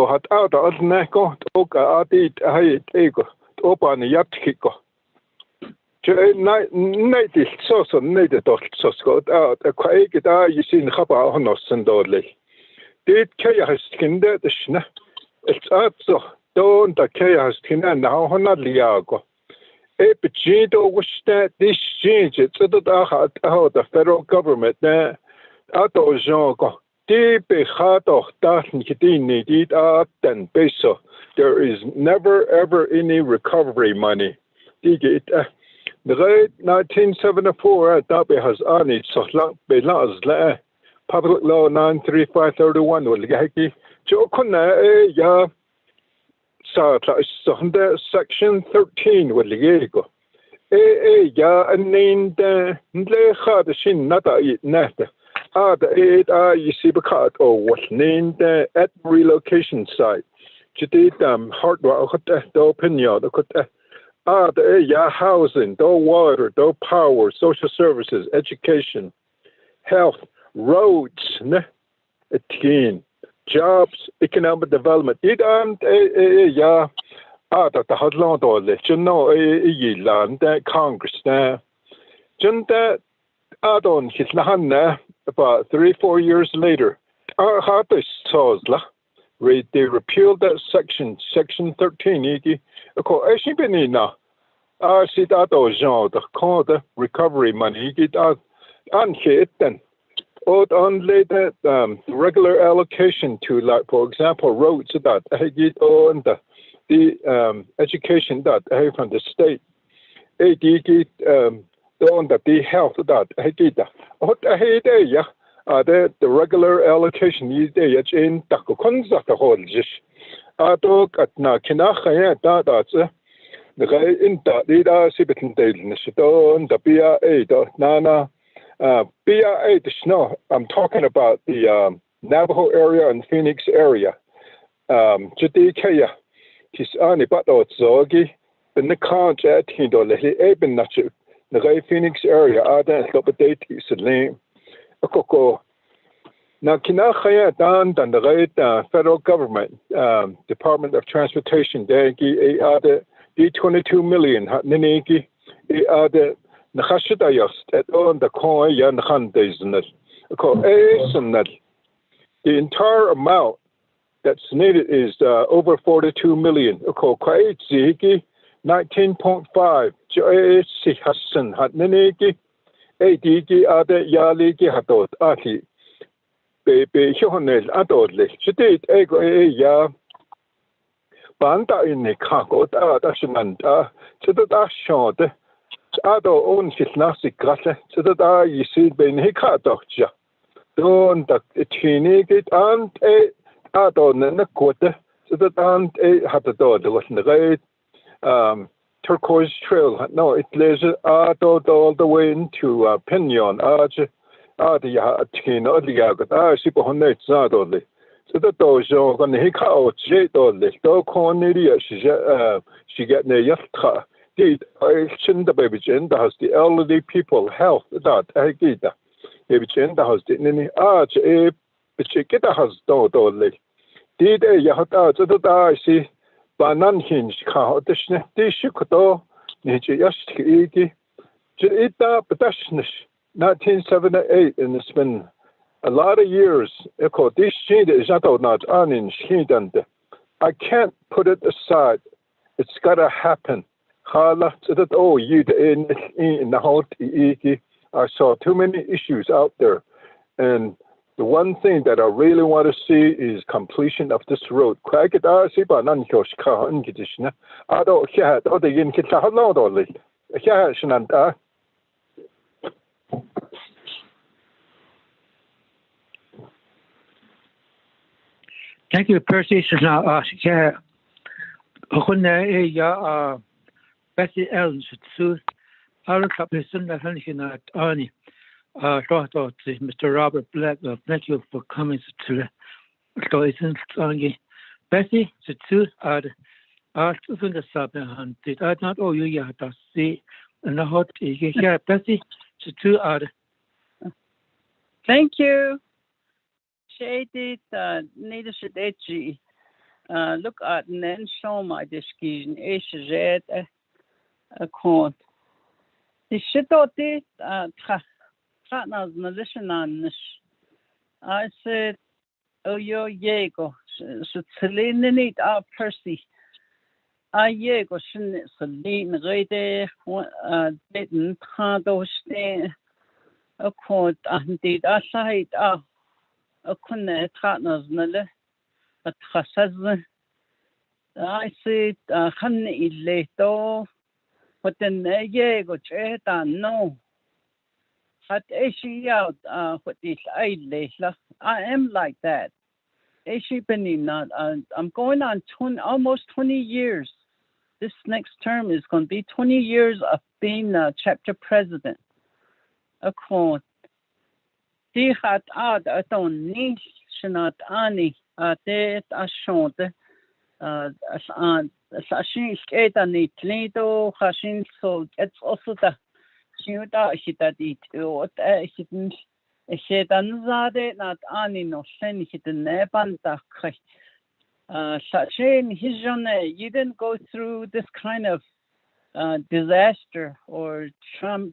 hat out of neko oka adit hai ego open yaptiko night is so needed soscot out a quake you seen haba honos and dodley did chaos skin the shna it's also don't the chaos skin and now honadliago Epicito was that this change it so that how the federal government there ato jongo deep hato that need then peso there is never ever any recovery money. The 1974 that has on it so long public law 93531 will gaki jokuna ya section 13 with Liego. Ya and named the Leha Shin Nata Nata. The you see because or was named at relocation site. Judith hardware the opinion the ya housing, do water, do power, social services, education, health, roads, teen. Jobs, economic development. It yeah. That the Hadland or land Congress there. That add-on his lahana about 3-4 years later. How this Sozla they repealed that section 13 of course Benina. See that Jean the recovery money get out and hit then. On later regular allocation to like for example roads that I get on the education that I have from the state. I get on the health that I get what I hate yeah the regular allocation is there in Taco Konza the whole dish. I talk at na kinachaya that's the guy in that leader Sibitan Dale the BIA Nana. BIA snow. I'm talking about the Navajo area and Phoenix area. Judikaya, his only but zogi, the Nikan Jatindo, the Eben Nachu, the Phoenix area, Ada and Lopate is a name. A coco. Now, Kinachaya Dan than the right federal government, Department of Transportation, Dagi, Ada, D22 million, Niniki, Ada. The entire amount that's needed is over 42 million. 19.5. Hassan Hatniki, ADG other Yaliki Hatot Ati. Baby Honel Adodli. She did ego ya Banda in the Kakot Adashananda, so that I showed. Ado own his nasi grasse, so that you see Ben Hikadoja. Don't that it it and a adon and a quarter, so that and a had a door that was in the red turquoise trail. No, it lays ado all the way into Pinion, Arch, Adia, Tin, or the Agat, Sipahonate Zadoli. So that those are going to hick out, J. Dolly, do Cornelia, she get near Yaftra. I shouldn't the baby gender has the elderly people health that I get that baby gender has the any arch a chicketa has dolly. Did a yahata to the I see banan hinge cow the shikuto nature yashiki. Jita Badashnish 1978 and it's been a lot of years. Echo this sheet is not on I can't put it aside. It's gotta happen. I saw too many issues out there, and the one thing that I really want to see is completion of this road. Thank you, Percy. Bessie Ellen should our captain that at Arnie. Mr. Robert Black, thank you for coming to the Stoicism Bessie, the two are from the Sabahan, did I not owe you yet? I see, and the hot here, Bessie, the two are. Thank you. Shaded leadership edgy. Look at Nen show my discussion. Is red a court. The shit out it, Tratnas Nalishan on this. I said, oh, yo, Yego, so Celine need our Percy. I Yego, shouldn't Celine, Rede, didn't Hado stay a court, and did I side up. A kunne Tratnas Nille, a Trassaz. I said, Honey, later, but then Yego, no. At Ashi out what is I am like that. Ashi Benina, I'm going on almost 20 years. This next term is going to be 20 years of being chapter president. A quote. Die hat aton nicht shnat ani te ashonte ashin sketa ni tlido hashin so it's also the Shuta hitadit what hidden Shedan Zade not ani no sen hidden nebanta Sachin Hijone, you didn't go through this kind of disaster or trauma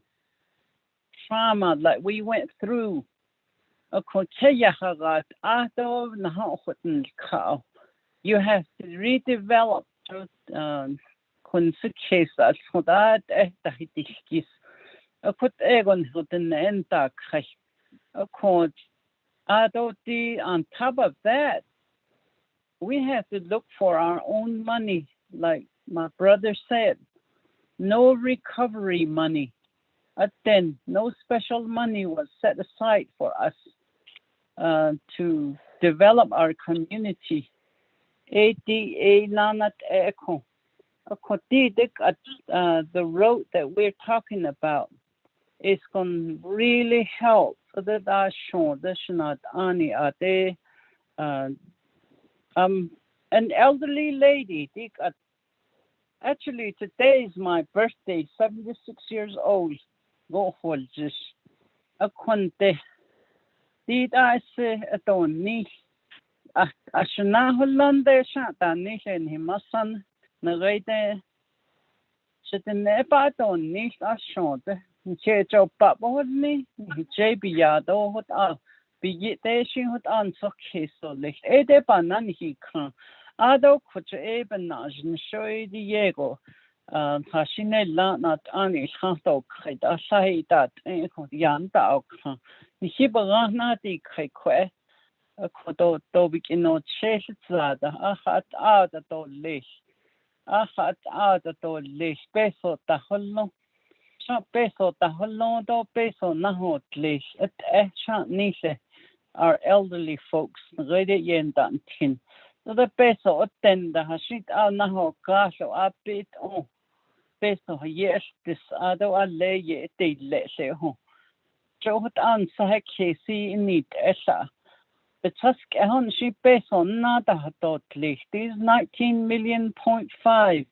like we went through. A koteyaharat ato nahoten cow. You have to redevelop consequences for that ehtahitis. A put egon hoten enta khay. A court adoti on top of that. We have to look for our own money, like my brother said. No recovery money. Then no special money was set aside for us to develop our community. ADA nanat eko. The road that we're talking about is going to really help for the not ani ade. An elderly lady. Actually, today is my birthday. 76 years old. Go for this. A quante. Did I say a doni? I should not hold there. Shot Danish and him, my son. Narrate. Should the never don't need a short. Joe Papa with me. JB Yado, what up? Be it there, she would answer case so late. Ede banan he can. Ado could even nation show the Diego. Hashine not any hanto kite. I say that Yanda. He began not the kite. A codo dobik in no chase that. I had out at all leash. I had out at all leash. Peso the hollow. Peso the hollow do peso naho leash. At shan't niche. Our elderly folks, ready yen tin. So the peso attend the hashit al naho gash or a bit on peso, yes, this other a lay ye they let say home. Joe had answer Casey in it, Esa. The Tusk on she peso nada dot least is 19 million point 5.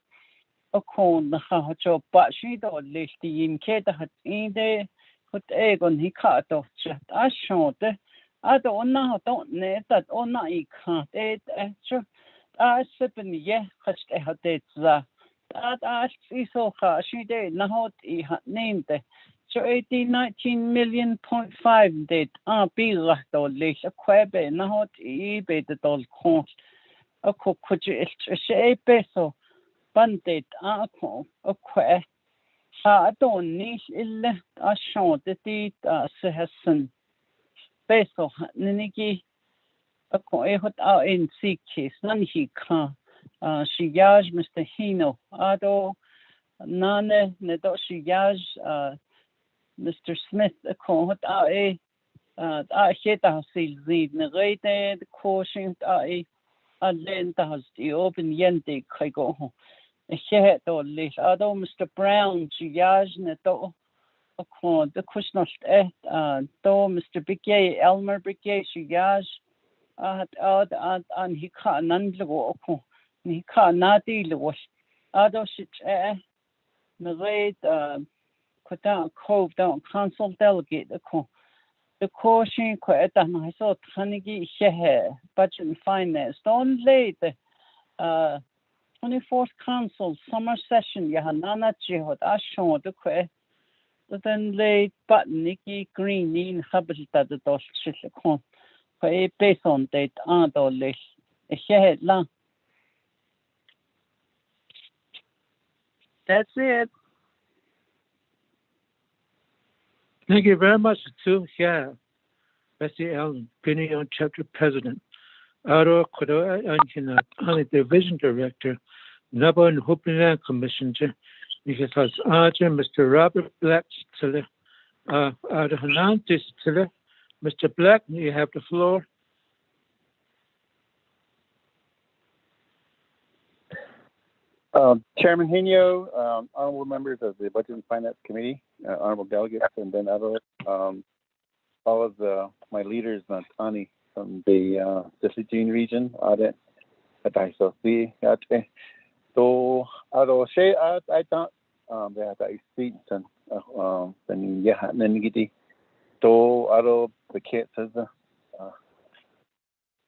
A corn the hacho, but she don't list the in Keda had in there, put egg on he cut off just as short. I don't know that or not you can't eat extra. I sipping yes, I had it that I see so far she did not he had named it. So 19 million point 5 did be right or less a quebe not eBay the doll cost. A could you say peso bandit a que. I don't need it a short that it Sehasson. Peso Niniki a coehot out in sea case, none he can. She yaj Mr. Hino, Ado Nane, Nedo she yaj Mr. Smith a cohot out I hit a seal lead, Nerede, the caution I lent has the open yente Krigo. A head or less, Ado Mr. Brown, she yaj Nedo. The Kushnost do Mr. Biquet, Elmer Biquet, she yaj an hika nandlago ko hika nadi lwas ado sit narrate kota cove down council delegate ko the caution ko eta na so thanigi shehe budget and finance don't late 24th council summer session ya nana jihad ashon the ko then late but Nikki Green in habitat the dos ko based on date adolish shehe la. That's it. Thank you very much to Bessie Allen, Pinion Chapter President, Aro Kodo Anjina, Division Director, Navajo and Hoopland Commissioner, because Mr. Robert Black Tiller, Hanan Tiller. Mr. Black, you have the floor. Chairman Hino, honorable members of the Budget and Finance Committee, honorable delegates, and then all of my leaders, Ani from the Gene region, audit, at ISOC, so I thought that I speak and then so the kid says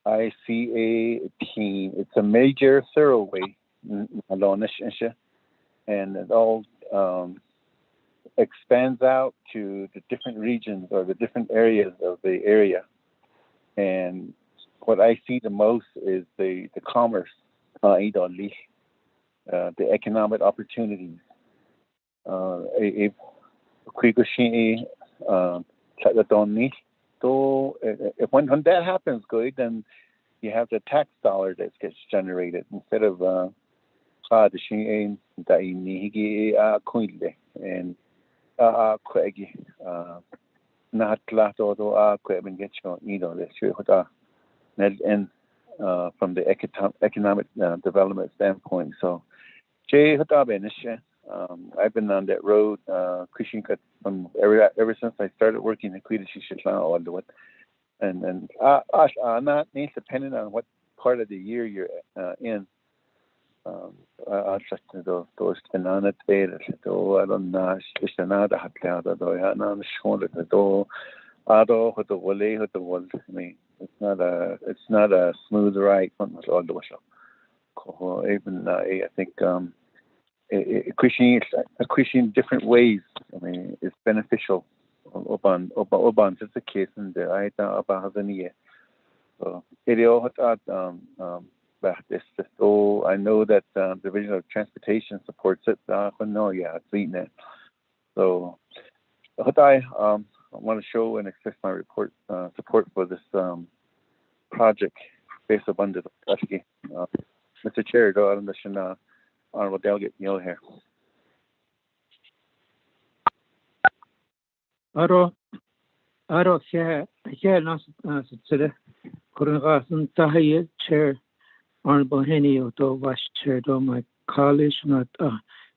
I see a team. It's a major thoroughway. And it all expands out to the different regions or the different areas of the area. And what I see the most is the commerce, the economic opportunities. If when that happens, good, then you have the tax dollar that gets generated instead of and from the economic development standpoint. So I've been on that road from ever since I started working in Quidishishan, and not depending on what part of the year you're in. I don't mean, it's not a smooth ride. Even I think Christian different ways. I mean, it's beneficial. Oban just a case in there. I so I know that the Division of Transportation supports it. It's eating it. So I want to show and express my support for this project based upon the Mr. Chair, Honorable Delegate Neil here. Aro Chair Honorable Henny, Vice Chair, my colleagues, not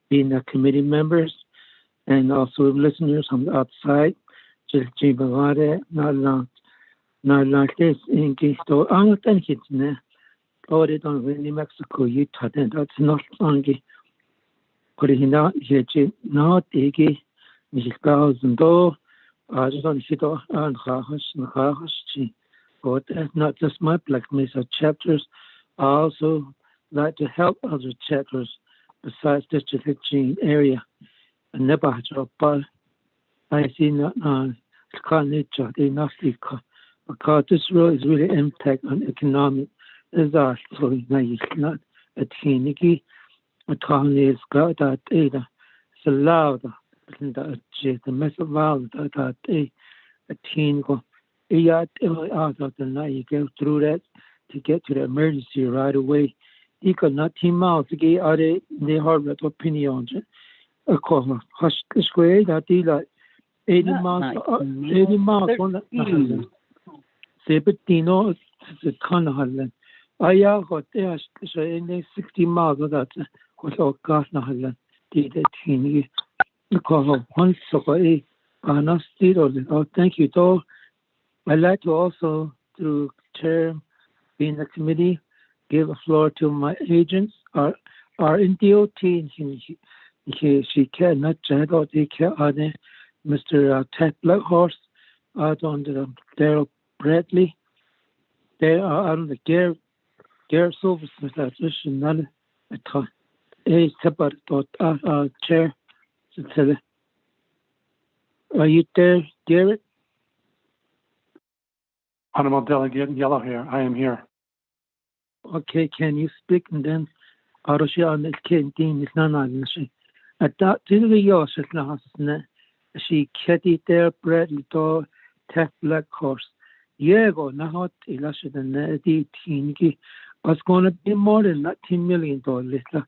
being the committee members, and also listeners from the outside. Just not this in case to thank it ne. Audit on New Mexico, Utah, and that's not only Corina, not Iggy, $1,000. I just don't hit on Hahash, but that's not just my Black Mesa chapters. I also like to help other chapters besides District Gene area. And Navajo, but I see not because this road is really impact on economic. Is also not a teeny a tiny is got that either. It's allowed the mess of that a teen go. Out of the night, you go through that to get to the emergency right away. You could not team out to get out of the hard opinion. A call, hush this way that they like 80 miles on the Sebetino, the Kanahalan. I got there, so in 60 miles of that was all Gasnahalan, did a teeny. You call once of a Ghana State or thank you, though. I like to also, through Chair being the committee, give the floor to my agents. Our in DOT, she cannot general Mr. Ted Blackhorse, on the Daryl Bradley. They are on the Garrett Silvers, Mr. None a separate chair. Are you there, Garrett? Honorable Delegate Yellowhair, I am here. Okay, can you speak and then Aroshi on the canteen is not on she. At that to the yours at last, she catty there, Bradley door, tap black horse. Yego, not elastic and the teeny. Was going to be more than $10 million. Little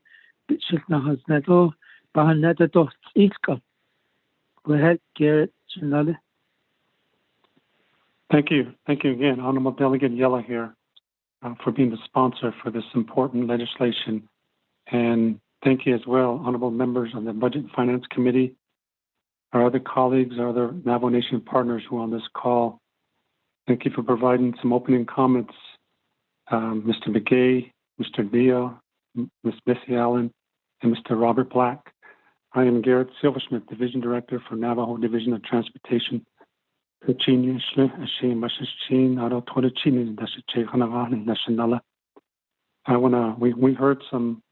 bit now has not all, but not at all. Each cup. Go ahead, Garrett. Thank you. Thank you again, Honorable Delegate Yellowhair, for being the sponsor for this important legislation. And thank you as well, honorable members of the Budget and Finance Committee, our other colleagues, our other Navajo Nation partners who are on this call. Thank you for providing some opening comments, Mr. McGay, Mr. Leo, Ms. Bessie Allen, and Mr. Robert Black. I am Garrett Silversmith, Division Director for Navajo Division of Transportation. We heard some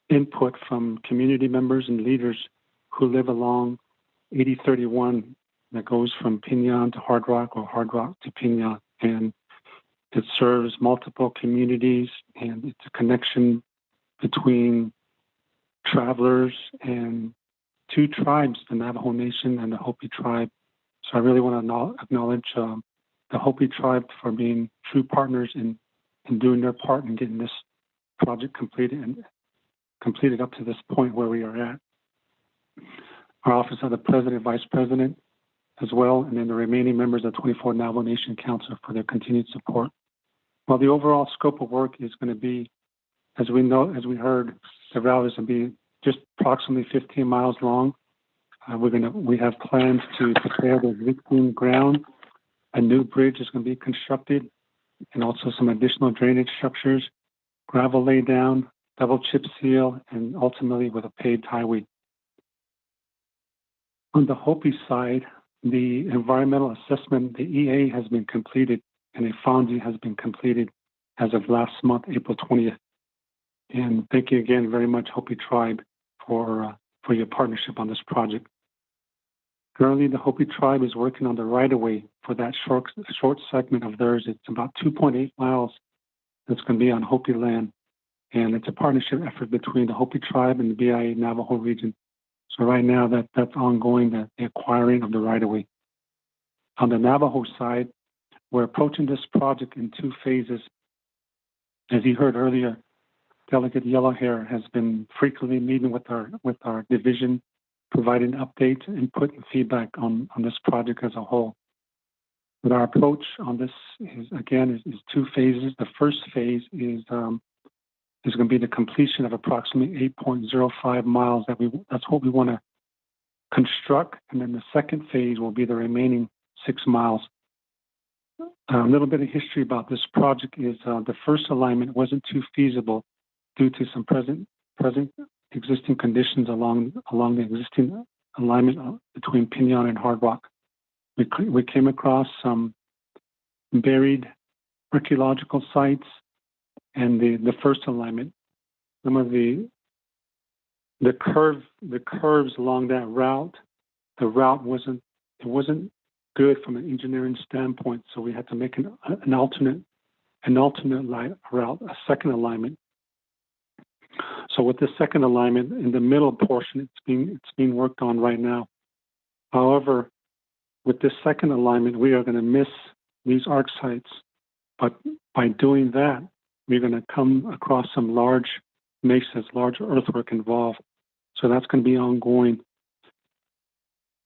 input from community members and leaders who live along 8031 that goes from Pinyon to Hard Rock or Hard Rock to Pinyon. And it serves multiple communities, and it's a connection between travelers and two tribes, the Navajo Nation and the Hopi tribe. So I really want to acknowledge the Hopi tribe for being true partners in doing their part in getting this project completed up to this point where we are at. Our Office of the President, Vice President, as well, and then the remaining members of the 24 Navajo Nation Council for their continued support. Well, the overall scope of work is going to be, as we heard, the route is going to be just approximately 15 miles long. We have plans to prepare the existing ground. A new bridge is going to be constructed, and also some additional drainage structures, gravel lay down, double chip seal, and ultimately with a paved highway. On the Hopi side, the environmental assessment, the EA, has been completed, and a FONSI has been completed as of last month, April 20th. And thank you again very much, Hopi Tribe, for your partnership on this project. Currently, the Hopi Tribe is working on the right-of-way for that short segment of theirs. It's about 2.8 miles that's going to be on Hopi land. And it's a partnership effort between the Hopi Tribe and the BIA Navajo region. So right now, that's ongoing, the acquiring of the right-of-way. On the Navajo side, we're approaching this project in two phases. As you heard earlier, Delegate Yellowhair has been frequently meeting with our division, providing updates, input, and feedback on this project as a whole. But our approach on this is two phases. The first phase is going to be the completion of approximately 8.05 miles. That's what we want to construct, and then the second phase will be the remaining 6 miles. A little bit of history about this project is the first alignment wasn't too feasible due to some present existing conditions along the existing alignment between Pinyon and Hard Rock. We came across some buried archaeological sites, and the first alignment, some of the curves along that route, the route wasn't good from an engineering standpoint, so we had to make an alternate route, a second alignment. So with the second alignment in the middle portion, it's being worked on right now. However, with this second alignment, we are going to miss these arc sites, but by doing that, we're going to come across some large mesas, large earthwork involved. So that's going to be ongoing.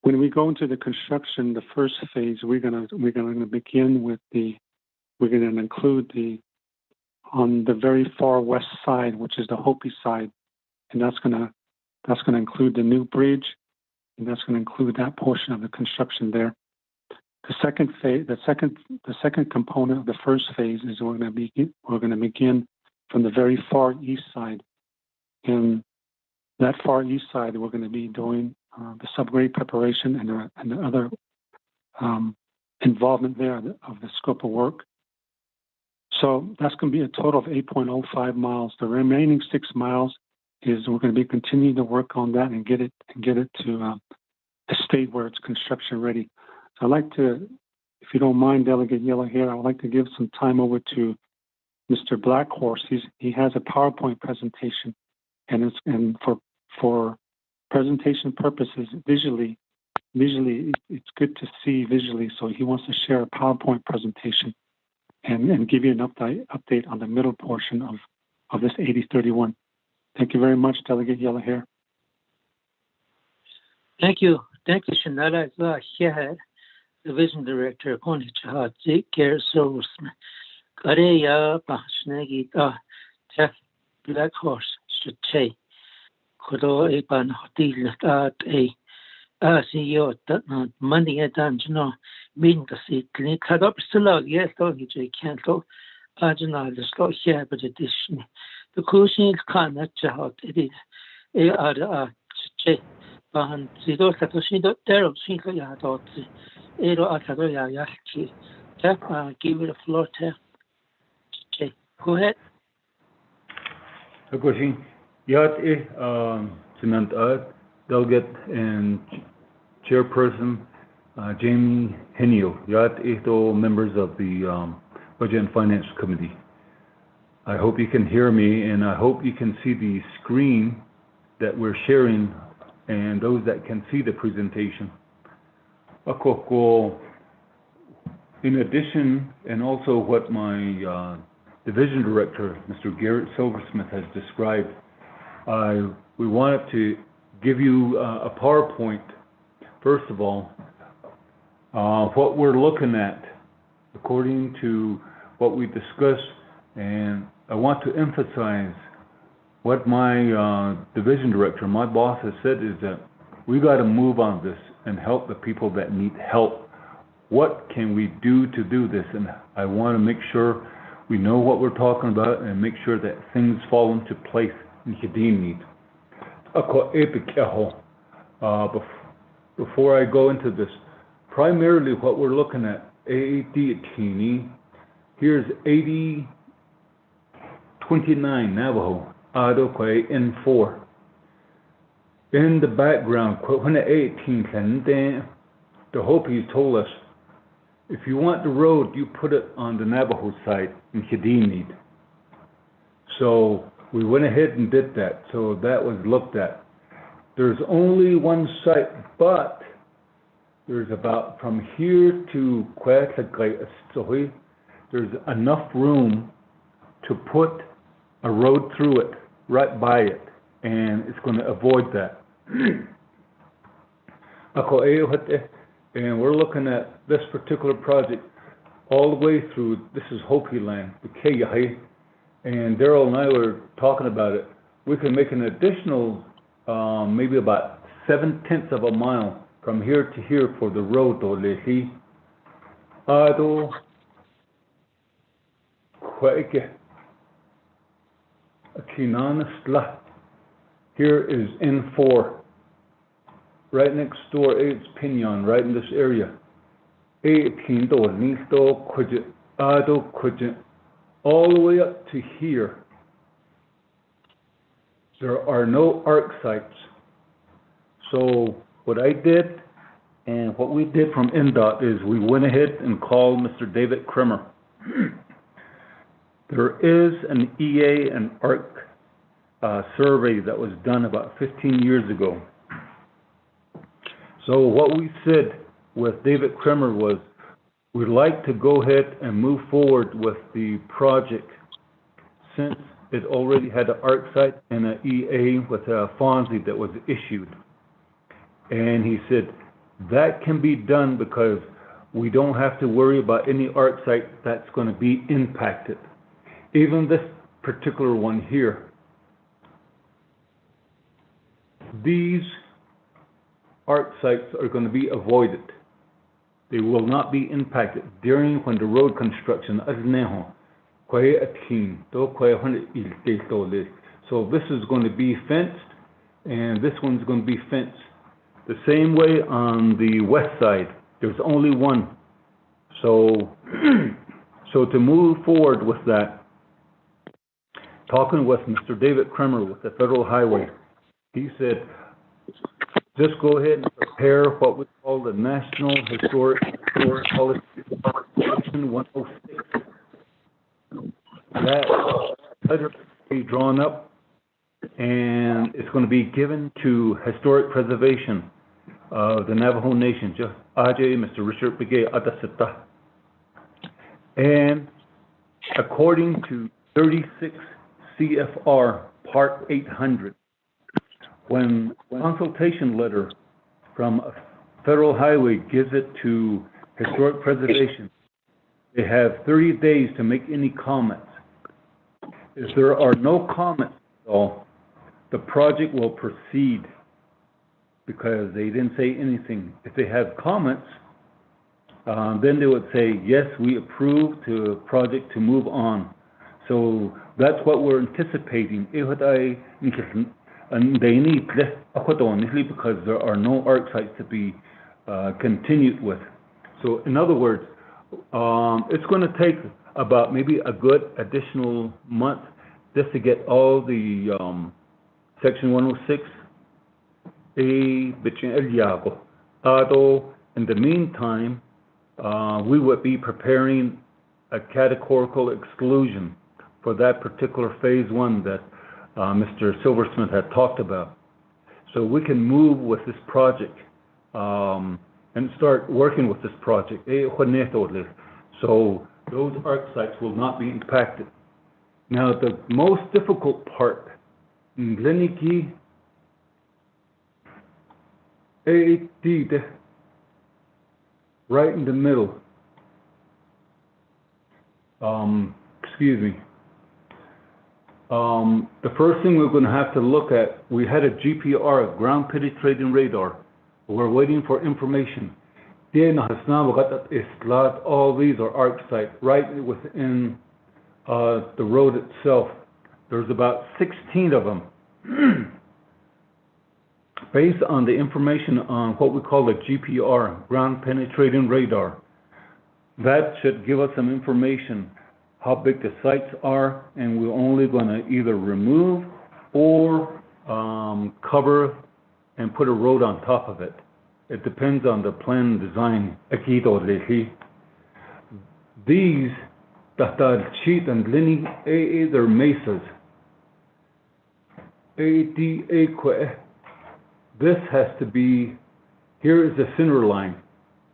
When we go into the construction, the first phase, we're going to begin with we're going to include on the very far west side, which is the Hopi side, and that's going to include the new bridge, and that's going to include that portion of the construction there. The second phase, the second component of the first phase is we're going to begin from the very far east side. And that far east side, we're going to be doing the subgrade preparation and the other involvement there of the scope of work. So that's going to be a total of 8.05 miles. The remaining 6 miles is we're going to be continuing to work on that and get it to a state where it's construction ready. So I'd like to, if you don't mind, Delegate Yellow Hair, I would like to give some time over to Mr. Blackhorse. He has a PowerPoint presentation, and for presentation purposes, visually it's good to see visually. So he wants to share a PowerPoint presentation and give you an update on the middle portion of this 8031. Thank you very much, Delegate Yellow Hair. Thank you, Shanara Here, Division Director, Ponicha, Care Service, Korea, Bashnagi, Tef Black Horse, Shute, Kodo Eban Hotel, CEO, money at Dungeon, mean the seat, cut up still, yes, though he can't go. Arjuna, the slow here, but addition. The cushion can't out, it is a behind Zido Satoshi, there of Shinka Yadot, Edo Atadoya Yachi. Give it a floor tap. Go ahead. Akoshi, Yat Cement Delegate and Chairperson Jamie Henio, Yat members of the Budget and Finance Committee. I hope you can hear me, and I hope you can see the screen that we're sharing, and those that can see the presentation. In addition, and also what my Division Director, Mr. Garrett Silversmith, has described, we wanted to give you a PowerPoint, first of all, what we're looking at according to what we discussed, and I want to emphasize what my Division Director, my boss, has said is that we got to move on this and help the people that need help. What can we do to do this? And I want to make sure we know what we're talking about and make sure that things fall into place in Hidini. Before I go into this, primarily what we're looking at, here's 8029 Navajo, Adokwe N4. In the background, when the 18th, the Hopis told us, if you want the road, you put it on the Navajo side in Hidini. So we went ahead and did that. So that was looked at. There's only one site, but there's about from here to Kwetagay, there's enough room to put a road through it, right by it, and it's going to avoid that. And we're looking at this particular project all the way through. This is Hopi land, and Daryl and I were talking about it. We can make an additional, maybe about 7/10 of a mile from here to here for the road. Here is N4. Right next door, it's Pinion, right in this area. 18 all the way up to here. There are no ARC sites. So what I did and what we did from NDOT is we went ahead and called Mr. David Kremer. There is an EA and ARC survey that was done about 15 years ago. So what we said with David Kremer was, we'd like to go ahead and move forward with the project since it already had an ARC site and an EA with a FONSI that was issued. And he said, that can be done because we don't have to worry about any ARC site that's going to be impacted. Even this particular one here. These ARC sites are going to be avoided. they will not be impacted during when the road construction is neho. So this is going to be fenced, and this one's going to be fenced. The same way on the west side, there's only one. So, so to move forward with that, talking with Mr. David Kremer with the Federal Highway, he said, just go ahead and prepare what we call the National Historic Policy Section 106. That letter will be drawn up, and it's going to be given to historic preservation of the Navajo Nation, just Ajay, Mr. Richard Begay Adasita. And according to 36 CFR Part 800, when consultation letter from a federal highway gives it to historic preservation, they have 30 days to make any comments. If there are no comments at all, the project will proceed because they didn't say anything. If they have comments, then they would say, yes, we approve the project to move on. So that's what we're anticipating. Because there are no ARC sites to be continued with. So in other words, it's going to take about maybe a good additional month just to get all the Section 106 in the meantime, we would be preparing a categorical exclusion for that particular phase one that Mr. Silversmith had talked about. So we can move with this project and start working with this project. So those ARC sites will not be impacted. Now, the most difficult part, right in the middle. Excuse me. The first thing we're going to have to look at, we had a GPR, ground penetrating radar. We're waiting for information. All these are ARC sites right within the road itself. There's about 16 of them. Based on the information on what we call the GPR, ground penetrating radar, that should give us some information how big the sites are, and we're only going to either remove or cover and put a road on top of it. It depends on the plan design. These, cheat and lini, they're mesas. This has to be, here is the center line.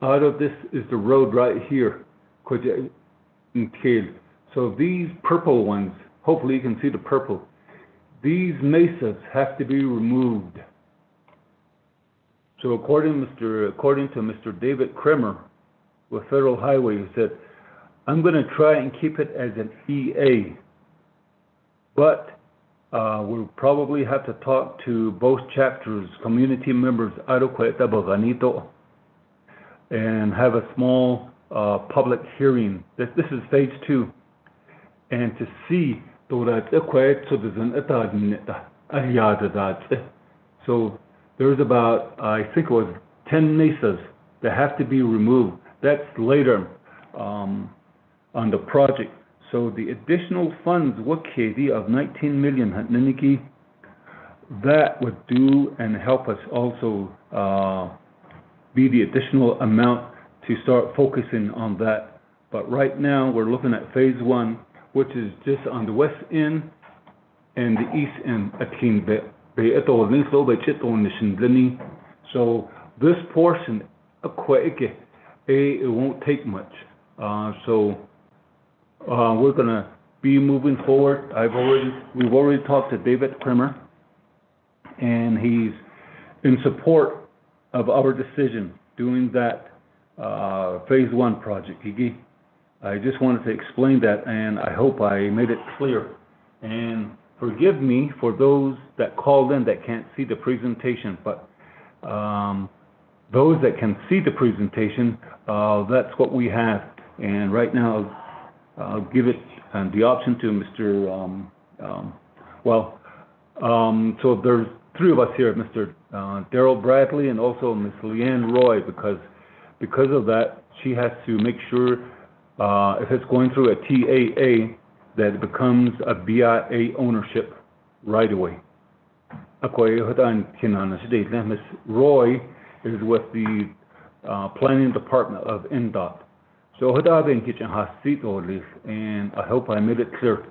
Out of this is the road right here. So these purple ones, hopefully you can see the purple. These mesas have to be removed. So according to Mr. David Kremer with Federal Highway, he said, I'm going to try and keep it as an EA, but we'll probably have to talk to both chapters, community members, and have a small public hearing. This is phase 2, and to see so there's about, I think it was 10 mesas that have to be removed. That's later on the project. So the additional funds, of 19 million, that would do and help us also be the additional amount to start focusing on that. But right now we're looking at phase 1, which is just on the west end and the east end. So this portion, it won't take much. So we're gonna be moving forward. We've already talked to David Kremer, and he's in support of our decision doing that phase 1 project. I just wanted to explain that, and I hope I made it clear. And forgive me for those that called in that can't see the presentation, but those that can see the presentation, that's what we have. And right now, I'll give it the option to Mr. So there's three of us here, Mr. Daryl Bradley and also Ms. Leanne Roy, because of that, she has to make sure if it's going through a TAA that it becomes a BIA ownership right away. Ms. Roy is with the Planning Department of NDOT. So and I hope I made it clear.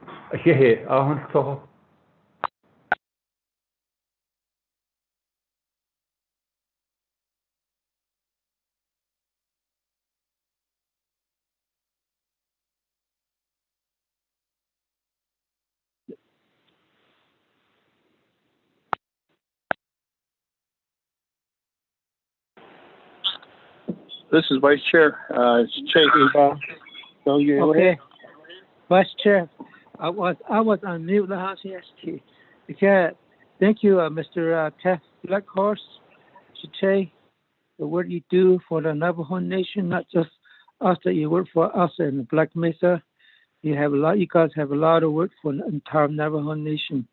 This is Vice Chair Chase. Okay, Vice Chair, I was on mute last yesterday. Okay, thank you, Mr. Tef Blackhorse. Chiche, the work you do for the Navajo Nation, not just us, that you work for us in Black Mesa. You guys have a lot of work for the entire Navajo Nation.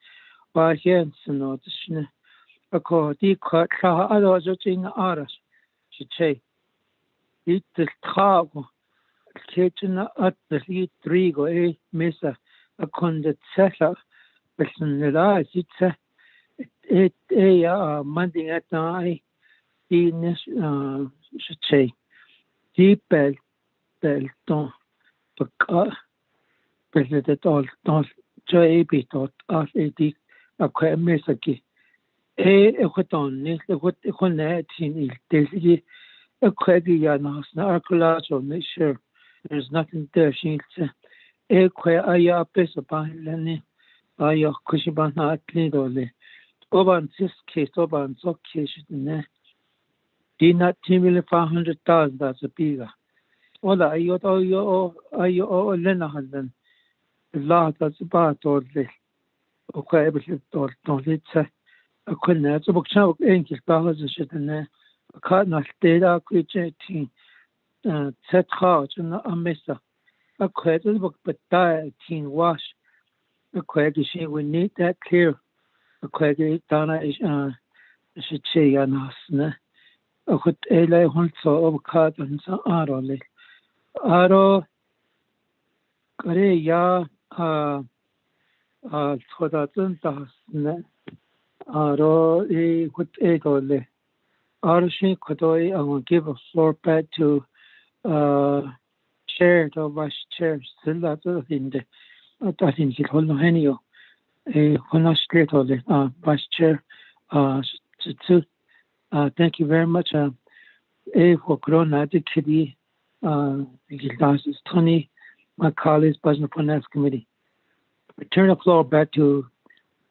But here in Sino, the Chiche, the talk. Kitchen at the Trigo, Mesa, a condet settler, but in the eyes, it's a Monday at night, the should say, deep belt, don't, but all, don't, joy, be thought, as a dick, a quite message. A what on this, what on that in it, a quite young house, no archaeological, make sure. There's nothing there. She's a queer aya piece of Bahilani, aya Kushibana Clidole. Oban case, Oban so case in there. Did not $2,500,000, that's a bigger. All the ayo Lenahan, the lot that's about all this. Okay, but don't it say a quinnet, a book chunk, English dollars and shit in there. A cardinal data creature team. Set hard and a mister. A credit book, but die teen wash. A credit she will need that clear. A credit Donna is should say an us. A good a hunso of card and some arole. Aro Kare ya for that and Aro a good egole. Aro she could I will give a floor back to chair or vice chair, still that's a thing. I think it's all henio. A straight all the vice chair. Thank you very much. For Corona, the kitty, is Tony, my colleagues, Budget Finance Committee. Return the floor back to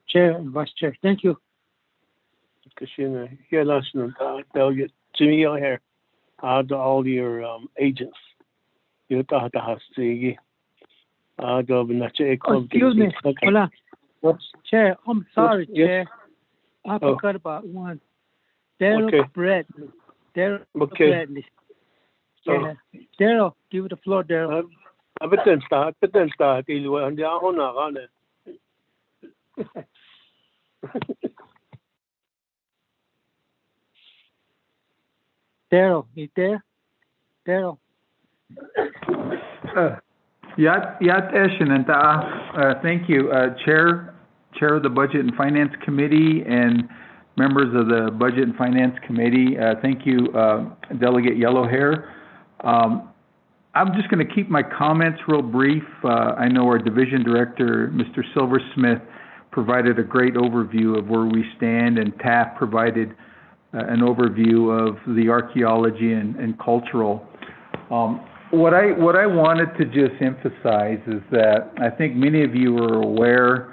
chair and vice chair. Thank you. Kashina, here, National Delegate Jimmy O'Hare. All your agents. You got the excuse me. Hold on. Chair, I'm sorry, yes. Chair. I forgot about one. Daryl Bradley. Daryl Bradley. Yeah. Daryl, give it the floor, Daryl. Daryl, you there? Daryl. Thank you, Chair of the Budget and Finance Committee and members of the Budget and Finance Committee. Thank you, Delegate Yellowhair. I'm just going to keep my comments real brief. I know our Division Director, Mr. Silversmith, provided a great overview of where we stand, and TAF provided an overview of the archaeology and cultural. What I wanted to just emphasize is that I think many of you are aware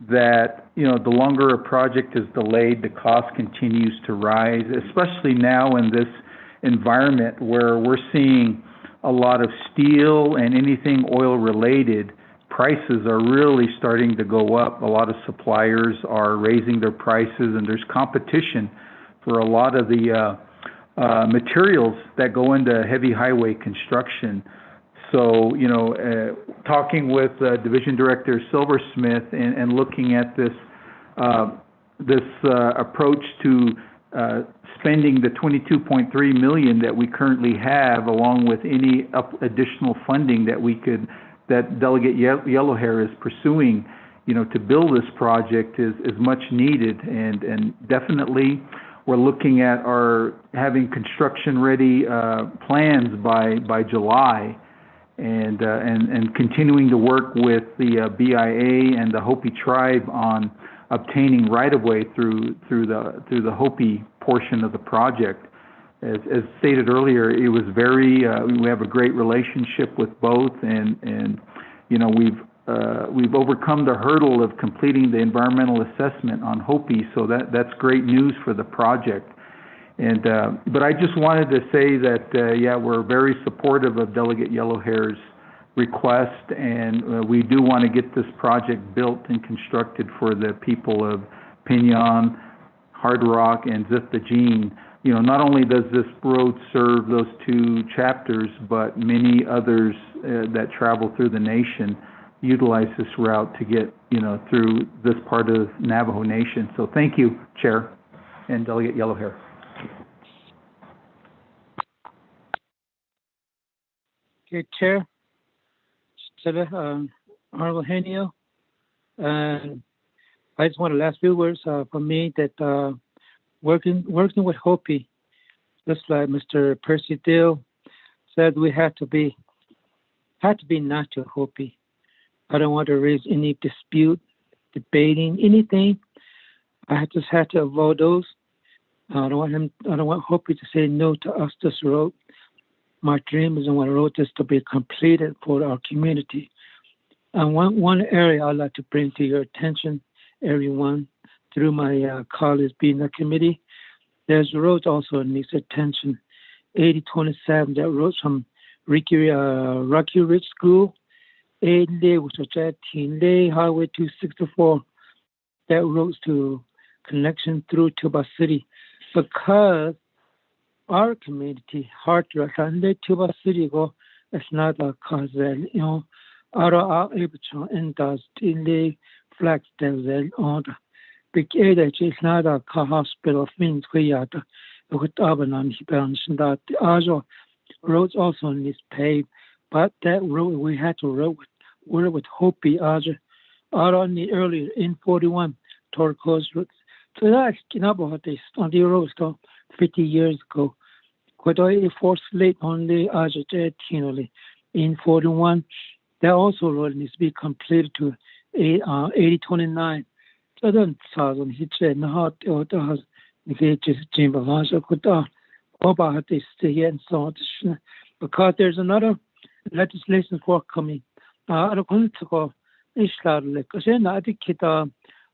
that, you know, the longer a project is delayed, the cost continues to rise, especially now in this environment where we're seeing a lot of steel and anything oil related. Prices are really starting to go up. A lot of suppliers are raising their prices, and there's competition for a lot of the materials that go into heavy highway construction. So, talking with Division Director Silversmith and looking at this approach to spending the $22.3 million that we currently have, along with any additional funding that Delegate Yellowhair is pursuing, to build this project is much needed, and definitely we're looking at having construction ready plans by July, and continuing to work with the BIA and the Hopi tribe on obtaining right-of-way through the Hopi portion of the project. As stated earlier, it was we have a great relationship with both, and we've overcome the hurdle of completing the environmental assessment on Hopi, so that's great news for the project. And but I just wanted to say that we're very supportive of Delegate Yellowhair's request, and we do want to get this project built and constructed for the people of Pinyon, Hard Rock, and Zithagene. Not only does this road serve those two chapters, but many others that travel through the nation utilize this route to get, through this part of Navajo Nation. So thank you, Chair and Delegate Yellowhair. Okay, Chair, Honorable Henio, and I just want to last few words for me that working with Hopi, just like Mr. Percy Dill said, we had to be not to Hopi. I don't want to raise any dispute, debating anything. I just had to avoid those. I don't want Hopi to say no to us this road. My dream is I want a road just to be completed for our community. And one area I'd like to bring to your attention, everyone, through my colleagues being the committee, there's a road also needs attention. 8027, that road from Rocky Ridge School, which is at Highway 264, that road's to connection through Tuba City, because our community, Hard Rock, and Tuba City go, it's not a cause that, our able and does in flags that on the big area, it's not a hospital, means we are the urban that the roads also needs paved, but that road we had to road with Hopi on the earlier in 41 Turquoise roads. So that's about this on the roads 50 years ago. But I forced late on the in 41. That also road needs to be completed to 8029. So then he said no has just chamber about this and so on, because there's another legislation forthcoming. I don't want to go because then I think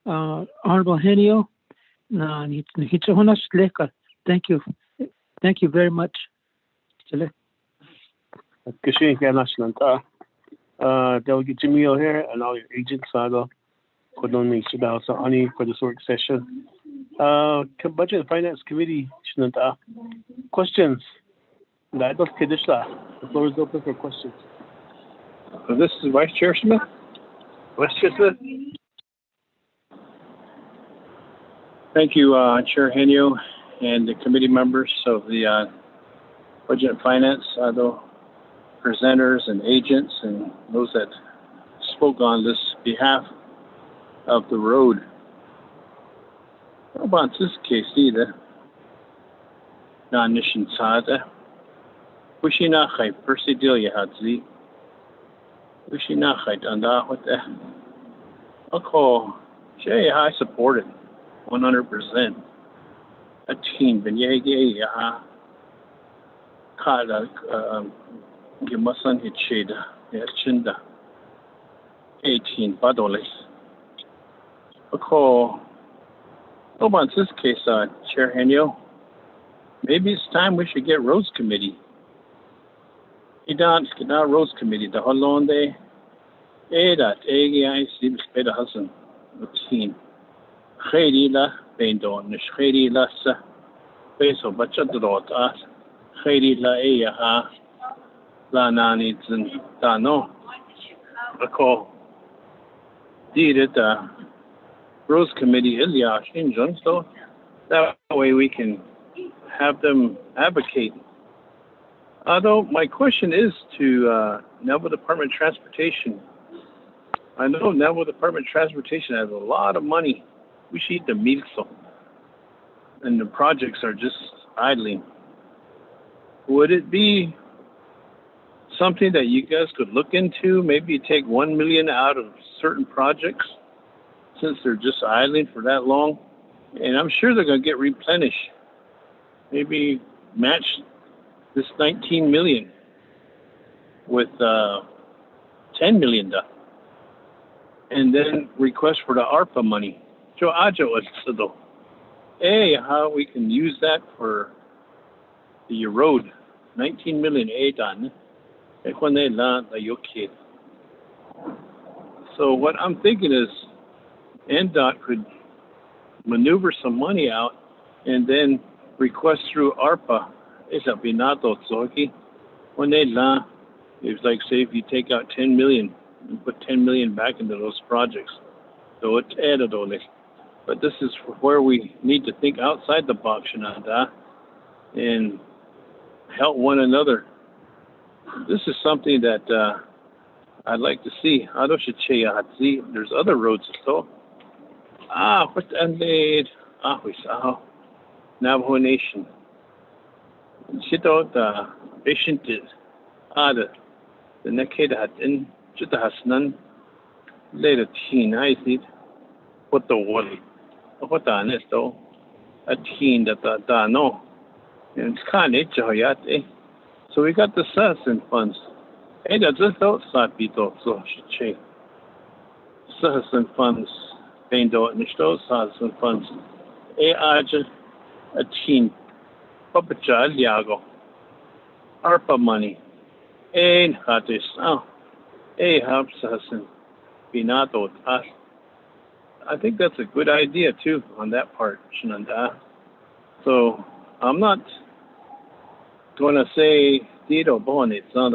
Honorable Henio, thank you very much. Delegate Jimmy here and all your agents, for this work session. Budget and Finance Committee, questions? The floor is open for questions. This is Vice Chair Smith. Vice Chair Smith. Thank you, Chair Henio, and the committee members of the Budget and Finance, the presenters and agents, and those that spoke on this behalf of the road. About this case, either non-nation sada. Wishinachai, Persidilia Hadzi. Wishinachai, Danda, what the? I'll Jay, I support it 100%. A team, Benyege, Yaha, Kada, Gimasan Hitchida, Yachinda, 18 Badolis. About this case, Chair Henio, maybe it's time we should get Roads Committee. Not Roads Committee, the Hollande, that AGI seems better Hassan, routine. Khedila, Bendon, Khedila, peso budget dot khayri la ha la nani zin no ako did it Rose Committee Ilya Shinjun, so that way we can have them advocate. Although my question is to Navajo Department of Transportation. I know Navajo Department of Transportation has a lot of money. We should eat the meal, so, and the projects are just idling. Would it be something that you guys could look into? Maybe take 1 million out of certain projects since they're just idling for that long, and I'm sure they're going to get replenished. Maybe match this 19 million with 10 million, and then request for the ARPA money. Hey, how we can use that for the road? 19 million done. So what I'm thinking is NDOT could maneuver some money out and then request through ARPA. It's like, say, if you take out 10 million and put 10 million back into those projects. So it's added on it. But this is where we need to think outside the box and help one another. This is something that I'd like to see. There's other roads so. What's that? We saw Navajo Nation. Shito the patient is the naked had in Chita has none later teen. I see what the wall. What the honest though a teen that no and it's kind of so we got the citizen funds. Hey, that's just outside people, so she citizen funds. Pain do it, and those citizen funds. Just a team. Papacha Liago. ARPA money. And Hatis. Help citizen. Binato. I think that's a good idea too on that part, Shinanda. So I'm not going to say Dito Bon, it's not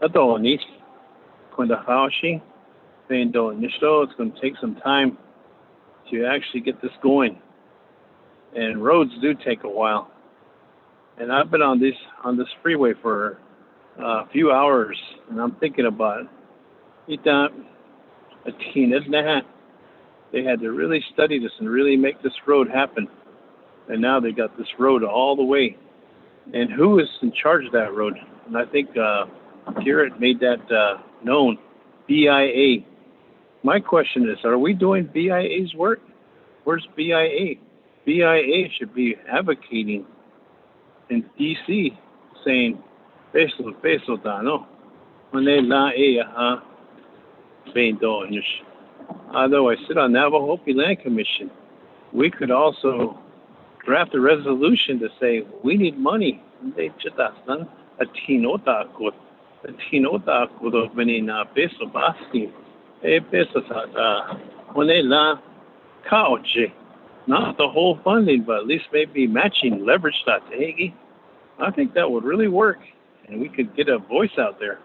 a Doni. Kundahashi, Bando Nishto, it's going to take some time to actually get this going. And roads do take a while. And I've been on this freeway for a few hours, and I'm thinking about it. They had to really study this and really make this road happen. And now they got this road all the way. And who is in charge of that road? And I think Garrett made that known. BIA. My question is, are we doing BIA's work? Where's BIA? BIA should be advocating in DC, saying, peso dano. When they la although I sit on Navajo Land Commission, we could also draft a resolution to say we need money. They just a tinota could of menina peso basti. A peso when they la couch. Not the whole funding, but at least maybe matching leverage that I think that would really work, and we could get a voice out there.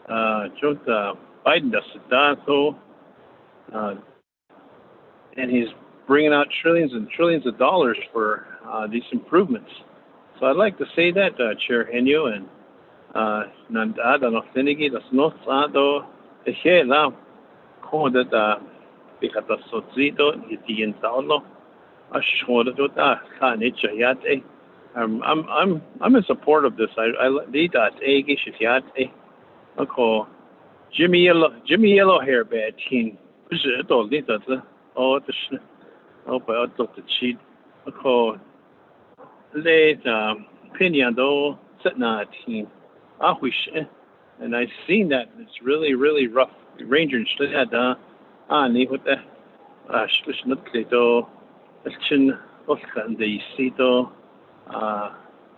Biden does it, and he's bringing out trillions and trillions of dollars for these improvements. So I'd like to say that, Chair Henyo, and Nandada no Senigi, that's not Sado, the Hela, called it Picata Sozito, Yitian Saulo, Ashwada, Kanicha Yate. I'm in support of this. I lead that Agish Yate. I call Jimmy Yellow Hair bad teen. Push it all later. Oh, but I thought the cheat. I call late Pinyando Setna teen. And I've seen that. It's really, really rough. Ranger and Shlada, Ni with the Shnutito, Chin Oskan de Sito,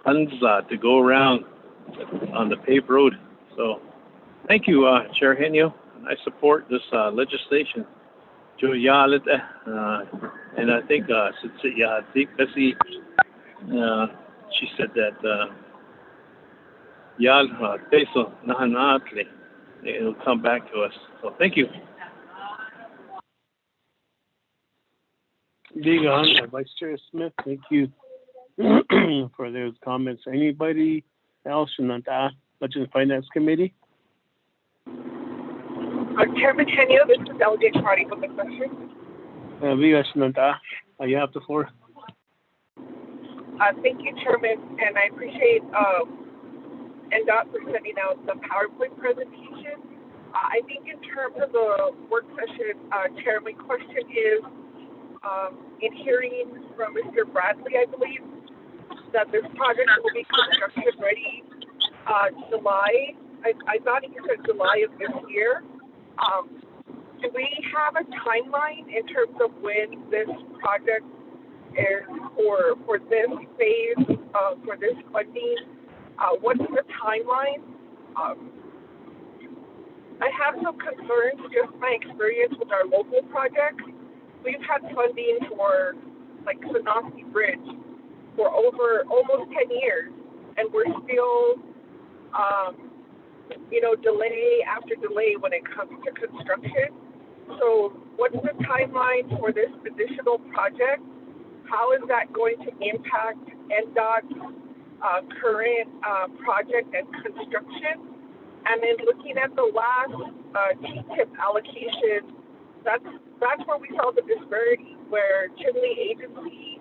Hanza to go around on the paved road. So thank you, Chair Henyo. I support this legislation. And I think She said that Yal peso nahanatli. It'll come back to us. So thank you. Being on, Vice Chair Smith, thank you for those comments. Anybody else in the Budget and Finance Committee? Chairman Henio, this is Delegate Cardi with the question. You have the floor. Thank you, Chairman, and I appreciate NDOT for sending out the PowerPoint presentation. I think in terms of the work session, Chairman, question is, in hearing from Mr. Bradley, I believe, that this project will be construction ready July. I thought he said July of this year. Do we have a timeline in terms of when this project is for this phase, for this funding? What's the timeline? I have some concerns, just my experience with our local projects. We've had funding for like Sanasi Bridge for over almost 10 years, and we're still, delay after delay when it comes to construction. So what's the timeline for this additional project? How is that going to impact NDOT's current project and construction? And then looking at the last T-tip allocation, that's where we saw the disparity, where Chinle Agency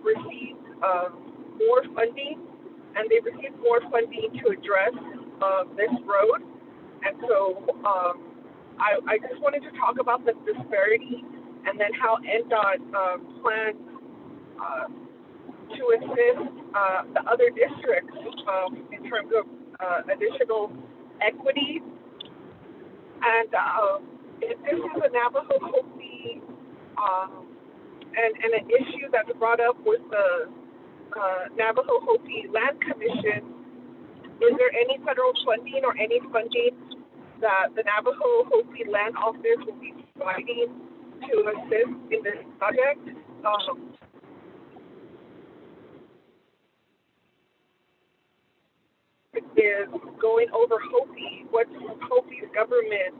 received more funding, and they received more funding to address this road. And so I just wanted to talk about the disparity and then how NDOT plans to assist the other districts in terms of additional equity. And if this is a Navajo Hopi and an issue that's brought up with the Navajo Hopi Land Commission, is there any federal funding or any funding that the Navajo Hopi Land Office will be providing to assist in this project? Is going over Hopi, what's Hopi's government,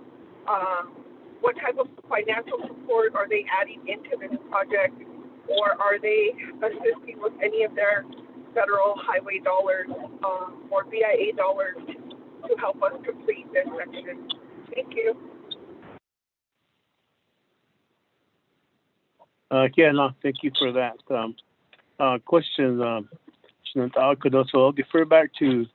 what type of financial support are they adding into this project, or are they assisting with any of their federal highway dollars or BIA dollars to help us complete this section? Thank you. Thank you for that question. I could also defer back to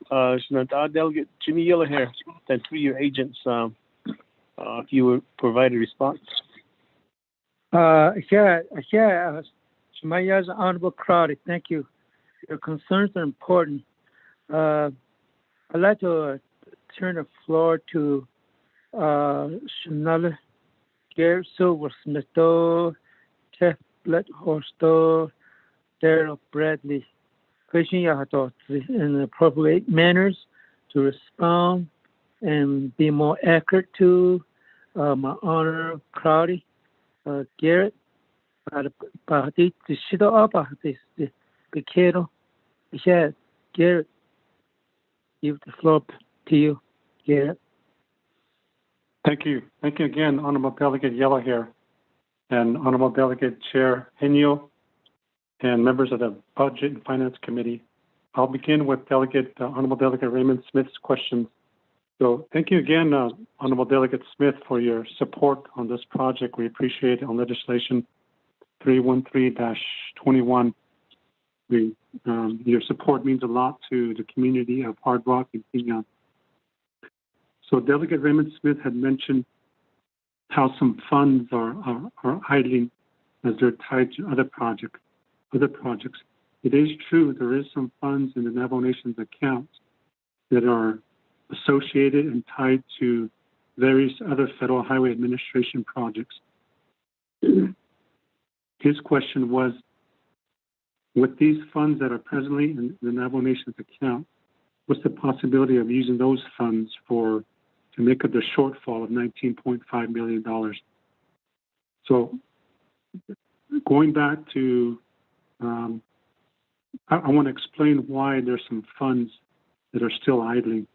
Delegate Jimmy Yellowhair, and through your agents, if you would provide a response. Shemaya's Honorable Crowdy, thank you. Your concerns are important. I'd like to turn the floor to Shanala Garrett Silversmith, Teflet Horsto, Daryl Bradley. In appropriate manners to respond and be more accurate to my Honor Crowdy Garrett. Garrett, give the floor to you, Garrett. Thank you. Thank you again, Honorable Delegate Yellowhair and Honorable Delegate Chair Henio and members of the Budget and Finance Committee. I'll begin with Honorable Delegate Raymond Smith's questions. So thank you again, Honorable Delegate Smith, for your support on this project. We appreciate it on legislation 313-21. Your support means a lot to the community of Hard Rock and Pinyon. So Delegate Raymond Smith had mentioned how some funds are idling as they're tied to other projects. It is true there is some funds in the Navajo Nation's accounts that are associated and tied to various other Federal Highway Administration projects. His question was, with these funds that are presently in the Navajo Nation's account, what's the possibility of using those funds to make up the shortfall of $19.5 million? So going back to I want to explain why there's some funds that are still idling.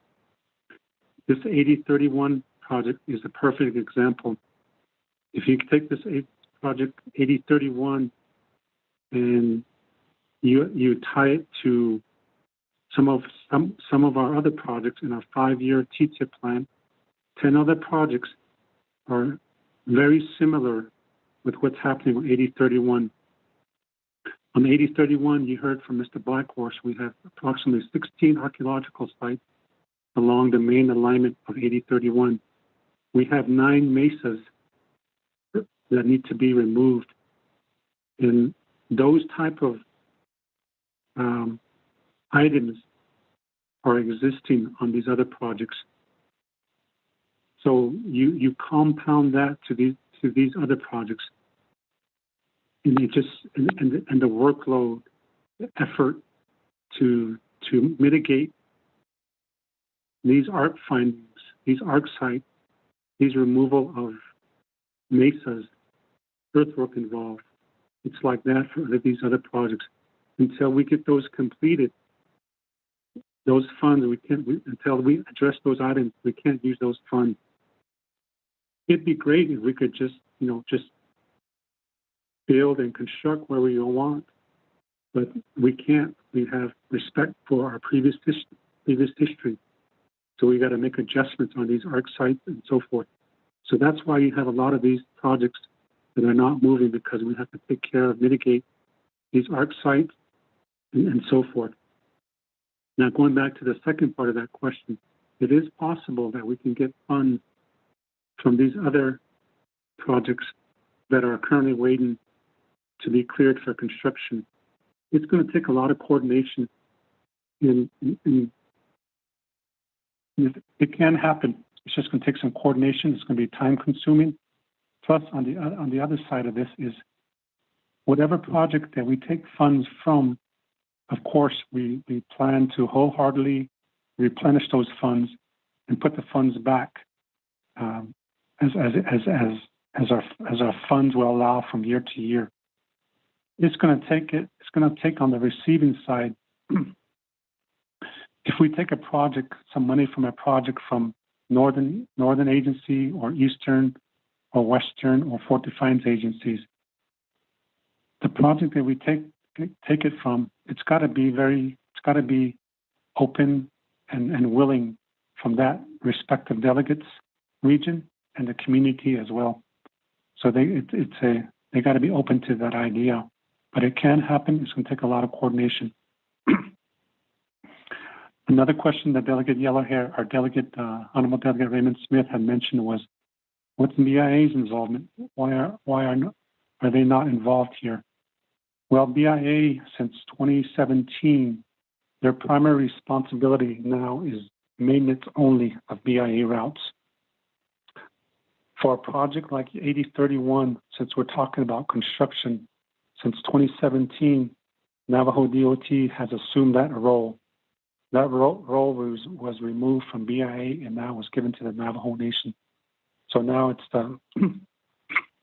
This 8031 project is a perfect example. If you take this project 8031 and you tie it to some of our other projects in our 5-year TTIP plan, 10 other projects are very similar with what's happening on 8031. On 8031, you heard from Mr. Blackhorse, we have approximately 16 archaeological sites along the main alignment of 8031. We have 9 mesas that need to be removed. And those type of items are existing on these other projects. So you compound that to these other projects, and it just and the workload, the effort to mitigate these ARP findings, these ARC sites, these removal of mesas, earthwork involved. It's like that for these other projects. Until we get those completed, those funds until we address those items, we can't use those funds. It'd be great if we could just build and construct where we want, but we can't. We have respect for our previous history, so we got to make adjustments on these ARC sites and so forth. So that's why you have a lot of these projects that are not moving, because we have to take care of, mitigate these ARC sites and so forth. Now, going back to the second part of that question, it is possible that we can get funds from these other projects that are currently waiting to be cleared for construction. It's going to take a lot of coordination. It can happen. It's just going to take some coordination. It's going to be time consuming. Plus, on the other side of this is whatever project that we take funds from, of course, we plan to wholeheartedly replenish those funds and put the funds back as our funds will allow from year to year. It's going to take on the receiving side. If we take some money from a project from Northern Agency or Eastern or Western or Fort Defiance agencies, the project that we take it from, it's got to be open and willing from that respective delegates region and the community as well. So they got to be open to that idea, but it can happen. It's going to take a lot of coordination. Another question that Delegate Yellowhair, our Delegate, Honorable Delegate Raymond Smith had mentioned was, what's BIA's involvement? Why are they not involved here? Well, BIA, since 2017, their primary responsibility now is maintenance only of BIA routes. For a project like 8031, since we're talking about construction, since 2017, Navajo DOT has assumed that role. That role was removed from BIA and now was given to the Navajo Nation. So now it's the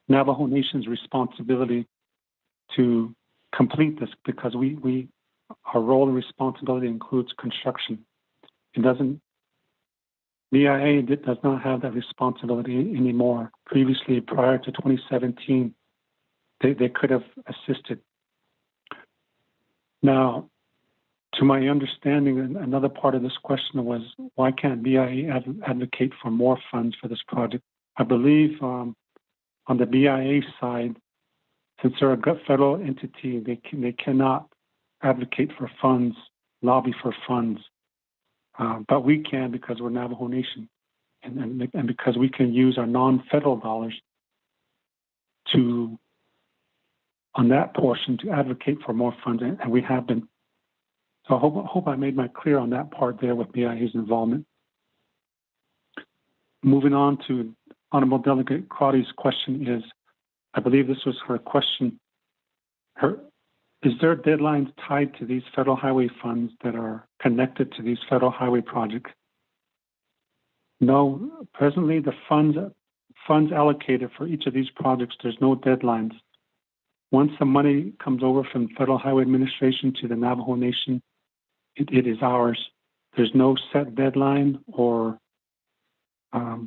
Navajo Nation's responsibility to complete this, because our role and responsibility includes construction. BIA does not have that responsibility anymore. Previously, prior to 2017, they could have assisted. Now, to my understanding, another part of this question was, why can't BIA advocate for more funds for this project? I believe on the BIA side, since they're a federal entity, they cannot advocate for funds, lobby for funds. But we can, because we're Navajo Nation, and because we can use our non-federal dollars on that portion to advocate for more funds, and we have been. So I hope I made my clear on that part there with BIA's involvement. Moving on to Honorable Delegate Crotty's question is, I believe this was her question. Is there deadlines tied to these federal highway funds that are connected to these federal highway projects? No, presently the funds allocated for each of these projects, there's no deadlines. Once the money comes over from Federal Highway Administration to the Navajo Nation, it is ours. There's no set deadline or a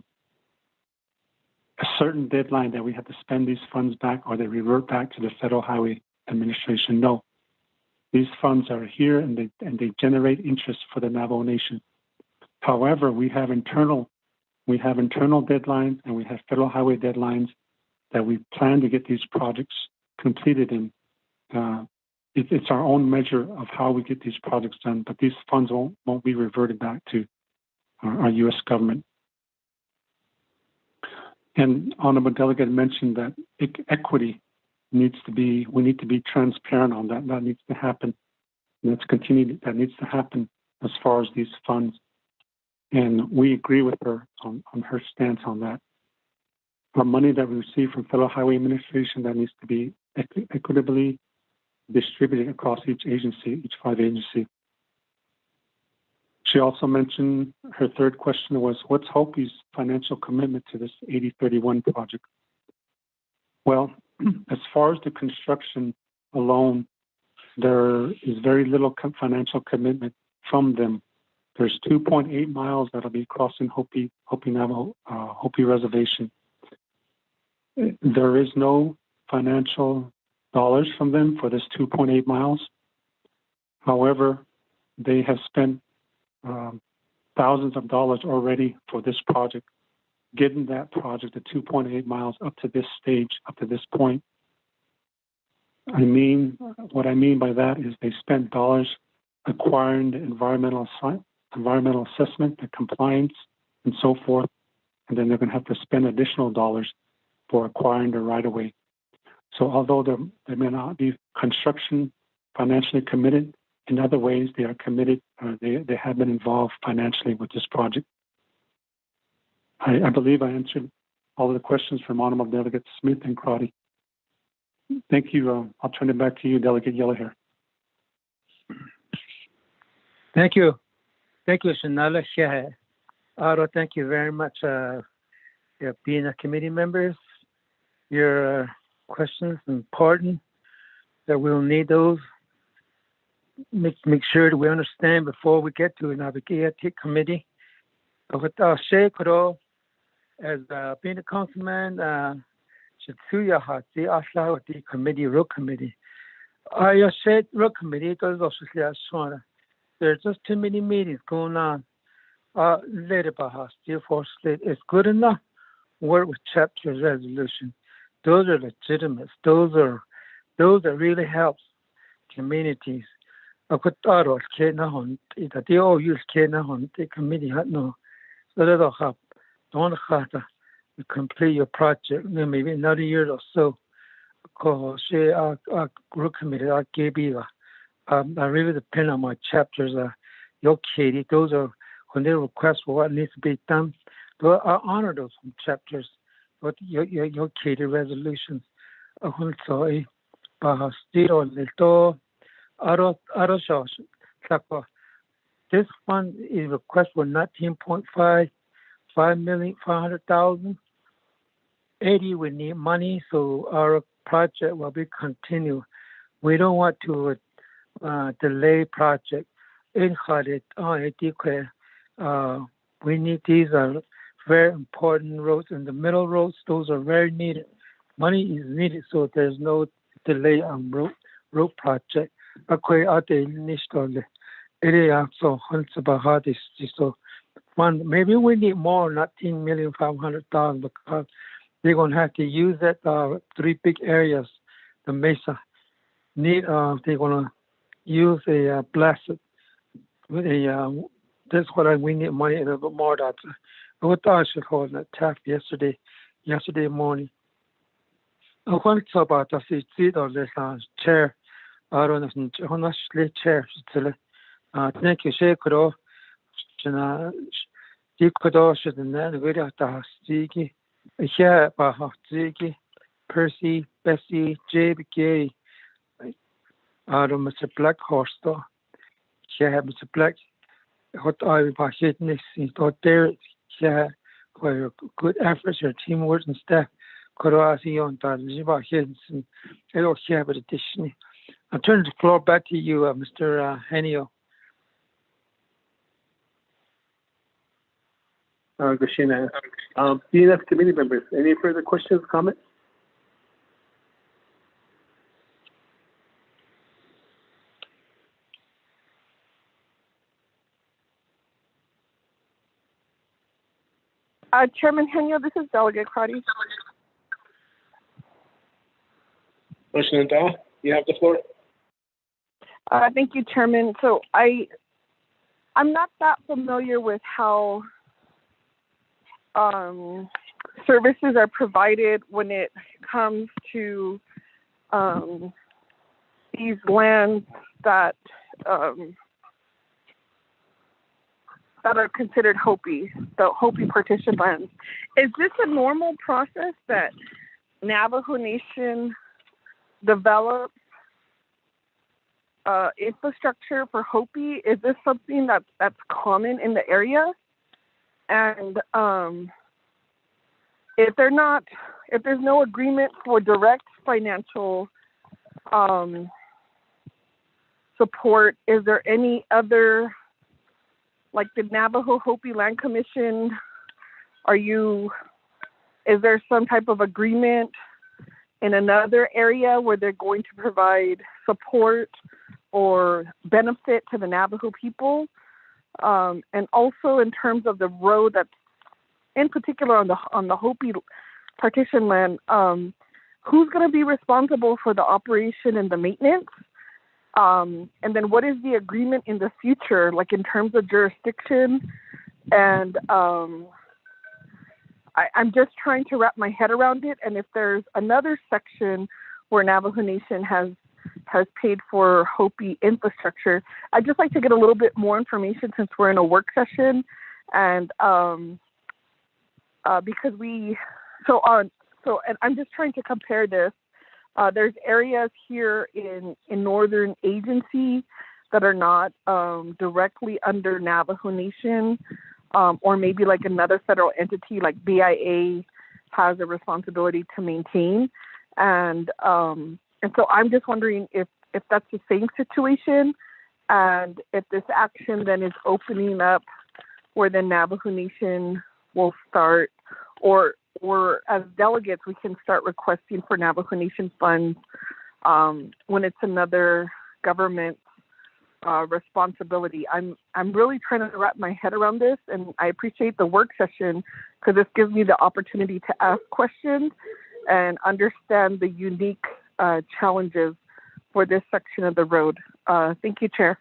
certain deadline that we have to spend these funds back or they revert back to the Federal Highway Administration. No. These funds are here and they generate interest for the Navajo Nation. However, we have internal deadlines and we have federal highway deadlines that we plan to get these projects completed in. It's our own measure of how we get these projects done, but these funds won't be reverted back to our U.S. government. And Honorable Delegate mentioned that equity we need to be transparent on that. That needs to happen. And that needs to happen as far as these funds. And we agree with her on her stance on that. Our money that we receive from Federal Highway Administration, that needs to be equitably distributed across each 5 agency. She also mentioned her third question was, what's Hopi's financial commitment to this 8031 project? Well, as far as the construction alone, there is very little financial commitment from them. There's 2.8 miles that'll be crossing Hopi Navajo, Hopi Reservation. There is no financial dollars from them for this 2.8 miles. However, they have spent thousands of dollars already for this project, getting that project to 2.8 miles up to this stage, up to this point. What I mean by that is they spent dollars acquiring the environmental assessment, the compliance, and so forth, and then they're going to have to spend additional dollars for acquiring the right-of-way. So although they may not be construction financially committed, in other ways they are committed, they have been involved financially with this project. I believe I answered all of the questions from Honorable Delegates Smith and Crotty. Thank you. I'll turn it back to you, Delegate Yellowhair. Thank you. Thank you, Shanala Shah. Otto, thank you very much for being a committee members. Your questions are important, that we'll need those. Make sure that we understand before we get to an advocacy committee. With Shea Kuro, as being a councilman, Shitsuya Hati, Asla with the committee, road committee. I said road committee, there's just too many meetings going on. Later about still for state is good enough. Work with chapter resolution. Those are legitimate. Those are really helps communities. I could thought of they all use the committee no. So that'll help. Don't have to complete your project maybe another year or so. Because our group committee, our KB, I really depend on my chapters. Your Katie, those are when they request for what needs to be done. I honor those chapters. But your Katie resolutions. This fund is request for 19.5 80 we need money, so our project will be continued. We don't want to delay project. We need these are very important roads, and the middle roads, those are very needed. Money is needed, so there's no delay on road project. So maybe we need more, not 10,500,000, because they're going to have to use that 3 big areas, the Mesa. They're going to use a blasted with a. That's what we need money a little bit more. That I thought I should hold that tap yesterday morning. I want to talk about the seat of this chair. I don't know chair. Thank you, Shekuro. Dikodo should then video to Stigi. Here, Stigi, Percy, Bessie, JBK. I don't Mr. Black Horse, though. Here, Mr. Black. What I was hitting is there. Here, for your good efforts, your teamwork and staff. Croatian Tarziba Henson, Hello Shabbat Disney. I'll turn the floor back to you, Mr. Henio. Gashina. DNF committee members, any further questions, comments? Chairman Henio, this is Delegate Crotty. Commissioner Dahl, you have the floor. Thank you, Chairman. So I'm not that familiar with how services are provided when it comes to these lands that are considered Hopi, the Hopi partition lands. Is this a normal process that Navajo Nation develops infrastructure for Hopi? Is this something that's common in the area? And if there's no agreement for direct financial support, is there any other, like the Navajo Hopi Land Commission, is there some type of agreement in another area where they're going to provide support or benefit to the Navajo people? And also in terms of the road that's in particular on the Hopi partition land, who's going to be responsible for the operation and the maintenance? And then what is the agreement in the future, like in terms of jurisdiction? And I'm just trying to wrap my head around it. And if there's another section where Navajo Nation has paid for Hopi infrastructure, I'd just like to get a little bit more information since we're in a work session. And because and I'm just trying to compare this. There's areas here in Northern Agency that are not directly under Navajo Nation, or maybe like another federal entity like BIA has a responsibility to maintain. And so I'm just wondering if that's the same situation, and if this action then is opening up where the Navajo Nation will start, or as delegates, we can start requesting for Navajo Nation funds when it's another government responsibility. I'm really trying to wrap my head around this, and I appreciate the work session because this gives me the opportunity to ask questions and understand the unique challenges for this section of the road. Thank you, Chair.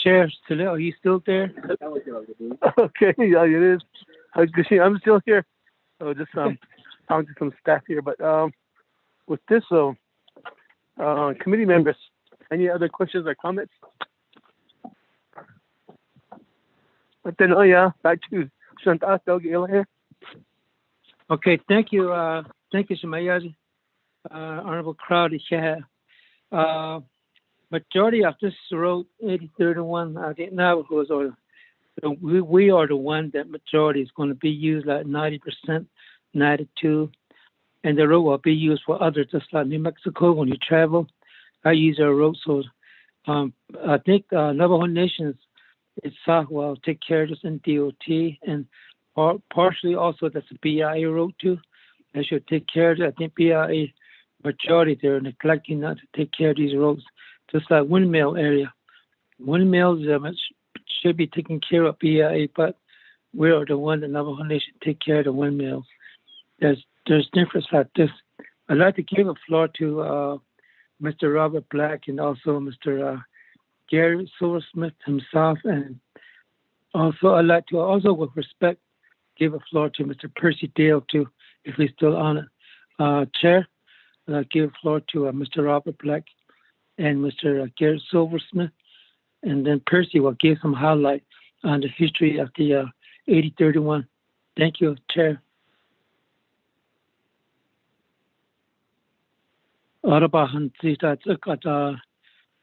Chair, are you still there? Okay, yeah, it is. I'm still here. So just talking to some staff here. But with this, committee members, any other questions or comments? But then, back to Shanta, Delegate here. Okay, thank you, Shemayaji, Honorable Crowdy Shah. Majority of this road, 8031, I think Navajos are, we are the one that majority is going to be used like 90%, 92%, and the road will be used for others, just like New Mexico. When you travel, I use our road. So I think Navajo Nations itself will take care of this in DOT, and partially also that's a BIA road too. They should take care of it. I think BIA majority they're neglecting not to take care of these roads. Just like windmill area. Windmills should be taken care of BIA, but we are the one that Navajo Nation take care of the windmills. There's difference like this. I'd like to give a floor to Mr. Robert Black and also Mr. Gary Silversmith himself, and also I'd like to also with respect give a floor to Mr. Percy Dale too. if he's still on it. Chair, I'll give the floor to Mr. Robert Black and Mr. Garrett Silversmith, and then Percy will give some highlight on the history of the 8031. Thank you, Chair.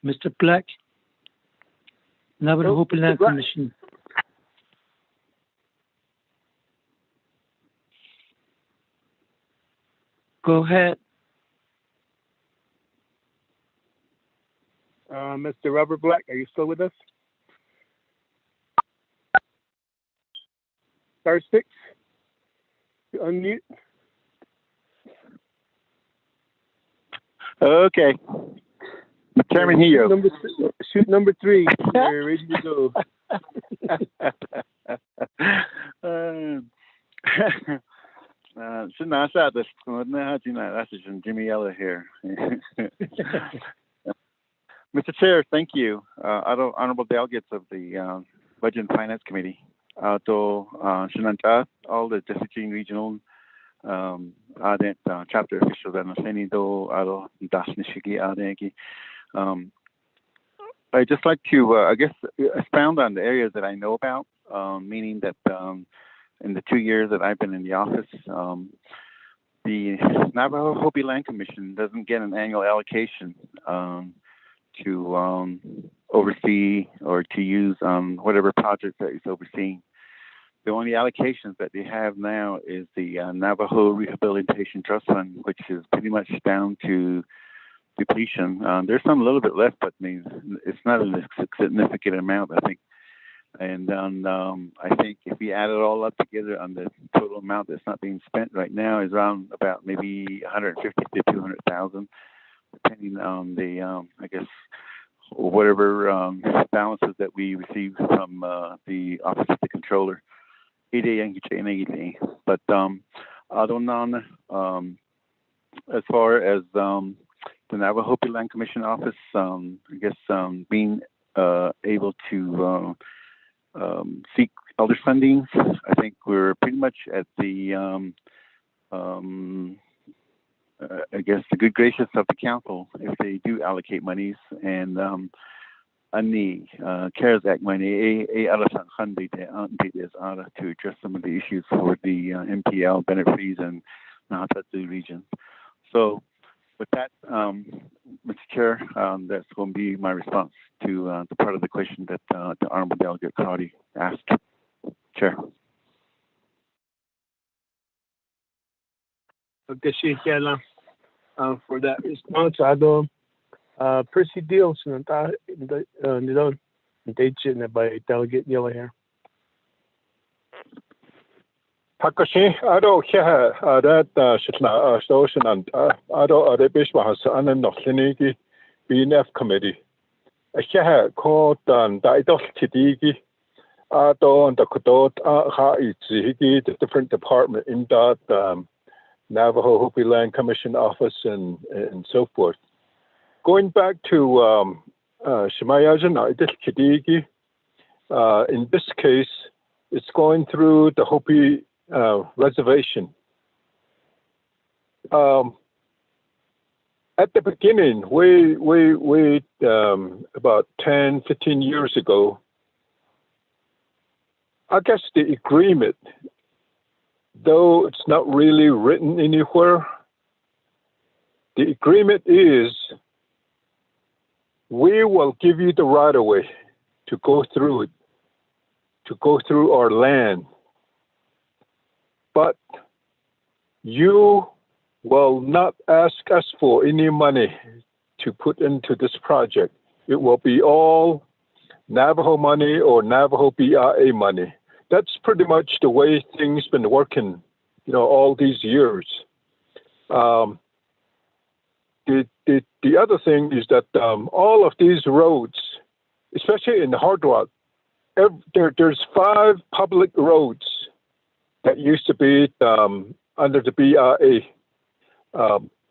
Mr. Black, Navajo Land Commission. Go ahead. Mr. Robert Black, are you still with us? Star 6, unmute. Okay. Chairman Hio. Shoot number 3. We're ready to go. That's Jimmy Yellow here. Mr. Chair, thank you. Honorable delegates of the Budget and Finance Committee. All the district regional chapter officials I'd just like to, expound on the areas that I know about, meaning that in the 2 years that I've been in the office, the Navajo Hopi Land Commission doesn't get an annual allocation to oversee or to use whatever project that is overseeing. The only allocations that they have now is the Navajo Rehabilitation Trust Fund, which is pretty much down to depletion. There's some a little bit left, but I mean, it's not a significant amount, I think. And I think if we add it all up together on the total amount that's not being spent right now is around about maybe 150 to 200,000, depending on the, whatever balances that we receive from the Office of the Controller. But as far as the Navajo Hopi Land Commission Office, being able to seek elder funding, I think we're pretty much at the the good gracious of the council if they do allocate monies, and the CARES Act money to address some of the issues for the MPL, Bennett Freeze, and Nahatatu region. So with that, Mr. Chair, that's going to be my response to the part of the question that the Honorable Delegate Crowdy asked. Chair. Okay, for that response, Percy Deals by Delegate Yellow Hair. Takashi, I don't hear that Shitna Station and I don't a bishop has an Noflinigi BNF committee. I hear called and Didos Tidigi. I don't the Kodot the different department in that Navajo Hopi Land Commission office and so forth. Going back to Shimayajan, Kidigi, in this case, it's going through the Hopi reservation. At the beginning, we about 10, 15 years ago, I guess the agreement, though it's not really written anywhere, the agreement is we will give you the right of way to go through it, to go through our land. But you will not ask us for any money to put into this project. It will be all Navajo money or Navajo BIA money. That's pretty much the way things been working, all these years. The other thing is that all of these roads, especially in the Hard Rock, there's 5 public roads that used to be under the BIA.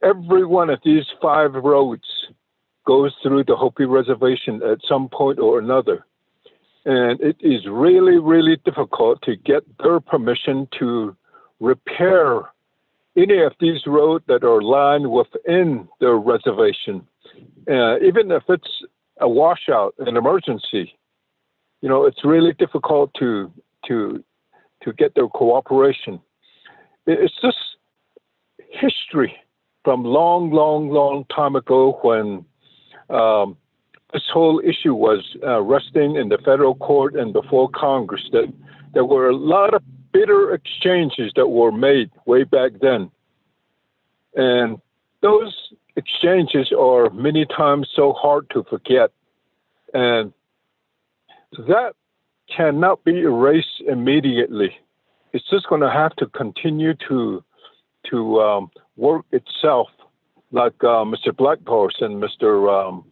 Every one of these 5 roads goes through the Hopi Reservation at some point or another. And it is really, really difficult to get their permission to repair any of these roads that are lined within the reservation, even if it's a washout, an emergency, it's really difficult to get their cooperation. It's just history from long time ago when this whole issue was resting in the federal court and before Congress, that there were a lot of bitter exchanges that were made way back then. And those exchanges are many times so hard to forget. And that cannot be erased immediately. It's just going to have to continue to work itself, like Mr. Blackhorse and Mr.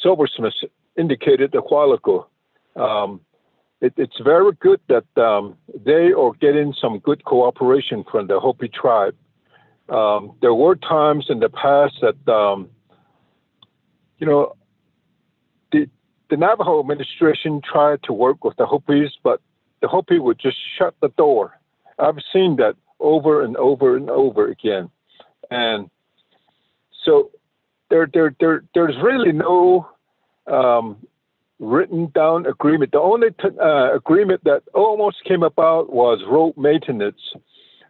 Silversmith indicated a while ago. It's very good that they are getting some good cooperation from the Hopi tribe. There were times in the past that, the Navajo administration tried to work with the Hopis, but the Hopi would just shut the door. I've seen that over and over and over again. And so there's really no written down agreement. The only agreement that almost came about was road maintenance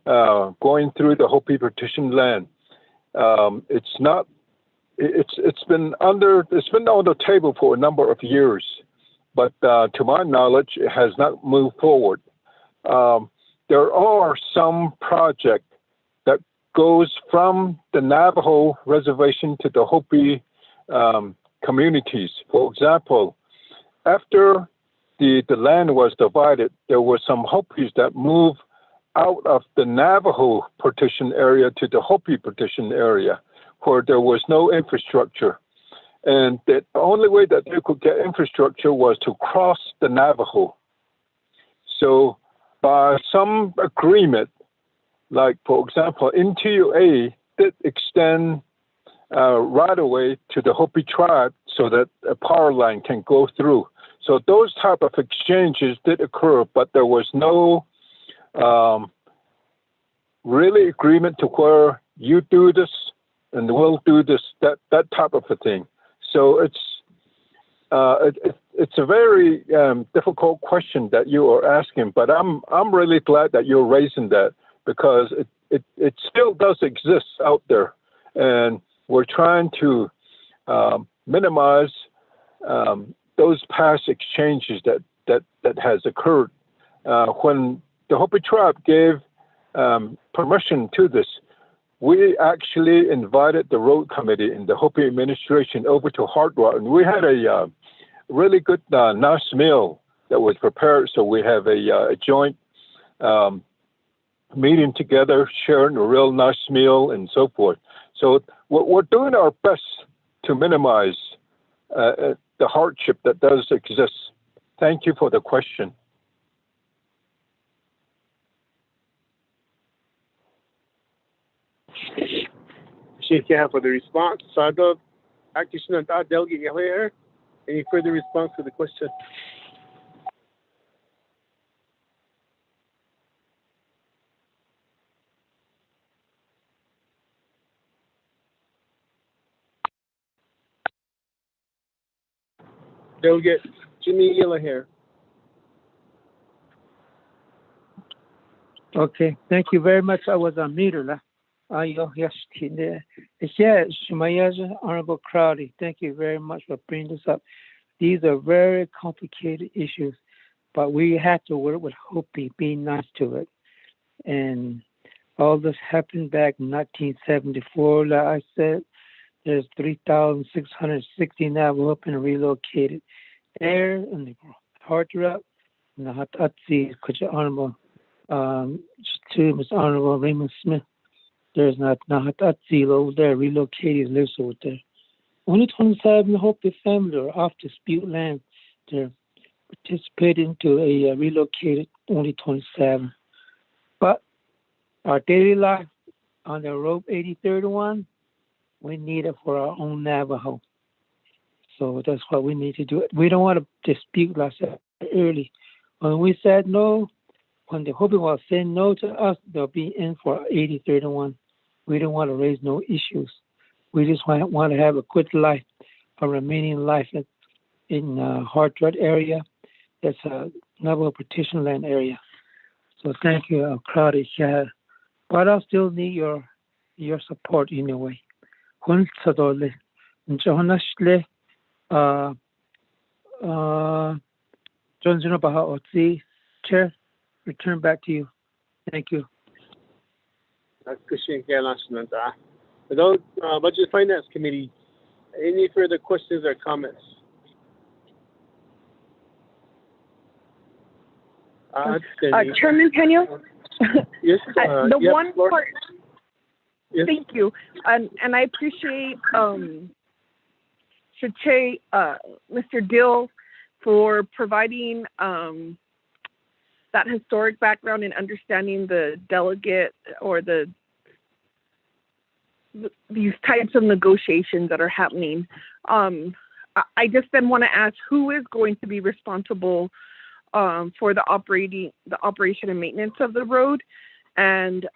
going through the Hopi partition land. It's been on the table for a number of years, but to my knowledge, it has not moved forward. There are some projects that goes from the Navajo reservation to the Hopi communities. For example, after the land was divided, there were some Hopis that moved out of the Navajo partition area to the Hopi partition area, where there was no infrastructure. And the only way that they could get infrastructure was to cross the Navajo. So by some agreement, like, for example, NTUA did extend right away to the Hopi tribe so that a power line can go through. So those type of exchanges did occur, but there was no really agreement to where you do this and we'll do this, that type of a thing. So it's a very difficult question that you are asking, but I'm really glad that you're raising that, because it still does exist out there, and we're trying to minimize those past exchanges that has occurred. When the Hopi tribe gave permission to this, we actually invited the road committee and the Hopi administration over to Hard Rock, and we had a really good nice meal that was prepared. So we have a joint meeting together, sharing a real nice meal and so forth. So we're doing our best to minimize the hardship that does exist. Thank you for the question. Appreciate you for the response. Sadov, Acting Delegate Yahweh, any further response to the question? Delegate Jimmy Yellowhair. Okay, thank you very much. I was on meter. Honorable Crowley, thank you very much for bringing this up. These are very complicated issues, but we had to work with Hopi, being nice to it. And all this happened back in 1974. Like I said, there's 3,660 Navajo up and relocated. There in the Hard Rock, and the Hatatsi, Honorable, to Mr. Honorable Raymond Smith. There's not Nahatatsi over there, relocated, lives over there. Only 27 Hopi family are off dispute land. They're participating to a relocated, only 27. But our daily life on the rope 8031, we need it for our own Navajo. So that's what we need to do. We don't want to dispute, like I said early. When we said no, when the Hopi will say no to us, they'll be in for 80-31. We don't want to raise no issues. We just want to have a good life, a remaining life in Hard-Rut area. That's a Navajo petition land area. So thank you, Crowdy. But I still need your support in a way. Hunsadole, Johannashle, Johnson Baha Otzi, Chair, return back to you. Thank you. Without Budget Finance Committee, any further questions or comments? Chairman Penio? Yes. One Lord. part. Yes. Thank you, and I appreciate Mr. Dill for providing that historic background and understanding the delegate or these types of negotiations that are happening. I just then want to ask, who is going to be responsible for the operation and maintenance of the road? And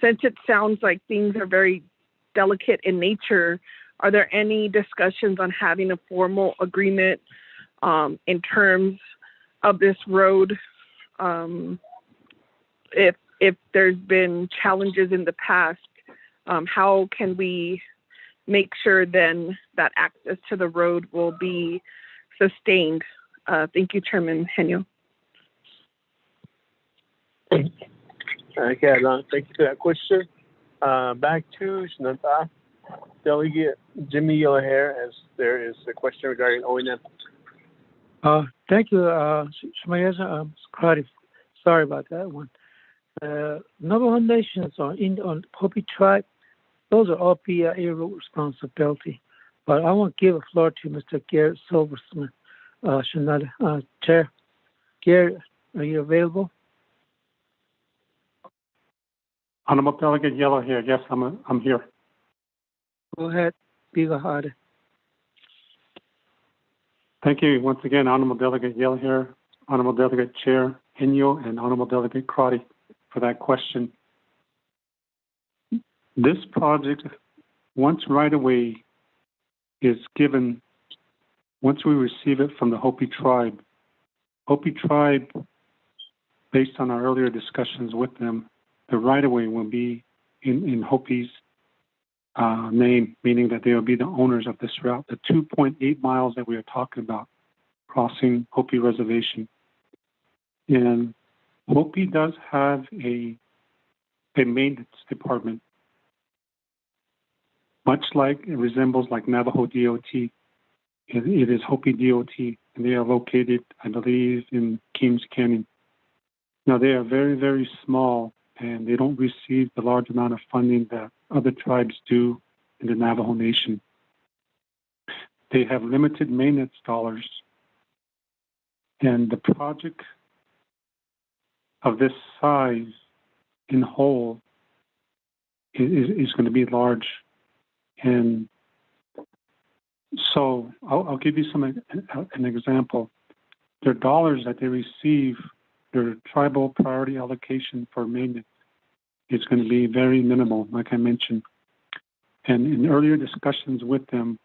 since it sounds like things are very delicate in nature, are there any discussions on having a formal agreement in terms of this road? If there's been challenges in the past, how can we make sure then that access to the road will be sustained? Thank you, Chairman Henyo. Okay, thank you for that question. Back to Shananta, Delegate Jimmy Yellowhair, as there is a question regarding O&M. Thank you, Shmayaza. Sorry about that one. Navajo Nations on Hopi tribe, those are all BIA responsibility. But I want to give the floor to Mr. Garrett Silversmith, Chair. Garrett, are you available? Honorable Delegate Yellowhair, yes, I'm here. Go ahead, Biga. Thank you once again, Honorable Delegate Yellowhair, Honorable Delegate Chair Inyo, and Honorable Delegate Crotty for that question. This project, once right-of-way is given, once we receive it from the Hopi tribe, based on our earlier discussions with them, the right-of-way will be in Hopi's name, meaning that they will be the owners of this route, the 2.8 miles that we are talking about, crossing Hopi Reservation. And Hopi does have a maintenance department, much like it resembles like Navajo DOT. It is Hopi DOT, and they are located, I believe, in Keams Canyon. Now, they are very, very small, and they don't receive the large amount of funding that other tribes do in the Navajo Nation. They have limited maintenance dollars, and the project of this size in whole is going to be large. And so I'll give you an example. Their dollars that they receive, their tribal priority allocation for maintenance is going to be very minimal, like I mentioned. And in earlier discussions with them,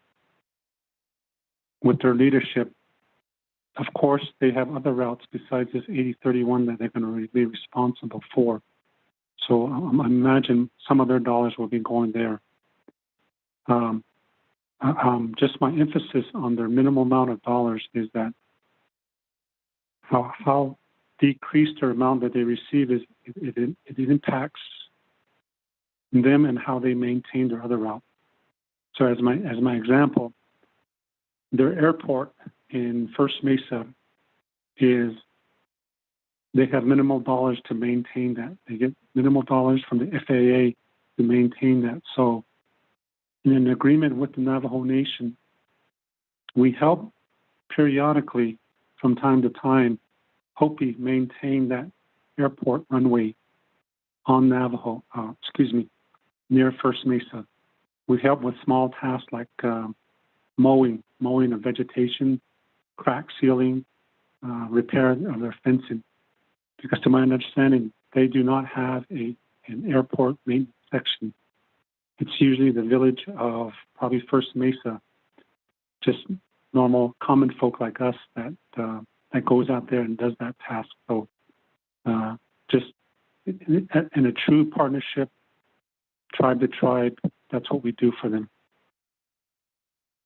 with their leadership, of course, they have other routes besides this 8031 that they're going to be responsible for. So I imagine some of their dollars will be going there. Just my emphasis on their minimal amount of dollars is that how decreased their amount that they receive is it impacts them and how they maintain their other route. So as my example, their airport in First Mesa they have minimal dollars to maintain that. They get minimal dollars from the FAA to maintain that. So in an agreement with the Navajo Nation, we help periodically from time to time Hopi maintain that airport runway on Navajo, near First Mesa. We help with small tasks like mowing of vegetation, crack sealing, repair of their fencing. because to my understanding, they do not have an airport maintenance section. It's usually the village of probably First Mesa, just normal common folk like us that goes out there and does that task. So just in a true partnership, tribe to tribe, that's what we do for them.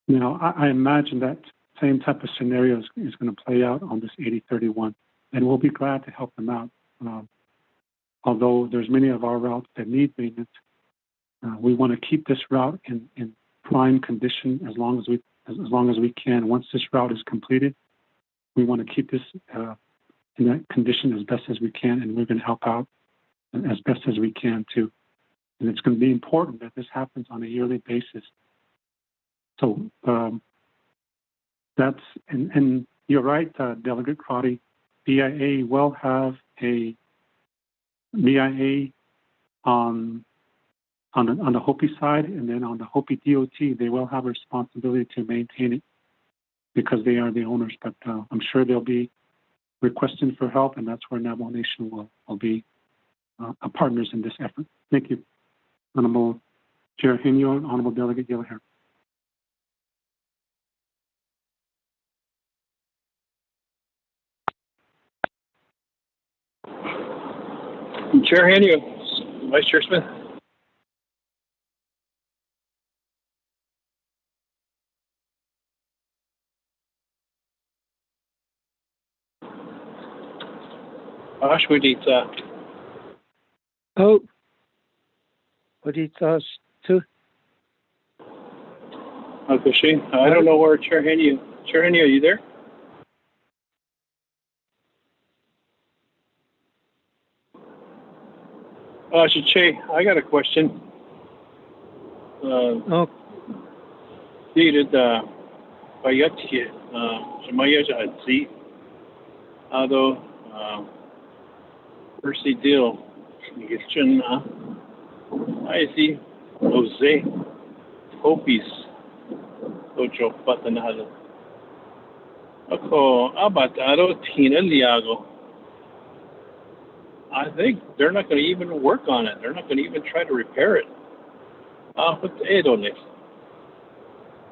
Now, I imagine that same type of scenario is going to play out on this 8031, and we'll be glad to help them out. Although there's many of our routes that need maintenance, we want to keep this route in prime condition as long as we can. Once this route is completed, we want to keep this in that condition as best as we can, and we're going to help out as best as we can too. And it's going to be important that this happens on a yearly basis. So that's, and you're right, Delegate Crotty, BIA will have a BIA on the Hopi side, and then on the Hopi DOT, they will have a responsibility to maintain it because they are the owners. But I'm sure they'll be requesting for help, and that's where Navajo Nation will be partners in this effort. Thank you, Honorable Chair Henio and Honorable Delegate Yellow Hair. Chair Henio, Vice Chair Smith. Ashwadita. Oh, what it does too. Uncle Shane, I don't know where Chair Henio. Chair Henio, are you there? Che, I got a question. Dated Bayatki, Shemaya Jadzi, although Percy Deal, I see Jose, Hopis, Ocho Patanado. Ako, Abatado, Tina Liago. I think they're not going to even work on it. They're not going to even try to repair it.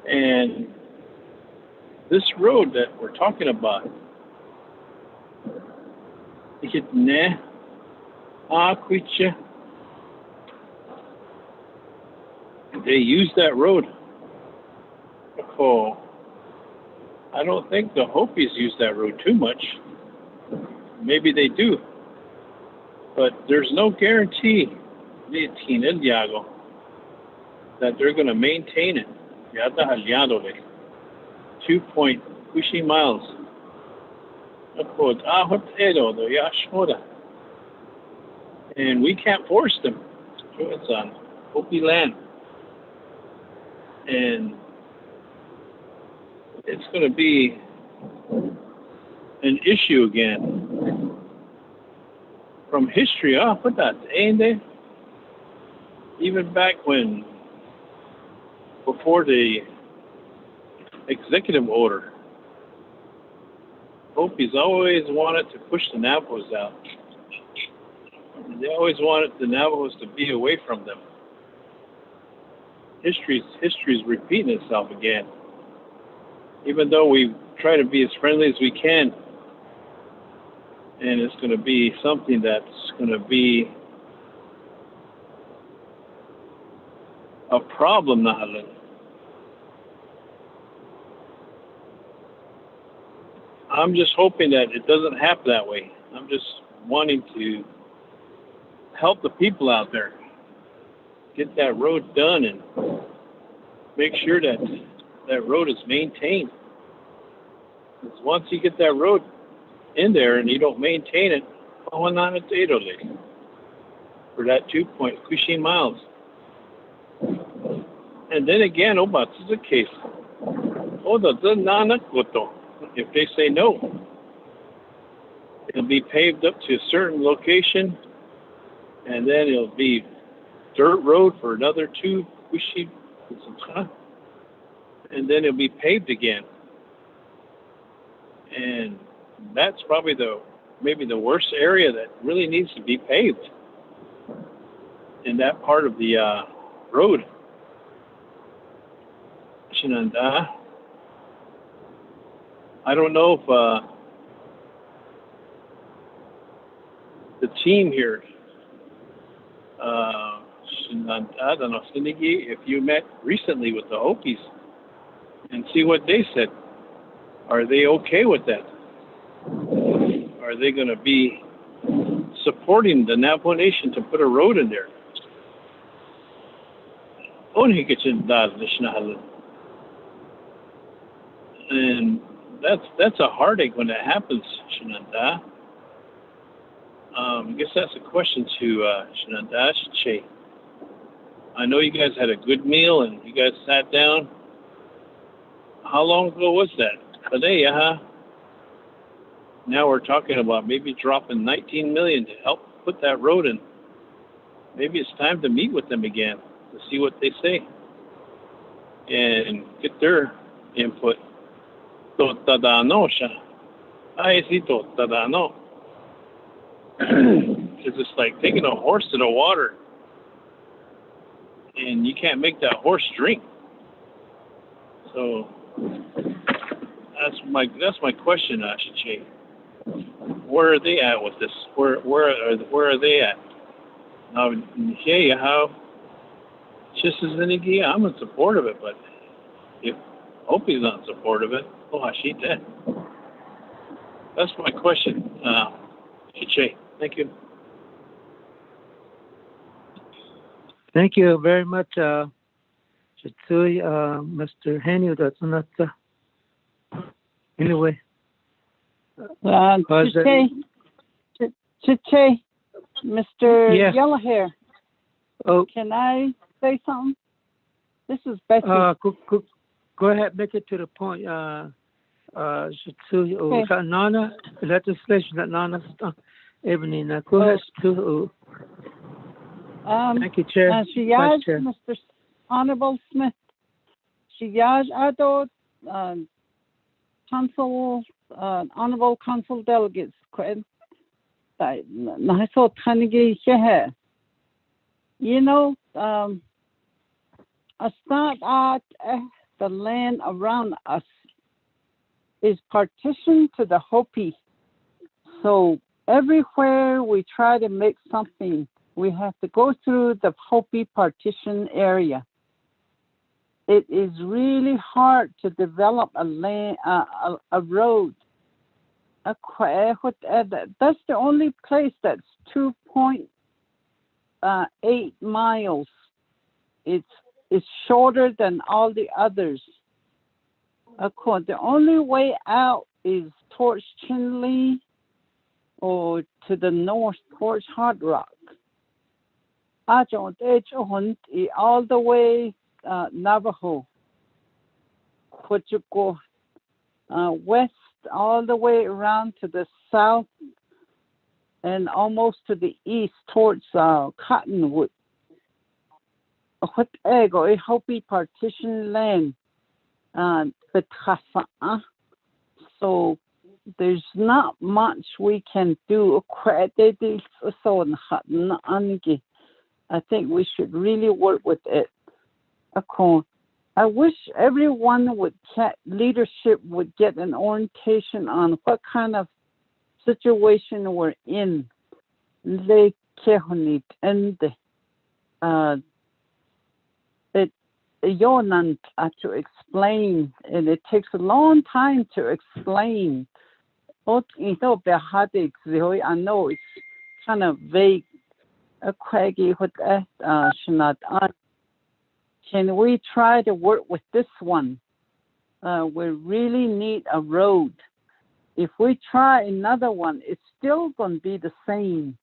And this road that we're talking about, they use that road. Oh, I don't think the Hopis use that road too much. Maybe they do. But there's no guarantee, that they're going to maintain it. 2.2 miles. And we can't force them. It's on Hopi land. And it's going to be an issue again. From history, put that, ain't they? Even back when, before the executive order, Hopis always wanted to push the Navajos out. They always wanted the Navajos to be away from them. History's repeating itself again. Even though we try to be as friendly as we can, and it's going to be something that's going to be a problem, Nahalin. I'm just hoping that it doesn't happen that way. I'm just wanting to help the people out there get that road done and make sure that that road is maintained. Because once you get that road in there and you don't maintain it, for that 2.2 miles. And then again, this is a case. If they say no, it'll be paved up to a certain location, and then it'll be dirt road for another 2, and then it'll be paved again. And that's probably the maybe the worst area that really needs to be paved in that part of the road. Shinanda. I don't know if the team here, if you met recently with the Hopis and see what they said. Are they okay with that? Are they going to be supporting the Navajo Nation to put a road in there? And that's a heartache when that happens, Shinanda. I guess that's a question to Shinanda Che. I know you guys had a good meal and you guys sat down. How long ago was that? Today, Now we're talking about maybe dropping $19 million to help put that road in. Maybe it's time to meet with them again to see what they say and get their input. Because it's like taking a horse to the water and you can't make that horse drink. So that's my question, Ashiche. Where are they at with this? Where are they at? Now, hey, how? Just as any I'm in support of it, but if Opie's not in support of it, that's my question, Ashiche. Thank you. Thank you very much, Mr. Henry. That's not anyway. Chiche, Mr. Yes. Yellowhair. Oh, can I say something? This is Becky. Go ahead, make it to the point. Okay. Nana legislation that Nana Ebony. Go ahead. Thank you, Chair. Vice Chair. Mr. Honorable Smith. Shiyaj Ado, Council, Honorable Council Delegates. You know, a start out the land around us is partitioned to the Hopi. So everywhere we try to make something, we have to go through the Hopi partition area. It is really hard to develop a land, a road. That's the only place that's 2.8 miles. It's shorter than all the others. The only way out is towards Chinle or to the north towards Hard Rock. All the way Navajo. Would you go west all the way around to the south and almost to the east towards Cottonwood. What ego a Hopi partition land. So there's not much we can do. I think we should really work with it. I wish everyone leadership would get an orientation on what kind of situation we're in. To explain, and it takes a long time to explain. I know it's kind of vague. Can we try to work with this one? We really need a road. If we try another one, it's still going to be the same.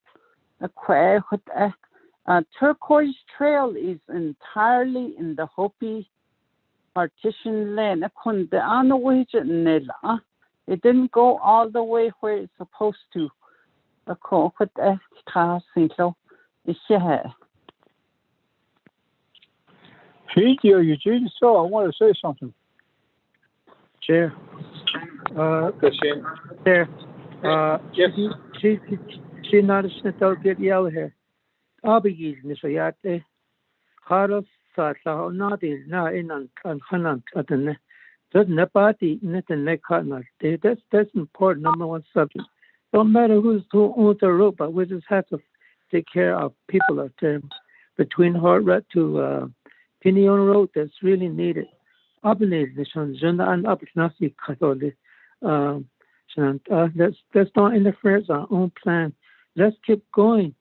Turquoise Trail is entirely in the Hopi partition land. It didn't go all the way where it's supposed to. I want to say something. Chair. Chair. Yes. She noticed that I'll get yellow here. Abigil Nisayate, Haros Sata, not is not in on Hanan Cotton. Doesn't the party net and neck cotton. That's important, number one subject. Don't matter who owns the road, but we just have to take care of people out there between Hartrat to Pinion Road. That's really needed. Abinate the Shanjana and Abnasi Katoli. Let's not interfere with our own plan. Let's keep going.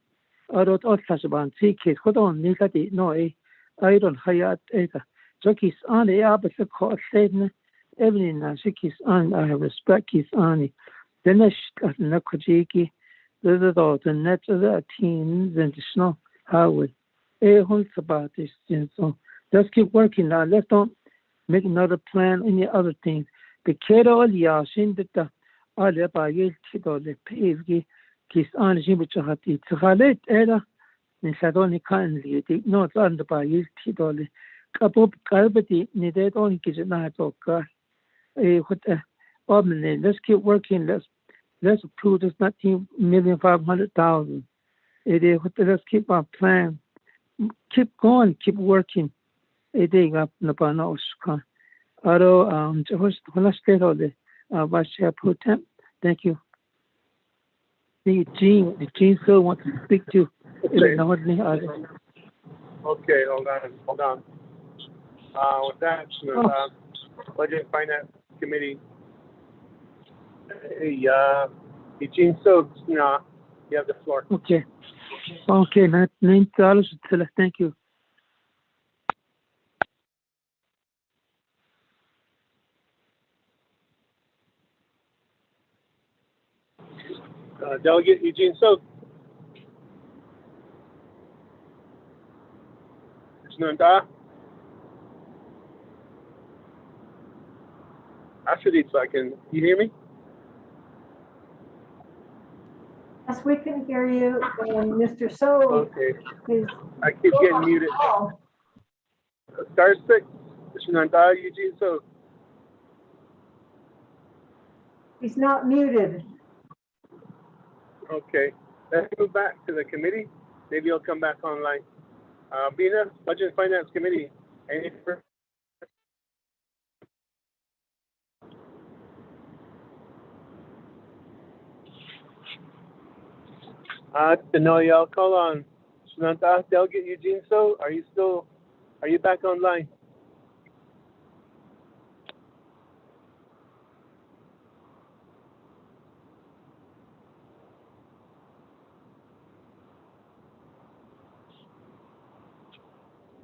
I don't Kasaban, tickets. Hold on, Nikati, no, I don't Hayat Eta. Jockeys on the opposite court statement. Everything Shikis on, I have respect his on. The next Nakojiki, the net of the teens and the snow. How would holds about this? So let's keep working now. Let's don't make another plan, any other things. The kiddo, Yashin, the Aleba, Kido, the Pavgi. Kis on Jimbuchati, Thalet Era, Nisadoni kindly, not under by his Tidoli. Kabub Garbati, needed only Kizanato. Let's keep working. Let's approve this 19,500,000. Let's keep our plan. Keep going, keep working. It up Napano Shka. Although, when I stayed all the Vice Chair Pro Temp, thank you. The Gene still wants to speak to. Okay, hold on. With that, Budget and Finance Committee. Eugene Stokes, you have the floor. Okay, $9. Thank you. Delegate Eugene Stokes. Actually, so you hear me? Yes, we can hear you, Mr. So. Okay. I keep getting muted. Star 6, Eugene Stokes. He's not muted. Okay, let's move back to the committee. Maybe he'll come back online. Bina, Budget and Finance Committee. Any further? I'll call on Shananta, Delegate Eugene. So, are you back online?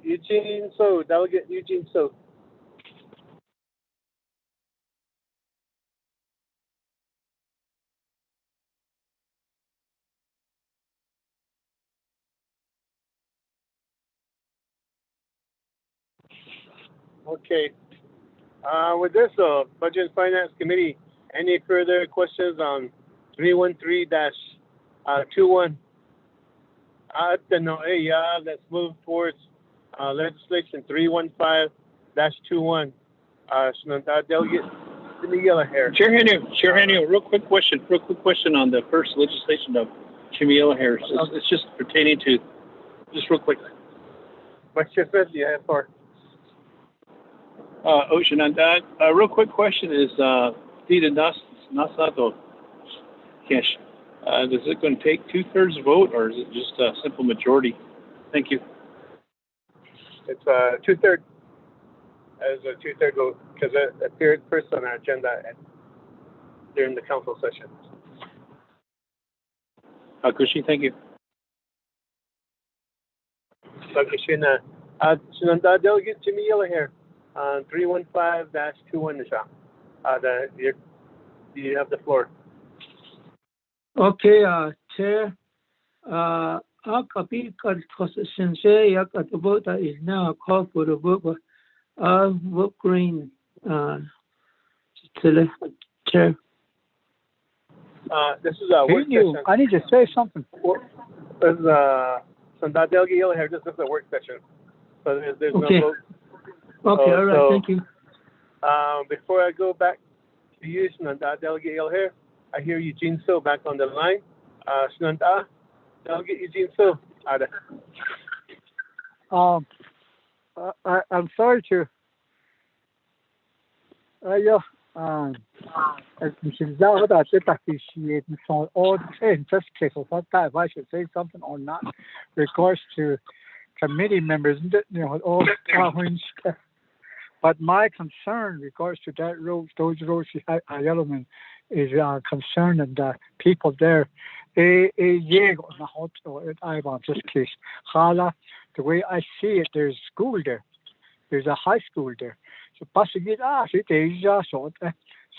Eugene So, Delegate Eugene So. Okay. With this, Budget and Finance Committee, any further questions on 313-21? Let's move towards legislation 315-21. Delegate Chimiela here. Chair Henry, real quick question on the first legislation of Chimiela here. It's just pertaining to, just real quick. Vice Chair Smith, you have for. Ocean, and a real quick question is, Dita Nasato Cash, is it going to take 2/3 vote or is it just a simple majority? Thank you. It's 2/3. As a 2/3 vote because it appeared first on our agenda during the council session. Akushi, thank you. Okay, Shinanda Delegate Jimmy Yella here on 315-21 Nisha. You have the floor. Okay, Chair. Our copy constitution say the vote that is now called for the vote. Vote green. To the Chair. This is a work session. I need to say something. There's Shinanda Delegate Yella here. This is a work session, so there's okay. no vote. Okay, all right, thank you. Before I go back to you, Shinanda Delegate Yella here, I hear Eugene So back on the line. Snanta, Delegate Eugene So. I'm sorry to. Yeah. As Mrs. Zahra said, appreciate from all in just case of what time I should say something or not, regards to committee members, all stuff. But my concern regards to that road, those roads, element is concerned and the people there. Just case, the way I see it, there's school there. There's a high school there. So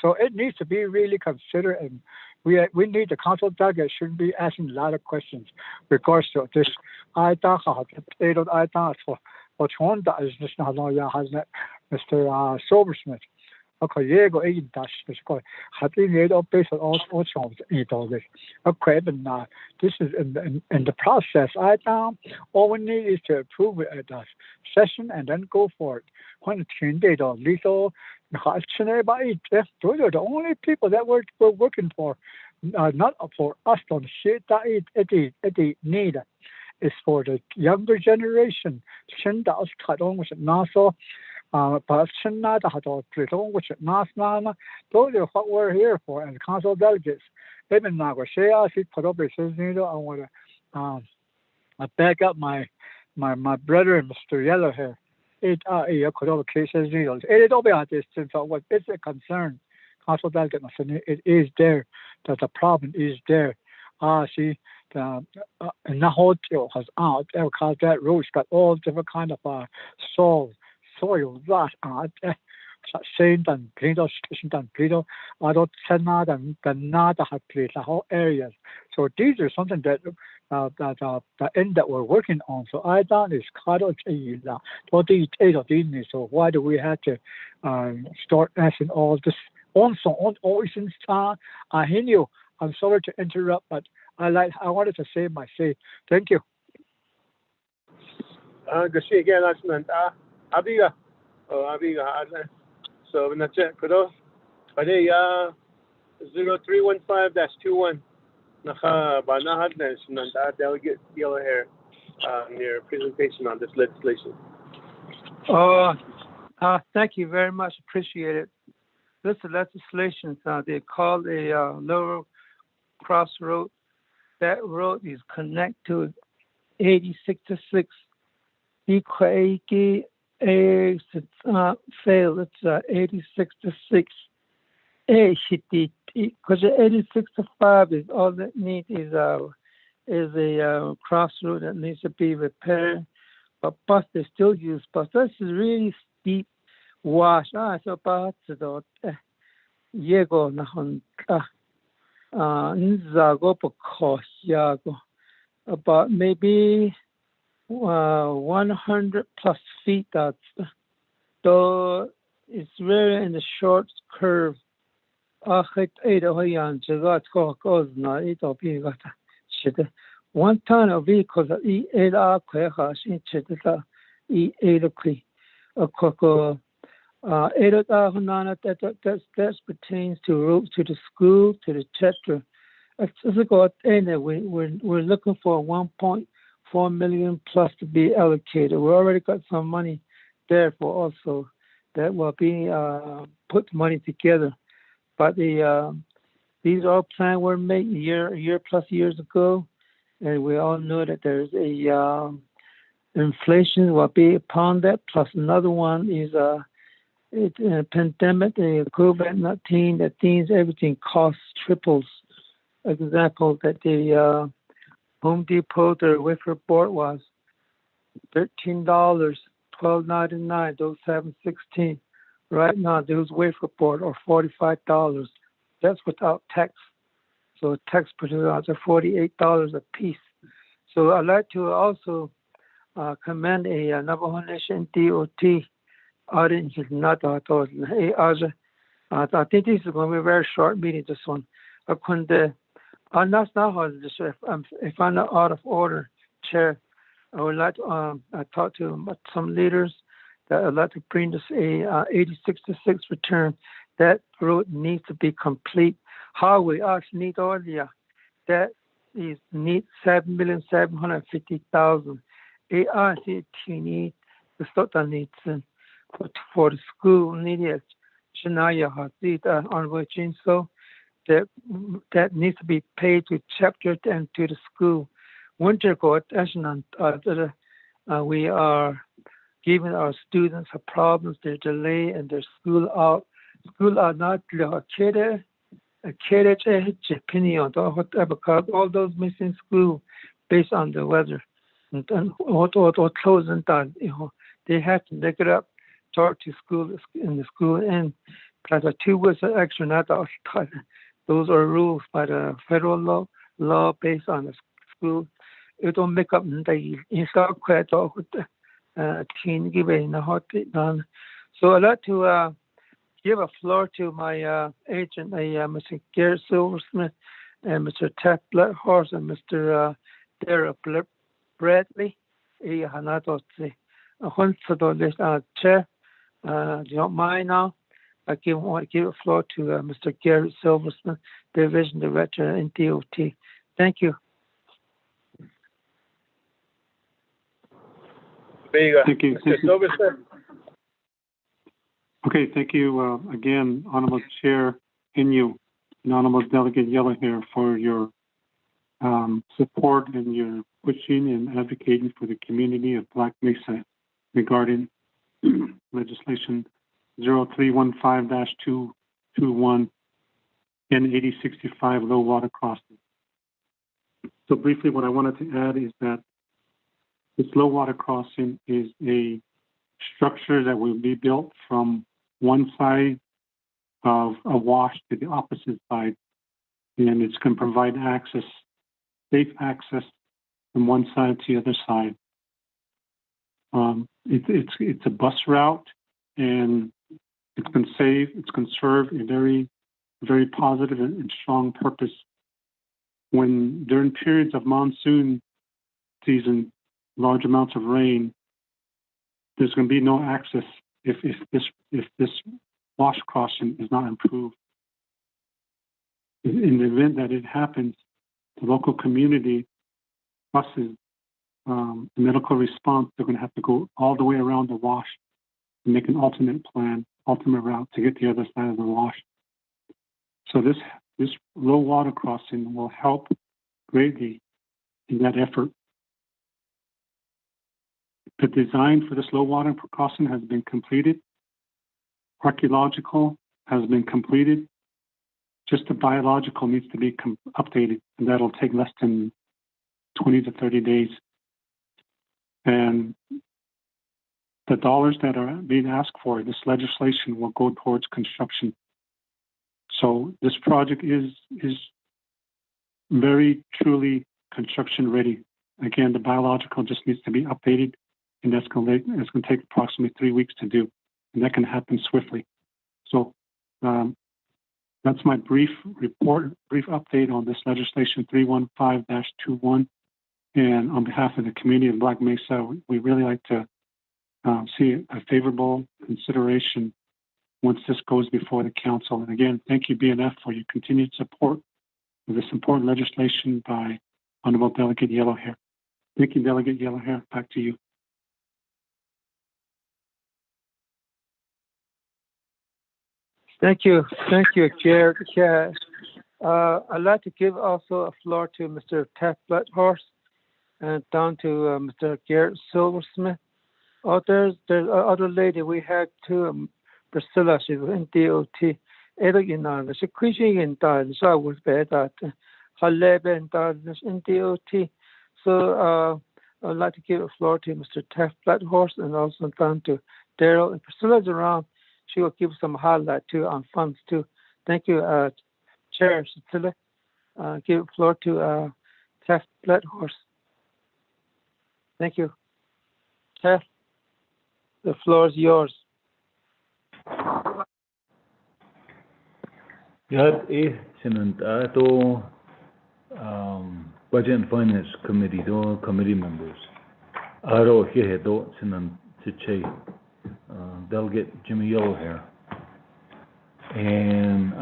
so it needs to be really considered, and we need the council delegate shouldn't be asking a lot of questions regards to this. I thought for Chonda is just not hasn't Mr. Silversmith. Okay, yeah, go agent dash. It's called having it up based on all chance eat all this. Okay, but this is in the process. I thought all we need is to approve it at the session and then go for it. When it's in date or little, those are the only people that we're working for, not for us on shit that it need. Is for the younger generation. Those are what we're here for, and council delegates. Even now, I want to back up my brother, Mr. Yellowhair. It's a concern. Council delegate, it is there. That the problem is there. See. And the hotel has out because that road's got all different kind of soil rot on it. Saying that Plito station and Plito, I don't send not and the not have played the whole areas. So these are something that the end that we're working on. So I thought it's kind of so why do we have to start asking all this also on since I hear you. I'm sorry to interrupt, but I wanted to say my say. Thank you. Good see again last month. Abiga. So when that's it, kudos. But hey, 0315-21. Naka banahad na Nanta Delegate Yellowhair your presentation on this legislation. Thank you very much. Appreciate it. This legislation, they call a lower crossroad. That road is connected to 8066. Fail. It's 8066. Because 8065 is all that needs is a crossroad that needs to be repaired. But bus they still use bus. This is really steep wash. So bus the Yego Nahon. About maybe 100 plus feet. Though it's very in the short curve. One ton of vehicles that that pertains to routes to the school, to the etc. We're looking for 1.4 million plus to be allocated. We already got some money there for also that will be put money together. But these all plans were made a year plus years ago, and we all know that there's a inflation will be upon that. Plus another one is it's a pandemic, the COVID-19, that means everything costs triples. Example that the Home Depot, their wafer board was $13, $12.99. Those 716. Right now, those wafer board are $45. That's without tax. So tax producers are $48 a piece. So I'd like to also commend a Navajo Nation DOT. I think this is going to be a very short meeting, this one. If I'm not out of order, Chair, I would like to talk to some leaders that I'd like to bring this 8066 return. That road needs to be complete. highway actually need earlier. That is need 7,750,000. ARC need the total needs for the school needed. Shania has it on which so that needs to be paid to chapter and to the school. Winter court action we are giving our students problems, their delay and their school are not carried opinion because all those missing school based on the weather and or closing down, they have to make it up, talk to school in the school and plus 2 weeks extra not all time. Those are rules by the federal law based on the school. It don't make up the install quite teen giving the hot done. So I'd like to give a floor to my agent, Mr. Garrett Silversmith and Mr. Ted Blethorst and Mr. Derek Bradley. Chair, do you don't mind now? I want to give a floor to Mr. Garrett Silversmith, Division Director in DOT. Thank you. Thank you. Okay, thank you again, Honorable Chair Inyu and Honorable Delegate Yellowhair for your support and your pushing and advocating for the community of Black Mesa regarding legislation 0315-221 and 8065 low water crossing. So briefly, what I wanted to add is that this low water crossing is a structure that will be built from one side of a wash to the opposite side, and it's going to provide access, safe access from one side to the other side. It's a bus route, and it's going to serve a very, very positive and strong purpose. When during periods of monsoon season, large amounts of rain, there's going to be no access if this wash crossing is not improved. In the event that it happens, the local community buses, the medical response, they're going to have to go all the way around the wash and make an alternate route to get to the other side of the wash. So this low water crossing will help greatly in that effort. The design for this low water crossing has been completed. Archaeological has been completed. Just the biological needs to be updated, and that'll take less than 20 to 30 days. And the dollars that are being asked for, this legislation will go towards construction. So this project is very truly construction ready. Again, the biological just needs to be updated, and it's going to take approximately 3 weeks to do, and that can happen swiftly. So that's my brief update on this legislation 315-21. And on behalf of the community of Black Mesa, we really like to see a favorable consideration once this goes before the council. And again, thank you, BNF, for your continued support of this important legislation by Honorable Delegate Yellowhair. Thank you, Delegate Yellowhair. Back to you. Thank you, Chair. I'd like to give also a floor to Mr. Ted Blethorst and down to Mr. Garrett Silversmith. Oh, there's other lady we had too, Priscilla. She's in DOT. She's quitting in that. So I was bad at her labor in DOT. So I'd like to give a floor to Mr. Ted Blethorst and also down to Daryl. And Priscilla's around. She will give some highlight too on funds too. Thank you, Chair Priscilla. Give the floor to Ted Blethorst. Thank you. Ted, the floor is yours. Budget and Finance Committee committee members. Delegate Jimmy Yellowhair, and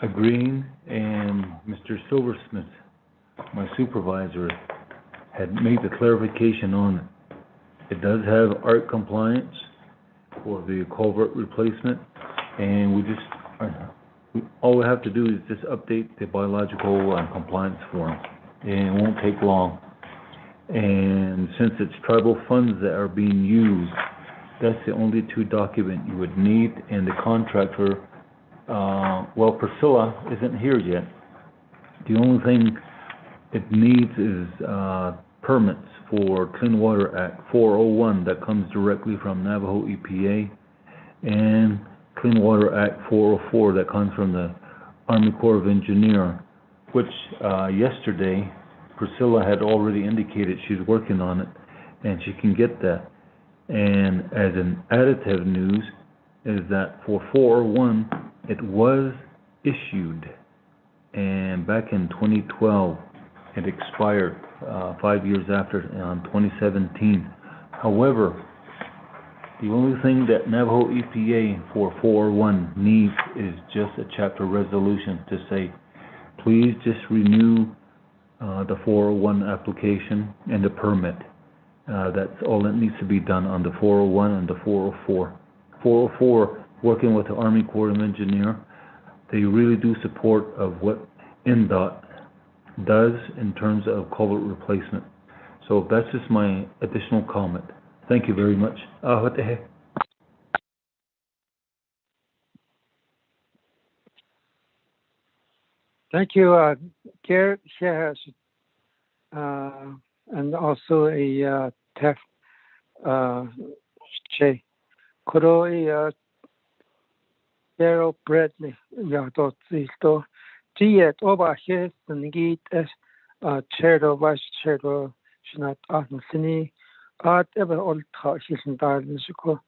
agreeing, and Mr. Silversmith, my supervisor, had made the clarification on it. It does have ARC compliance for the culvert replacement, and all we have to do is just update the biological compliance form, and it won't take long. And since it's tribal funds that are being used, that's the only two documents you would need, and the contractor, well, Priscilla isn't here yet. The only thing it needs is permits for Clean Water Act 401 that comes directly from Navajo EPA, and Clean Water Act 404 that comes from the Army Corps of Engineers, which yesterday Priscilla had already indicated she's working on it, and she can get that. And as an additive news is that for 401, it was issued, and back in 2012, it expired 5 years after, in 2017. However, the only thing that Navajo EPA for 401 needs is just a chapter resolution to say, please just renew the 401 application and the permit. That's all that needs to be done on the 401 and the 404. 404, working with the Army Corps of Engineers, they really do support of what NDOT does in terms of culvert replacement. So that's just my additional comment. Thank you very much. What the heck? Thank you, Garrett Shares, and also a tech Shay. Koro Daryl Bradley, Yadot Zisto. Tiet over here, the Nigit as chair or vice chair or Shinat Atmasini, Art ever all taught his entire musical.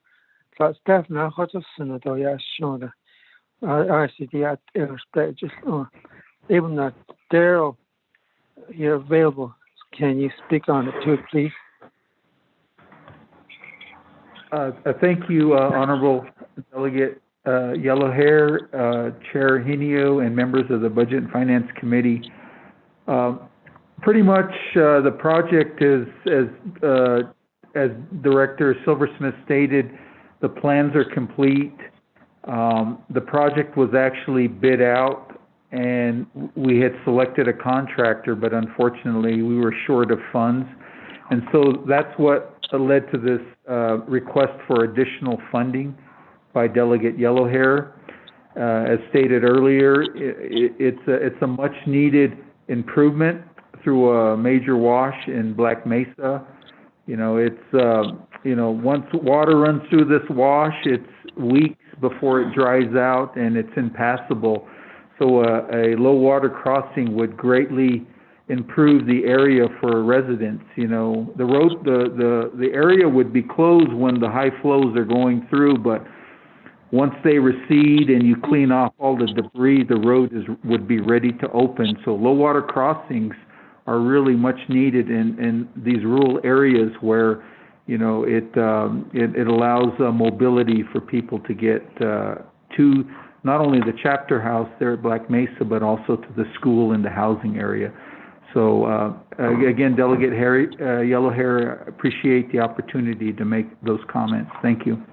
Staff now hot of Senator Yashona. I see the at airspace just even that Daryl, you're available. Can you speak on it too, please? Thank you, Honorable Delegate Yellowhair, Chair Hinio, and members of the Budget and Finance Committee. Pretty much the project is, as Director Silversmith stated, the plans are complete. The project was actually bid out, and we had selected a contractor, but unfortunately we were short of funds. And so that's what led to this request for additional funding by Delegate Yellowhair. As stated earlier, it's a much needed improvement through a major wash in Black Mesa. You know, it's, once water runs through this wash, it's weeks before it dries out and it's impassable. So a low water crossing would greatly improve the area for residents. You know, the road, the area would be closed when the high flows are going through, but once they recede and you clean off all the debris, the road would be ready to open. So low water crossings are really much needed in these rural areas where, you know, it allows mobility for people to get to not only the chapter house there at Black Mesa, but also to the school and the housing area. So again, Delegate Yellowhair, appreciate the opportunity to make those comments. Thank you.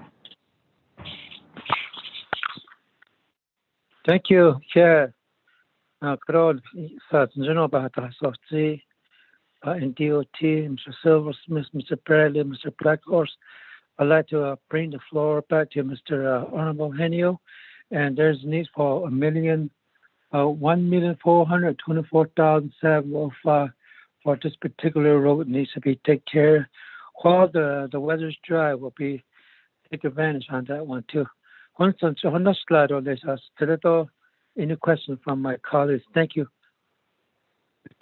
Thank you, Chair. Crowd, General Bahata, and DOT, Mr. Silversmith, Mr. Bradley, Mr. Blackhorse. I'd like to bring the floor back to Mr. Honorable Henio, and there's need for $1,424,705 for this particular road needs to be taken care. While the weather's dry, will be take advantage on that one too. Any questions from my colleagues? Thank you.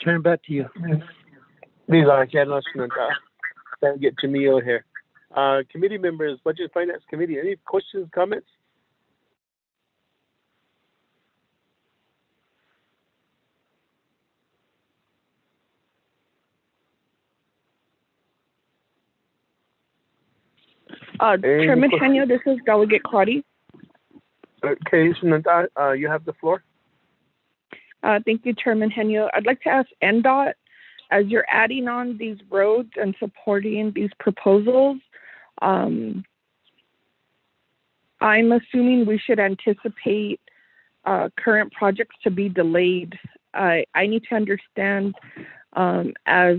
Turn back to you. These are Delegate Jamil here. Committee members, Budget and Finance Committee, any questions, comments? Chairman Henio, this is Delegate Claudia. Okay, you have the floor. Thank you, Chairman Henyo. I'd like to ask NDOT, as you're adding on these roads and supporting these proposals, I'm assuming we should anticipate current projects to be delayed. I need to understand as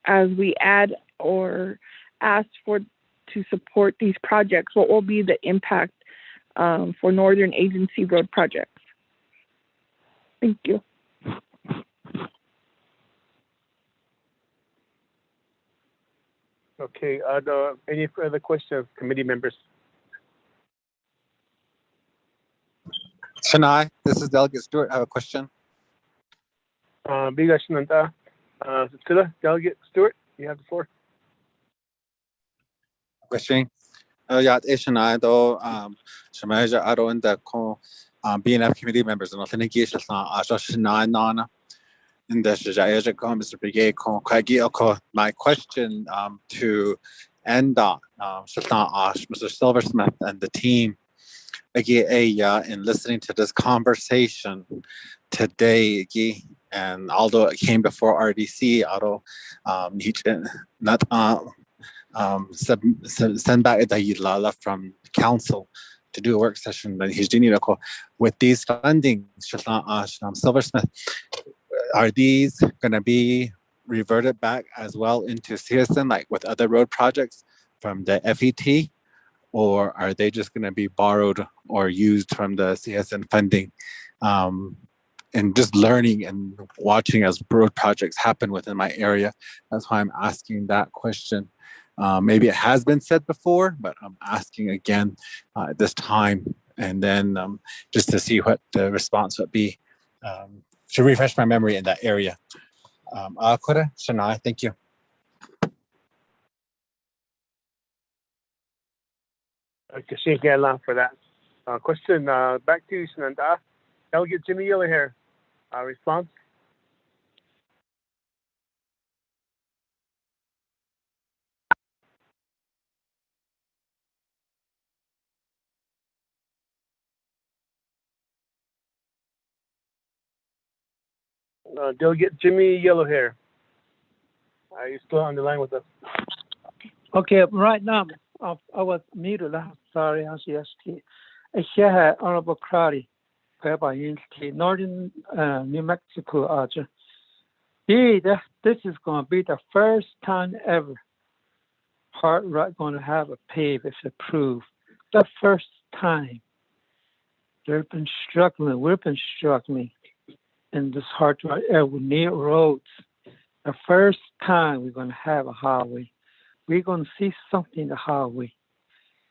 we add or ask to support these projects, what will be the impact for Northern Agency road projects? Thank you. Okay, any further questions, committee members? Shania, this is Delegate Stewart. I have a question. Biga Shinanta, Delegate Stewart, you have the floor. Question. Yeah, Shania, though, Shamaja, I don't BNF committee members and authentication, Shania, Nana. In the Mr. Brigade, my question to NDOT, Mr. Silversmith and the team, in listening to this conversation today, and although it came before RDC, although not send back the Yilala from council to do a work session, but he's doing with these funding, Silversmith. Are these going to be reverted back as well into CSN, like with other road projects from the FET, or are they just going to be borrowed or used from the CSN funding? And just learning and watching as road projects happen within my area. That's why I'm asking that question. Maybe it has been said before, but I'm asking again at this time, and then just to see what the response would be. To refresh my memory in that area. Kura, Shania, thank you. Okay, thank you for that question. Back to you, Shananta. Delegate Jimmy Yiller here. Response? Delegate Jimmy Yellowhair. Are you still on the line with us? Okay, right now, I was muted. Sorry, SGST. Here, Honorable Crowley, Northern New Mexico. This is going to be the first time ever Hard Rock going to have a pave if approved. The first time. We've been struggling in this Hard Rock area with near roads. The first time we're going to have a highway. We're going to see something in the highway.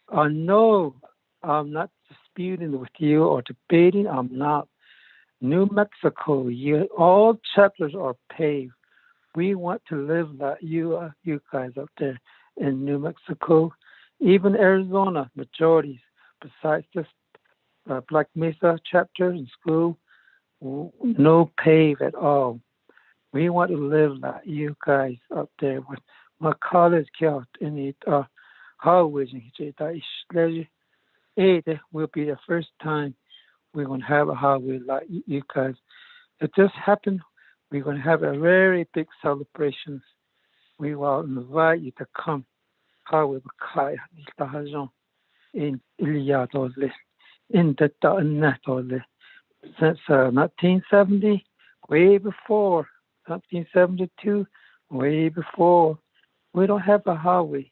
I know I'm not disputing with you or debating. I'm not. New Mexico, all chapters are paved. We want to live like you guys up there in New Mexico. Even Arizona, majorities, besides this Black Mesa chapter in school, no pave at all. We want to live like you guys up there with my college count in the highways. It will be the first time we're going to have a highway like you guys. It just happened. We're going to have a very big celebrations. We will invite you to come. Highway in Iliadole, in the Natole. Since 1970, way before 1972, way before, we don't have a highway.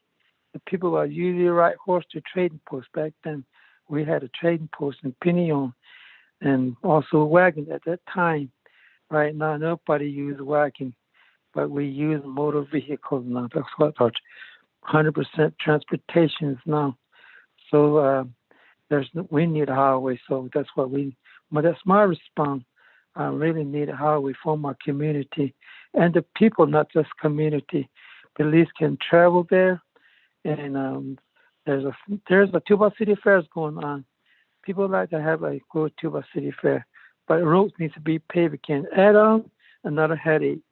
The people are usually ride horse to trading post. Back then, we had a trading post in Pinion and also a wagon at that time. Right now, nobody uses wagon, but we use motor vehicles now. That's what our 100% transportation is now. So we need a highway. So that's what but that's my response. I really need a highway for my community and the people, not just community. Police can travel there, and there's a Tuba City Fair going on. People like to have a good Tuba City Fair, but roads need to be paved. We can add on another headache.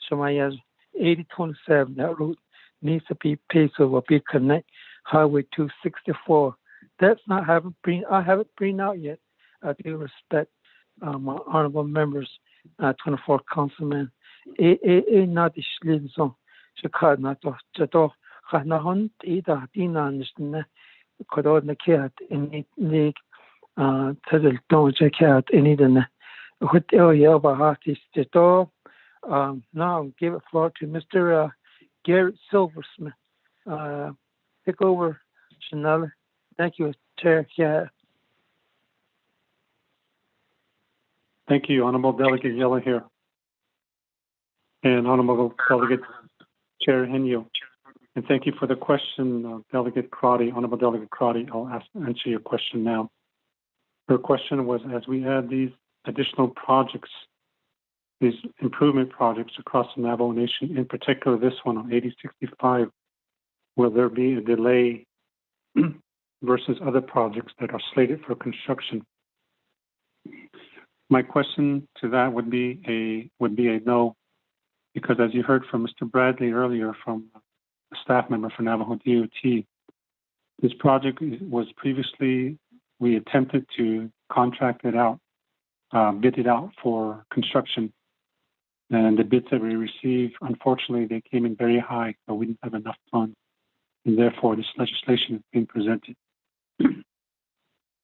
So my 8027, that road needs to be paved so we'll be connect Highway 264. That's I haven't been out yet. I do respect my honorable members 24 councilmen. Not Islinson. Not to Hanahon, either Dinan, Corona cat, any league, Tedel don't check out any than what area of artist to now give the floor to Mr. Garrett Silversmith. Take over, Chanel. Thank you, Chair. Yeah. Thank you, Honorable Delegate Yella here. And Honorable Delegate Chair Henyo. And thank you for the question, Delegate Crotty, Honorable Delegate Crotty. I'll answer your question now. Her question was, as we add these additional projects, these improvement projects across the Navajo Nation, in particular this one on 8065, will there be a delay versus other projects that are slated for construction? My question to that would be a no, because as you heard from Mr. Bradley earlier, from a staff member for Navajo DOT, this project was previously, we attempted to contract it out, bid it out for construction. And the bids that we received, unfortunately, they came in very high, so we didn't have enough funds. And therefore, this legislation is being presented.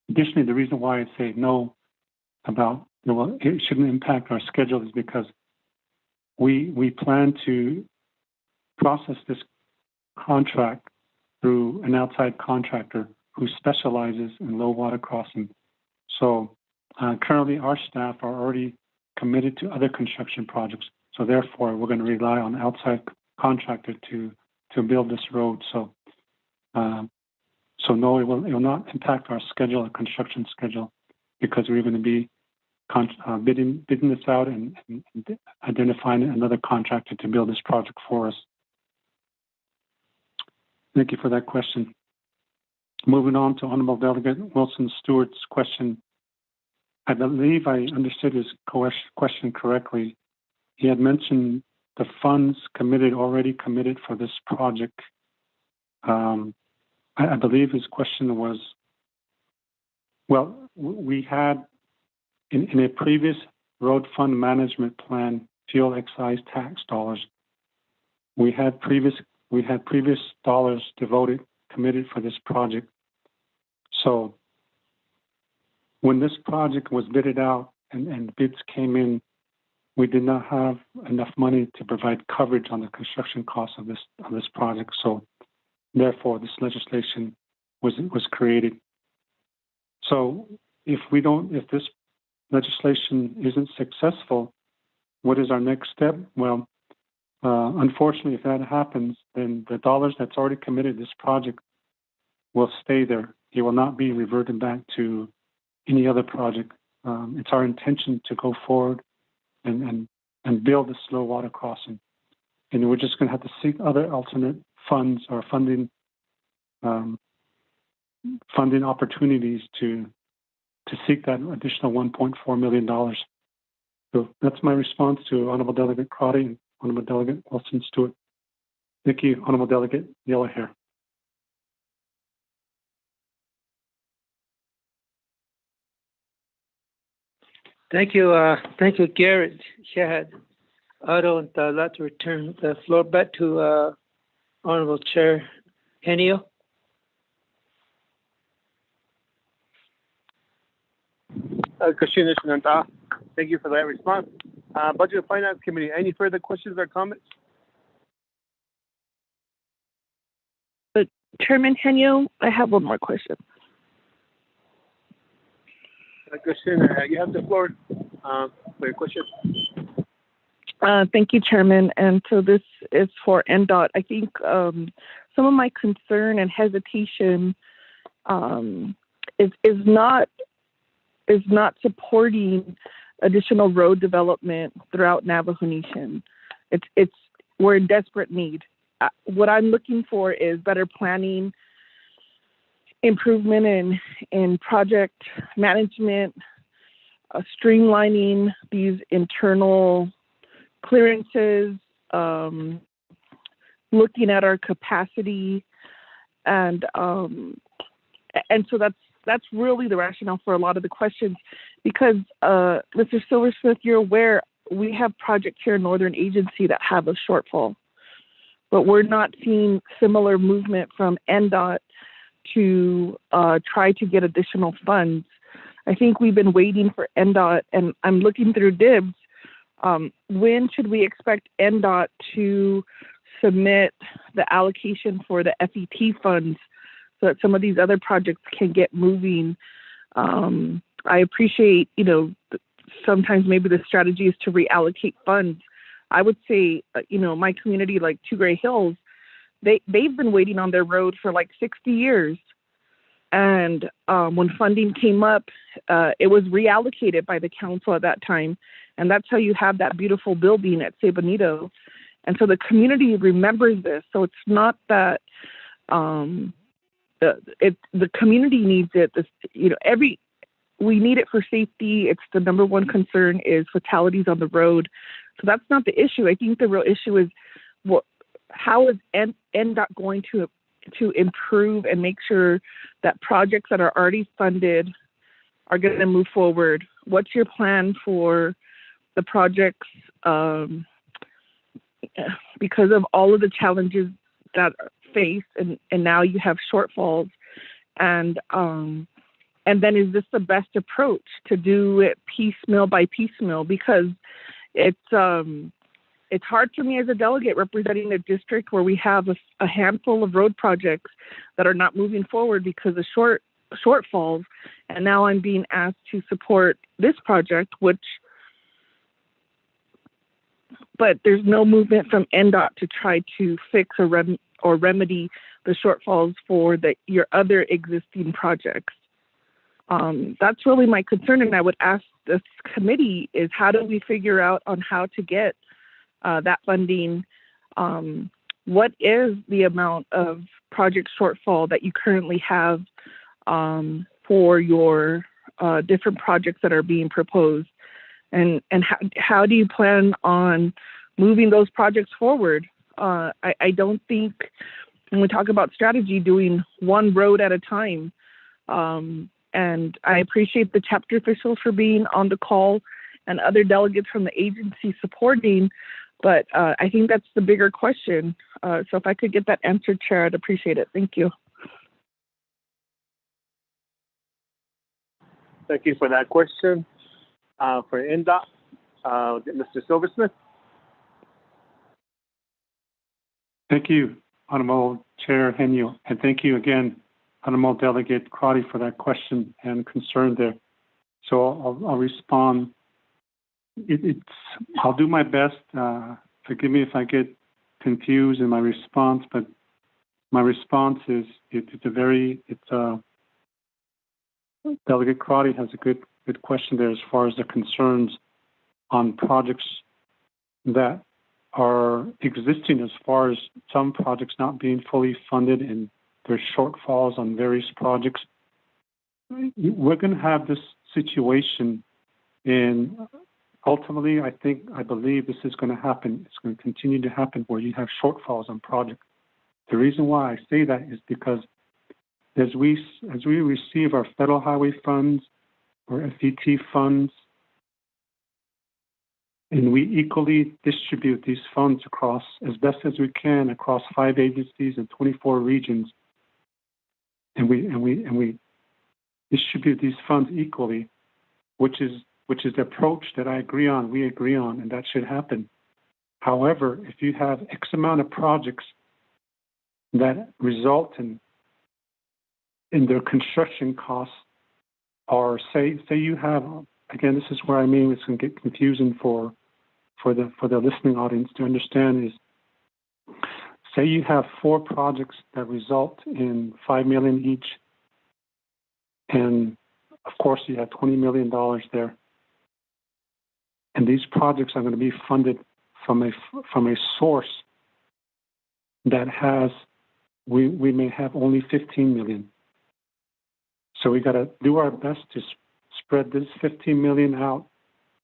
Additionally, the reason why I say no about, well, it shouldn't impact our schedule is because we plan to process this contract through an outside contractor who specializes in low water crossing. So currently our staff are already committed to other construction projects. So therefore, we're going to rely on outside contractor to build this road. So no, it will not impact our schedule, our construction schedule, because we're going to be bidding this out and identifying another contractor to build this project for us. Thank you for that question. Moving on to Honorable Delegate Wilson Stewart's question. I believe I understood his question correctly. He had mentioned the funds already committed for this project. I believe his question was, well, we had in a previous road fund management plan, fuel excise tax dollars, we had previous dollars committed for this project. So when this project was bidded out and bids came in, we did not have enough money to provide coverage on the construction costs of this project. So therefore, this legislation was created. So if this legislation isn't successful, what is our next step? Well, unfortunately, if that happens, then the dollars that's already committed to this project will stay there. It will not be reverted back to any other project. It's our intention to go forward and build this slow water crossing. And we're just going to have to seek other alternate funds or funding opportunities to seek that additional $1.4 million. So that's my response to Honorable Delegate Crotty and Honorable Delegate Wilson Stewart. Thank you, Honorable Delegate Yellow Hair. Thank you, Garrett Shahad. I don't like to return the floor back to Honorable Chair Henio. Commissioner Shinanta, thank you for that response. Budget and Finance Committee, any further questions or comments? Chairman Henio, I have one more question. Commissioner, you have the floor for your question. Thank you, Chairman. And so this is for NDOT. I think some of my concern and hesitation is not supporting additional road development throughout Navajo Nation. We're in desperate need. What I'm looking for is better planning, improvement in project management, streamlining these internal clearances, looking at our capacity, and so that's really the rationale for a lot of the questions, because Mr. Silversmith, you're aware we have projects here in Northern Agency that have a shortfall, but we're not seeing similar movement from NDOT to try to get additional funds. I think we've been waiting for NDOT, and I'm looking through DIBS. When should we expect NDOT to submit the allocation for the FET funds so that some of these other projects can get moving? I appreciate, sometimes maybe the strategy is to reallocate funds. I would say, my community like Two Gray Hills, they've been waiting on their road for like 60 years. And when funding came up, it was reallocated by the council at that time. And that's how you have that beautiful building at Sabanito. And so the community remembers this. So it's not that the community needs it. We need it for safety. It's the number one concern is fatalities on the road. So that's not the issue. I think the real issue is how is NDOT going to improve and make sure that projects that are already funded are going to move forward? What's your plan for the projects because of all of the challenges that are faced, and now you have shortfalls, and then is this the best approach to do it piecemeal by piecemeal? Because it's hard for me as a delegate representing a district where we have a handful of road projects that are not moving forward because of shortfalls, and now I'm being asked to support this project, but there's no movement from NDOT to try to fix or remedy the shortfalls for your other existing projects. That's really my concern, and I would ask this committee is how do we figure out on how to get that funding? What is the amount of project shortfall that you currently have for your different projects that are being proposed? And how do you plan on moving those projects forward? I don't think when we talk about strategy, doing one road at a time. And I appreciate the chapter officials for being on the call and other delegates from the agency supporting, but I think that's the bigger question. So if I could get that answered, Chair, I'd appreciate it. Thank you. Thank you for that question. For NDOT, Mr. Silversmith. Thank you, Honorable Chair Henio, and thank you again, Honorable Delegate Crotty, for that question and concern there. So I'll respond. I'll do my best. Forgive me if I get confused in my response, but my response is Delegate Crotty has a good question there as far as the concerns on projects that are existing, as far as some projects not being fully funded and there's shortfalls on various projects. We're going to have this situation, and ultimately, I believe this is going to happen. It's going to continue to happen where you have shortfalls on projects. The reason why I say that is because as we receive our federal highway funds or FET funds, and we equally distribute these funds across, as best as we can, across 5 agencies and 24 regions, and we distribute these funds equally, which is the approach that we agree on, and that should happen. However, if you have X amount of projects that result in their construction costs, or say you have, again, this is where it's going to get confusing for the listening audience to understand, is say you have 4 projects that result in $5 million each, and of course you have $20 million there, and these projects are going to be funded from a source that has we may have only 15 million. So we got to do our best to spread this 15 million out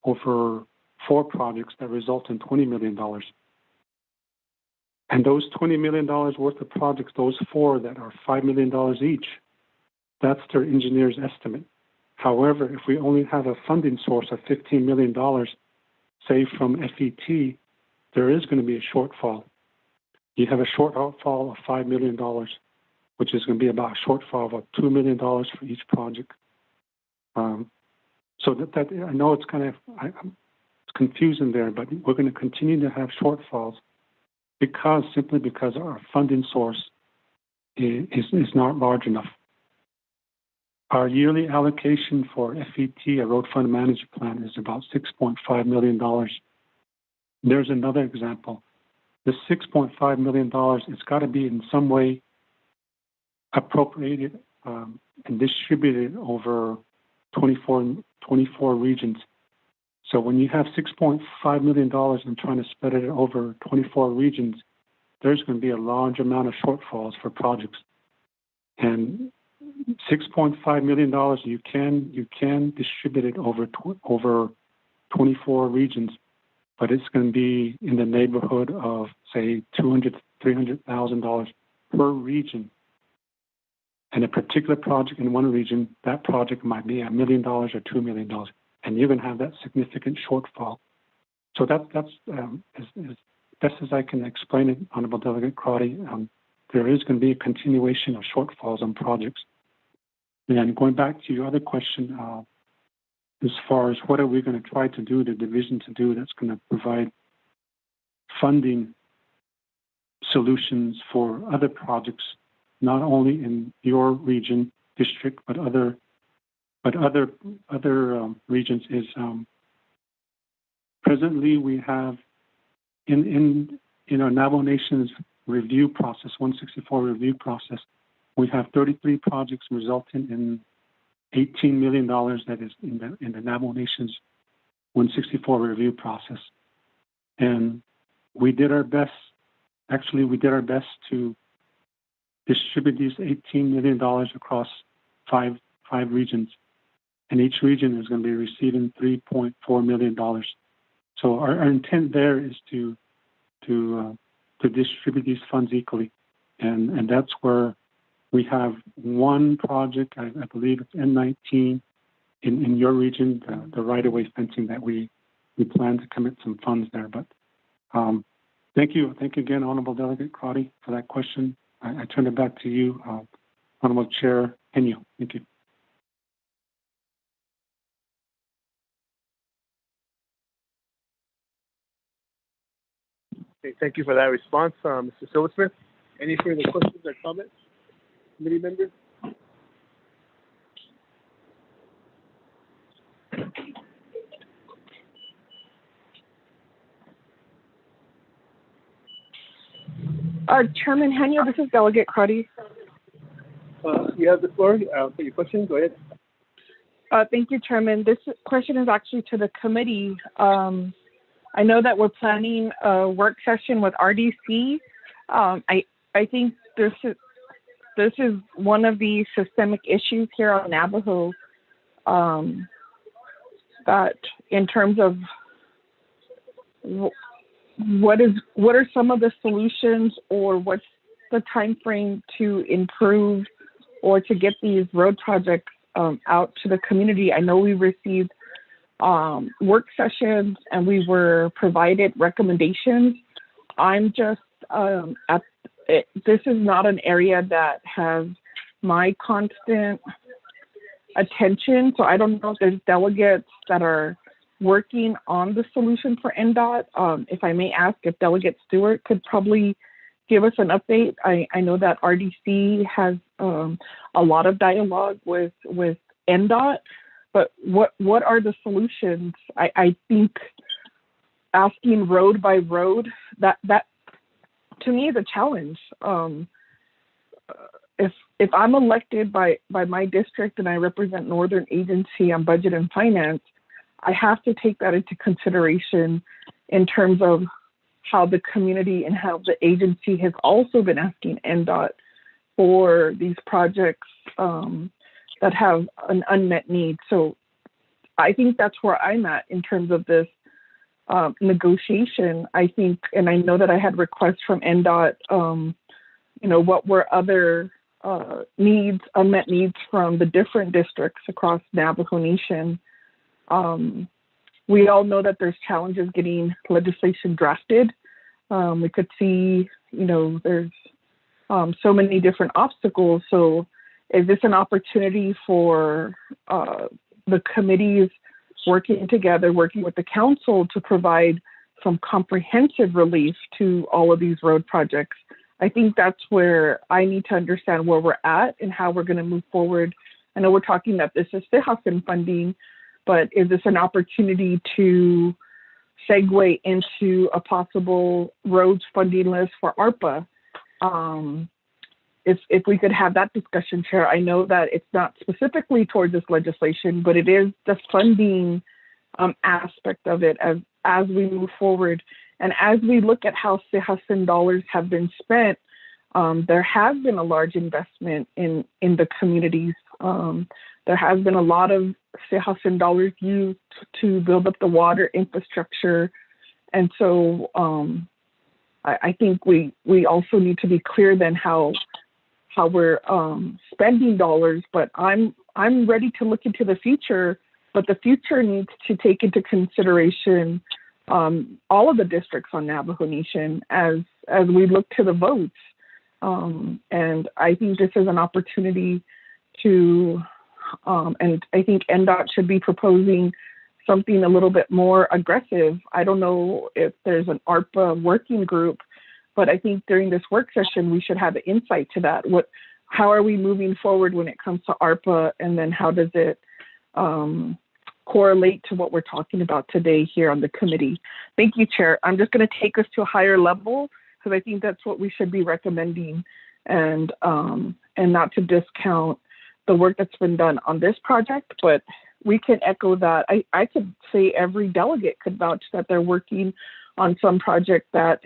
over 4 projects that result in $20 million. And those $20 million worth of projects, those 4 that are $5 million each, That's their engineer's estimate. However, if we only have a funding source of $15 million, say from FET, there is going to be a shortfall. You have a shortfall of $5 million, which is going to be about a shortfall of $2 million for each project. So that I know it's kind of it's confusing there, but we're going to continue to have shortfalls simply because our funding source is not large enough. Our yearly allocation for FET, a road fund management plan, is about $6.5 million. There's another example. The $6.5 million, it's got to be in some way appropriated and distributed over 24 regions. So when you have $6.5 million and trying to spread it over 24 regions, there's going to be a large amount of shortfalls for projects. And $6.5 million, you can distribute it over 24 regions, but it's going to be in the neighborhood of, say, $200,000 to $300,000 per region. And a particular project in one region, that project might be $1 million or $2 million, and you're going to have that significant shortfall. So that's as best as I can explain it, Honorable Delegate Crotty. There is going to be a continuation of shortfalls on projects. And going back to your other question, as far as what are we going to try to do, the division to do, that's going to provide funding solutions for other projects, not only in your region, district, but other regions. Is presently we have in our Navajo Nation's review process, 164 review process, we have 33 projects resulting in $18 million that is in the Navajo Nation's 164 review process. And we did our best, actually we did our best to distribute these $18 million across five regions. And each region is going to be receiving $3.4 million. So our intent there is to distribute these funds equally. And that's where we have one project, I believe it's N19 in your region, the right-of-way fencing that we plan to commit some funds there. But thank you again, Honorable Delegate Crotty, for that question. I turn it back to you, Honorable Chair Henyo. Thank you. Okay, thank you for that response, Mr. Silversmith. Any further questions or comments, committee members? Chairman Henyo, this is Delegate Crotty. You have the floor for your question. Go ahead. Thank you, Chairman. This question is actually to the committee. I know that we're planning a work session with RDC. I think this is one of the systemic issues here on Navajo, that in terms of what are some of the solutions, or what's the time frame to improve or to get these road projects out to the community. I know we received work sessions and we were provided recommendations. I'm just this is not an area that has my constant attention, so I don't know if there's delegates that are working on the solution for NDOT. If I may ask if Delegate Stewart could probably give us an update. I know that RDC has a lot of dialogue with NDOT, but what are the solutions? I think asking road by road, that to me is a challenge. If I'm elected by my district and I represent Northern Agency on Budget and Finance, I have to take that into consideration in terms of how the community and how the agency has also been asking NDOT for these projects that have an unmet need. So I think that's where I'm at in terms of this negotiation. I think, and I know that I had requests from NDOT, what were other unmet needs from the different districts across Navajo Nation. We all know that there's challenges getting legislation drafted. We could see, there's so many different obstacles. So is this an opportunity for the committees working together, working with the council to provide some comprehensive relief to all of these road projects? I think that's where I need to understand where we're at and how we're going to move forward. I know we're talking that this is CEJASEN funding, but is this an opportunity to segue into a possible roads funding list for ARPA? If we could have that discussion, Chair. I know that it's not specifically towards this legislation, but it is the funding aspect of it as we move forward. And as we look at how CEJASEN dollars have been spent, there has been a large investment in the communities. There has been a lot of CEJASEN dollars used to build up the water infrastructure. And so I think we also need to be clear then how we're spending dollars, but I'm ready to look into the future, but the future needs to take into consideration all of the districts on Navajo Nation as we look to the votes. And I think this is an opportunity to, and I think NDOT should be proposing something a little bit more aggressive. I don't know if there's an ARPA working group, but I think during this work session, we should have an insight to that. How are we moving forward when it comes to ARPA, and then how does it correlate to what we're talking about today here on the committee? Thank you, Chair. I'm just going to take us to a higher level because I think that's what we should be recommending, and not to discount the work that's been done on this project, but we can echo that. I could say every delegate could vouch that they're working on some project that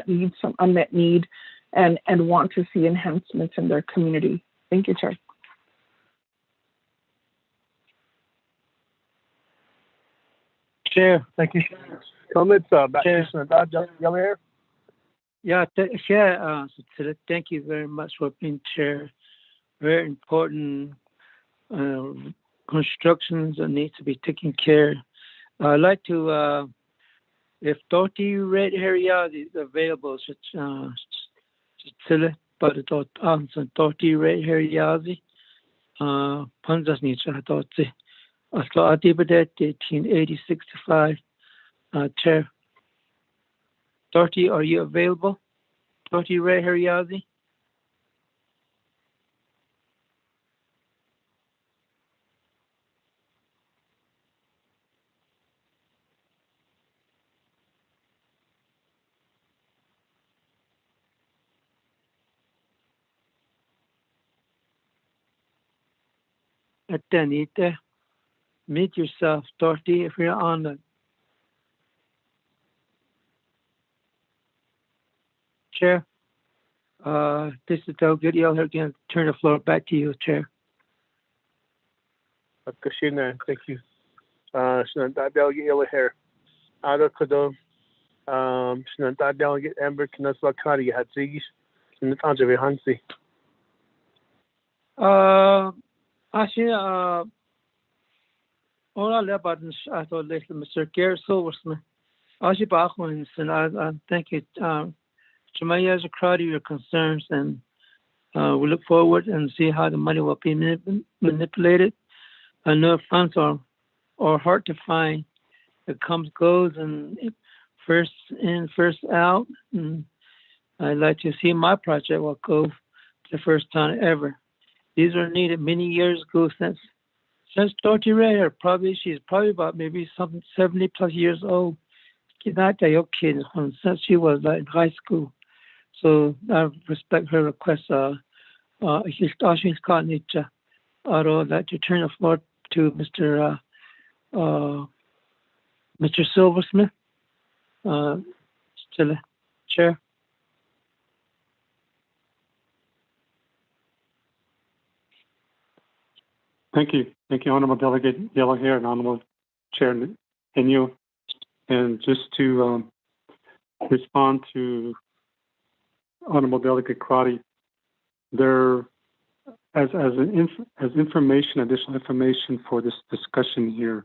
needs some unmet need and want to see enhancements in their community. Thank you, Chair. Chair, thank you. Comments back to Senator Yellowhair. Yeah, Chair, thank you very much for being Chair. Very important constructions that need to be taken care. I'd like to, if Dorothy Red area is available, but Dorothy Red area, Panzas needs to Dorothy. Asla Adibadet 1880-65, Chair. Dorothy, are you available? Dorothy Red Heriazi? Atanita, meet yourself, Dorothy, if you're on the Chair. This is Delegate Yell here again. Turn the floor back to you, Chair. Thank you. Senator Delegate Yellowhair. Ada Kodo, Senator Delegate Amber Knusla Kari Hatzigis, and the Tanjave Hansi. Actually, all about I thought Mr. Garrett Silversmith. Actually, Bachman, and I thank you. Jamaya is a crowd of your concerns, and we look forward and see how the money will be manipulated. I know funds are hard to find. It goes, and first in, first out. And I'd like to see my project will go the first time ever. These were needed many years ago since Dorothy Ray, she's probably about maybe some 70 plus years old. Since she was in high school. So I respect her request. I'd like to turn the floor to Mr. Silversmith. Chair. Thank you. Thank you, Honorable Delegate Yellowhair and Honorable Chair Henyo. And just to respond to Honorable Delegate Crotty, there as information, additional information for this discussion here,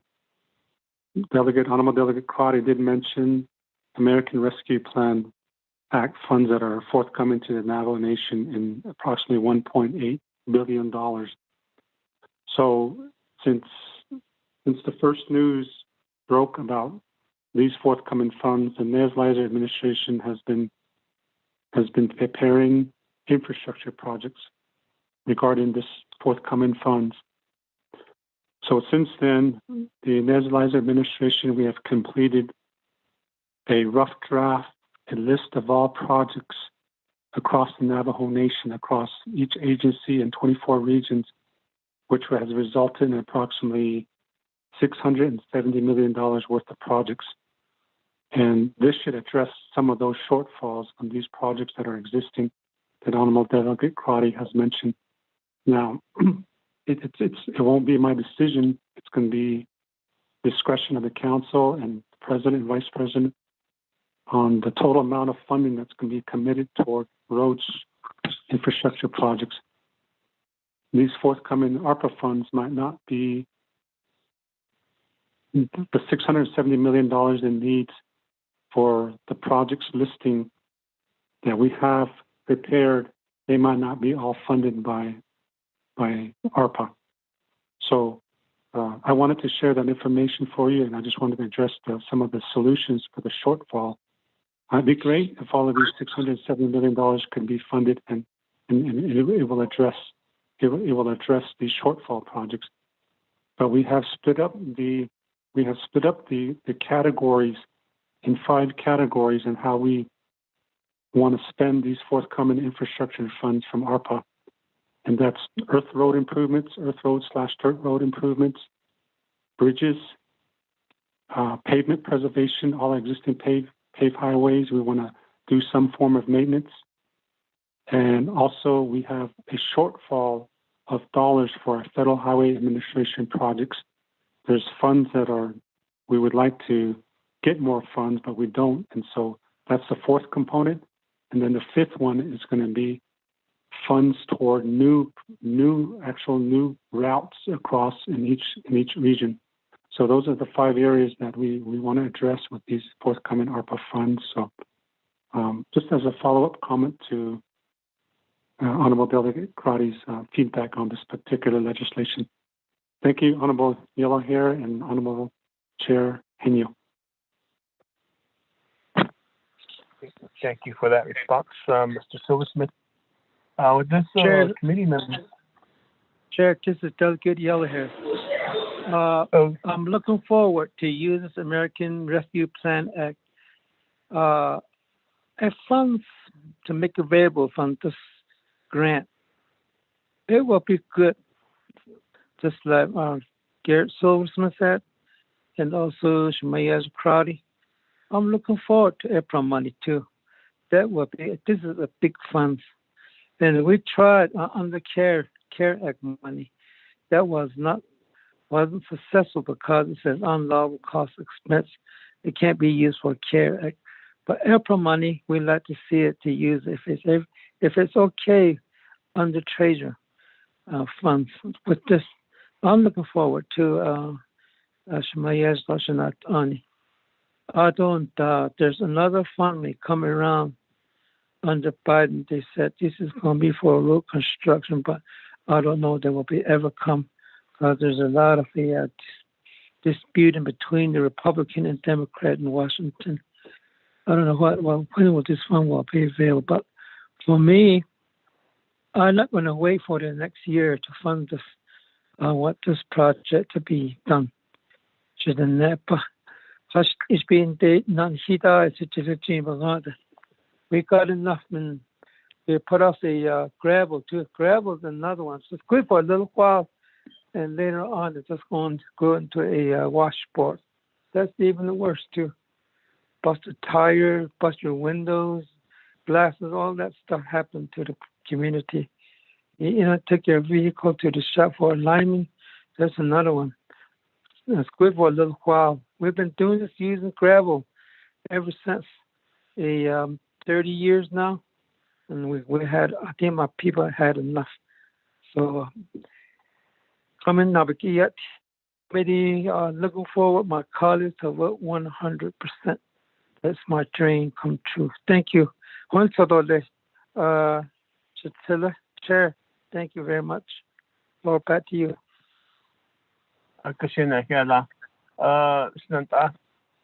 Honorable Delegate Crotty did mention American Rescue Plan Act funds that are forthcoming to the Navajo Nation in approximately $1.8 billion. So since the first news broke about these forthcoming funds, the Nez Lizer administration has been preparing infrastructure projects regarding this forthcoming funds. So since then, the Nez Lizer administration, we have completed a rough draft, a list of all projects across the Navajo Nation, across each agency in 24 regions, which has resulted in approximately $670 million worth of projects. And this should address some of those shortfalls on these projects that are existing that Honorable Delegate Crotty has mentioned. Now, it won't be my decision. It's going to be discretion of the council and president and vice president on the total amount of funding that's going to be committed toward roads infrastructure projects. These forthcoming ARPA funds might not be the $670 million in needs for the projects listing that we have prepared. They might not be all funded by ARPA. So I wanted to share that information for you, and I just wanted to address some of the solutions for the shortfall. It'd be great if all of these $670 million could be funded, and it will address these shortfall projects. But we have split up the categories in 5 categories and how we want to spend these forthcoming infrastructure funds from ARPA. And that's earth road improvements, earth road/dirt road improvements, bridges, pavement preservation, all existing paved highways. We want to do some form of maintenance. And also we have a shortfall of dollars for our Federal Highway Administration projects. There's funds that we would like to get more funds, but we don't. And so that's the 4th component. And then the 5th one is going to be funds toward new routes across in each region. So those are the 5 areas that we want to address with these forthcoming ARPA funds. So just as a follow-up comment to Honorable Delegate Crotty's feedback on this particular legislation. Thank you, Honorable Yellowhair and Honorable Chair Henyo. Thank you for that response, Mr. Silversmith. With this committee member. Chair, this is Delegate Yellowhair. I'm looking forward to use this American Rescue Plan Act as funds to make available from this grant. It will be good, just like Garrett Silversmith said, and also Shemaya Crowdy. I'm looking forward to ARPA money too. This is a big fund. And we tried on the CARE Act money. That wasn't successful because it says unlawful cost expense. It can't be used for CARE Act. But ARPA money, we like to see it to use if it's okay under treasure funds. With this, I'm looking forward to Shemaya's Ani. There's another fund coming around under Biden. They said this is going to be for road construction, but I don't know if there will ever come because there's a lot of disputing between the Republican and Democrat in Washington. I don't know when will this fund will be available. But for me, I'm not going to wait for the next year to fund this. I want this project to be done. To the NEPA. It's been we got enough, and they put off the gravel too. Gravel is another one. So it's good for a little while, and later on it's just going to go into a washboard. That's even worse too. Bust a tire, bust your windows, glasses, all that stuff happened to the community. Take your vehicle to the shop for alignment. That's another one. It's good for a little while. We've been doing this using gravel ever since 30 years now, and I think my people had enough. So, coming Nabakiat committee, looking forward my colleagues to work 100%. That's my dream come true. Thank you. Chatilla, Chair, thank you very much. Lord, back to you. Sinanta,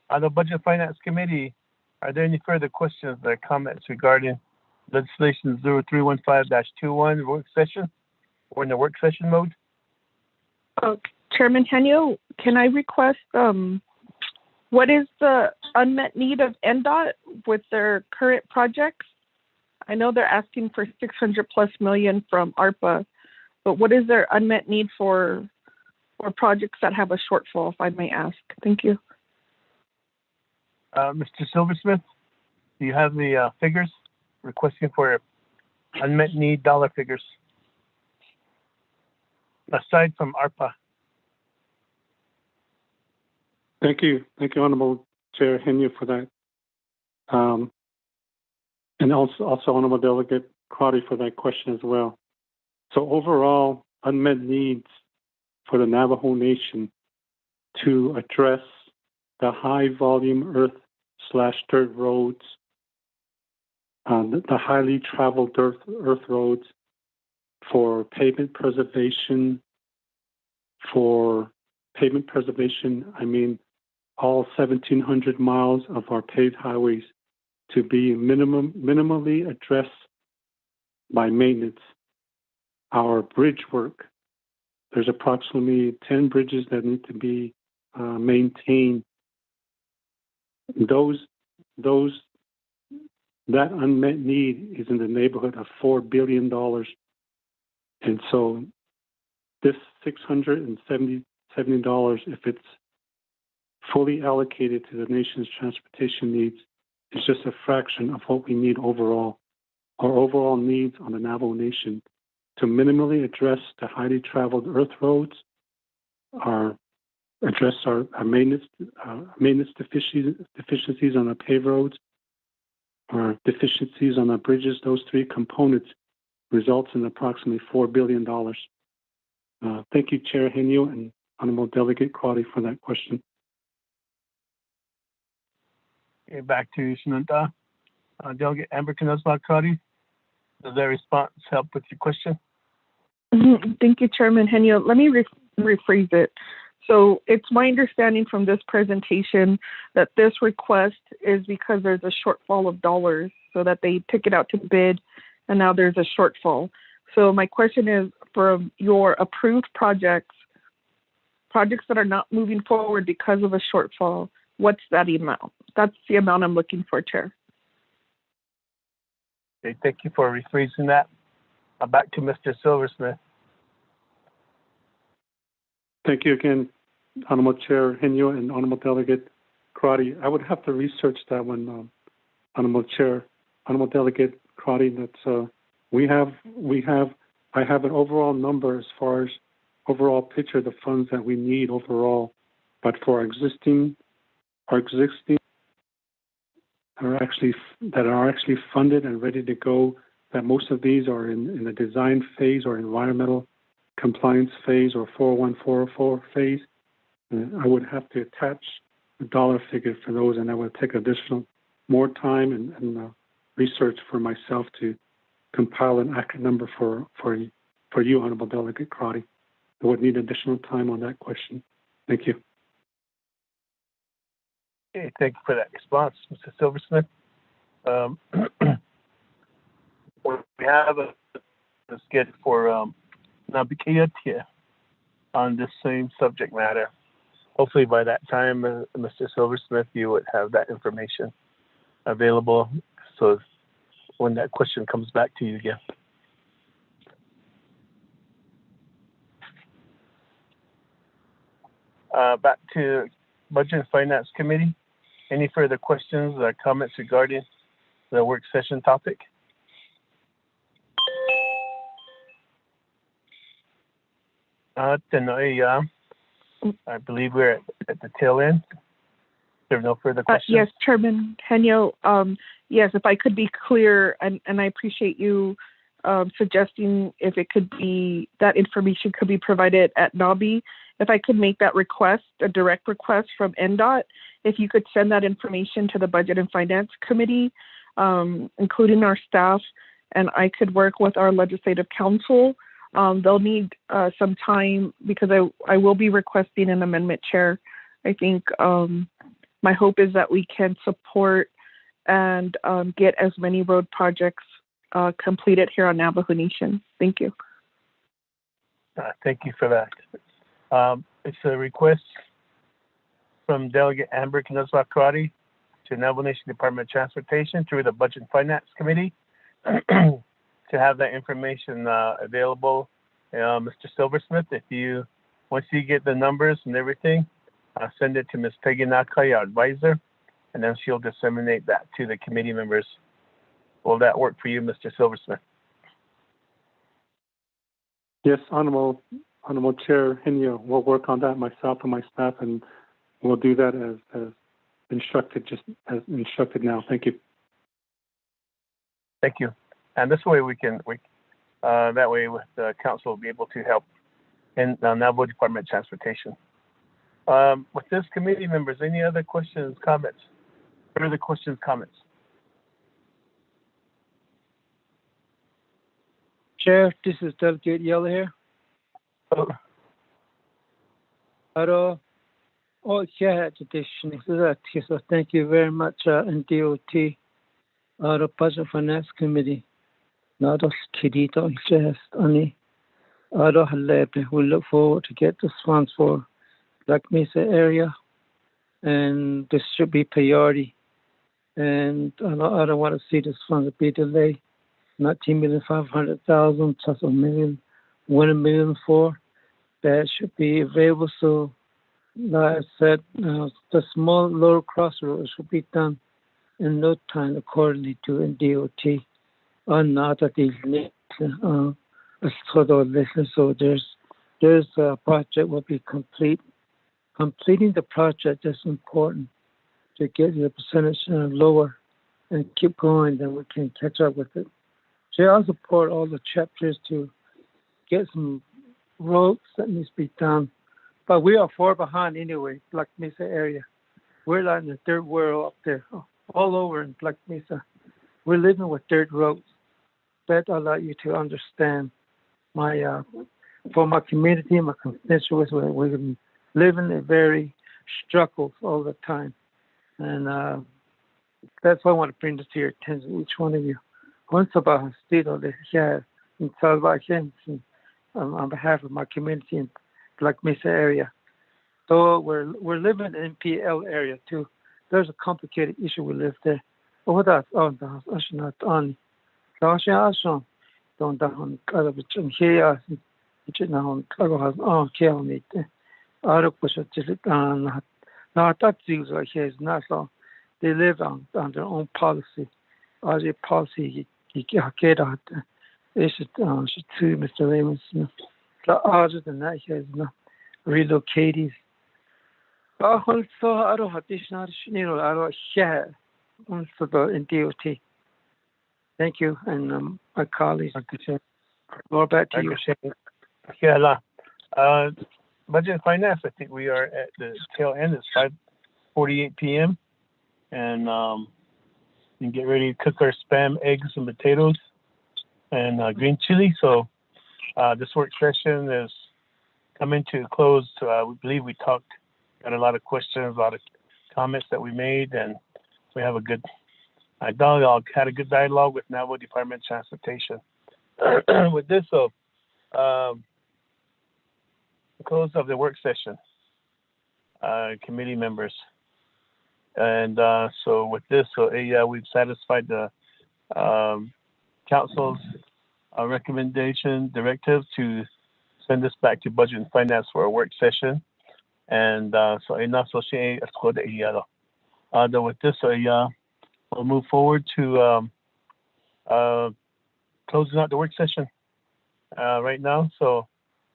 on the Budget Finance Committee, are there any further questions or comments regarding legislation 0315-21 work session? Or in the work session mode? Chairman Henyo, can I request what is the unmet need of NDOT with their current projects? I know they're asking for 600 plus million from ARPA, but what is their unmet need for projects that have a shortfall, if I may ask? Thank you. Mr. Silversmith, do you have the figures requesting for unmet need dollar figures aside from ARPA? Thank you, Honorable Chair Henry, for that, and also Honorable Delegate Crowdy for that question as well. So overall, unmet needs for the Navajo Nation to address the high volume earth/dirt roads, the highly traveled earth roads, for pavement preservation. For pavement preservation, I mean all 1,700 miles of our paved highways to be minimally addressed by maintenance. Our bridge work, there's approximately 10 bridges that need to be maintained. That unmet need is in the neighborhood of $4 billion. And so this $670, if it's fully allocated to the nation's transportation needs, is just a fraction of what we need overall. Our overall needs on the Navajo Nation to minimally address the highly traveled earth roads, address our maintenance deficiencies on our paved roads, our deficiencies on our bridges. Those three components results in approximately $4 billion. Thank you, Chair Henyo and Honorable Delegate Crowdy for that question. Okay, back to Sinanta. Delegate Amber Knusbach Crowdy, does that response help with your question? Thank you, Chairman Henyo. Let me rephrase it. So it's my understanding from this presentation that this request is because there's a shortfall of dollars, so that they took it out to bid and now there's a shortfall. So my question is, for your approved projects that are not moving forward because of a shortfall, what's that amount? That's the amount I'm looking for, Chair. Okay, thank you for rephrasing that. Back to Mr. Silversmith. Thank you again, Honorable Chair Henyo and Honorable Delegate Crowdy. I would have to research that one, Honorable Delegate Crowdy. That's I have an overall number as far as overall picture of the funds that we need overall, but for our existing are actually funded and ready to go. That most of these are in the design phase or environmental compliance phase or 401, 404 phase. I would have to attach a dollar figure for those, and that would take more time and research for myself to compile an accurate number for you, Honorable Delegate Crowdy. I would need additional time on that question. Thank you. Okay, thank you for that response, Mr. Silversmith. We have a skit for Nabikayatia on this same subject matter. Hopefully by that time, Mr. Silversmith, you would have that information available, so when that question comes back to you again. Back to Budget and Finance Committee. Any further questions or comments regarding the work session topic? I believe we're at the tail end. There are no further questions. Yes, Chairman Henyo. Yes, if I could be clear, and I appreciate you suggesting if it could be, that information could be provided at NABI. If I could make that request, a direct request from NDOT, if you could send that information to the Budget and Finance Committee, including our staff, and I could work with our legislative council. They'll need some time because I will be requesting an amendment, Chair. I think my hope is that we can support and get as many road projects completed here on Navajo Nation. Thank you. Thank you for that. It's a request from Delegate Amber Knuzwa-Karate to Navajo Nation Department of Transportation through the Budget and Finance Committee to have that information available. Mr. Silversmith, if you, once you get the numbers and everything, send it to Ms. Peggy Nakai, our advisor, and then she'll disseminate that to the committee members. Will that work for you, Mr. Silversmith? Yes, Honorable Chair Hinyo, we'll work on that, myself and my staff, and we'll do that as instructed, just as instructed now. Thank you. Thank you. And this way that way with the council will be able to help in the Navajo Department of Transportation. With this, committee members, any other questions, comments? Further questions, comments? Chair, this is Delegate Yellow here. Hello. Oh, yeah, so thank you very much, NDOT, the Budget Finance Committee. We look forward to get this funds for Black Mesa area, and this should be priority. And I don't want to see this fund be delayed. 19,500,000 plus $1 million for that should be available. So, like I said, the small lower crossroads should be done in no time accordingly to NDOT. Not that these so there's a project will be complete. Completing the project is important to get the percentage lower and keep going, then we can catch up with it. So I support all the chapters to get some roads that needs to be done. But we are far behind anyway, Black Mesa area. We're like in the third world up there, all over in Black Mesa. We're living with dirt roads. That allow you to understand my, for my community, my constituents, we're living a very struggles all the time. And that's why I want to bring this to your attention, each one of you. Once about Stido, in Salvation, on behalf of my community in Black Mesa area. So we're living in NPL area too. There's a complicated issue we live there. But what else? Oh, that's not on. Don't here. It's now on care on it. They live on their own policy. As a policy, you get out. It's to Mr. Raymond Smith. Other than that, he has not relocated. I don't have this. I don't share. Also, the DOT. Thank you, and my colleagues. More back to you. Yeah, Budget and Finance, I think we are at the tail end. It's 5:48 p.m. And you get ready to cook our spam, eggs, and potatoes, and green chili. So this work session is coming to a close. We believe we got a lot of questions, a lot of comments that we made, and we have a good dialogue. Had a good dialogue with Navajo Department of Transportation. With this, close of the work session, committee members. And so with this, we've satisfied the council's recommendation directive to send this back to Budget and Finance for a work session. And so enough. So with this, we'll move forward to closing out the work session right now. So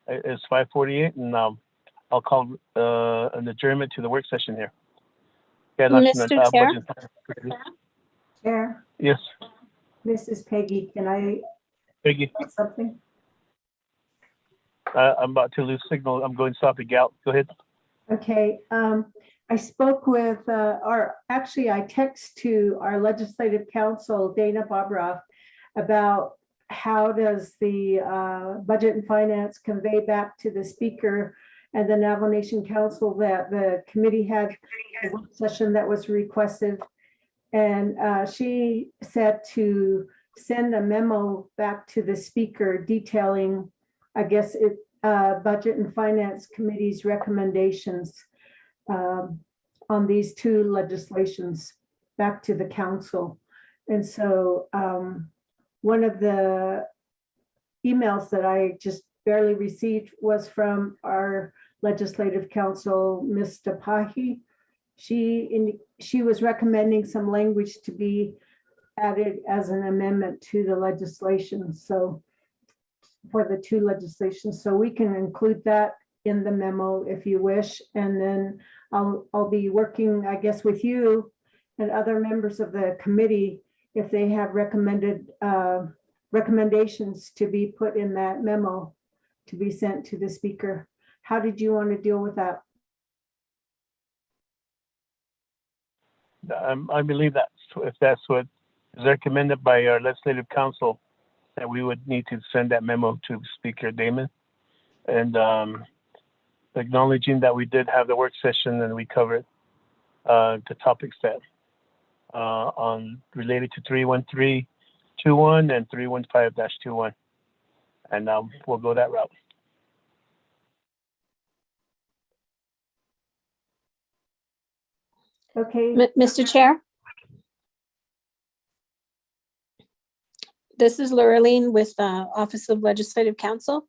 it's 5:48, and I'll call an adjournment to the work session here. Mr. Chair? Chair? Yes. This is Peggy. Can I Peggy, something. I'm about to lose signal. I'm going south to Gallup. Go ahead. Okay, I spoke with, I text to our legislative counsel, Dana Bobroff, about how does the budget and finance convey back to the speaker and the Navajo Nation Council that the committee had a work session that was requested. And she said to send a memo back to the speaker detailing, I guess, Budget and Finance Committee's recommendations on these two legislations back to the council. And so one of the emails that I just barely received was from our legislative counsel, Ms. Tapahi. She was recommending some language to be added as an amendment to the legislation. So for the two legislations, so we can include that in the memo if you wish. And then I'll be working, I guess, with you and other members of the committee if they have recommended recommendations to be put in that memo to be sent to the speaker. How did you want to deal with that? I believe that if that's what is recommended by our legislative council, that we would need to send that memo to Speaker Damon, and acknowledging that we did have the work session and we covered the topics that on related to 31321 and 315-21, and we'll go that route. Okay. Mr. Chair? This is Lurleen with Office of Legislative Counsel.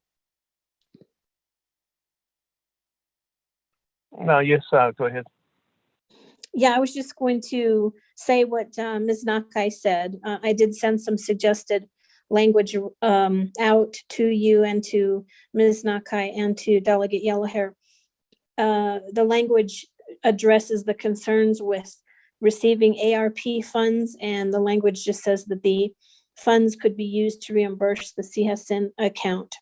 No, yes, go ahead. Yeah, I was just going to say what Ms. Nakai said. I did send some suggested language out to you and to Ms. Nakai and to Delegate Yellowhair. The language addresses the concerns with receiving ARP funds, and the language just says that the funds could be used to reimburse the CHSN account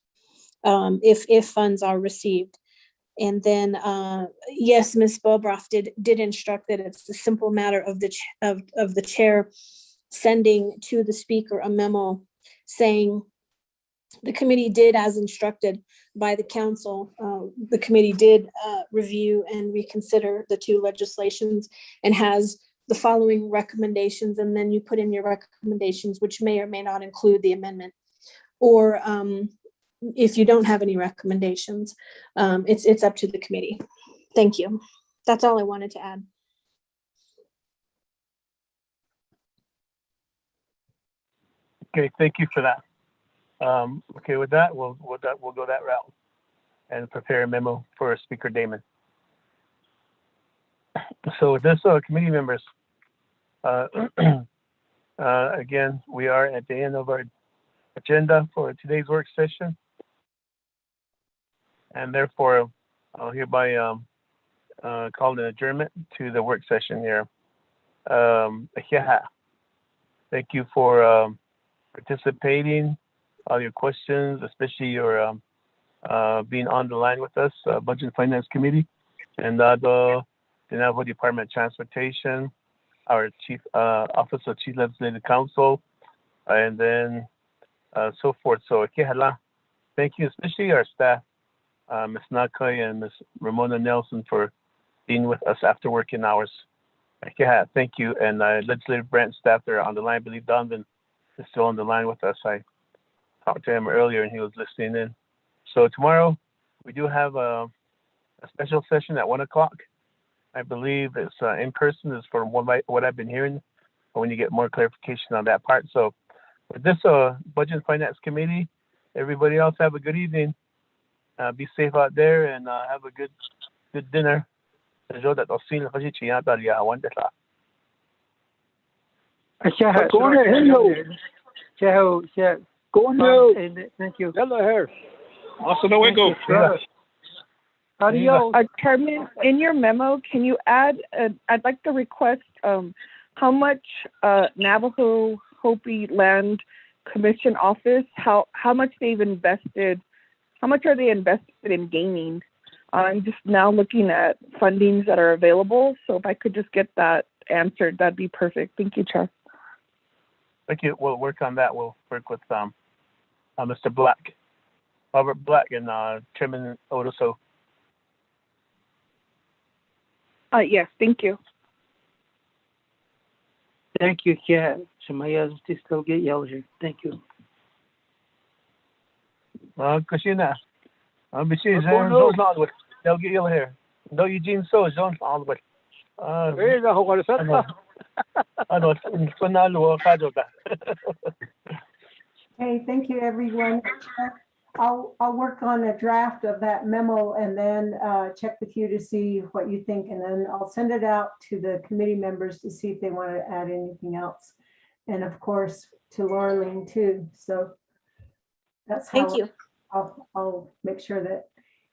if funds are received. And then, yes, Ms. Bobroff did instruct that it's a simple matter of the chair sending to the speaker a memo saying the committee did as instructed by the council. The committee did review and reconsider the two legislations and has the following recommendations, and then you put in your recommendations, which may or may not include the amendment. Or if you don't have any recommendations, it's up to the committee. Thank you. That's all I wanted to add. Okay, thank you for that. Okay, with that, we'll go that route and prepare a memo for Speaker Damon. So with this, committee members, again, we are at the end of our agenda for today's work session, and therefore I'll hereby call an adjournment to the work session here. Thank you for participating, all your questions, especially your being on the line with us, Budget and Finance Committee, and the Navajo Department of Transportation, our Office of Chief Legislative Counsel, and then so forth. So thank you, especially our staff, Ms. Nakai and Ms. Ramona Nelson, for being with us after working hours. Thank you. And Legislative branch staff that are on the line. I believe Donovan is still on the line with us. I talked to him earlier and he was listening in. So tomorrow we do have a special session at 1 o'clock. I believe it's in person, is from what I've been hearing, when you get more clarification on that part. So with this Budget and Finance Committee, everybody else have a good evening. Be safe out there and have a good dinner. Go ahead. Thank you. Chairman, in your memo, can you add, I'd like to request how much Navajo Hopi land commission office, how much they've invested, how much are they invested in gaining? I'm just now looking at fundings that are available. So if I could just get that answered, that'd be perfect. Thank you, Chair. Thank you. We'll work on that. We'll work with Mr. Black, Robert Black, and Chairman Odoso. Yes, thank you. Thank you, Chair. Samaya Delegate Yellow. Thank you. Kasi na. Bisi, Jones Longwood. Delegate Yellow here. No, Eugene So, Jones Longwood. Hey, na ako sa ano, panalo ka doon. Hey, thank you, everyone. I'll work on a draft of that memo and then check with you to see what you think. And then I'll send it out to the committee members to see if they want to add anything else. And of course, to Laureline too. So that's how Thank you. I'll make sure that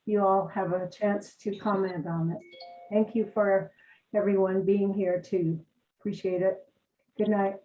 you all have a chance to comment on it. Thank you for everyone being here too. Appreciate it. Good night.